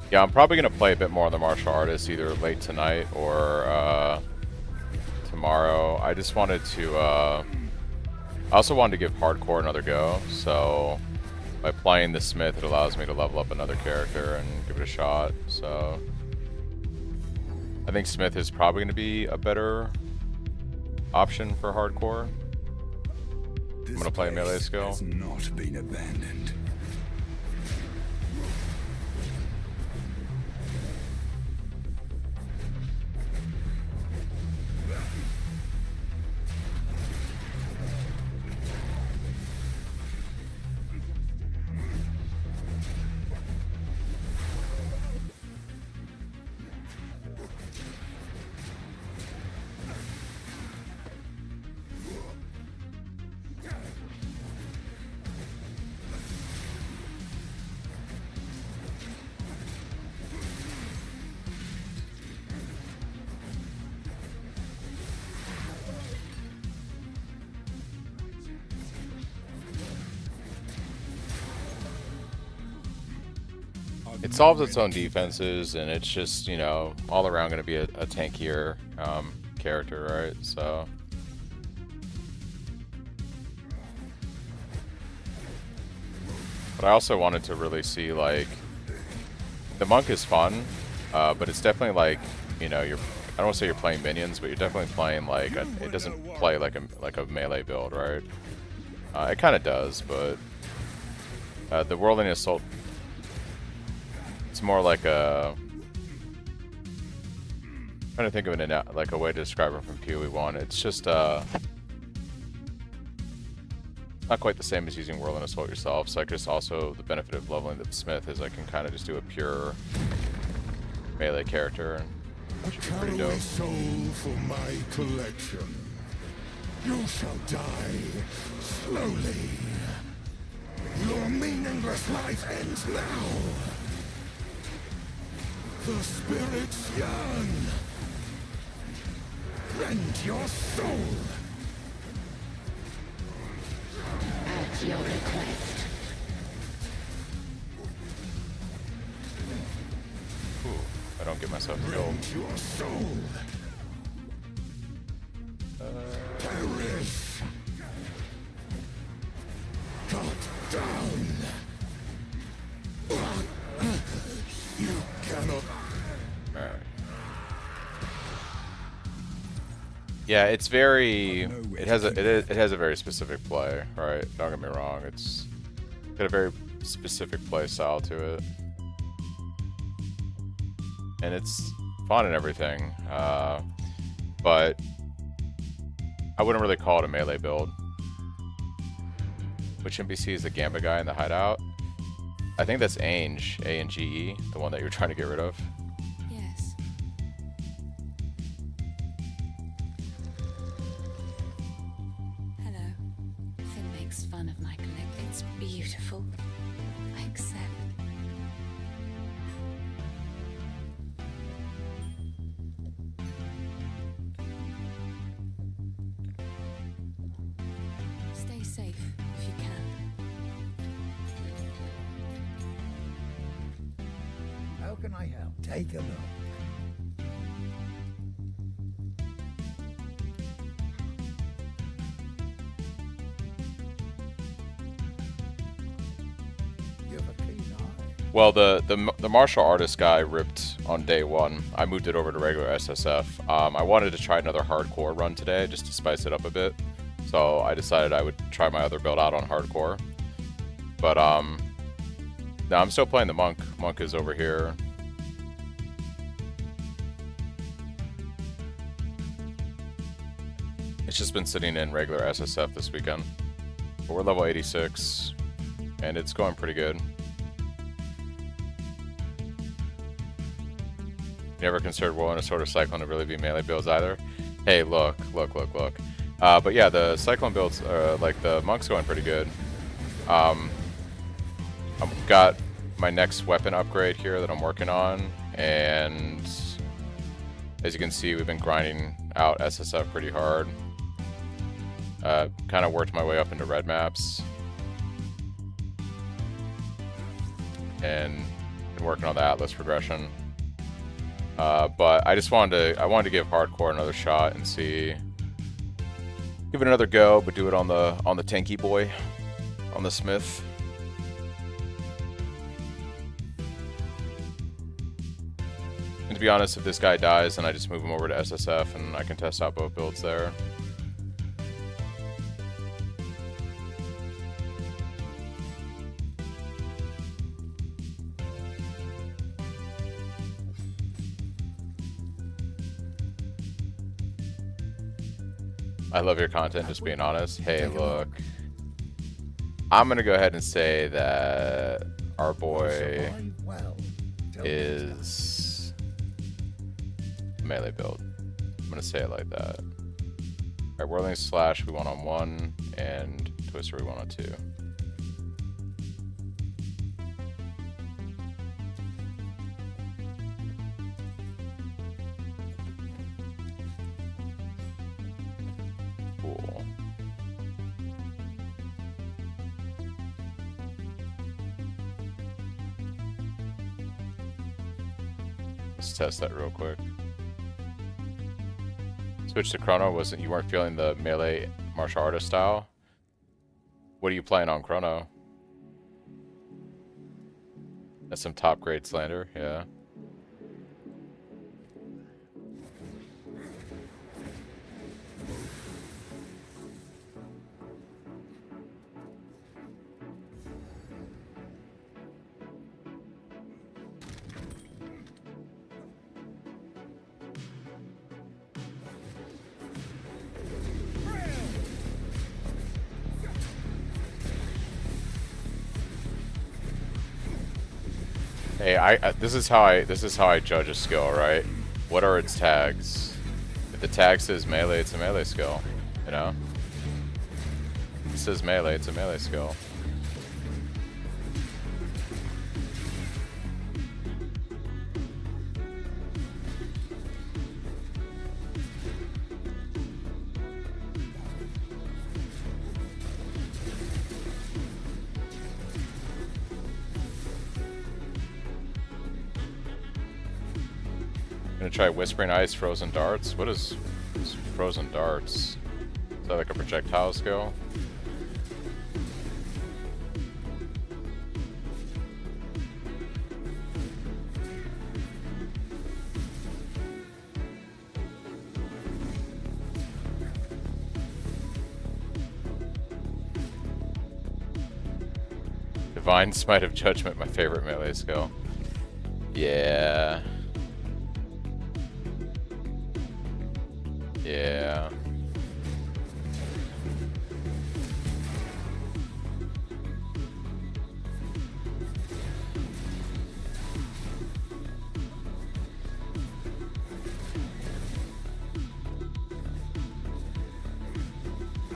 Yeah, I'm probably gonna play a bit more on the martial artist either late tonight or tomorrow. I just wanted to. I also wanted to give hardcore another go. So by playing the Smith, it allows me to level up another character and give it a shot. So I think Smith is probably going to be a better option for hardcore. I'm going to play a melee skill. Has not been abandoned. It solves its own defenses, and it's just, you know, all around going to be a tankier character, right? So but I also wanted to really see, like, the monk is fun, but it's definitely like, you know, I don't want to say you're playing minions, but you're definitely playing like it doesn't play like a melee build, right? It kind of does, but the Whirling Assault, it's more like a, I'm trying to think of like a way to describe it from PoE1. It's just not quite the same as using Whirling Assault yourself. So I guess also the benefit of leveling the Smith is I can kind of just do a pure melee character. A caraway soul for my collection. You shall die slowly. Your meaningless life ends now. The spirits yearn. Rend your soul. At your request. Ooh, I don't get myself killed. Rend your soul. Perish. Cut down. You cannot. Alright. Yeah, it's very. It has a very specific play, right? Don't get me wrong. It's got a very specific play style to it, and it's fun and everything. But I wouldn't really call it a melee build. Which NPC is the Gamba guy in the hideout? I think that's Ange, A-N-G-E, the one that you're trying to get rid of. Yes. Hello. Finn makes fun of my collection. It's beautiful. I accept. Stay safe if you can. How can I help? Take a look. You have a keen eye. Well, the martial artist guy ripped on day one. I moved it over to regular SSF. I wanted to try another hardcore run today just to spice it up a bit. So I decided I would try my other build out on hardcore. But no, I'm still playing the monk. Monk is over here. It's just been sitting in regular SSF this weekend. But we're level 86, and it's going pretty good. Never considered rolling a sort of Cyclone to really be melee builds either. Hey, look. But yeah, the Cyclone builds, like the Monk's going pretty good. I've got my next weapon upgrade here that I'm working on, and as you can see, we've been grinding out SSF pretty hard. Kind of worked my way up into red maps, and been working on the Atlas progression. But I just wanted to give hardcore another shot and see, give it another go, but do it on the tanky boy, on the Smith. And to be honest, if this guy dies, then I just move him over to SSF and I can test out both builds there. I love your content, just being honest. Hey, look. I'm going to go ahead and say that our boy is melee build. I'm going to say it like that. Alright, Whirling Slash we want on 1, and Twister we want on 2. Cool. Let's test that real quick. Switch to Chrono. You weren't feeling the melee martial artist style? What are you playing on Chrono? That's some top grade slander, yeah. Hey, this is how I judge a skill, right? What are its tags? If the tag says melee, it's a melee skill, you know? If it says melee, it's a melee skill. Gonna try Whispering Ice, Frozen Darts. What is Frozen Darts? Is that like a projectile skill? Divine Smite of Judgment, my favorite melee skill. Yeah. Yeah.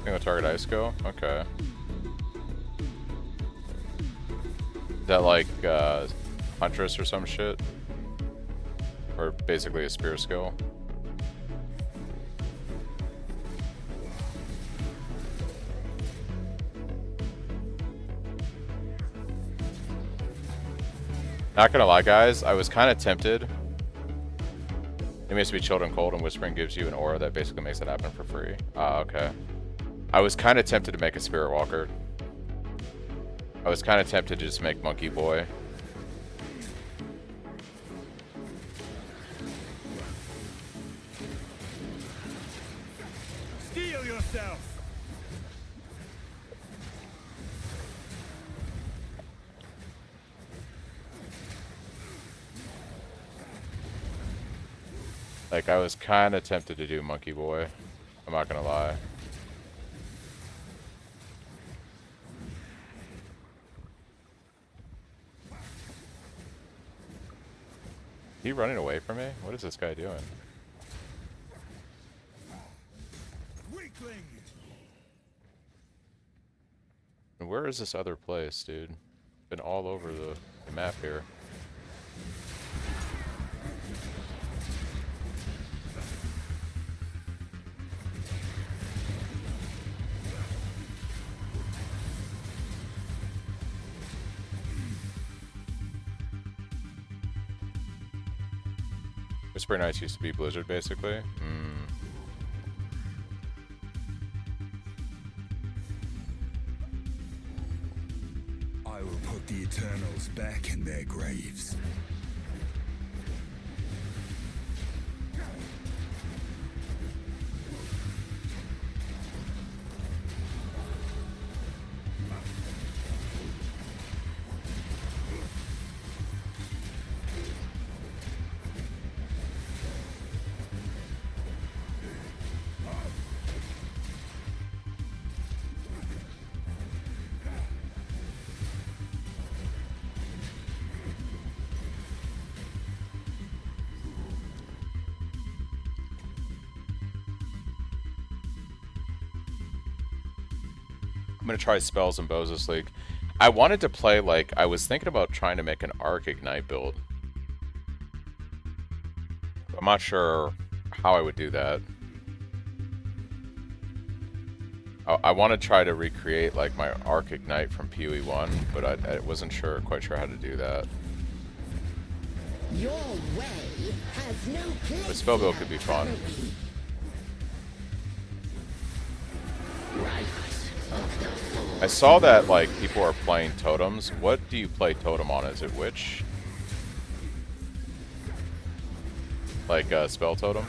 Single target ice go? Okay. Is that like Huntress or some shit? Or basically a spear skill? Not gonna lie, guys, I was kind of tempted. It makes me Children Cold, and Whispering gives you an aura that basically makes it happen for free. Okay. I was kind of tempted to make a Spiritwalker. I was kind of tempted to just make Monkey Boy. Heal yourself. Like, I was kind of tempted to do Monkey Boy. I'm not gonna lie. He running away from me? What is this guy doing? Weakling. And where is this other place, dude? Been all over the map here. Whisper Nights used to be Blizzard, basically. I will put the Eternals back in their graves. I'm gonna try spells and bows this league. I wanted to play, like, I was thinking about trying to make an Arc Ignite build. I'm not sure how I would do that. I want to try to recreate, like, my Arc Ignite from PoE 1, but I wasn't quite sure how to do that. Your way has no place. The spell build could be fun. I saw that, like, people are playing totems. What do you play totem on? Is it witch? Like, spell totem?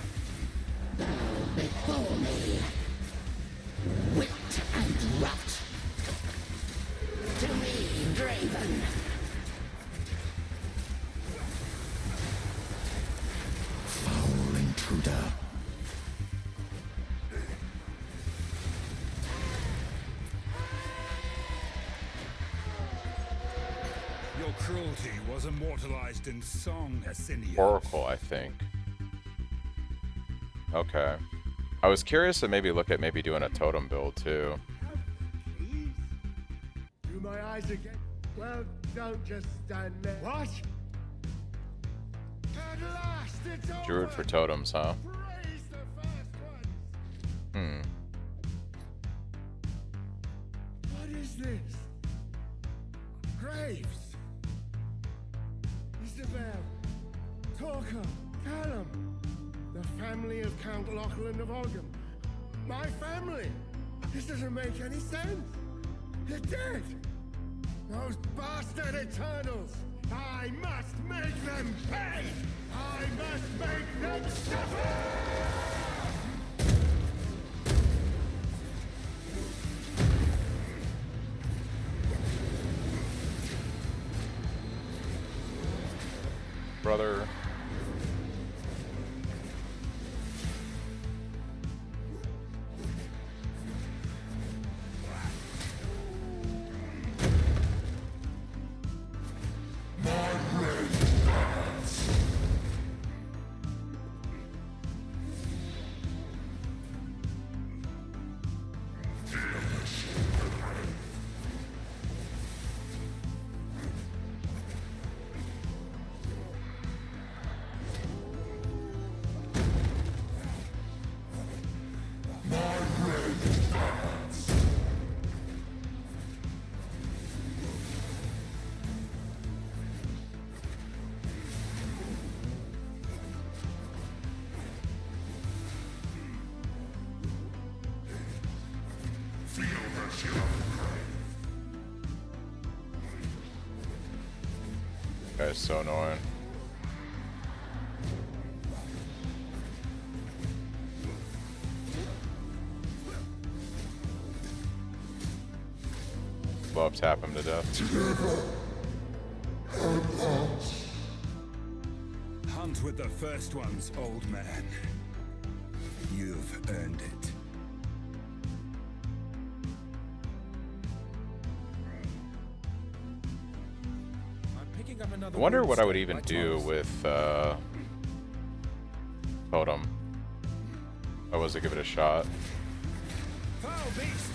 Before me, wit and rot. To me, Draven. Foul intruder. Your cruelty was immortalized in song, Asinius. Oracle, I think. Okay. I was curious to maybe look at maybe doing a totem build, too. Do my eyes again? Well, don't just stand there. What? At last, it's over. Druid for totems, huh? Praise the first ones. What is this? Graves. Isabel. Torquil. Callum. The family of Count Lachlan of Ogham. My family. This doesn't make any sense. They're dead. Those bastard Eternals. I must make them pay. I must make them suffer. Brother. Guy's so annoying. well, tap him to death. Hunt with the first ones, old man. You've earned it. I wonder what I would even do with Totem. I was to give it a shot. Foul beast!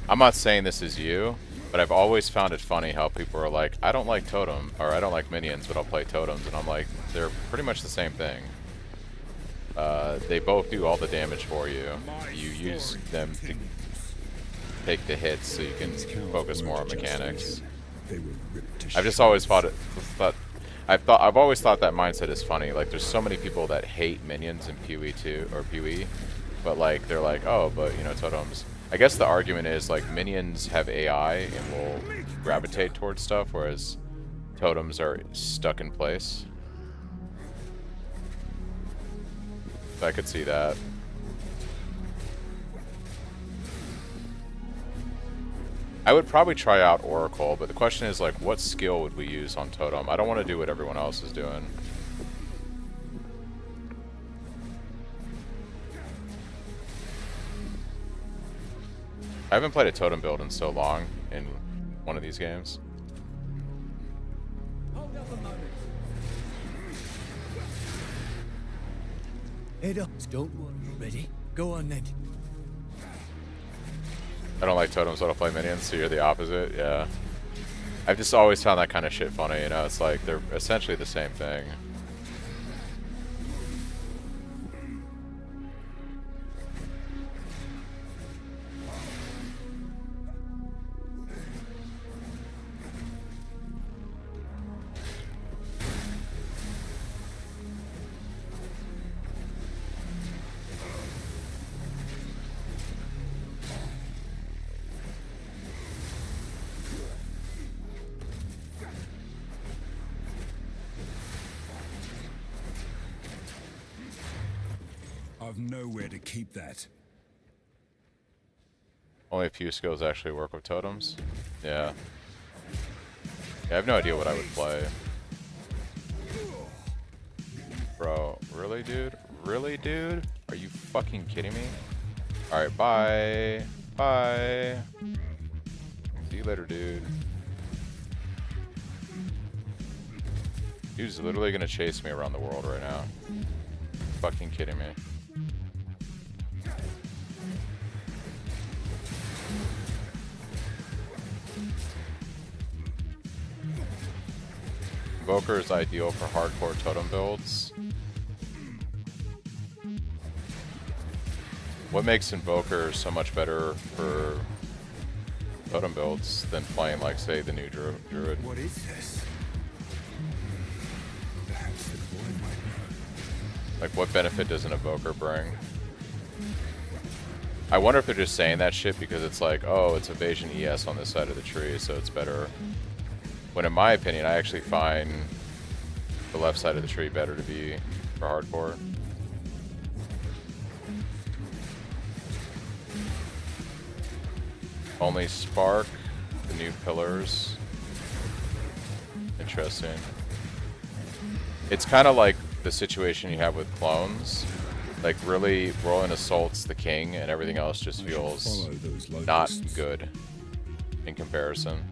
I'm not saying this is you, but I've always found it funny how people are like, I don't like totem, or I don't like minions, but I'll play totems, and I'm like, they're pretty much the same thing. They both do all the damage for you. You use them to take the hits so you can focus more on mechanics. I've just always I've always thought that mindset is funny. Like, there's so many people that hate minions in PoE 2 or PoE, but like they're like, oh, but you know, totems. I guess the argument is like minions have AI and will gravitate towards stuff, whereas totems are stuck in place. So I could see that. I would probably try out Oracle, but the question is like, what skill would we use on Totem? I don't want to do what everyone else is doing. I haven't played a Totem build in so long in one of these games. Hold up a moment. Head up. Don't worry. Ready? Go on then. I don't like totems, so I don't play minions, so you're the opposite, yeah. I've just always found that kind of shit funny, you know, it's like they're essentially the same thing. I've nowhere to keep that. Only a few skills actually work with totems. Yeah. I have no idea what I would play. Bro, really, dude? Really, dude? Are you fucking kidding me? Alright, bye. Bye. See you later, dude. Dude's literally gonna chase me around the world right now. Fucking kidding me. Invoker is ideal for hardcore totem builds. What makes Invoker so much better for totem builds than playing, like, say, the new Druid? What is this? Perhaps the boy might know. Like, what benefit does an Invoker bring? I wonder if they're just saying that shit because it's like, oh, it's evasion ES on this side of the tree, so it's better. When in my opinion, I actually find the left side of the tree better to be for hardcore. Only Spark, the new pillars. Interesting. It's kind of like the situation you have with clones. Like, really, Rolling Assault's the king and everything else just feels not good in comparison.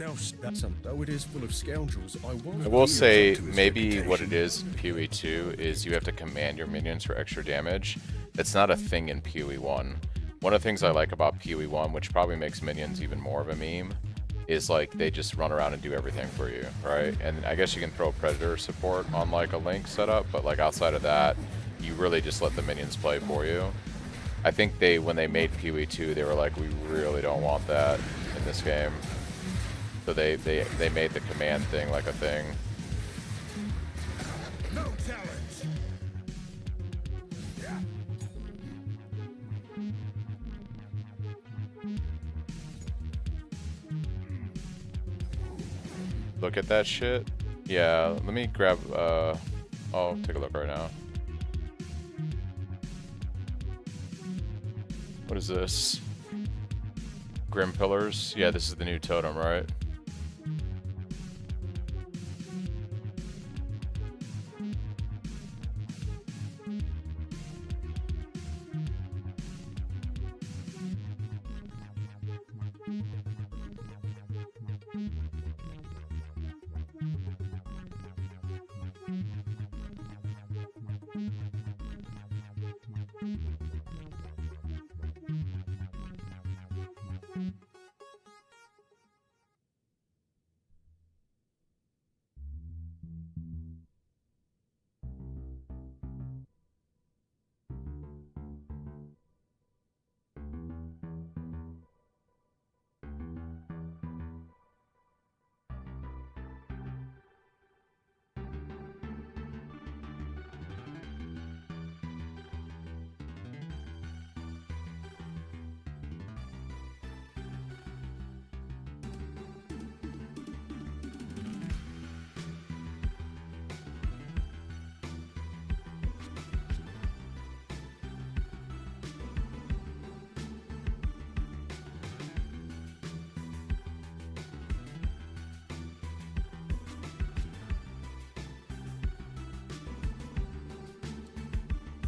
else that though it is full of scoundrels, I I will say maybe what it is in PoE 2 is you have to command your minions for extra damage. That's not a thing in PoE 1. One of the things I like about PoE 1, which probably makes minions even more of a meme, is like they just run around and do everything for you, right? And I guess you can throw Predator support on like a Link setup, but like outside of that, you really just let the minions play for you. I think when they made PoE 2, they were like, we really don't want that in this game. So they made the command thing like a thing. No challenge. Look at that shit. Yeah, let me grab, I'll take a look right now. What is this? Grim Pillars? Yeah, this is the new totem, right?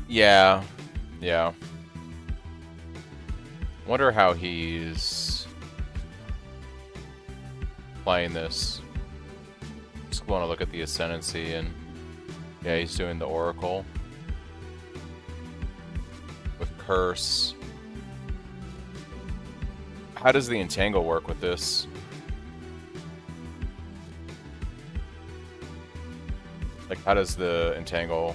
Yeah. Yeah. Wonder how he's playing this. Just want to look at the Ascendancy and yeah, he's doing the Oracle with Curse. How does the Entangle work with this? Like, how does the Entangle...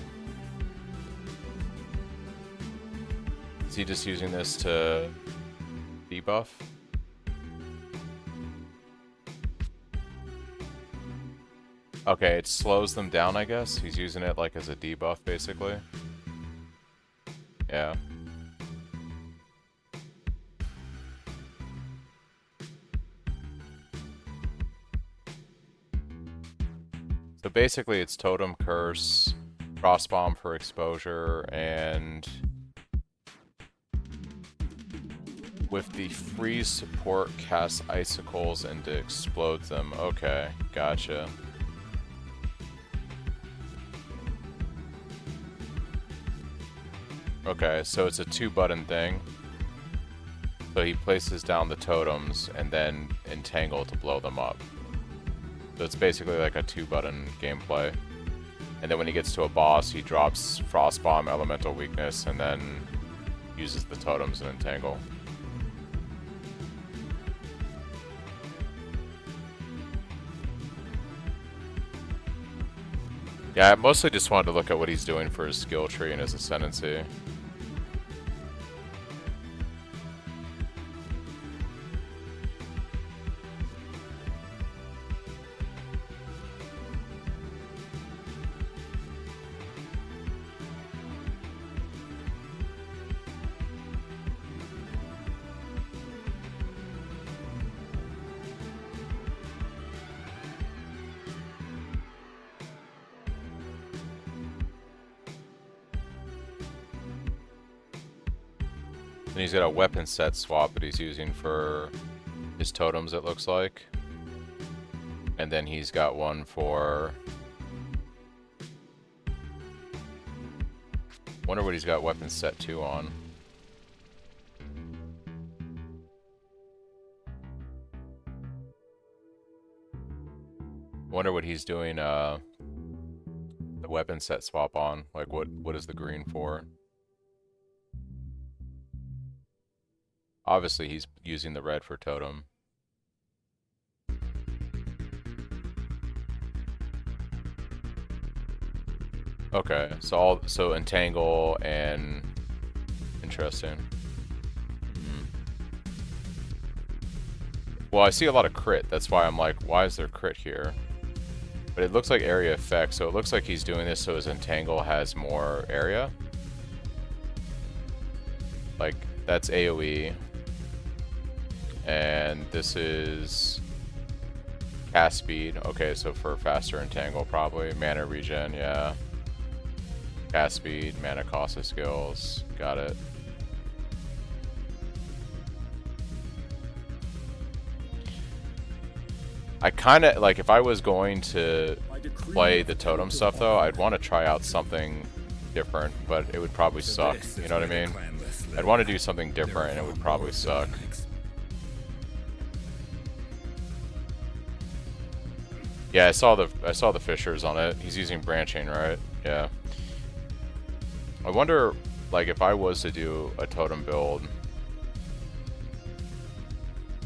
Is he just using this to debuff? Okay, it slows them down, I guess. He's using it like as a debuff, basically. Yeah. So basically it's Totem, Curse, Frostbomb for exposure, and with the freeze support, cast icicles and to explode them. Okay, gotcha. Okay, so it's a 2-button thing. So he places down the totems and then entangle to blow them up. So it's basically like a 2-button gameplay. And then when he gets to a boss, he drops Frostbomb, Elemental Weakness, and then uses the totems and entangle. Yeah, I mostly just wanted to look at what he's doing for his skill tree and his Ascendancy. And he's got a weapon set swap that he's using for his totems, it looks like. And then he's got one for... Wonder what he's got weapon set 2 on. wonder what he's doing the weapon set swap on. Like what is the green for? Obviously he's using the red for totem. Okay, so entangle and interesting. Well, I see a lot of crit. That's why I'm like, why is there crit here? But it looks like area effect, so it looks like he's doing this so his entangle has more area. Like, that's AoE. And this is cast speed. Okay, so for faster entangle probably. Mana regen, yeah. Cast speed, mana cost of skills. Got it. I kind of, like, if I was going to play the totem stuff, though, I'd want to try out something different, but it would probably suck, you know what I mean? I'd want to do something different, and it would probably suck. Yeah, I saw the fissures on it. He's using branching, right? Yeah. I wonder, like, if I was to do a totem build,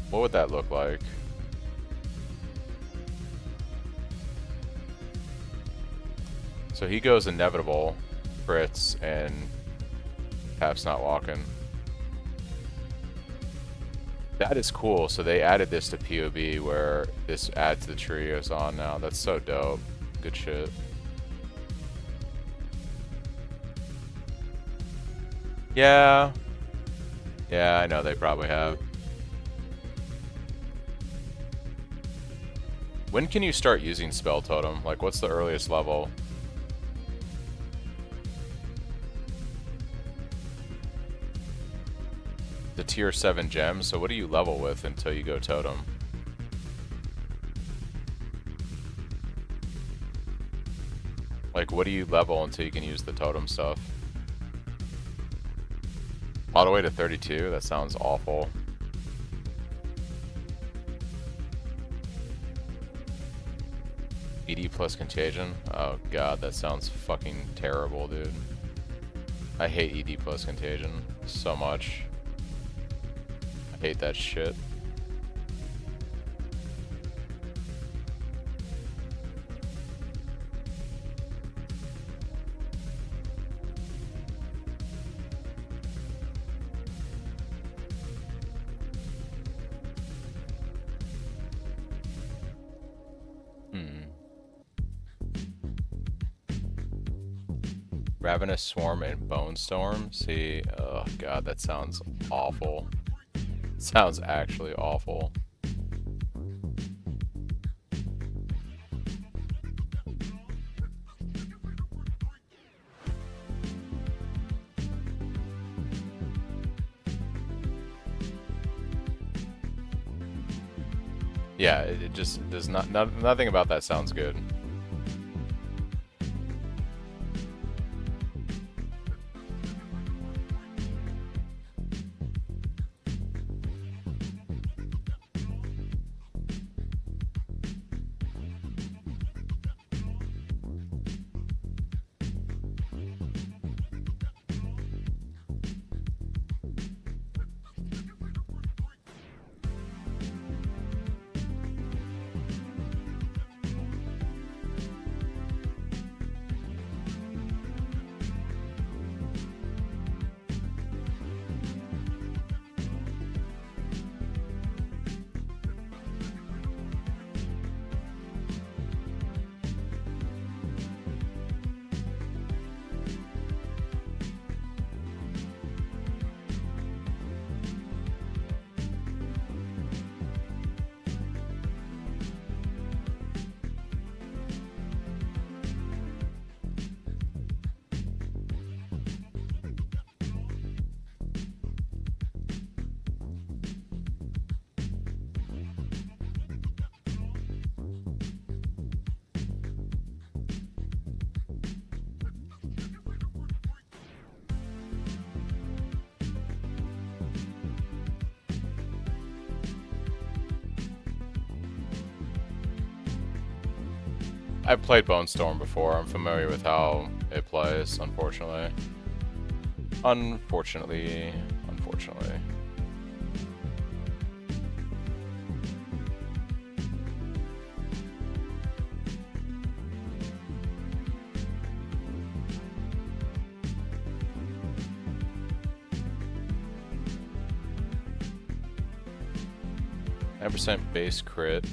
what would that look like? So he goes inevitable, crits, and Pap's not walking. That is cool. So they added this to POB where this adds the trios on now. That's so dope. Good shit. Yeah. Yeah, I know they probably have. When can you start using Spell Totem? Like, what's the earliest level? The tier 7 gem, so what do you level with until you go totem? Like, what do you level until you can use the totem stuff? All the way to 32? That sounds awful. ED plus contagion? Oh god, that sounds fucking terrible, dude. I hate ED plus contagion so much. I hate that shit. Ravenous Swarm and Bone Storm? See, oh god, that sounds awful. Sounds actually awful. Yeah, it just does nothing about that sounds good. I've played Bone Storm before. I'm familiar with how it plays, unfortunately. Unfortunately. 9% base crit.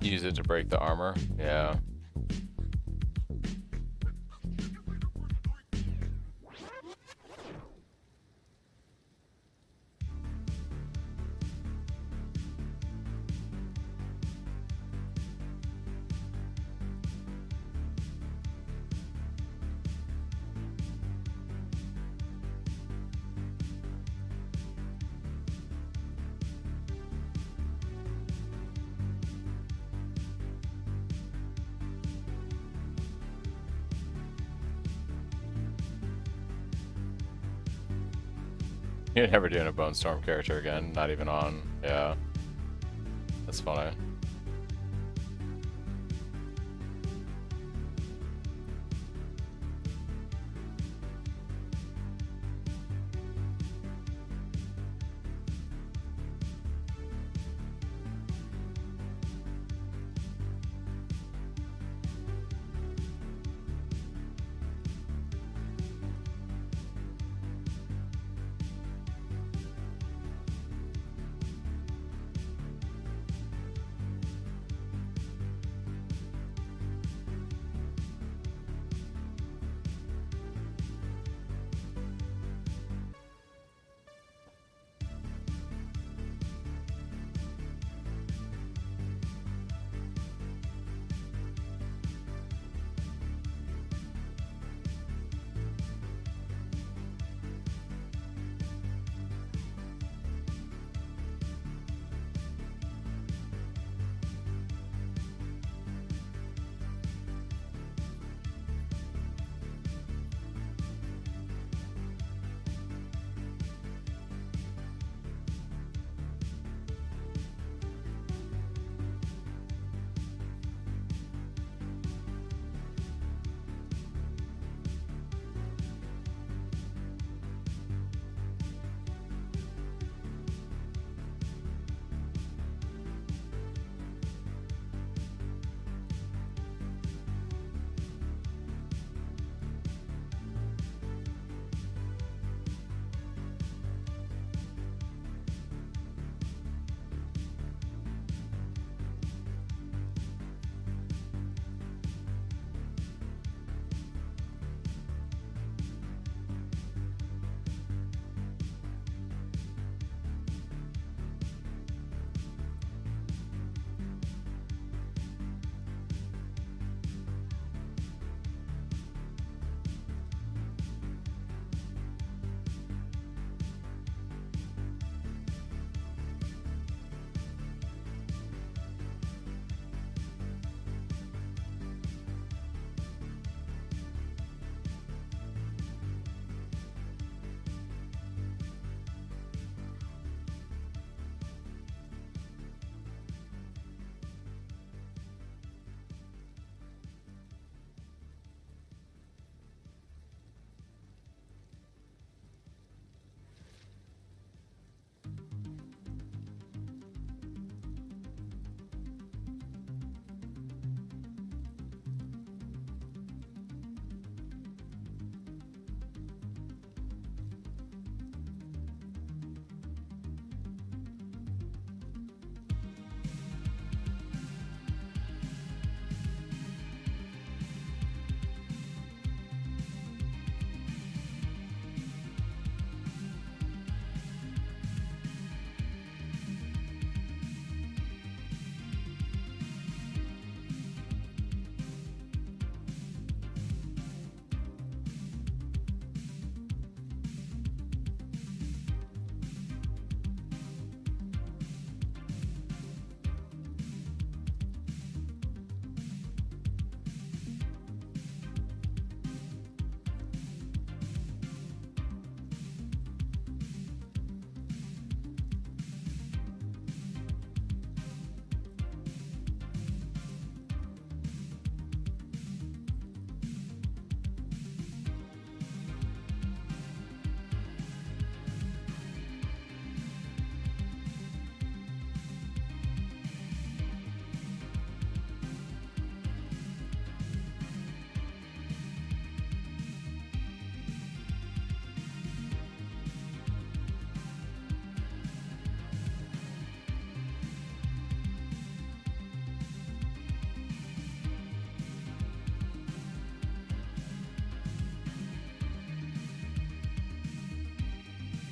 Use it to break the armor. Yeah. You're never doing a Bone Storm character again, not even on, yeah. That's funny.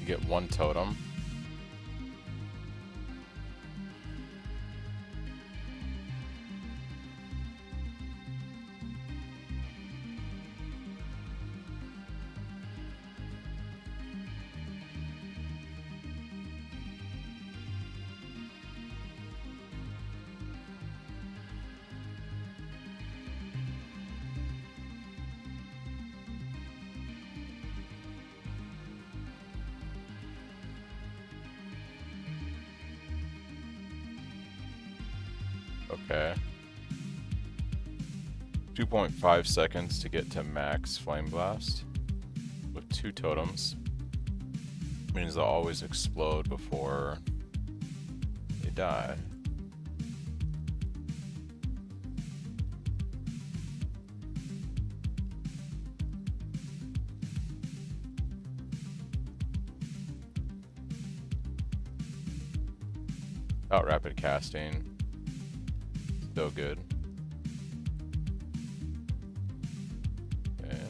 get 1 totem. Okay. 2.5 seconds to get to max Flame Blast with 2 totems. Means they'll always explode before they die. Without rapid casting. Still good. Okay.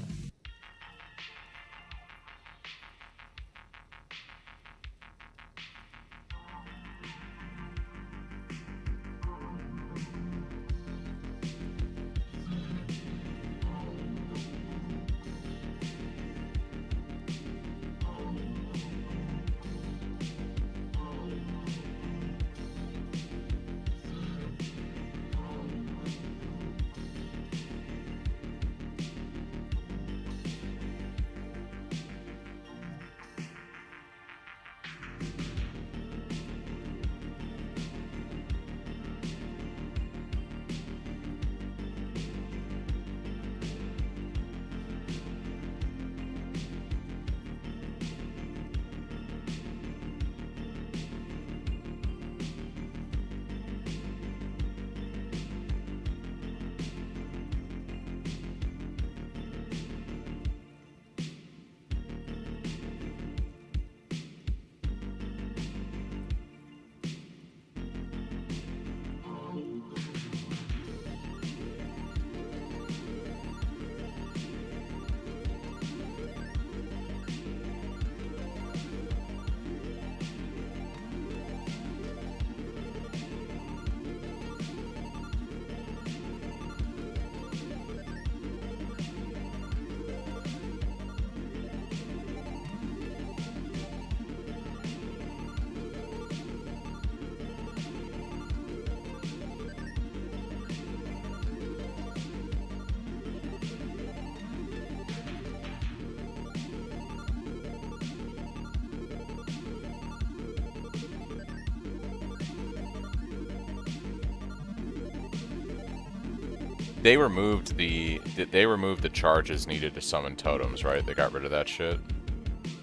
They removed the charges needed to summon totems, right? They got rid of that shit.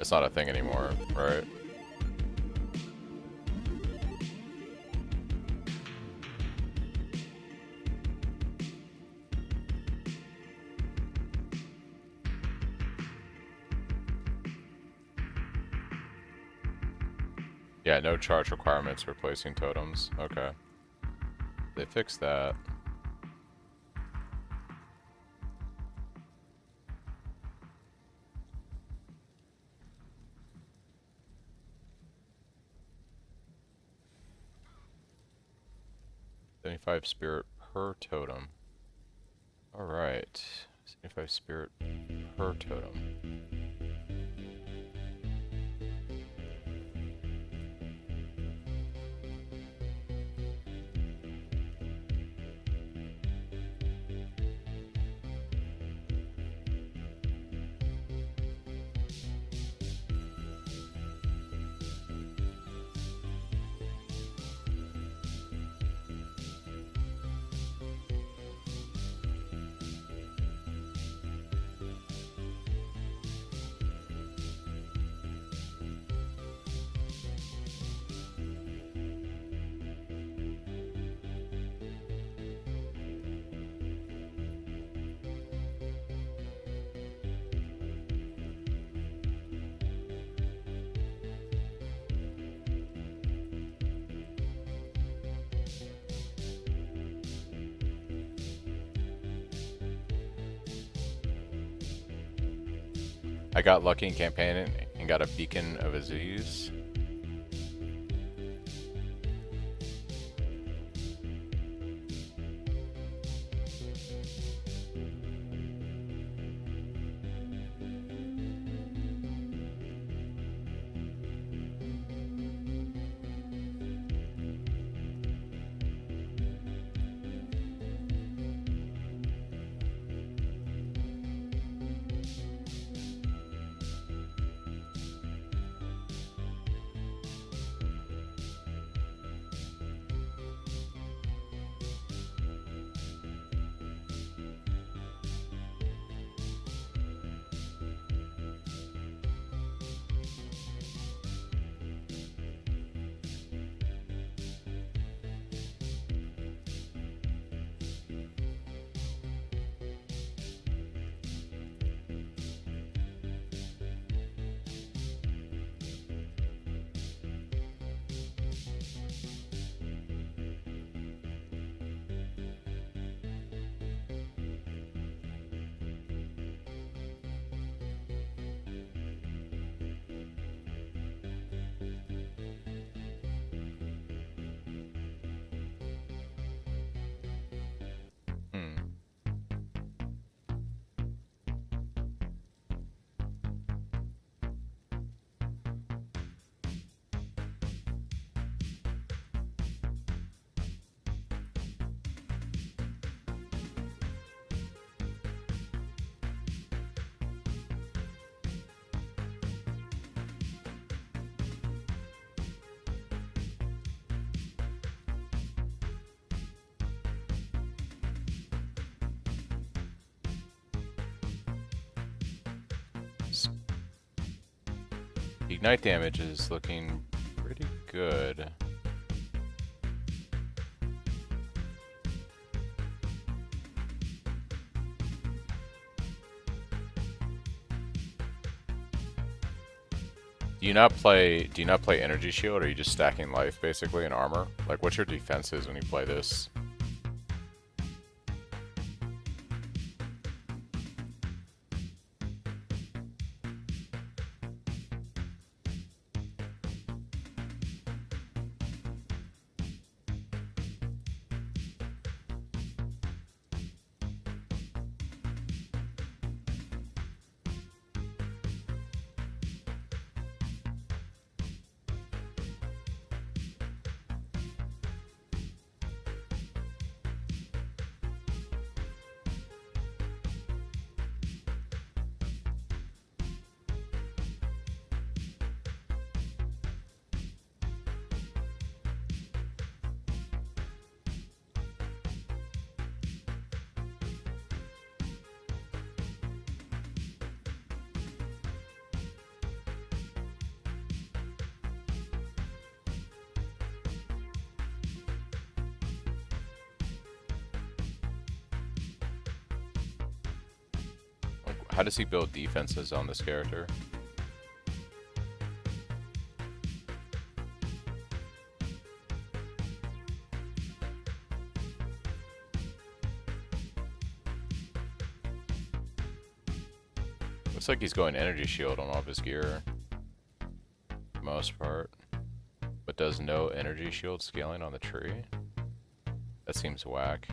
It's not a thing anymore, right? Yeah, no charge requirements replacing totems. Okay. They fixed that. $75 spirit per totem. Alright. 75 spirit per totem. I got lucky in and got a Beacon of Aziz. Ignite damage is looking pretty good. Do you not play energy shield, or are you just stacking life basically and armor? Like, what's your defenses when you play this? How does he build defenses on this character? Looks like he's going energy shield on all of his gear, for the most part, but does no energy shield scaling on the tree. That seems whack.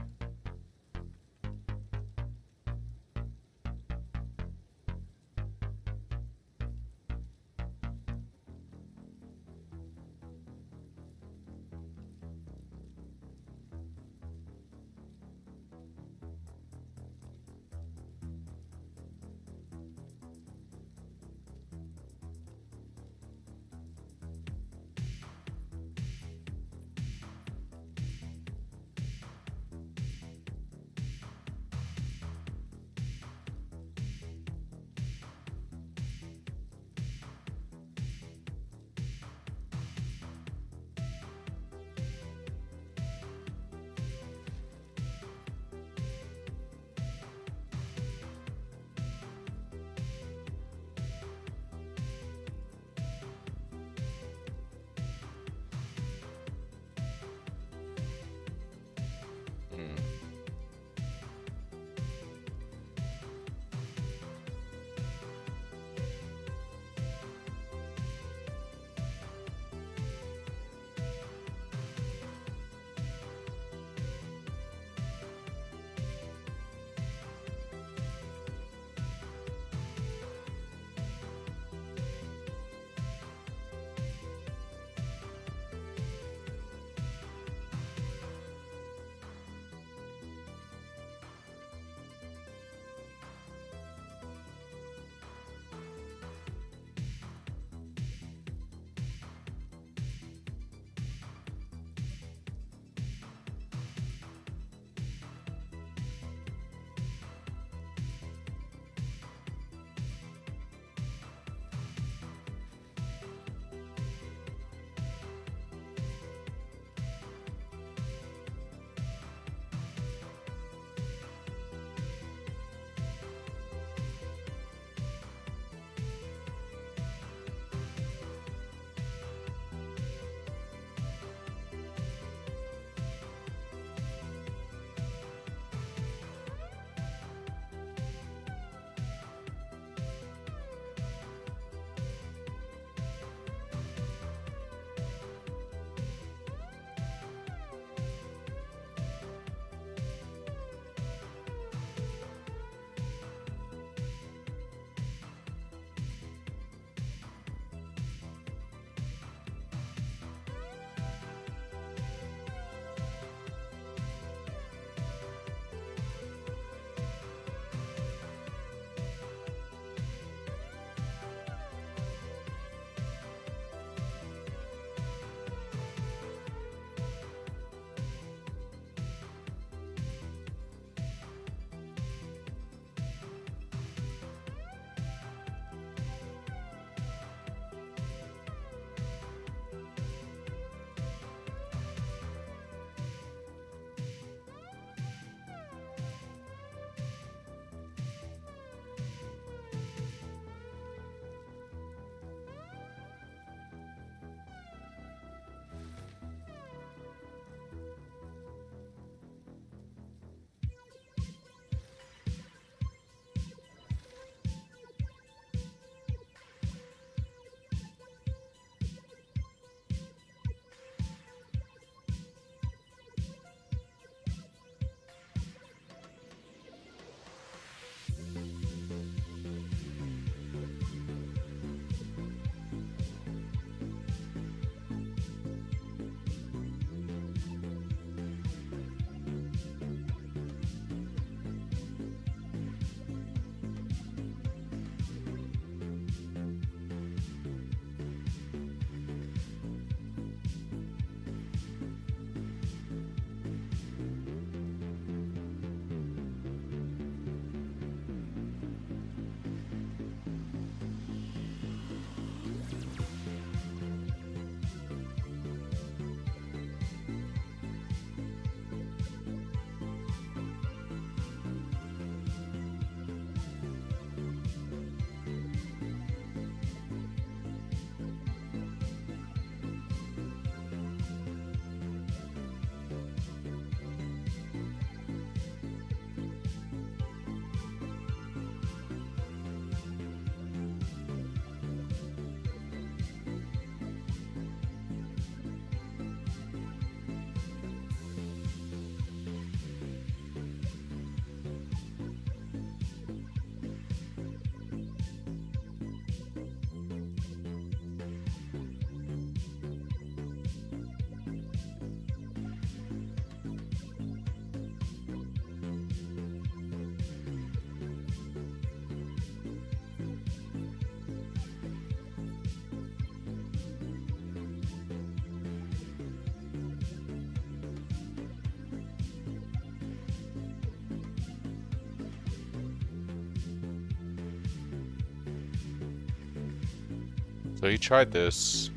So you tried this.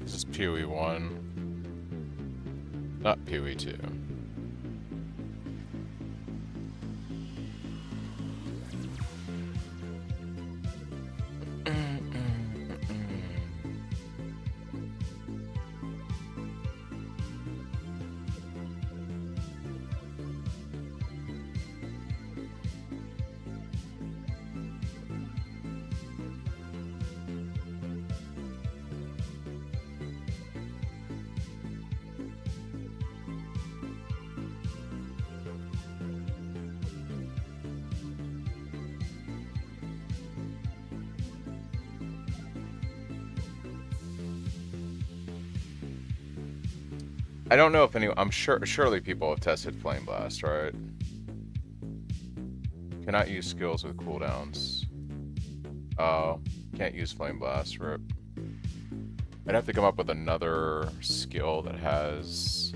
This is PoE 1. Not PoE 2. I don't know if anyone. I'm sure. Surely people have tested Flame Blast, right? Cannot use skills with cooldowns. Oh, can't use Flame Blast. Rip. I'd have to come up with another skill that has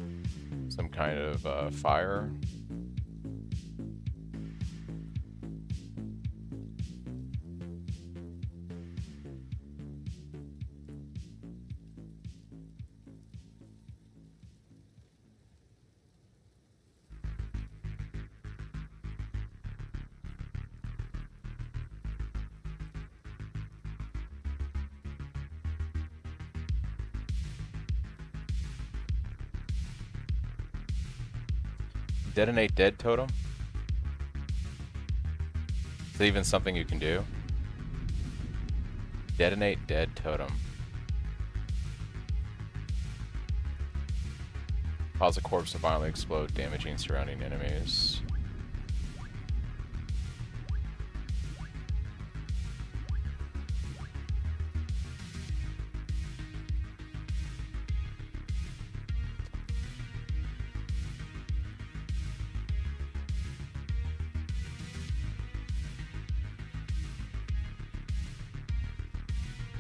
some kind of fire. Detonate dead totem? Is that even something you can do? Detonate dead totem. Cause a corpse to violently explode, damaging surrounding enemies.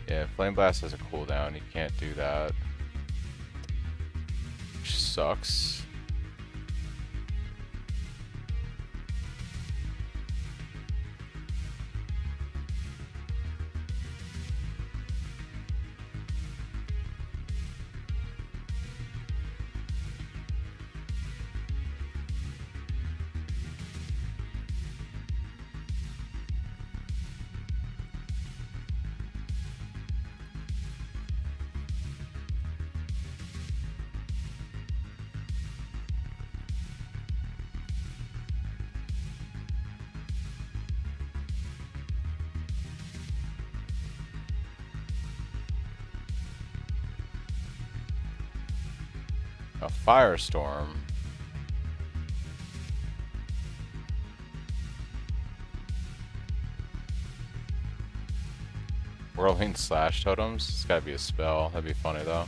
Yeah, Flame Blast has a cooldown, you can't do that. Which sucks. A firestorm. Whirling slash totems? It's gotta be a spell. That'd be funny though.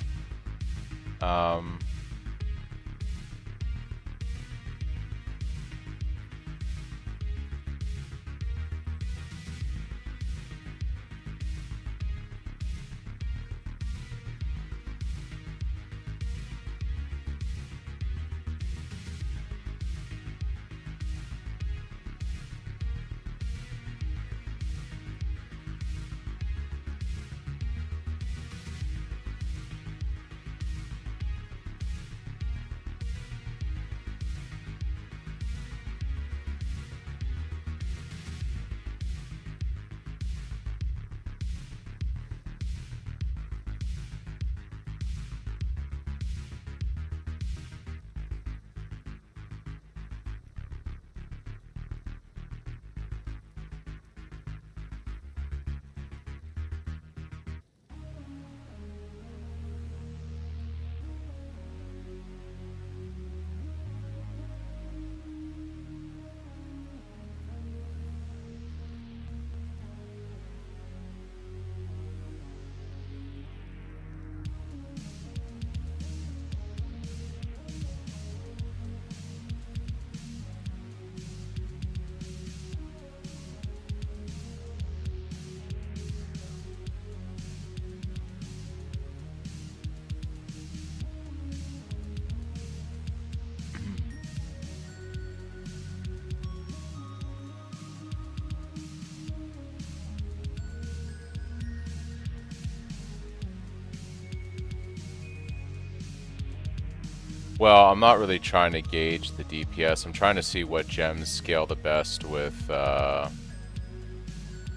Well, I'm not really trying to gauge the DPS. I'm trying to see what gems scale the best with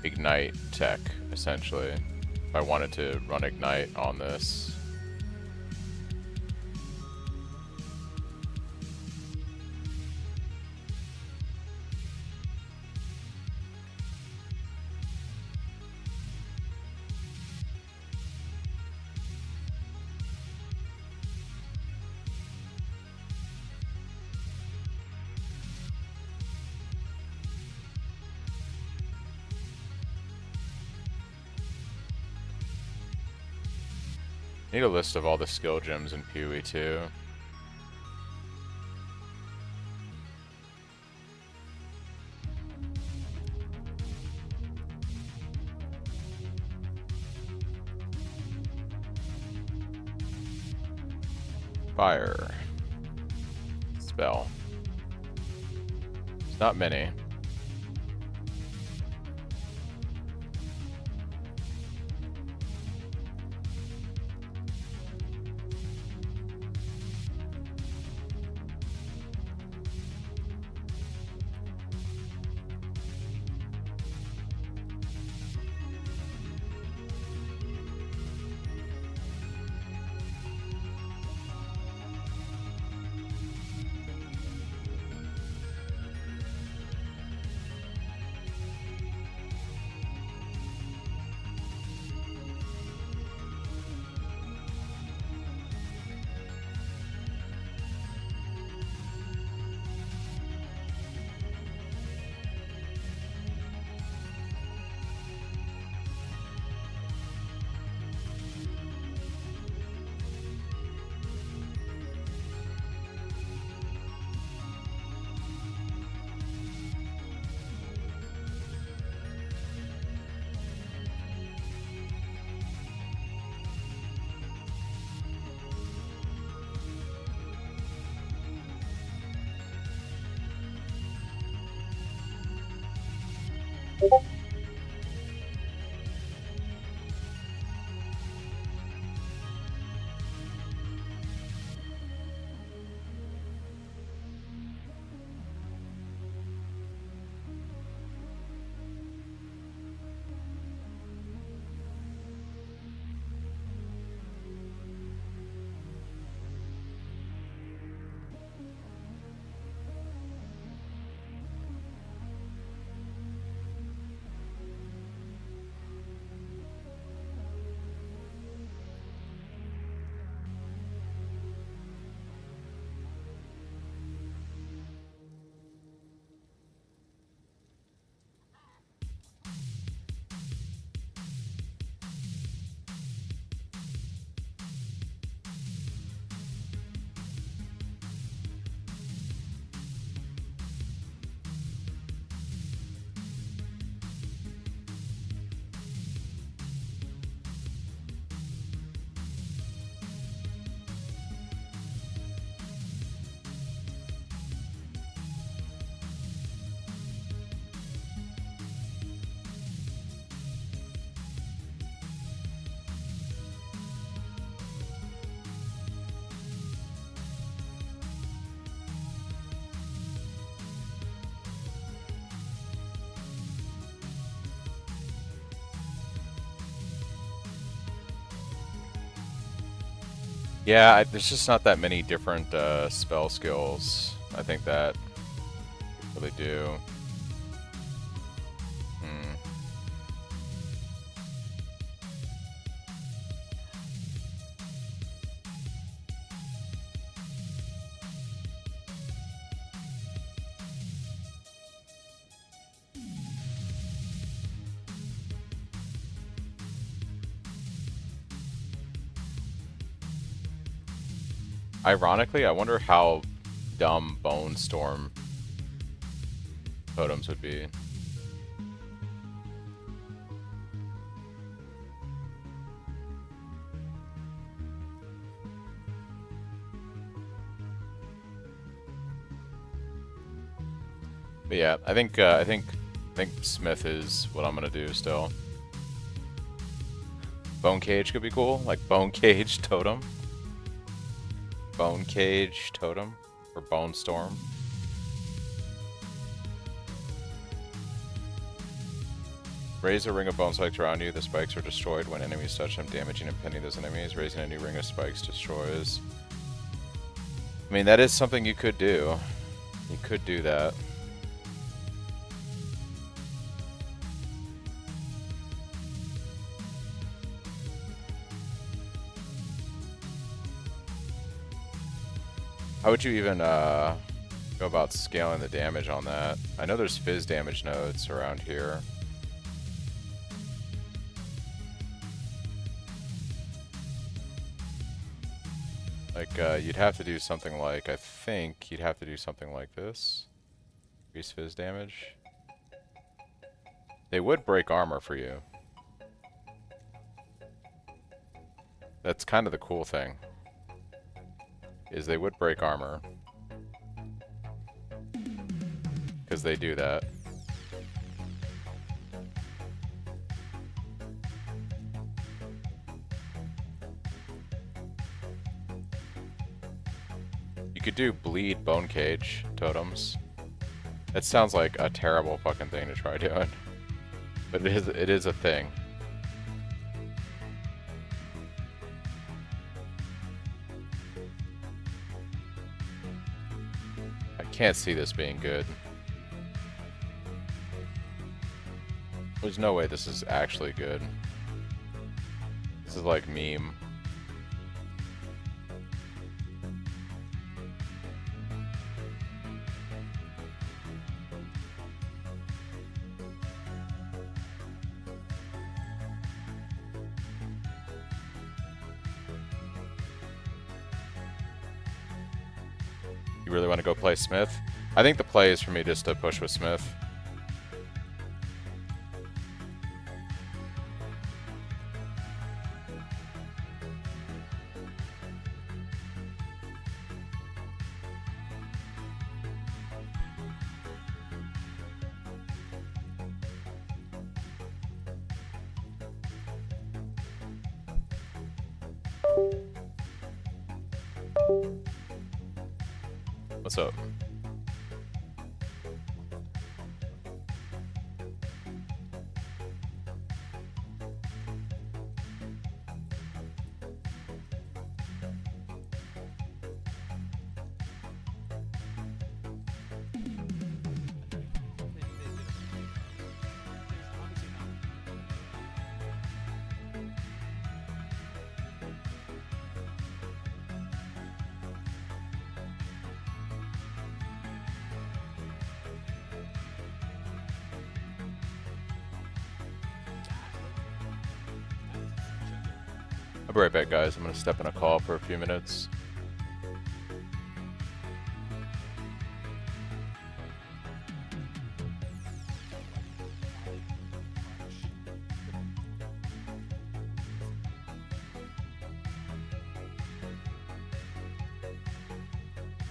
Ignite tech, essentially. If I wanted to run Ignite on this. Need a list of all the skill gems in PoE too. Fire. Spell. It's not many. Yeah, there's just not that many different spell skills. I think that really do. Ironically, I wonder how dumb Bone Storm totems would be. But yeah, I think Smith is what I'm gonna do still. Bone Cage could be cool, like Bone Cage totem. Bone Cage Totem or Bone Storm. Raise a ring of bone spikes around you. The spikes are destroyed when enemies touch them, damaging and pinning those enemies. Raising a new ring of spikes destroys. I mean, that is something you could do. You could do that. How would you even go about scaling the damage on that? I know there's fizz damage nodes around here. Like, you'd have to do something like, I think you'd have to do something like this. Increase fizz damage. They would break armor for you. That's kind of the cool thing. Is they would break armor. Because they do that. You could do bleed bone cage totems. That sounds like a terrible fucking thing to try doing. But it is a thing. I can't see this being good. There's no way this is actually good. This is like meme. You really want to go play Smith? I think the play is for me just to push with Smith. What's up? I'll be right back, guys. I'm gonna step in a call for a few minutes.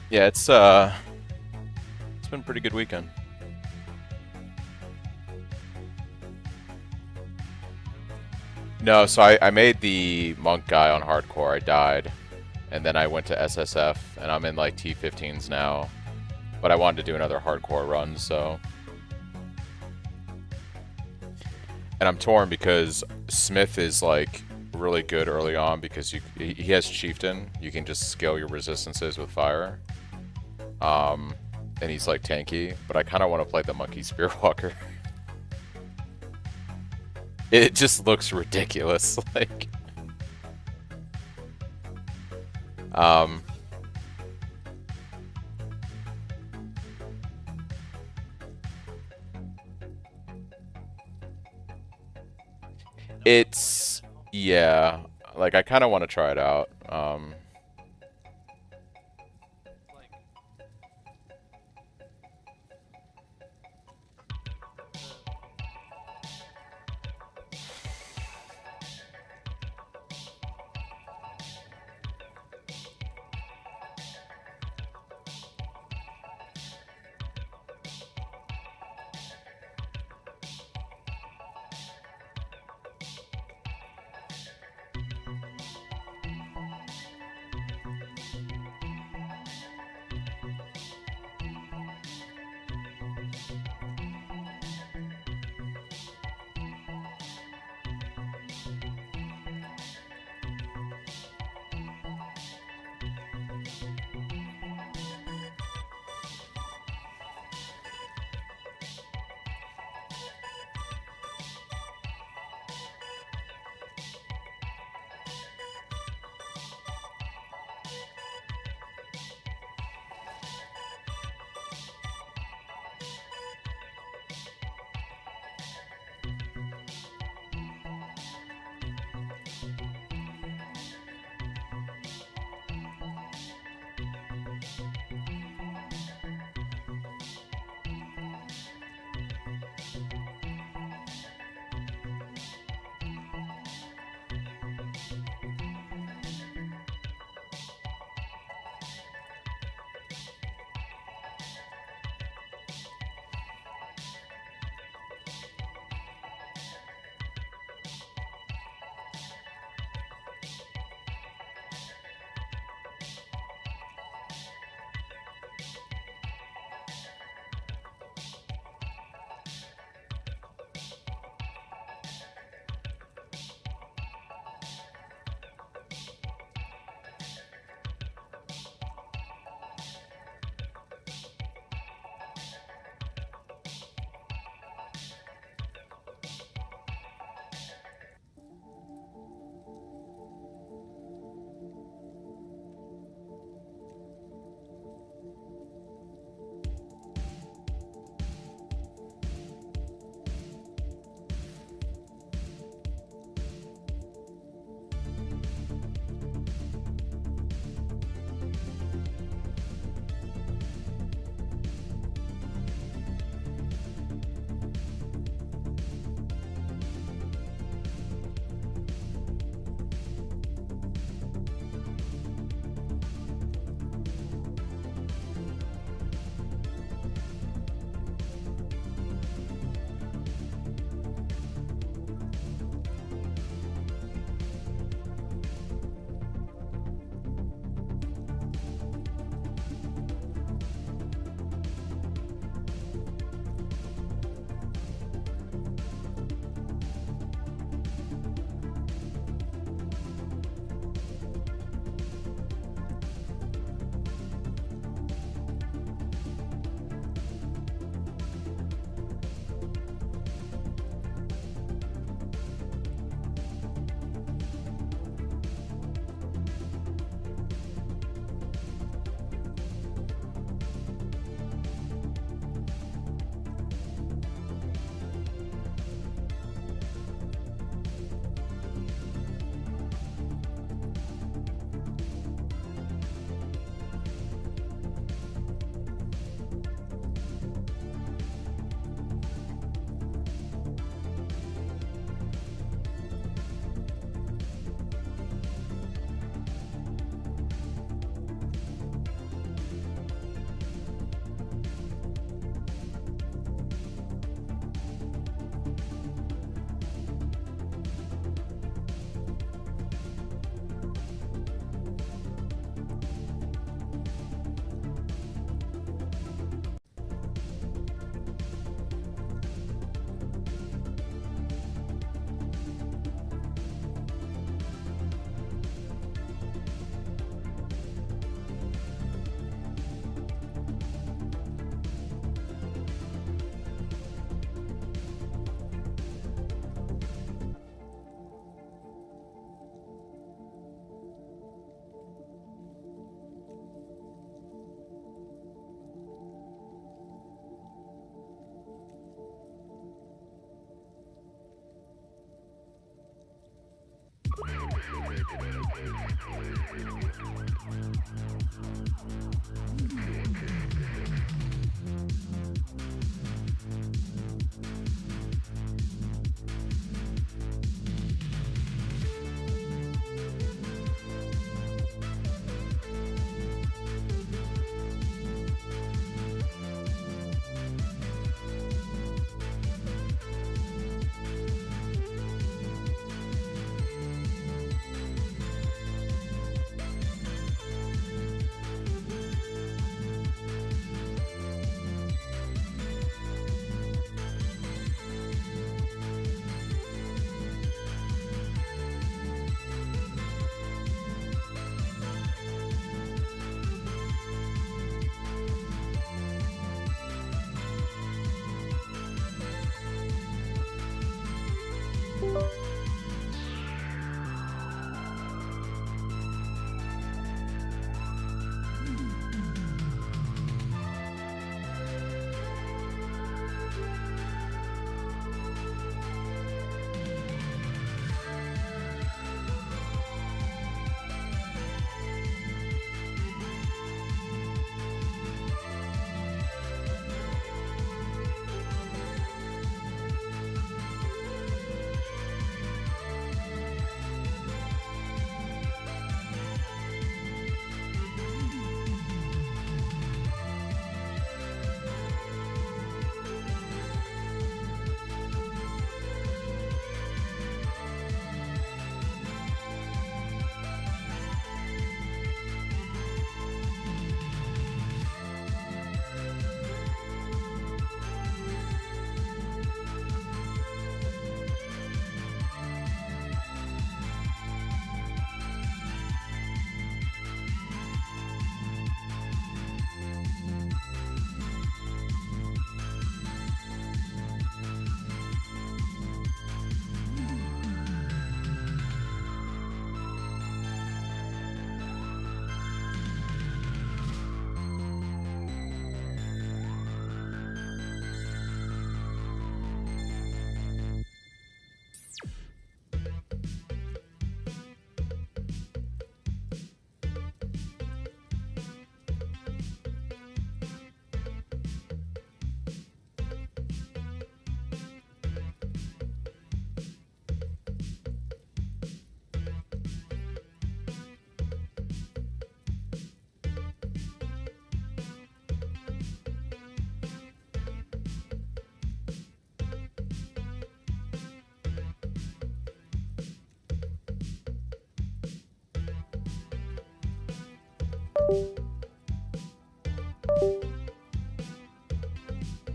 Yeah, it's been a pretty good weekend. No, so I made the monk guy on hardcore. I died, and then I went to SSF, and I'm in like T15s now. But I wanted to do another hardcore run, so. And I'm torn because Smith is like really good early on because he has Chieftain. You can just scale your resistances with fire. And he's like tanky, but I kind of want to play the monkey Spiritwalker. It just looks ridiculous, like. It's, yeah, like I kind of want to try it out.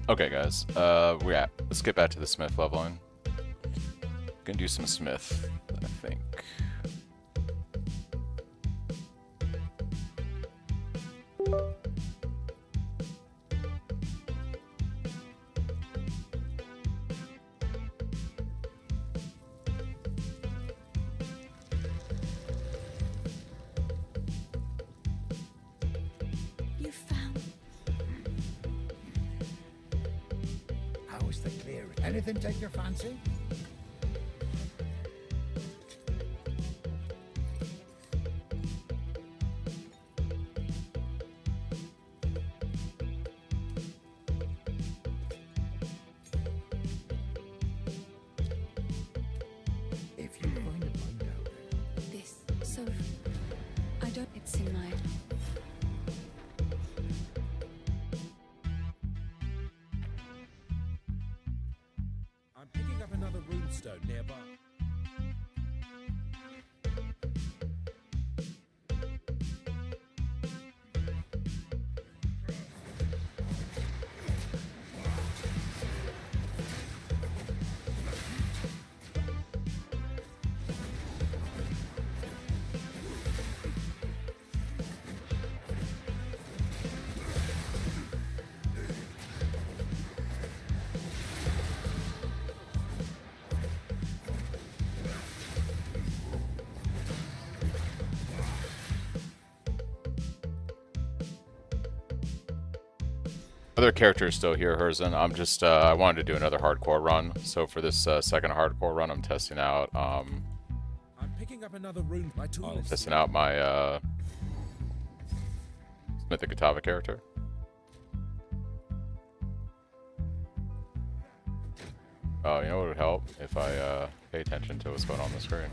Okay, guys. Let's get back to the Smith leveling. Gonna do some Smith, I think. You found. How is the clearing? Anything take your fancy? If you find a bind out there. This. So. I don't. It's in my. I'm picking up another runestone nearby. Other characters still here, Herzen. I'm just, I wanted to do another hardcore run. So for this second hardcore run, I'm testing out picking up another room. My tool is Testing out my Mythic Katava character. Oh, you know what would help? If I pay attention to what's going on the screen.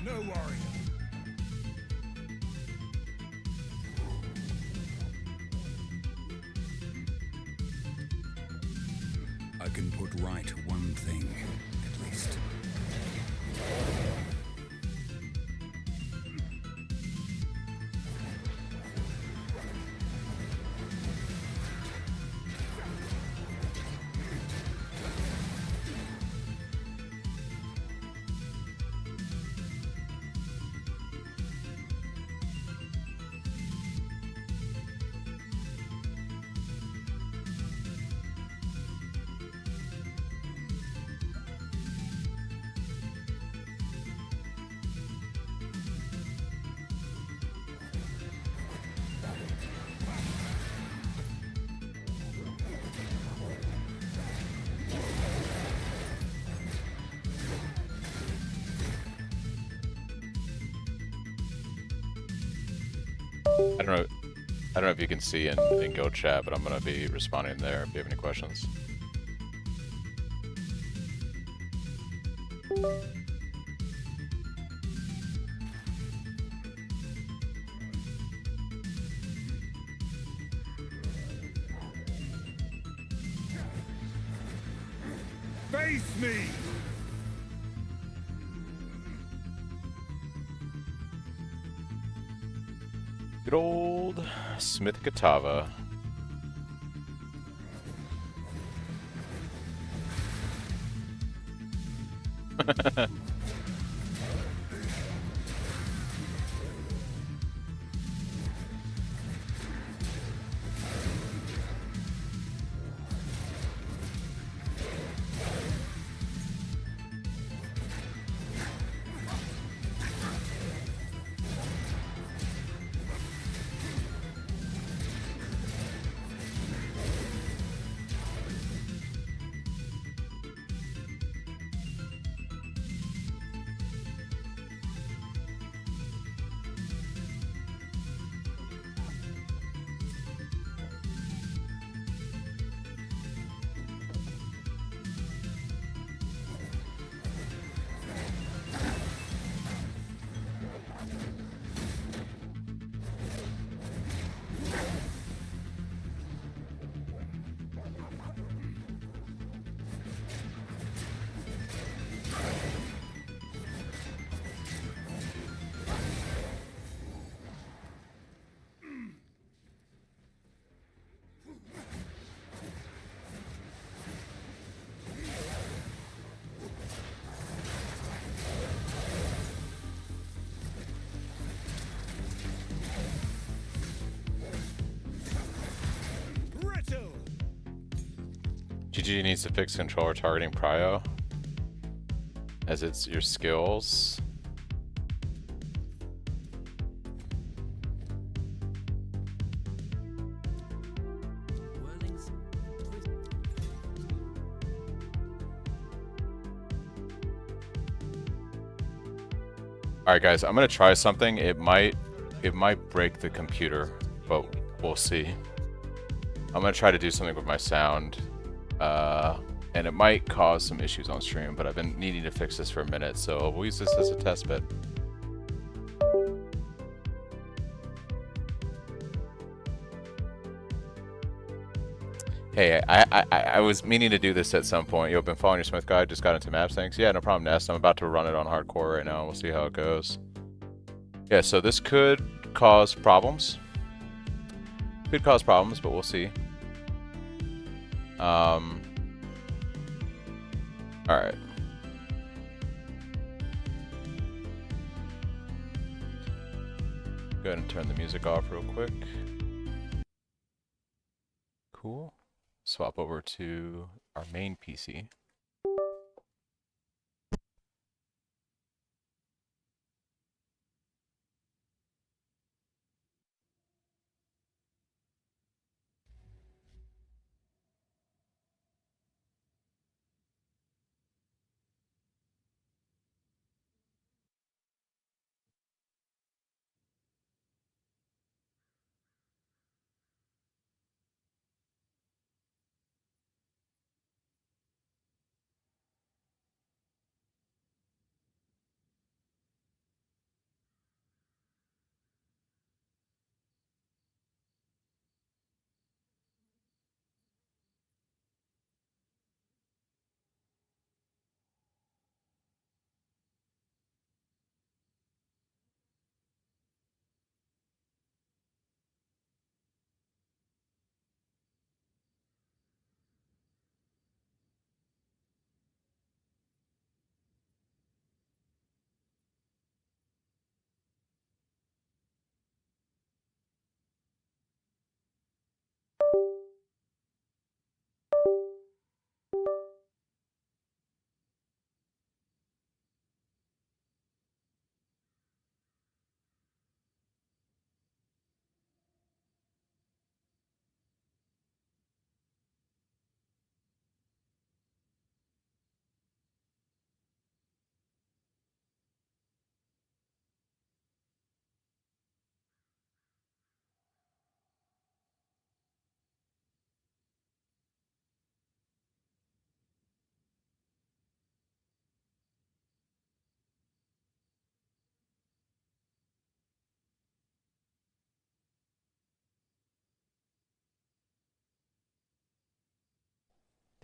No worry. I can put right one thing, at least. I don't know if you can see in Guild chat, but I'm gonna be responding there if you have any questions. Face me! Good old Smith Katava. GG needs to fix controller targeting prio, as it's your skills. Alright guys, I'm gonna try something. It might break the computer, but we'll see. I'm gonna try to do something with my sound. And it might cause some issues on stream, but I've been needing to fix this for a minute, so we'll use this as a test bed. Hey, I was meaning to do this at some point. You've been following your Smith guide, just got into maps things. Yeah, no problem, Nest. I'm about to run it on hardcore right now. We'll see how it goes. Yeah, so this could cause problems. Could cause problems, but we'll see. Alright. Go ahead and turn the music off real quick. Cool. Swap over to our main PC.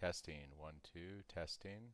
Testing, 1, 2, testing.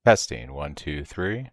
Testing, 1, 2, 3.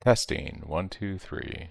Testing, 1, 2, 3.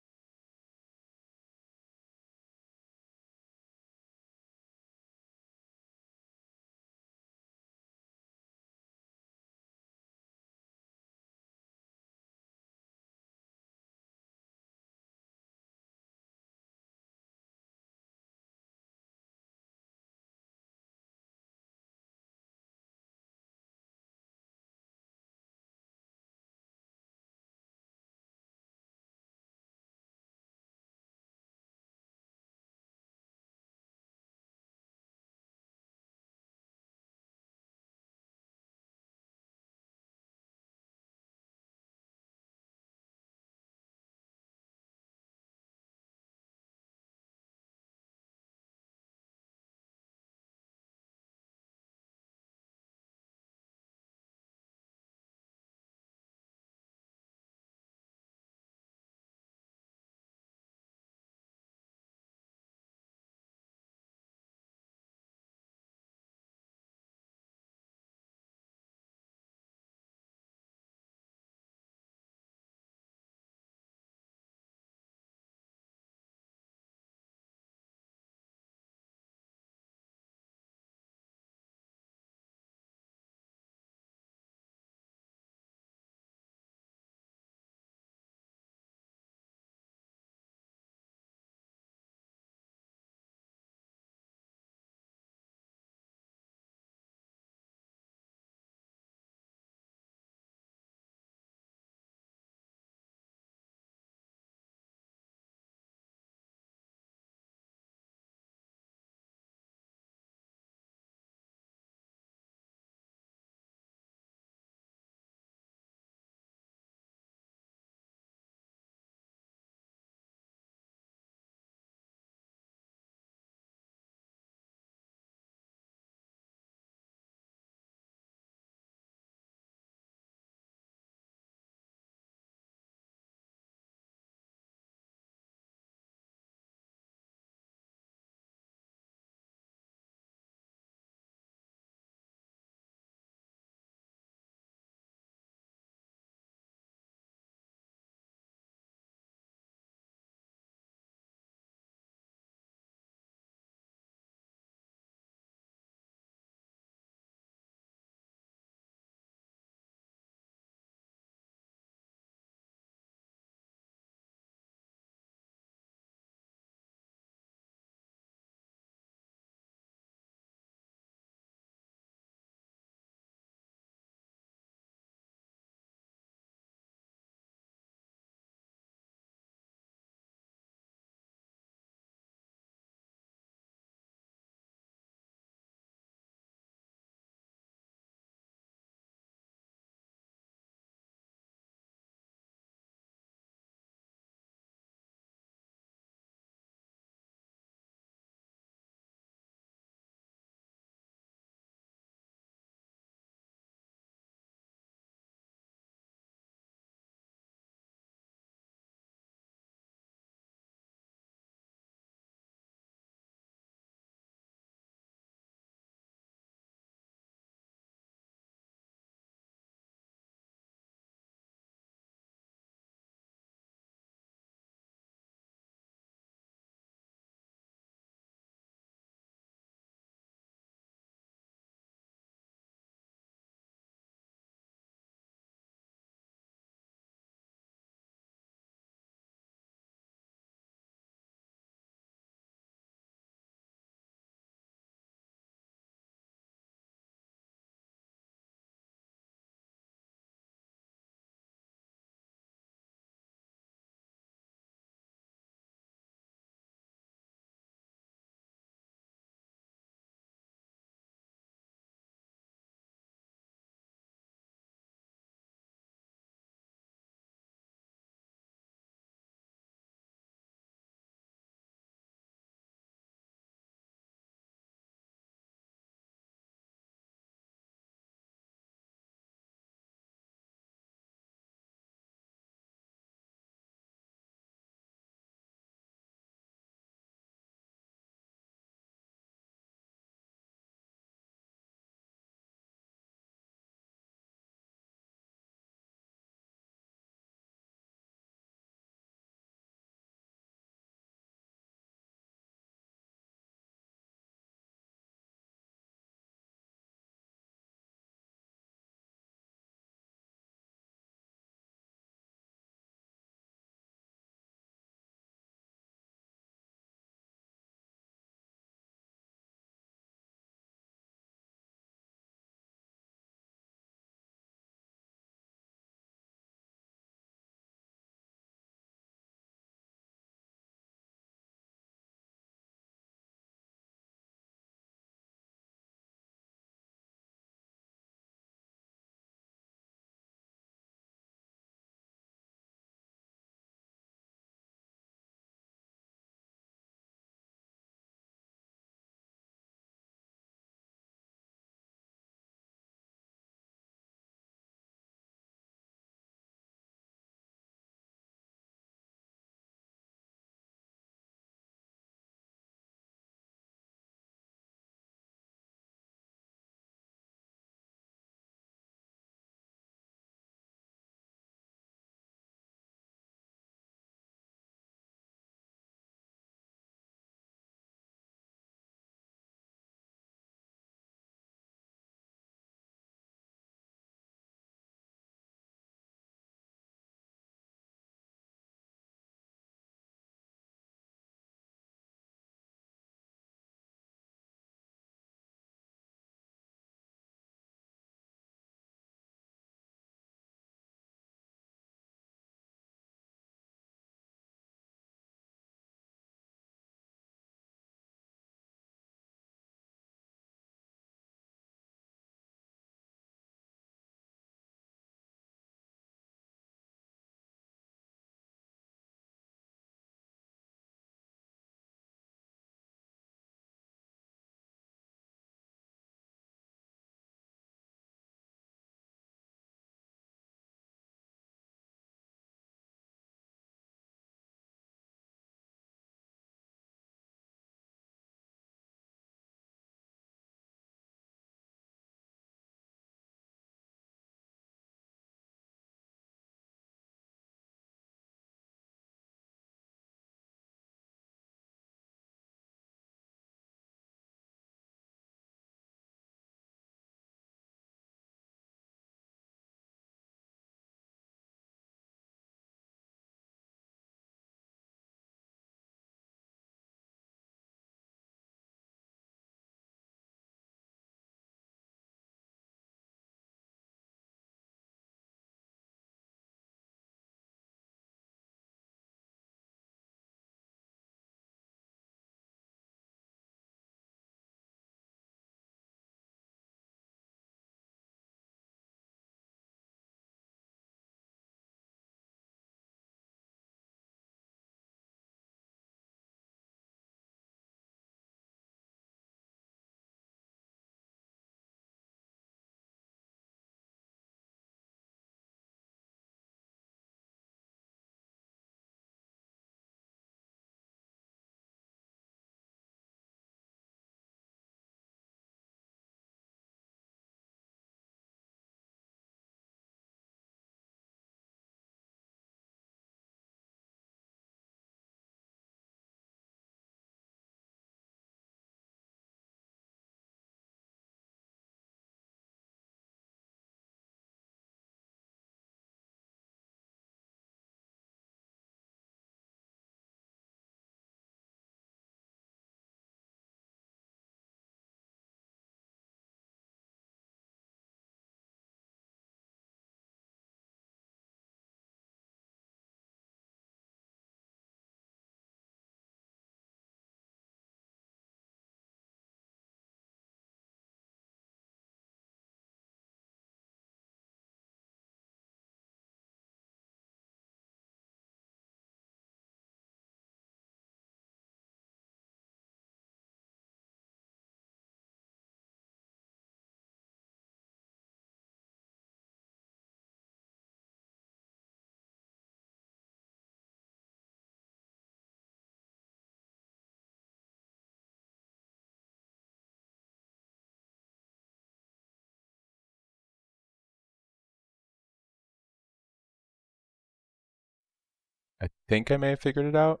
I think I may have figured it out.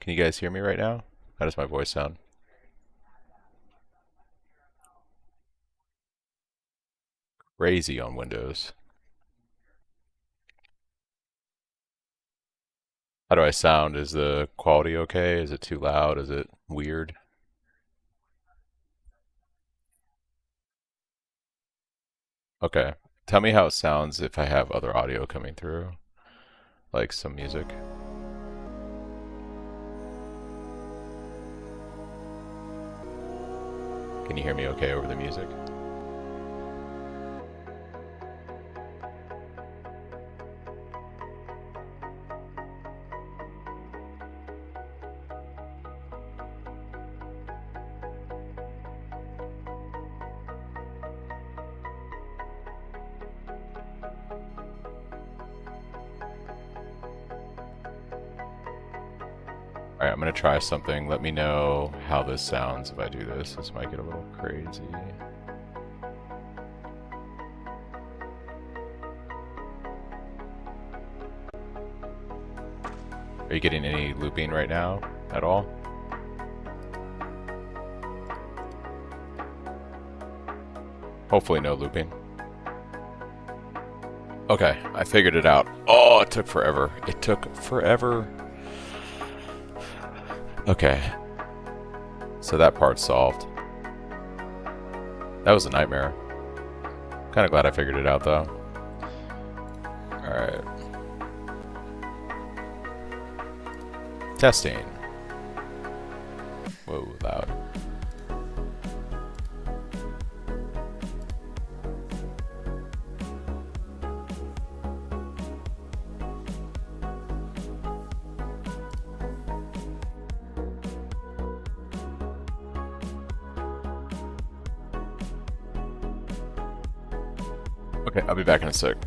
Can you guys hear me right now? How does my voice sound? Crazy on Windows. How do I sound? Is the quality okay? Is it too loud? Is it weird? Okay. Tell me how it sounds if I have other audio coming through, like some music. Can you hear me okay over the music? Alright, I'm gonna try something. Let me know how this sounds if I do this. This might get a little crazy. Are you getting any looping right now at all? Hopefully no looping. Okay, I figured it out. Oh, it took forever. It took forever. Okay. So that part's solved. That was a nightmare. Kind of glad I figured it out though. Alright. Testing. Whoa, loud. Okay, I'll be back in a sec.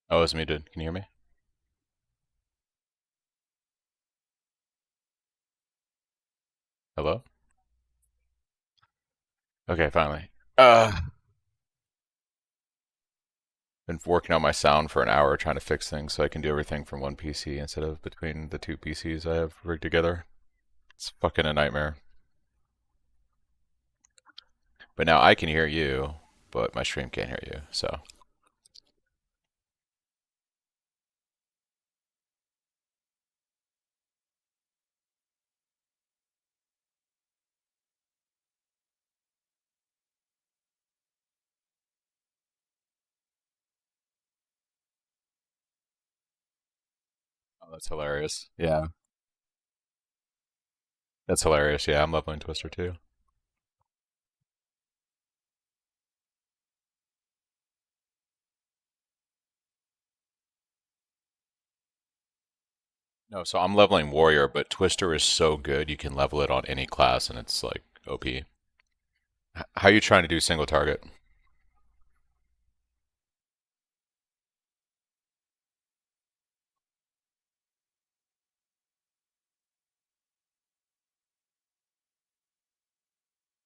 Oh, it's muted. Can you hear me? Hello? Okay, finally. Been working on my sound for an hour trying to fix things so I can do everything from one PC instead of between the two PCs I have rigged together. It's fucking a nightmare. But now I can hear you, but my stream can't hear you, so. Oh, that's hilarious. Yeah. That's hilarious. Yeah, I'm leveling Twister too. No, so I'm leveling Warrior, but Twister is so good you can level it on any class and it's like OP. How are you trying to do single target?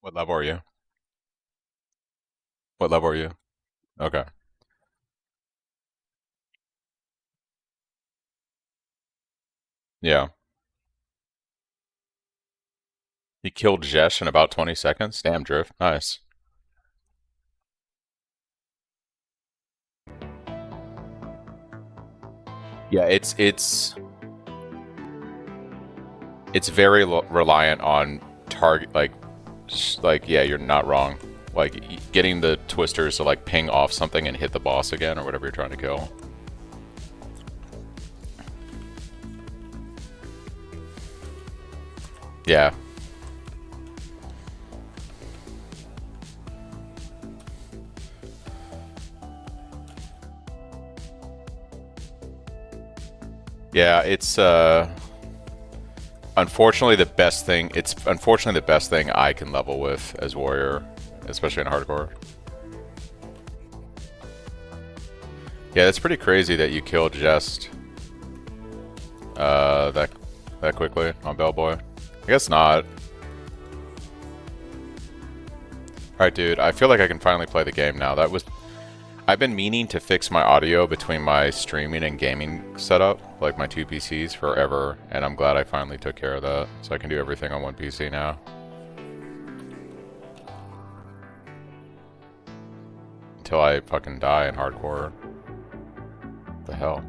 What level are you? What level are you? Okay. Yeah. He killed Jesh in about 20 seconds. Damn, Drift. Nice. Yeah, it's very reliant on target like yeah, you're not wrong. Like getting the twisters to like ping off something and hit the boss again or whatever you're trying to kill. Yeah. Yeah, it's unfortunately the best thing. It's unfortunately the best thing I can level with as warrior, especially in hardcore. Yeah, it's pretty crazy that you killed Jest that quickly on Bellboy. I guess not. Alright, dude, I feel like I can finally play the game now. I've been meaning to fix my audio between my streaming and gaming setup, like my two PCs, forever, and I'm glad I finally took care of that, so I can do everything on one PC now. Until I fucking die in hardcore. What the hell?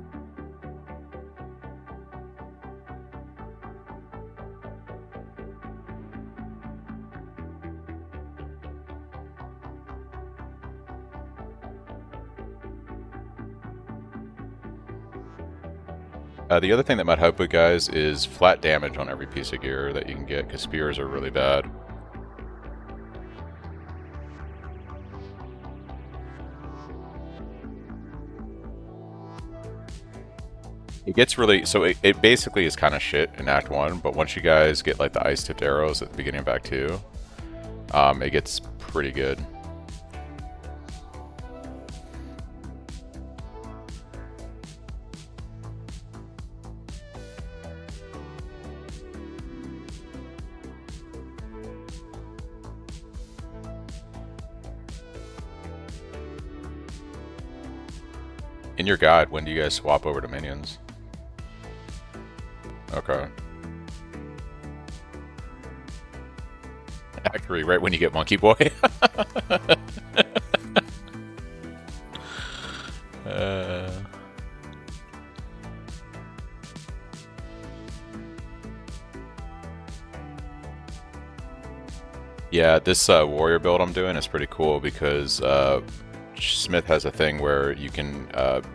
The other thing that might help with guys is flat damage on every piece of gear that you can get, because spears are really bad. It gets really, so it basically is kind of shit in Act 1, but once you guys get like the ice-tipped arrows at the beginning of Act 2, it gets pretty good. In your guide, when do you guys swap over to minions? Okay. Act 3, right when you get Monkey Boy. Yeah, this warrior build I'm doing is pretty cool because Smith has a thing where you can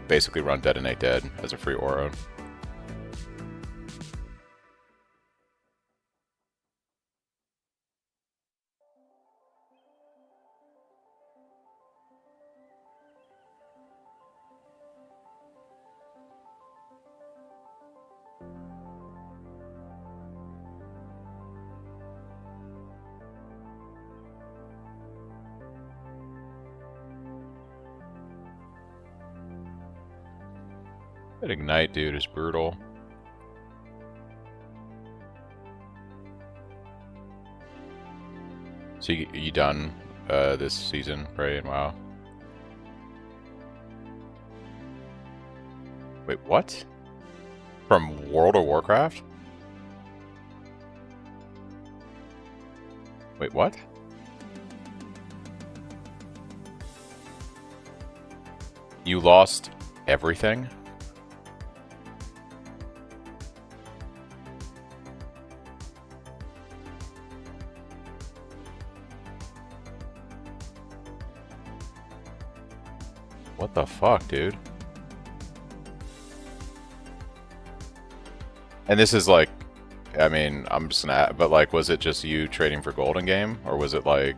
basically run Detonate Dead as a free aura. That Ignite dude is brutal. So you done this season, right? Wow. Wait, what? From World of Warcraft? Wait, what? You lost everything? What the fuck, dude? And this is like, I mean, I'm just not, but like, was it just you trading for gold in game? Or was it like...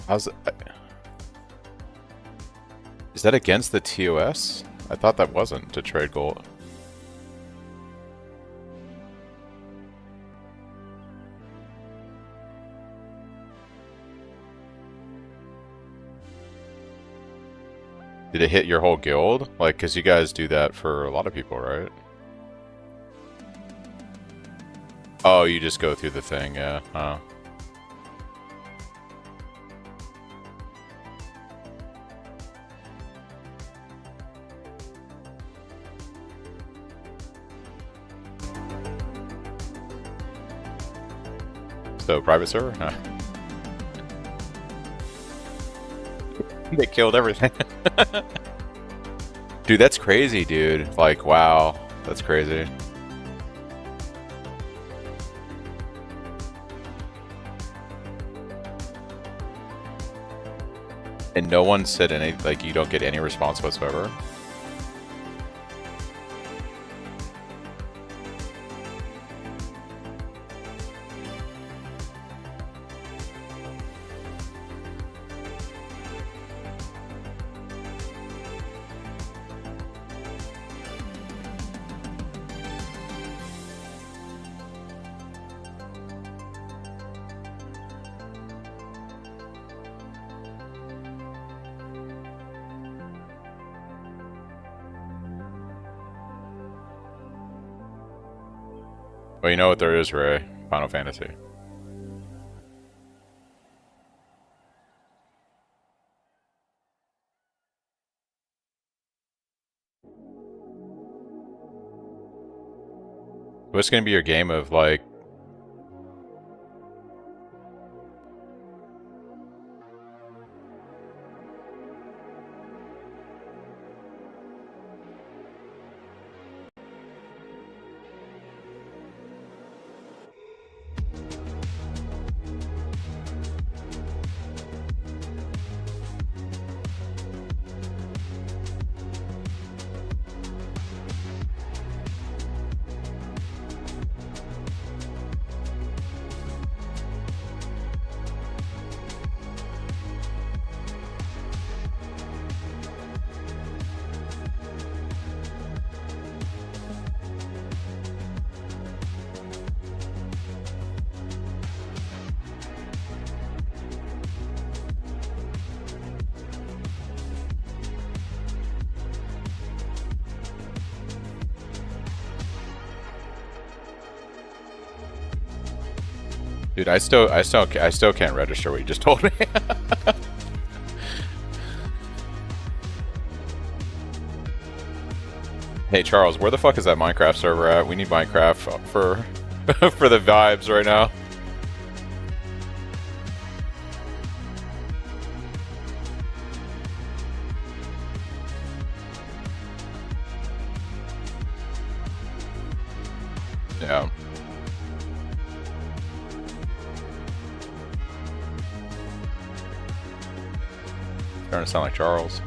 How's it... Is that against the TOS? I thought that wasn't to trade gold. Did it hit your whole guild? Like, because you guys do that for a lot of people, right? Oh, you just go through the thing, yeah. Oh. So, private server? Huh. They killed everything. Dude, that's crazy, dude. Like, wow. That's crazy. And no one said any, like, you don't get any response whatsoever? Well, you know what there is, Ray? Final Fantasy. What's gonna be your game of, like... Dude, I still can't register what you just told me. Hey Charles, where the fuck is that Minecraft server at? We need Minecraft for for the vibes right now. Yeah. Starting to sound like Charles.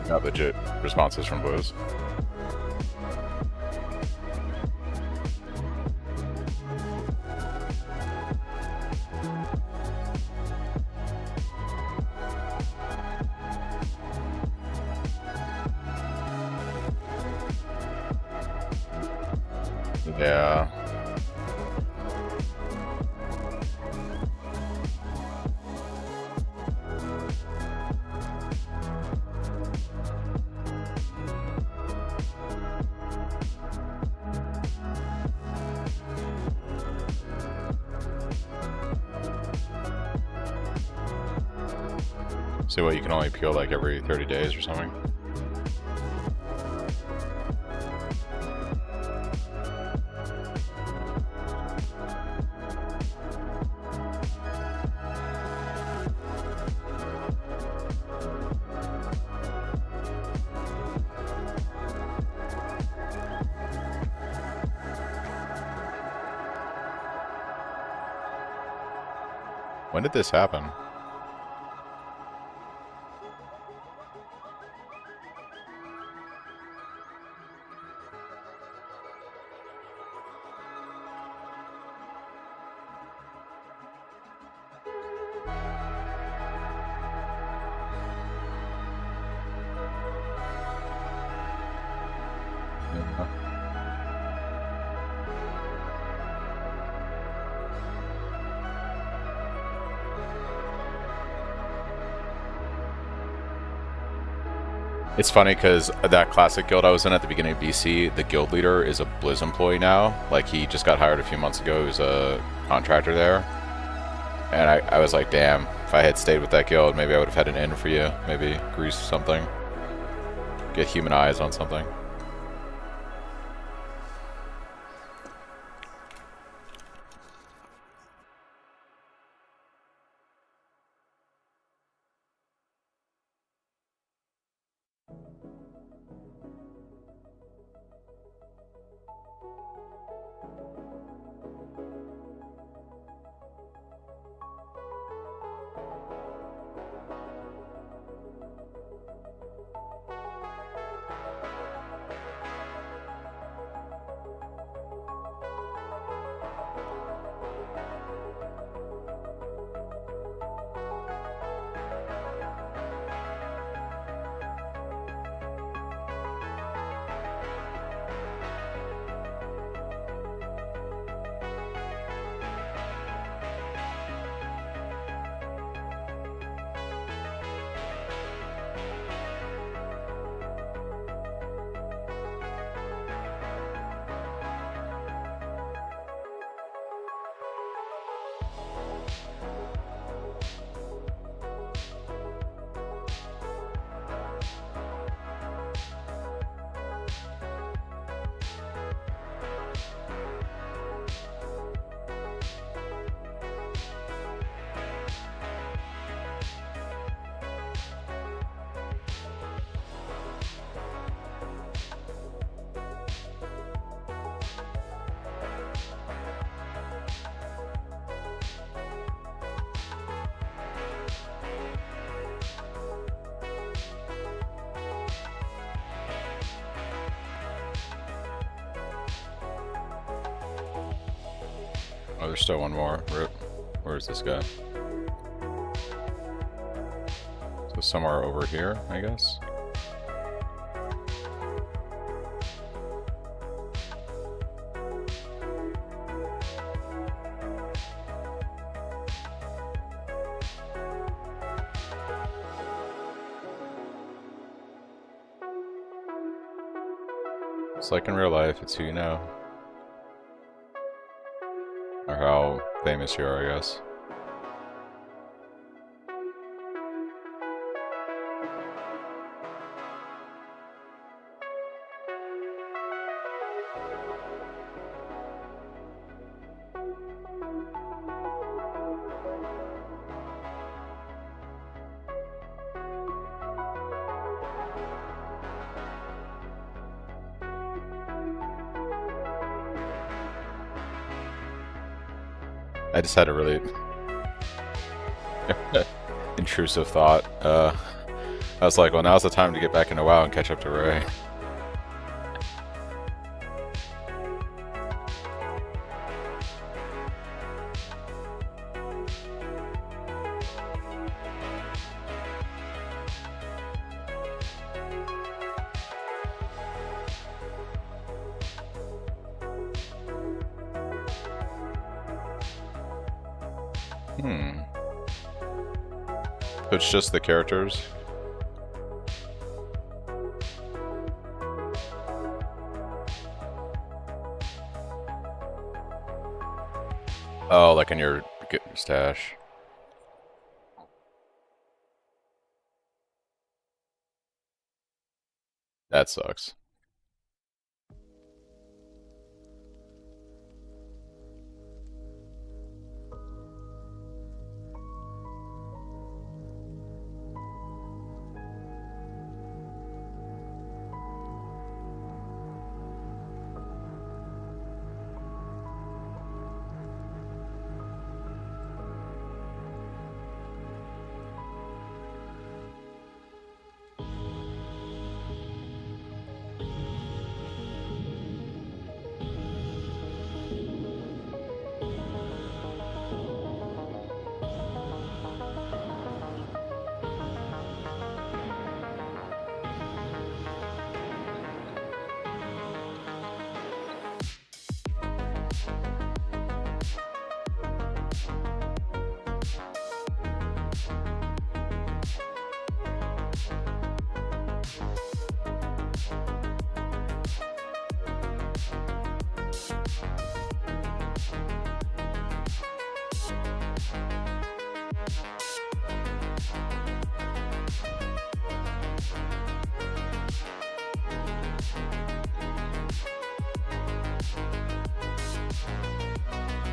Not legit responses from Blues. Yeah. So what, you can only peel like every 30 days or something? When did this happen? It's funny because that classic guild I was in at the beginning of BC, the guild leader is a Blizz employee now. Like, he just got hired a few months ago. He was a contractor there. And I was like, damn, if I had stayed with that guild, maybe I would have had an in for you. Maybe grease something. Get human eyes on something. Oh, there's still one more. Rip. Where is this guy? So somewhere over here, I guess. It's like in real life, it's who you know. Or how famous you are, I guess. I just had a really intrusive thought. I was like, well, now's the time to get back into WoW and catch up to Ray. So it's just the characters? Oh, like in your stash. That sucks.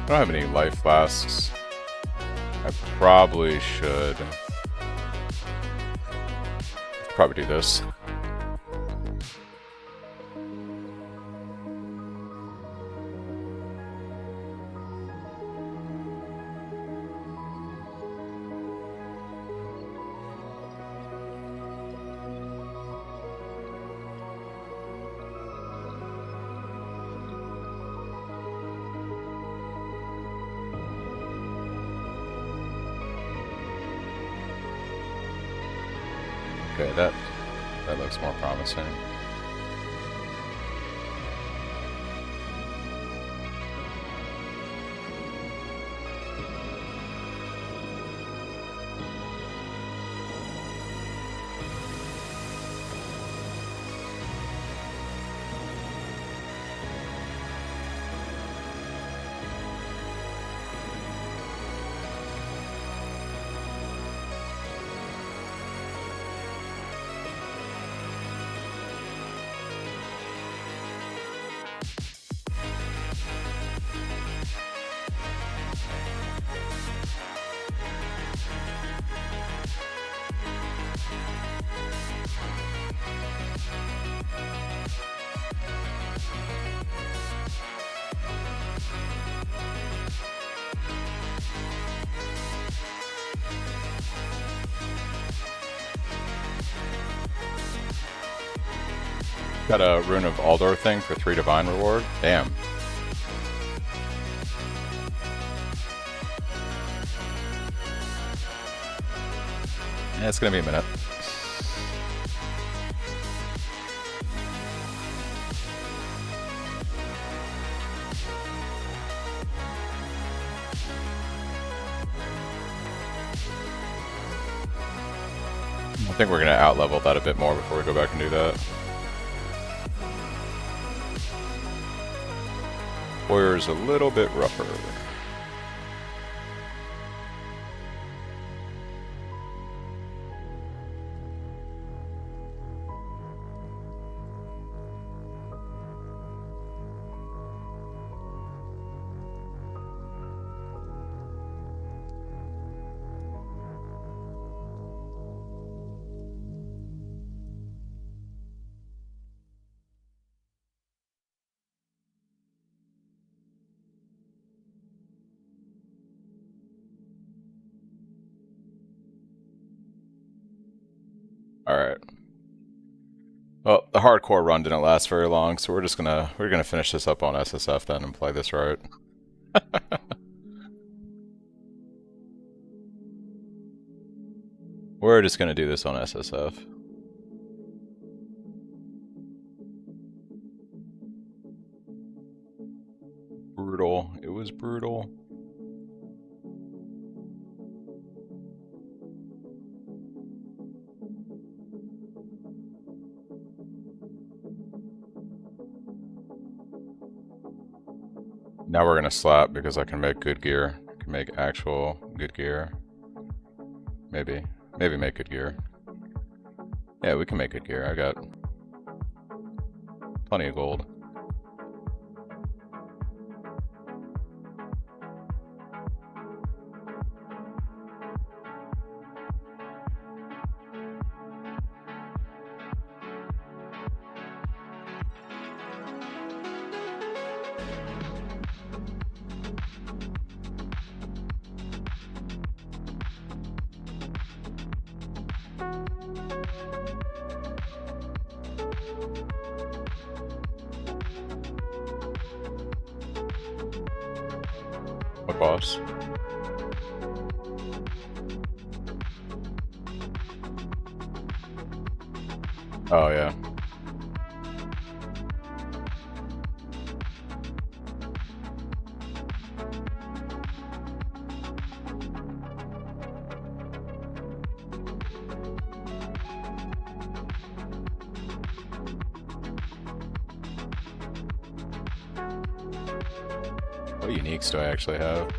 I don't have any life flasks. I probably should do this. Okay, that looks more promising. Got a Rune of Aldor thing for 3 divine reward. Damn. Yeah, it's gonna be a minute. I think we're gonna out-level that a bit more before we go back and do that. Warrior's a little bit rougher. Alright. Well, the hardcore run didn't last very long, so we're gonna finish this up on SSF then and play this right. We're just gonna do this on SSF. Brutal. It was brutal. Now we're gonna slap because I can make good gear. I can make actual good gear. Maybe make good gear. Yeah, we can make good gear. I got plenty of gold. What boss? Oh yeah. What uniques do I actually have?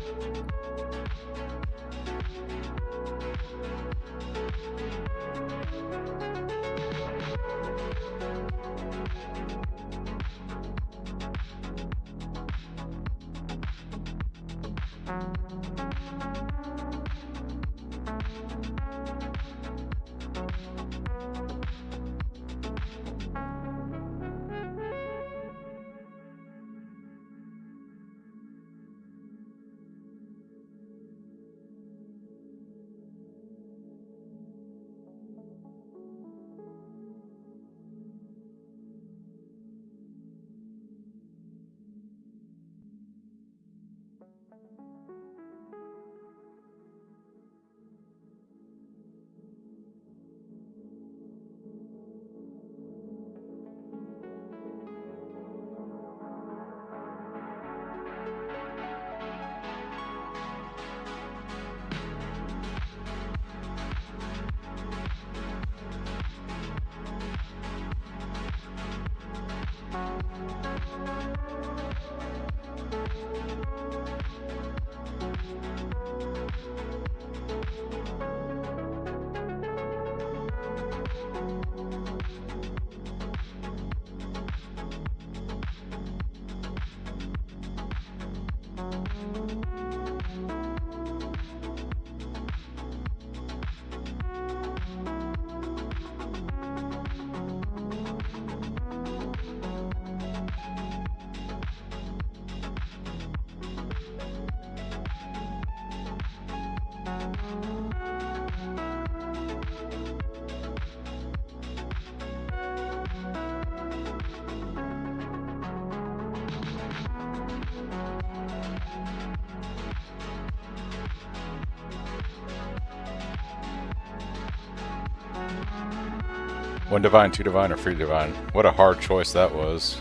One divine, two divine, or three divine? What a hard choice that was.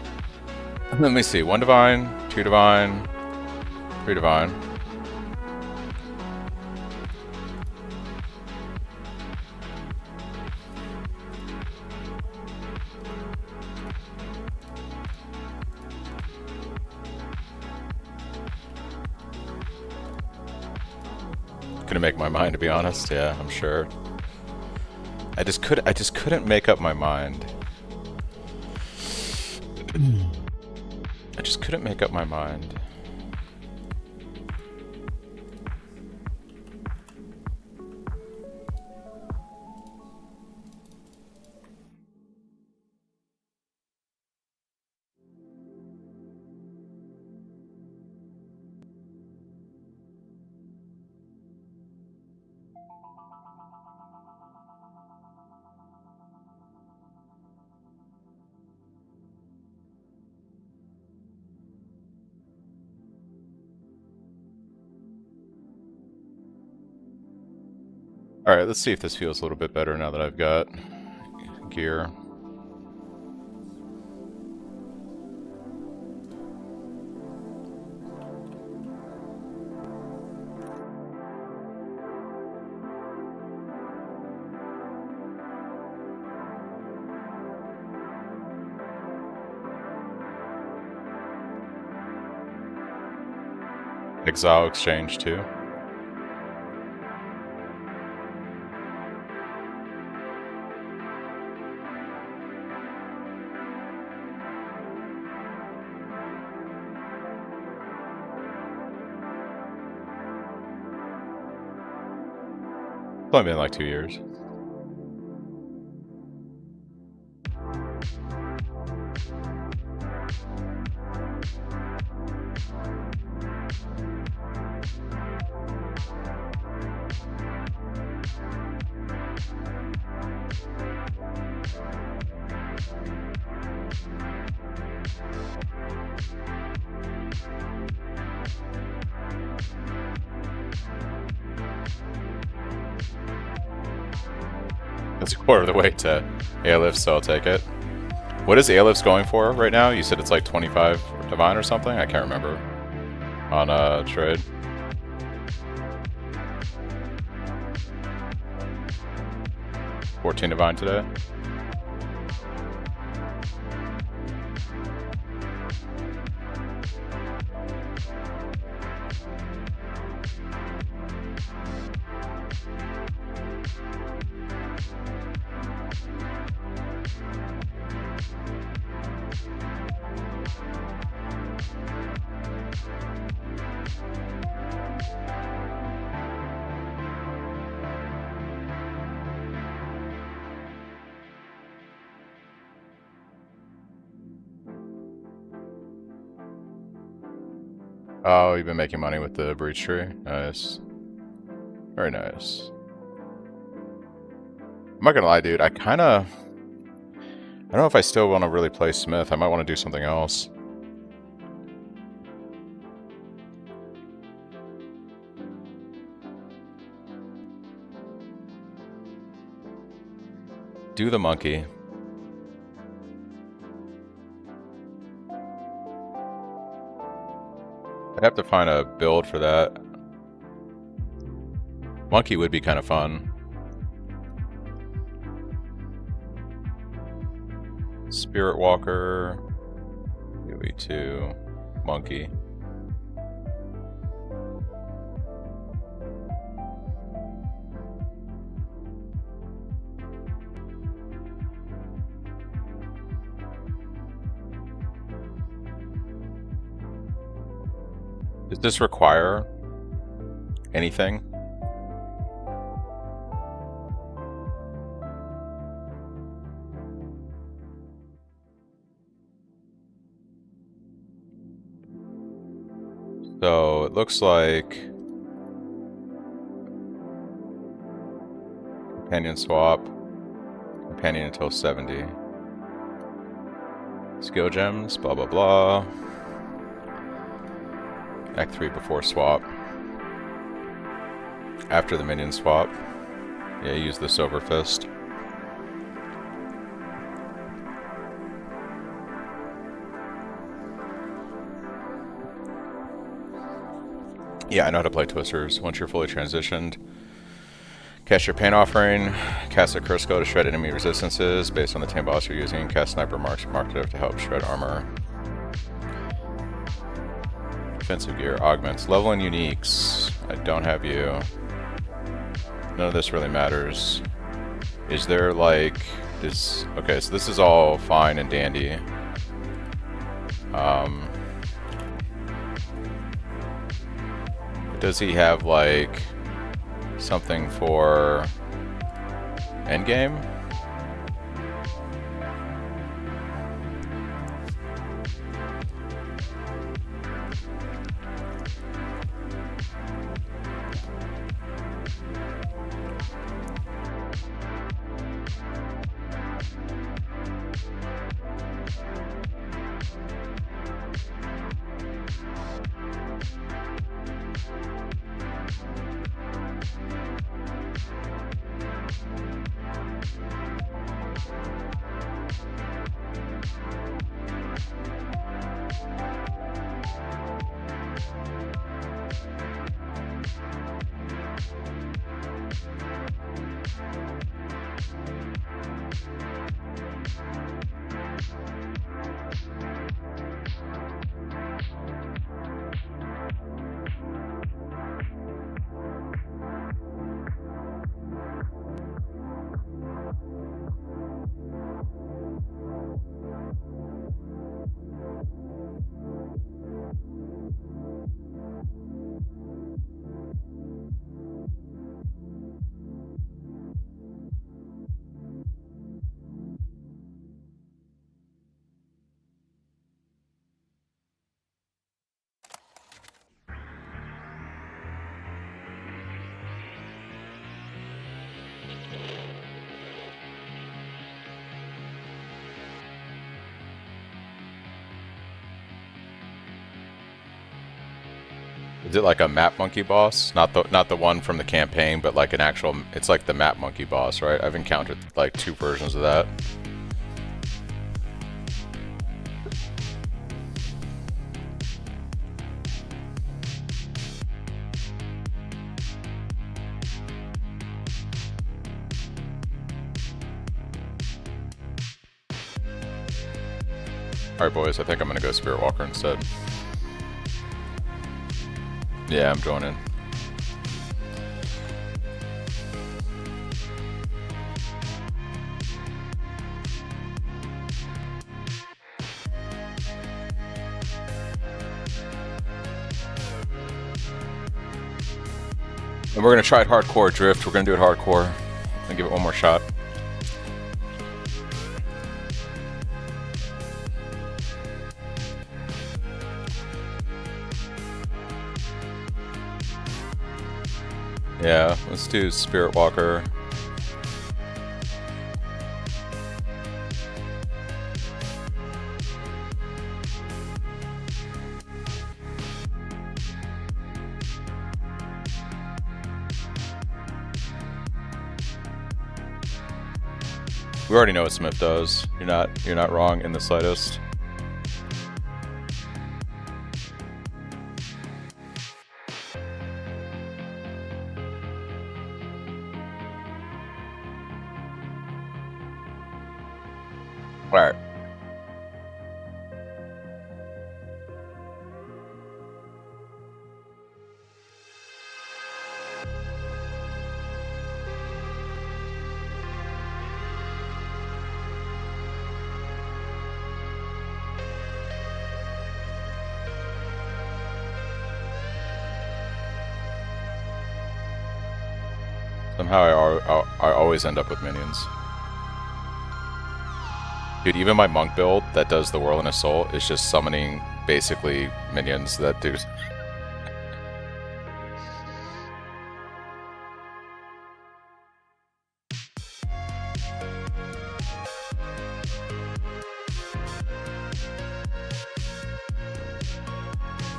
Let me see. One divine, two divine, three divine. Couldn't make my mind, to be honest. Yeah, I'm sure. I just couldn't make up my mind. I just couldn't make up my mind. Alright, let's see if this feels a little bit better now that I've got gear. Exile exchange too. It's only been like 2 years. It's a quarter of the way to Aelif, so I'll take it. What is Aelif's going for right now? You said it's like 25 divine or something? I can't remember. On trade. $14 divine today. Oh, you've been making money with the breach tree? Nice. Very nice. I'm not gonna lie, dude. I don't know if I still want to really play Smith. I might want to do something else. Do the monkey. I'd have to find a build for that. Monkey would be kind of fun. Spiritwalker. UE2. Monkey. Does this require anything? So it looks like companion swap, companion until 70. Skill gems, blah blah blah. Act 3 before swap. After the minion swap. Yeah, use the Silver Fist. Yeah, I know how to play Twisters. Once you're fully transitioned, cast your Pain Offering, cast a Curse Go to shred enemy resistances based on the tame boss you're using, cast Sniper Marks marked to help shred armor. Defensive gear augments. Level and uniques. I don't have you. None of this really matters. Is there like this? Okay, so this is all fine and dandy. Does he have like something for endgame? Is it like a map monkey boss? Not the one from the campaign, but like an actual. It's like the map monkey boss, right? I've encountered like 2 versions of that. Alright boys, I think I'm gonna go Spiritwalker instead. Yeah, I'm joining. And we're gonna try it hardcore drift. We're gonna do it hardcore and give it one more shot. Yeah, let's do Spiritwalker. We already know what Smith does. You're not wrong in the slightest. Alright. Somehow I always end up with minions. Dude, even my monk build that does the Whirling Assault is just summoning basically minions that do.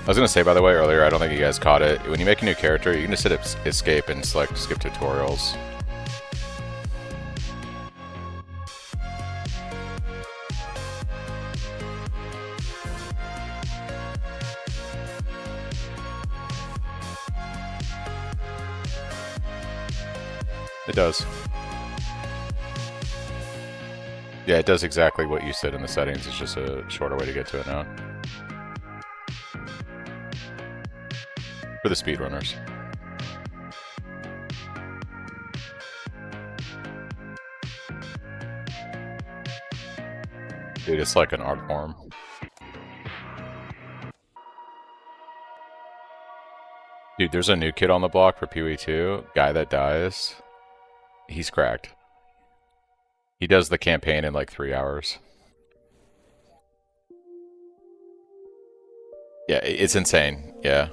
I was gonna say, by the way, earlier, I don't think you guys caught it. When you make a new character, you can just hit escape and select skip tutorials. It does. Yeah, it does exactly what you said in the settings. It's just a shorter way to get to it now. For the speedrunners. Dude, it's like an art form. Dude, there's a new kid on the block for PoE2. Guy that dies. He's cracked. He does the campaign in like 3 hours. Yeah, it's insane. Yeah.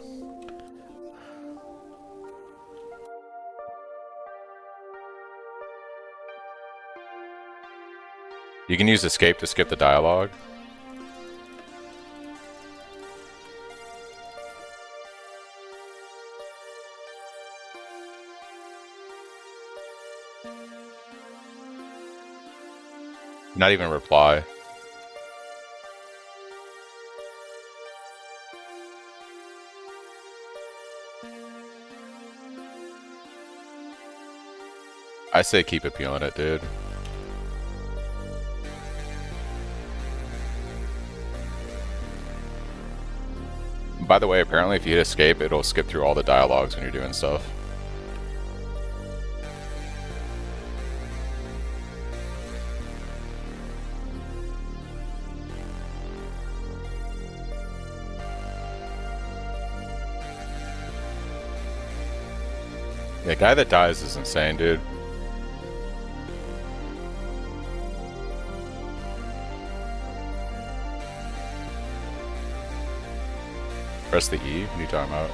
You can use escape to skip the dialogue. Not even reply. I say keep appealing it, dude. By the way, apparently if you hit escape, it'll skip through all the dialogues when you're doing stuff. The guy that dies is insane, dude. Press the E? What are you talking about?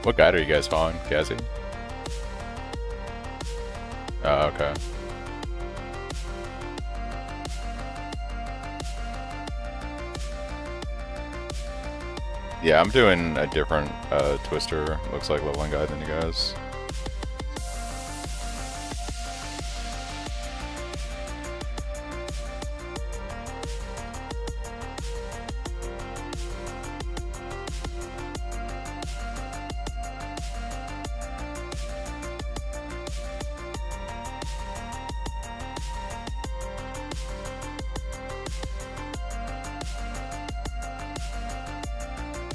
What guide are you guys following, Gazzy? Oh, okay. Yeah, I'm doing a different Twister, looks like, leveling guide than you guys.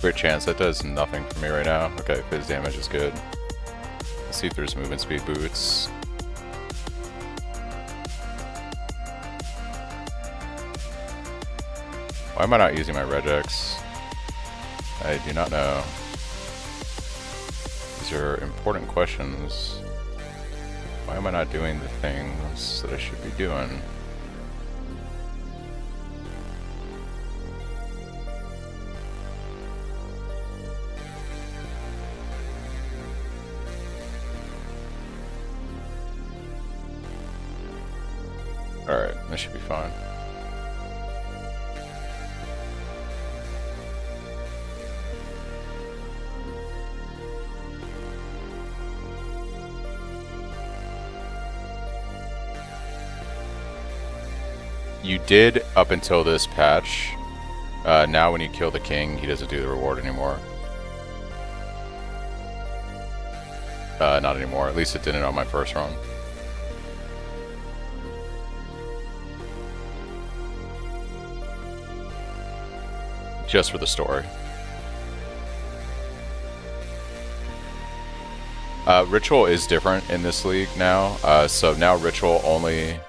Great chance. That does nothing for me right now. Okay, phase damage is good. Let's see if there's movement speed boots. Why am I not using my regex? I do not know. These are important questions. Why am I not doing the things that I should be doing? Alright, that should be fine. You did up until this patch. Now when you kill the king, he doesn't do the reward anymore. Not anymore. At least it didn't on my first run. Just for the story. Ritual is different in this league now. So now Ritual only...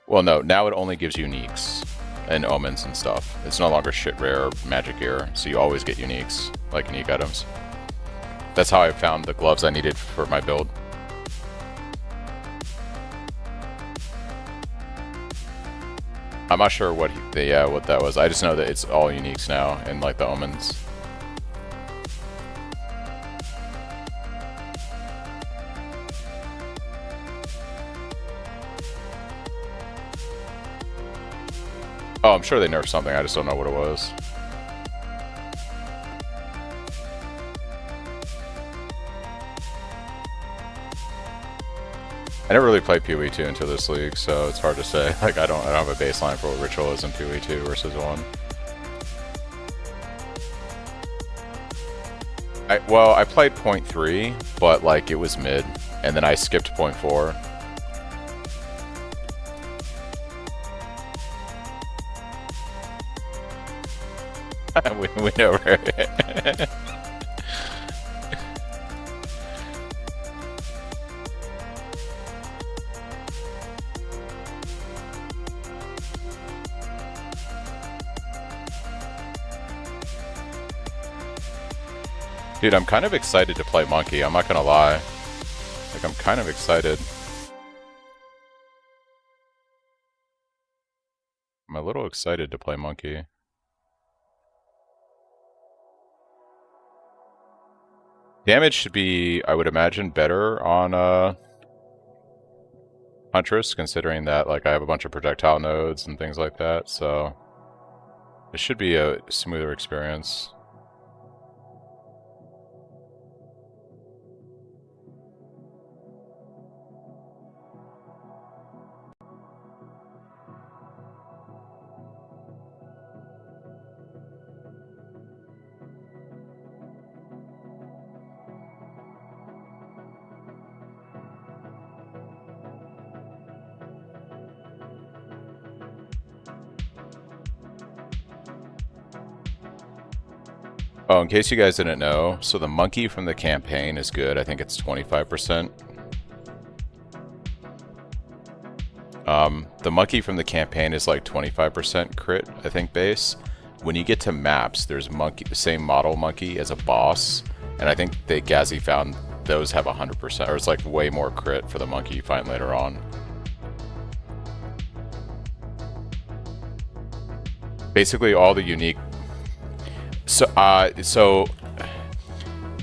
Well, no, now it only gives uniques and omens and stuff. It's no longer shit rare magic gear, so you always get uniques, like unique items. That's how I found the gloves I needed for my build. I'm not sure what what that was. I just know that it's all uniques now and like the omens. Oh, I'm sure they nerfed something. I just don't know what it was. I never really played PoE 2 until this league, so it's hard to say. Like I don't have a baseline for what Ritual is in PoE 2 versus 1. I played 0.3, but like it was mid, and then I skipped 0.4. we know, right? Dude, I'm kind of excited to play Monkey, I'm not gonna lie. Like, I'm kind of excited. I'm a little excited to play Monkey. Damage should be, I would imagine, better on Huntress, considering that like I have a bunch of projectile nodes and things like that, so it should be a smoother experience. Oh, in case you guys didn't know, so the monkey from the campaign is good. I think it's 25%. The monkey from the campaign is like 25% crit, I think, base. When you get to maps, there's monkey, the same model monkey as a boss, and I think that Gazzy found those have 100%, or it's like way more crit for the monkey you find later on. Basically, all the unique. So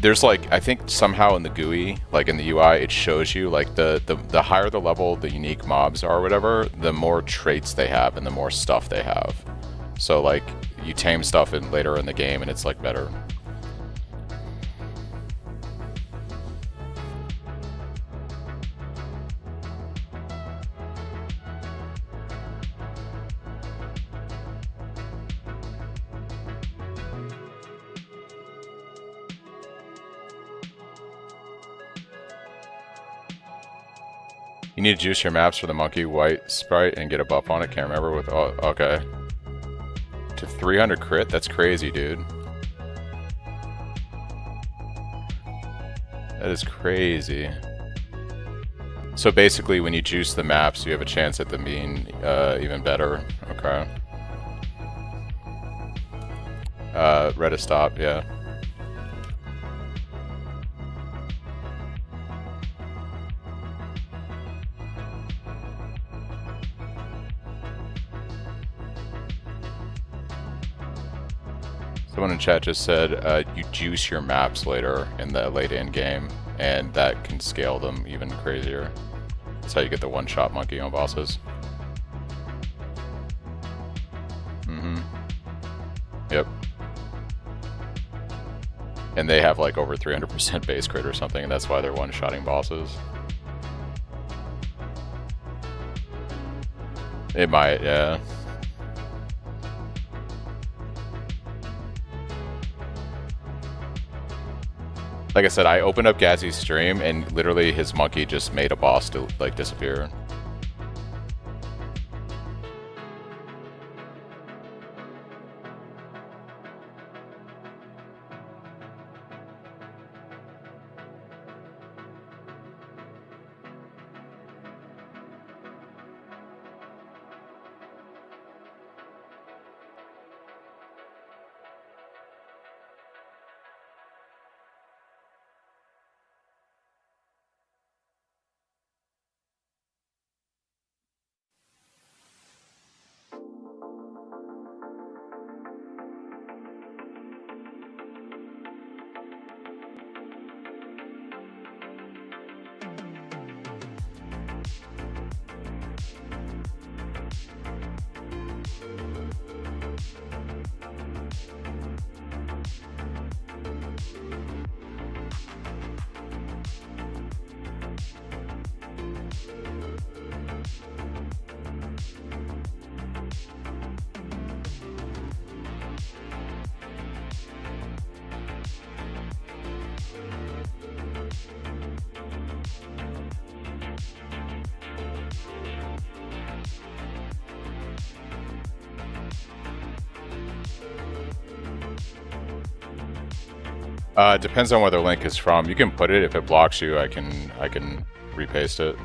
there's like, I think somehow in the GUI, like in the UI, it shows you like the higher the level the unique mobs are or whatever, the more traits they have and the more stuff they have. So like you tame stuff in later in the game and it's like better. You need to juice your maps for the monkey white sprite and get a buff on it. Can't remember with. Oh, okay. To 300 crit? That's crazy, dude. That is crazy. So basically, when you juice the maps, you have a chance at them being even better. Okay. Red to stop, yeah. Someone in chat just said you juice your maps later in the late end game, and that can scale them even crazier. That's how you get the one-shot monkey on bosses. Yep. And they have like over 300% base crit or something, and that's why they're one-shotting bosses. It might, yeah. Like I said, I opened up Gazzy's stream and literally his monkey just made a boss to like disappear. Depends on where the link is from. You can put it. If it blocks you, I can repaste it.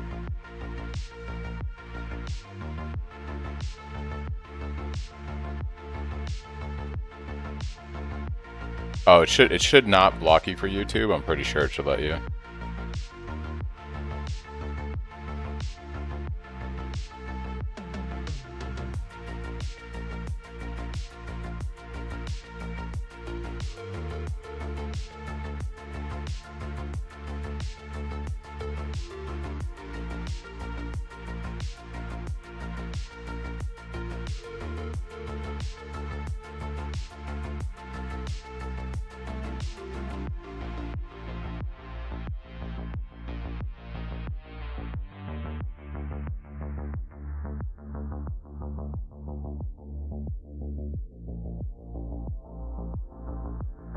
Oh, it should not block you for YouTube. I'm pretty sure it should let you.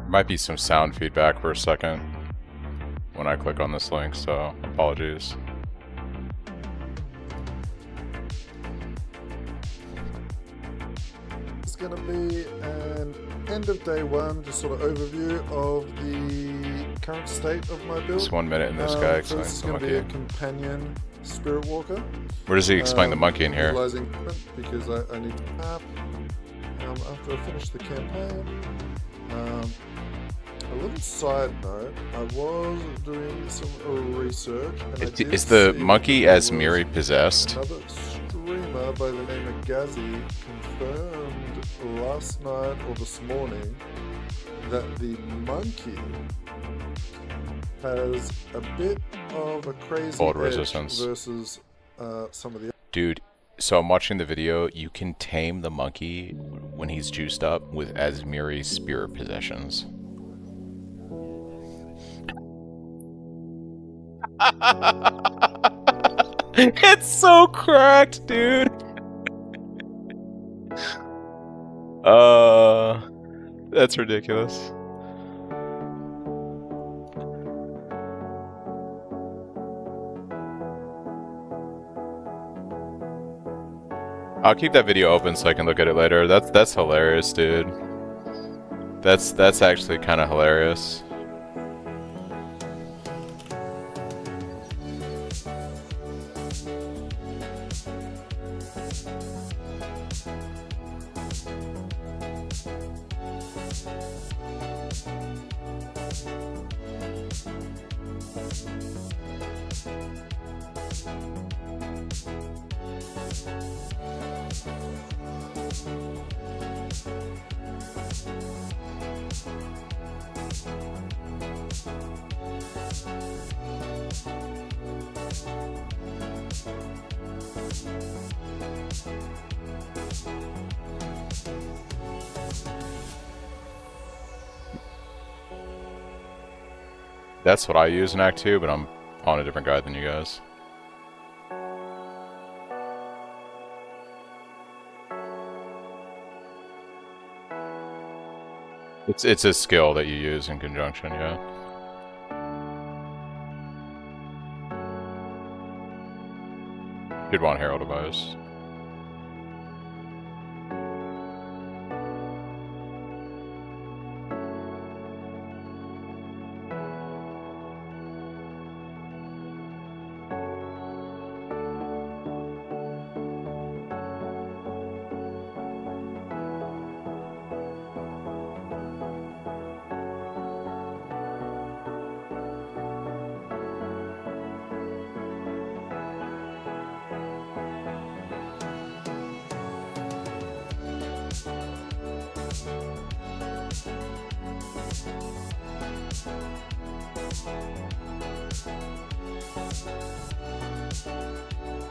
Might be some sound feedback for a second when I click on this link, so apologies. It's going to be an end of day one, just sort of overview of the current state of my build. Just 1 minute and this guy explains so this is the going to be monkey. a companion Spiritwalker. Where does he explain the monkey in here? Because I need to map after I finish the campaign. A little side note, I was doing some research. And Is the monkey as Miri possessed? Another streamer by the name of Gazzy confirmed last night or this morning that the monkey has a bit of a crazy Cold edge resistance versus some of the. Dude, so I'm watching the video. You can tame the monkey when he's juiced up with Asmiri spirit possessions. It's so cracked, dude. That's ridiculous. I'll keep that video open so I can look at it later. That's hilarious, dude. That's actually kind of hilarious. That's what I use in Act 2, but I'm on a different guide than you guys. It's a skill that you use in conjunction, yeah. You'd want Herald of Ice.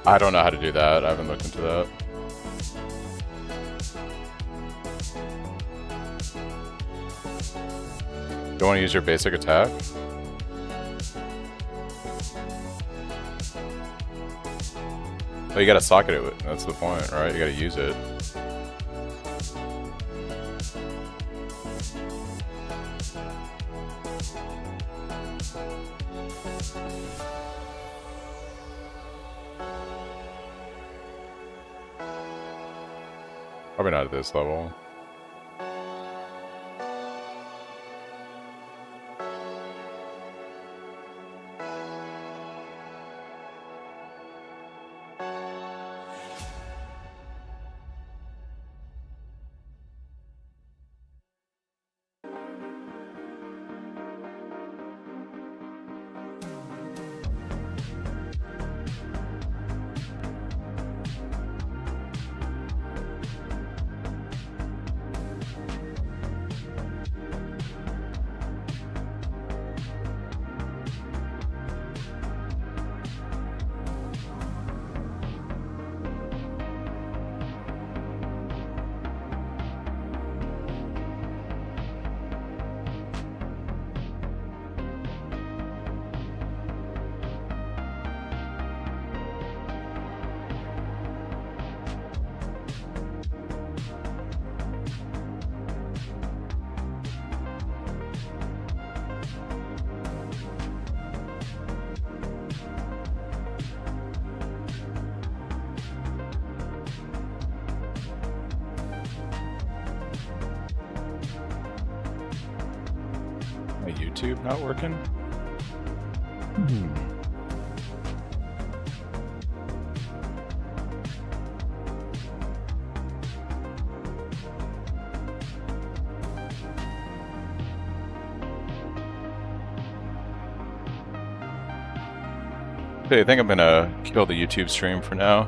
I don't know how to do that. I haven't looked into that. You want to use your basic attack? Oh, you gotta socket it. That's the point, right? You gotta use it. Probably not at this level. My YouTube not working? Okay, I think I'm gonna kill the YouTube stream for now.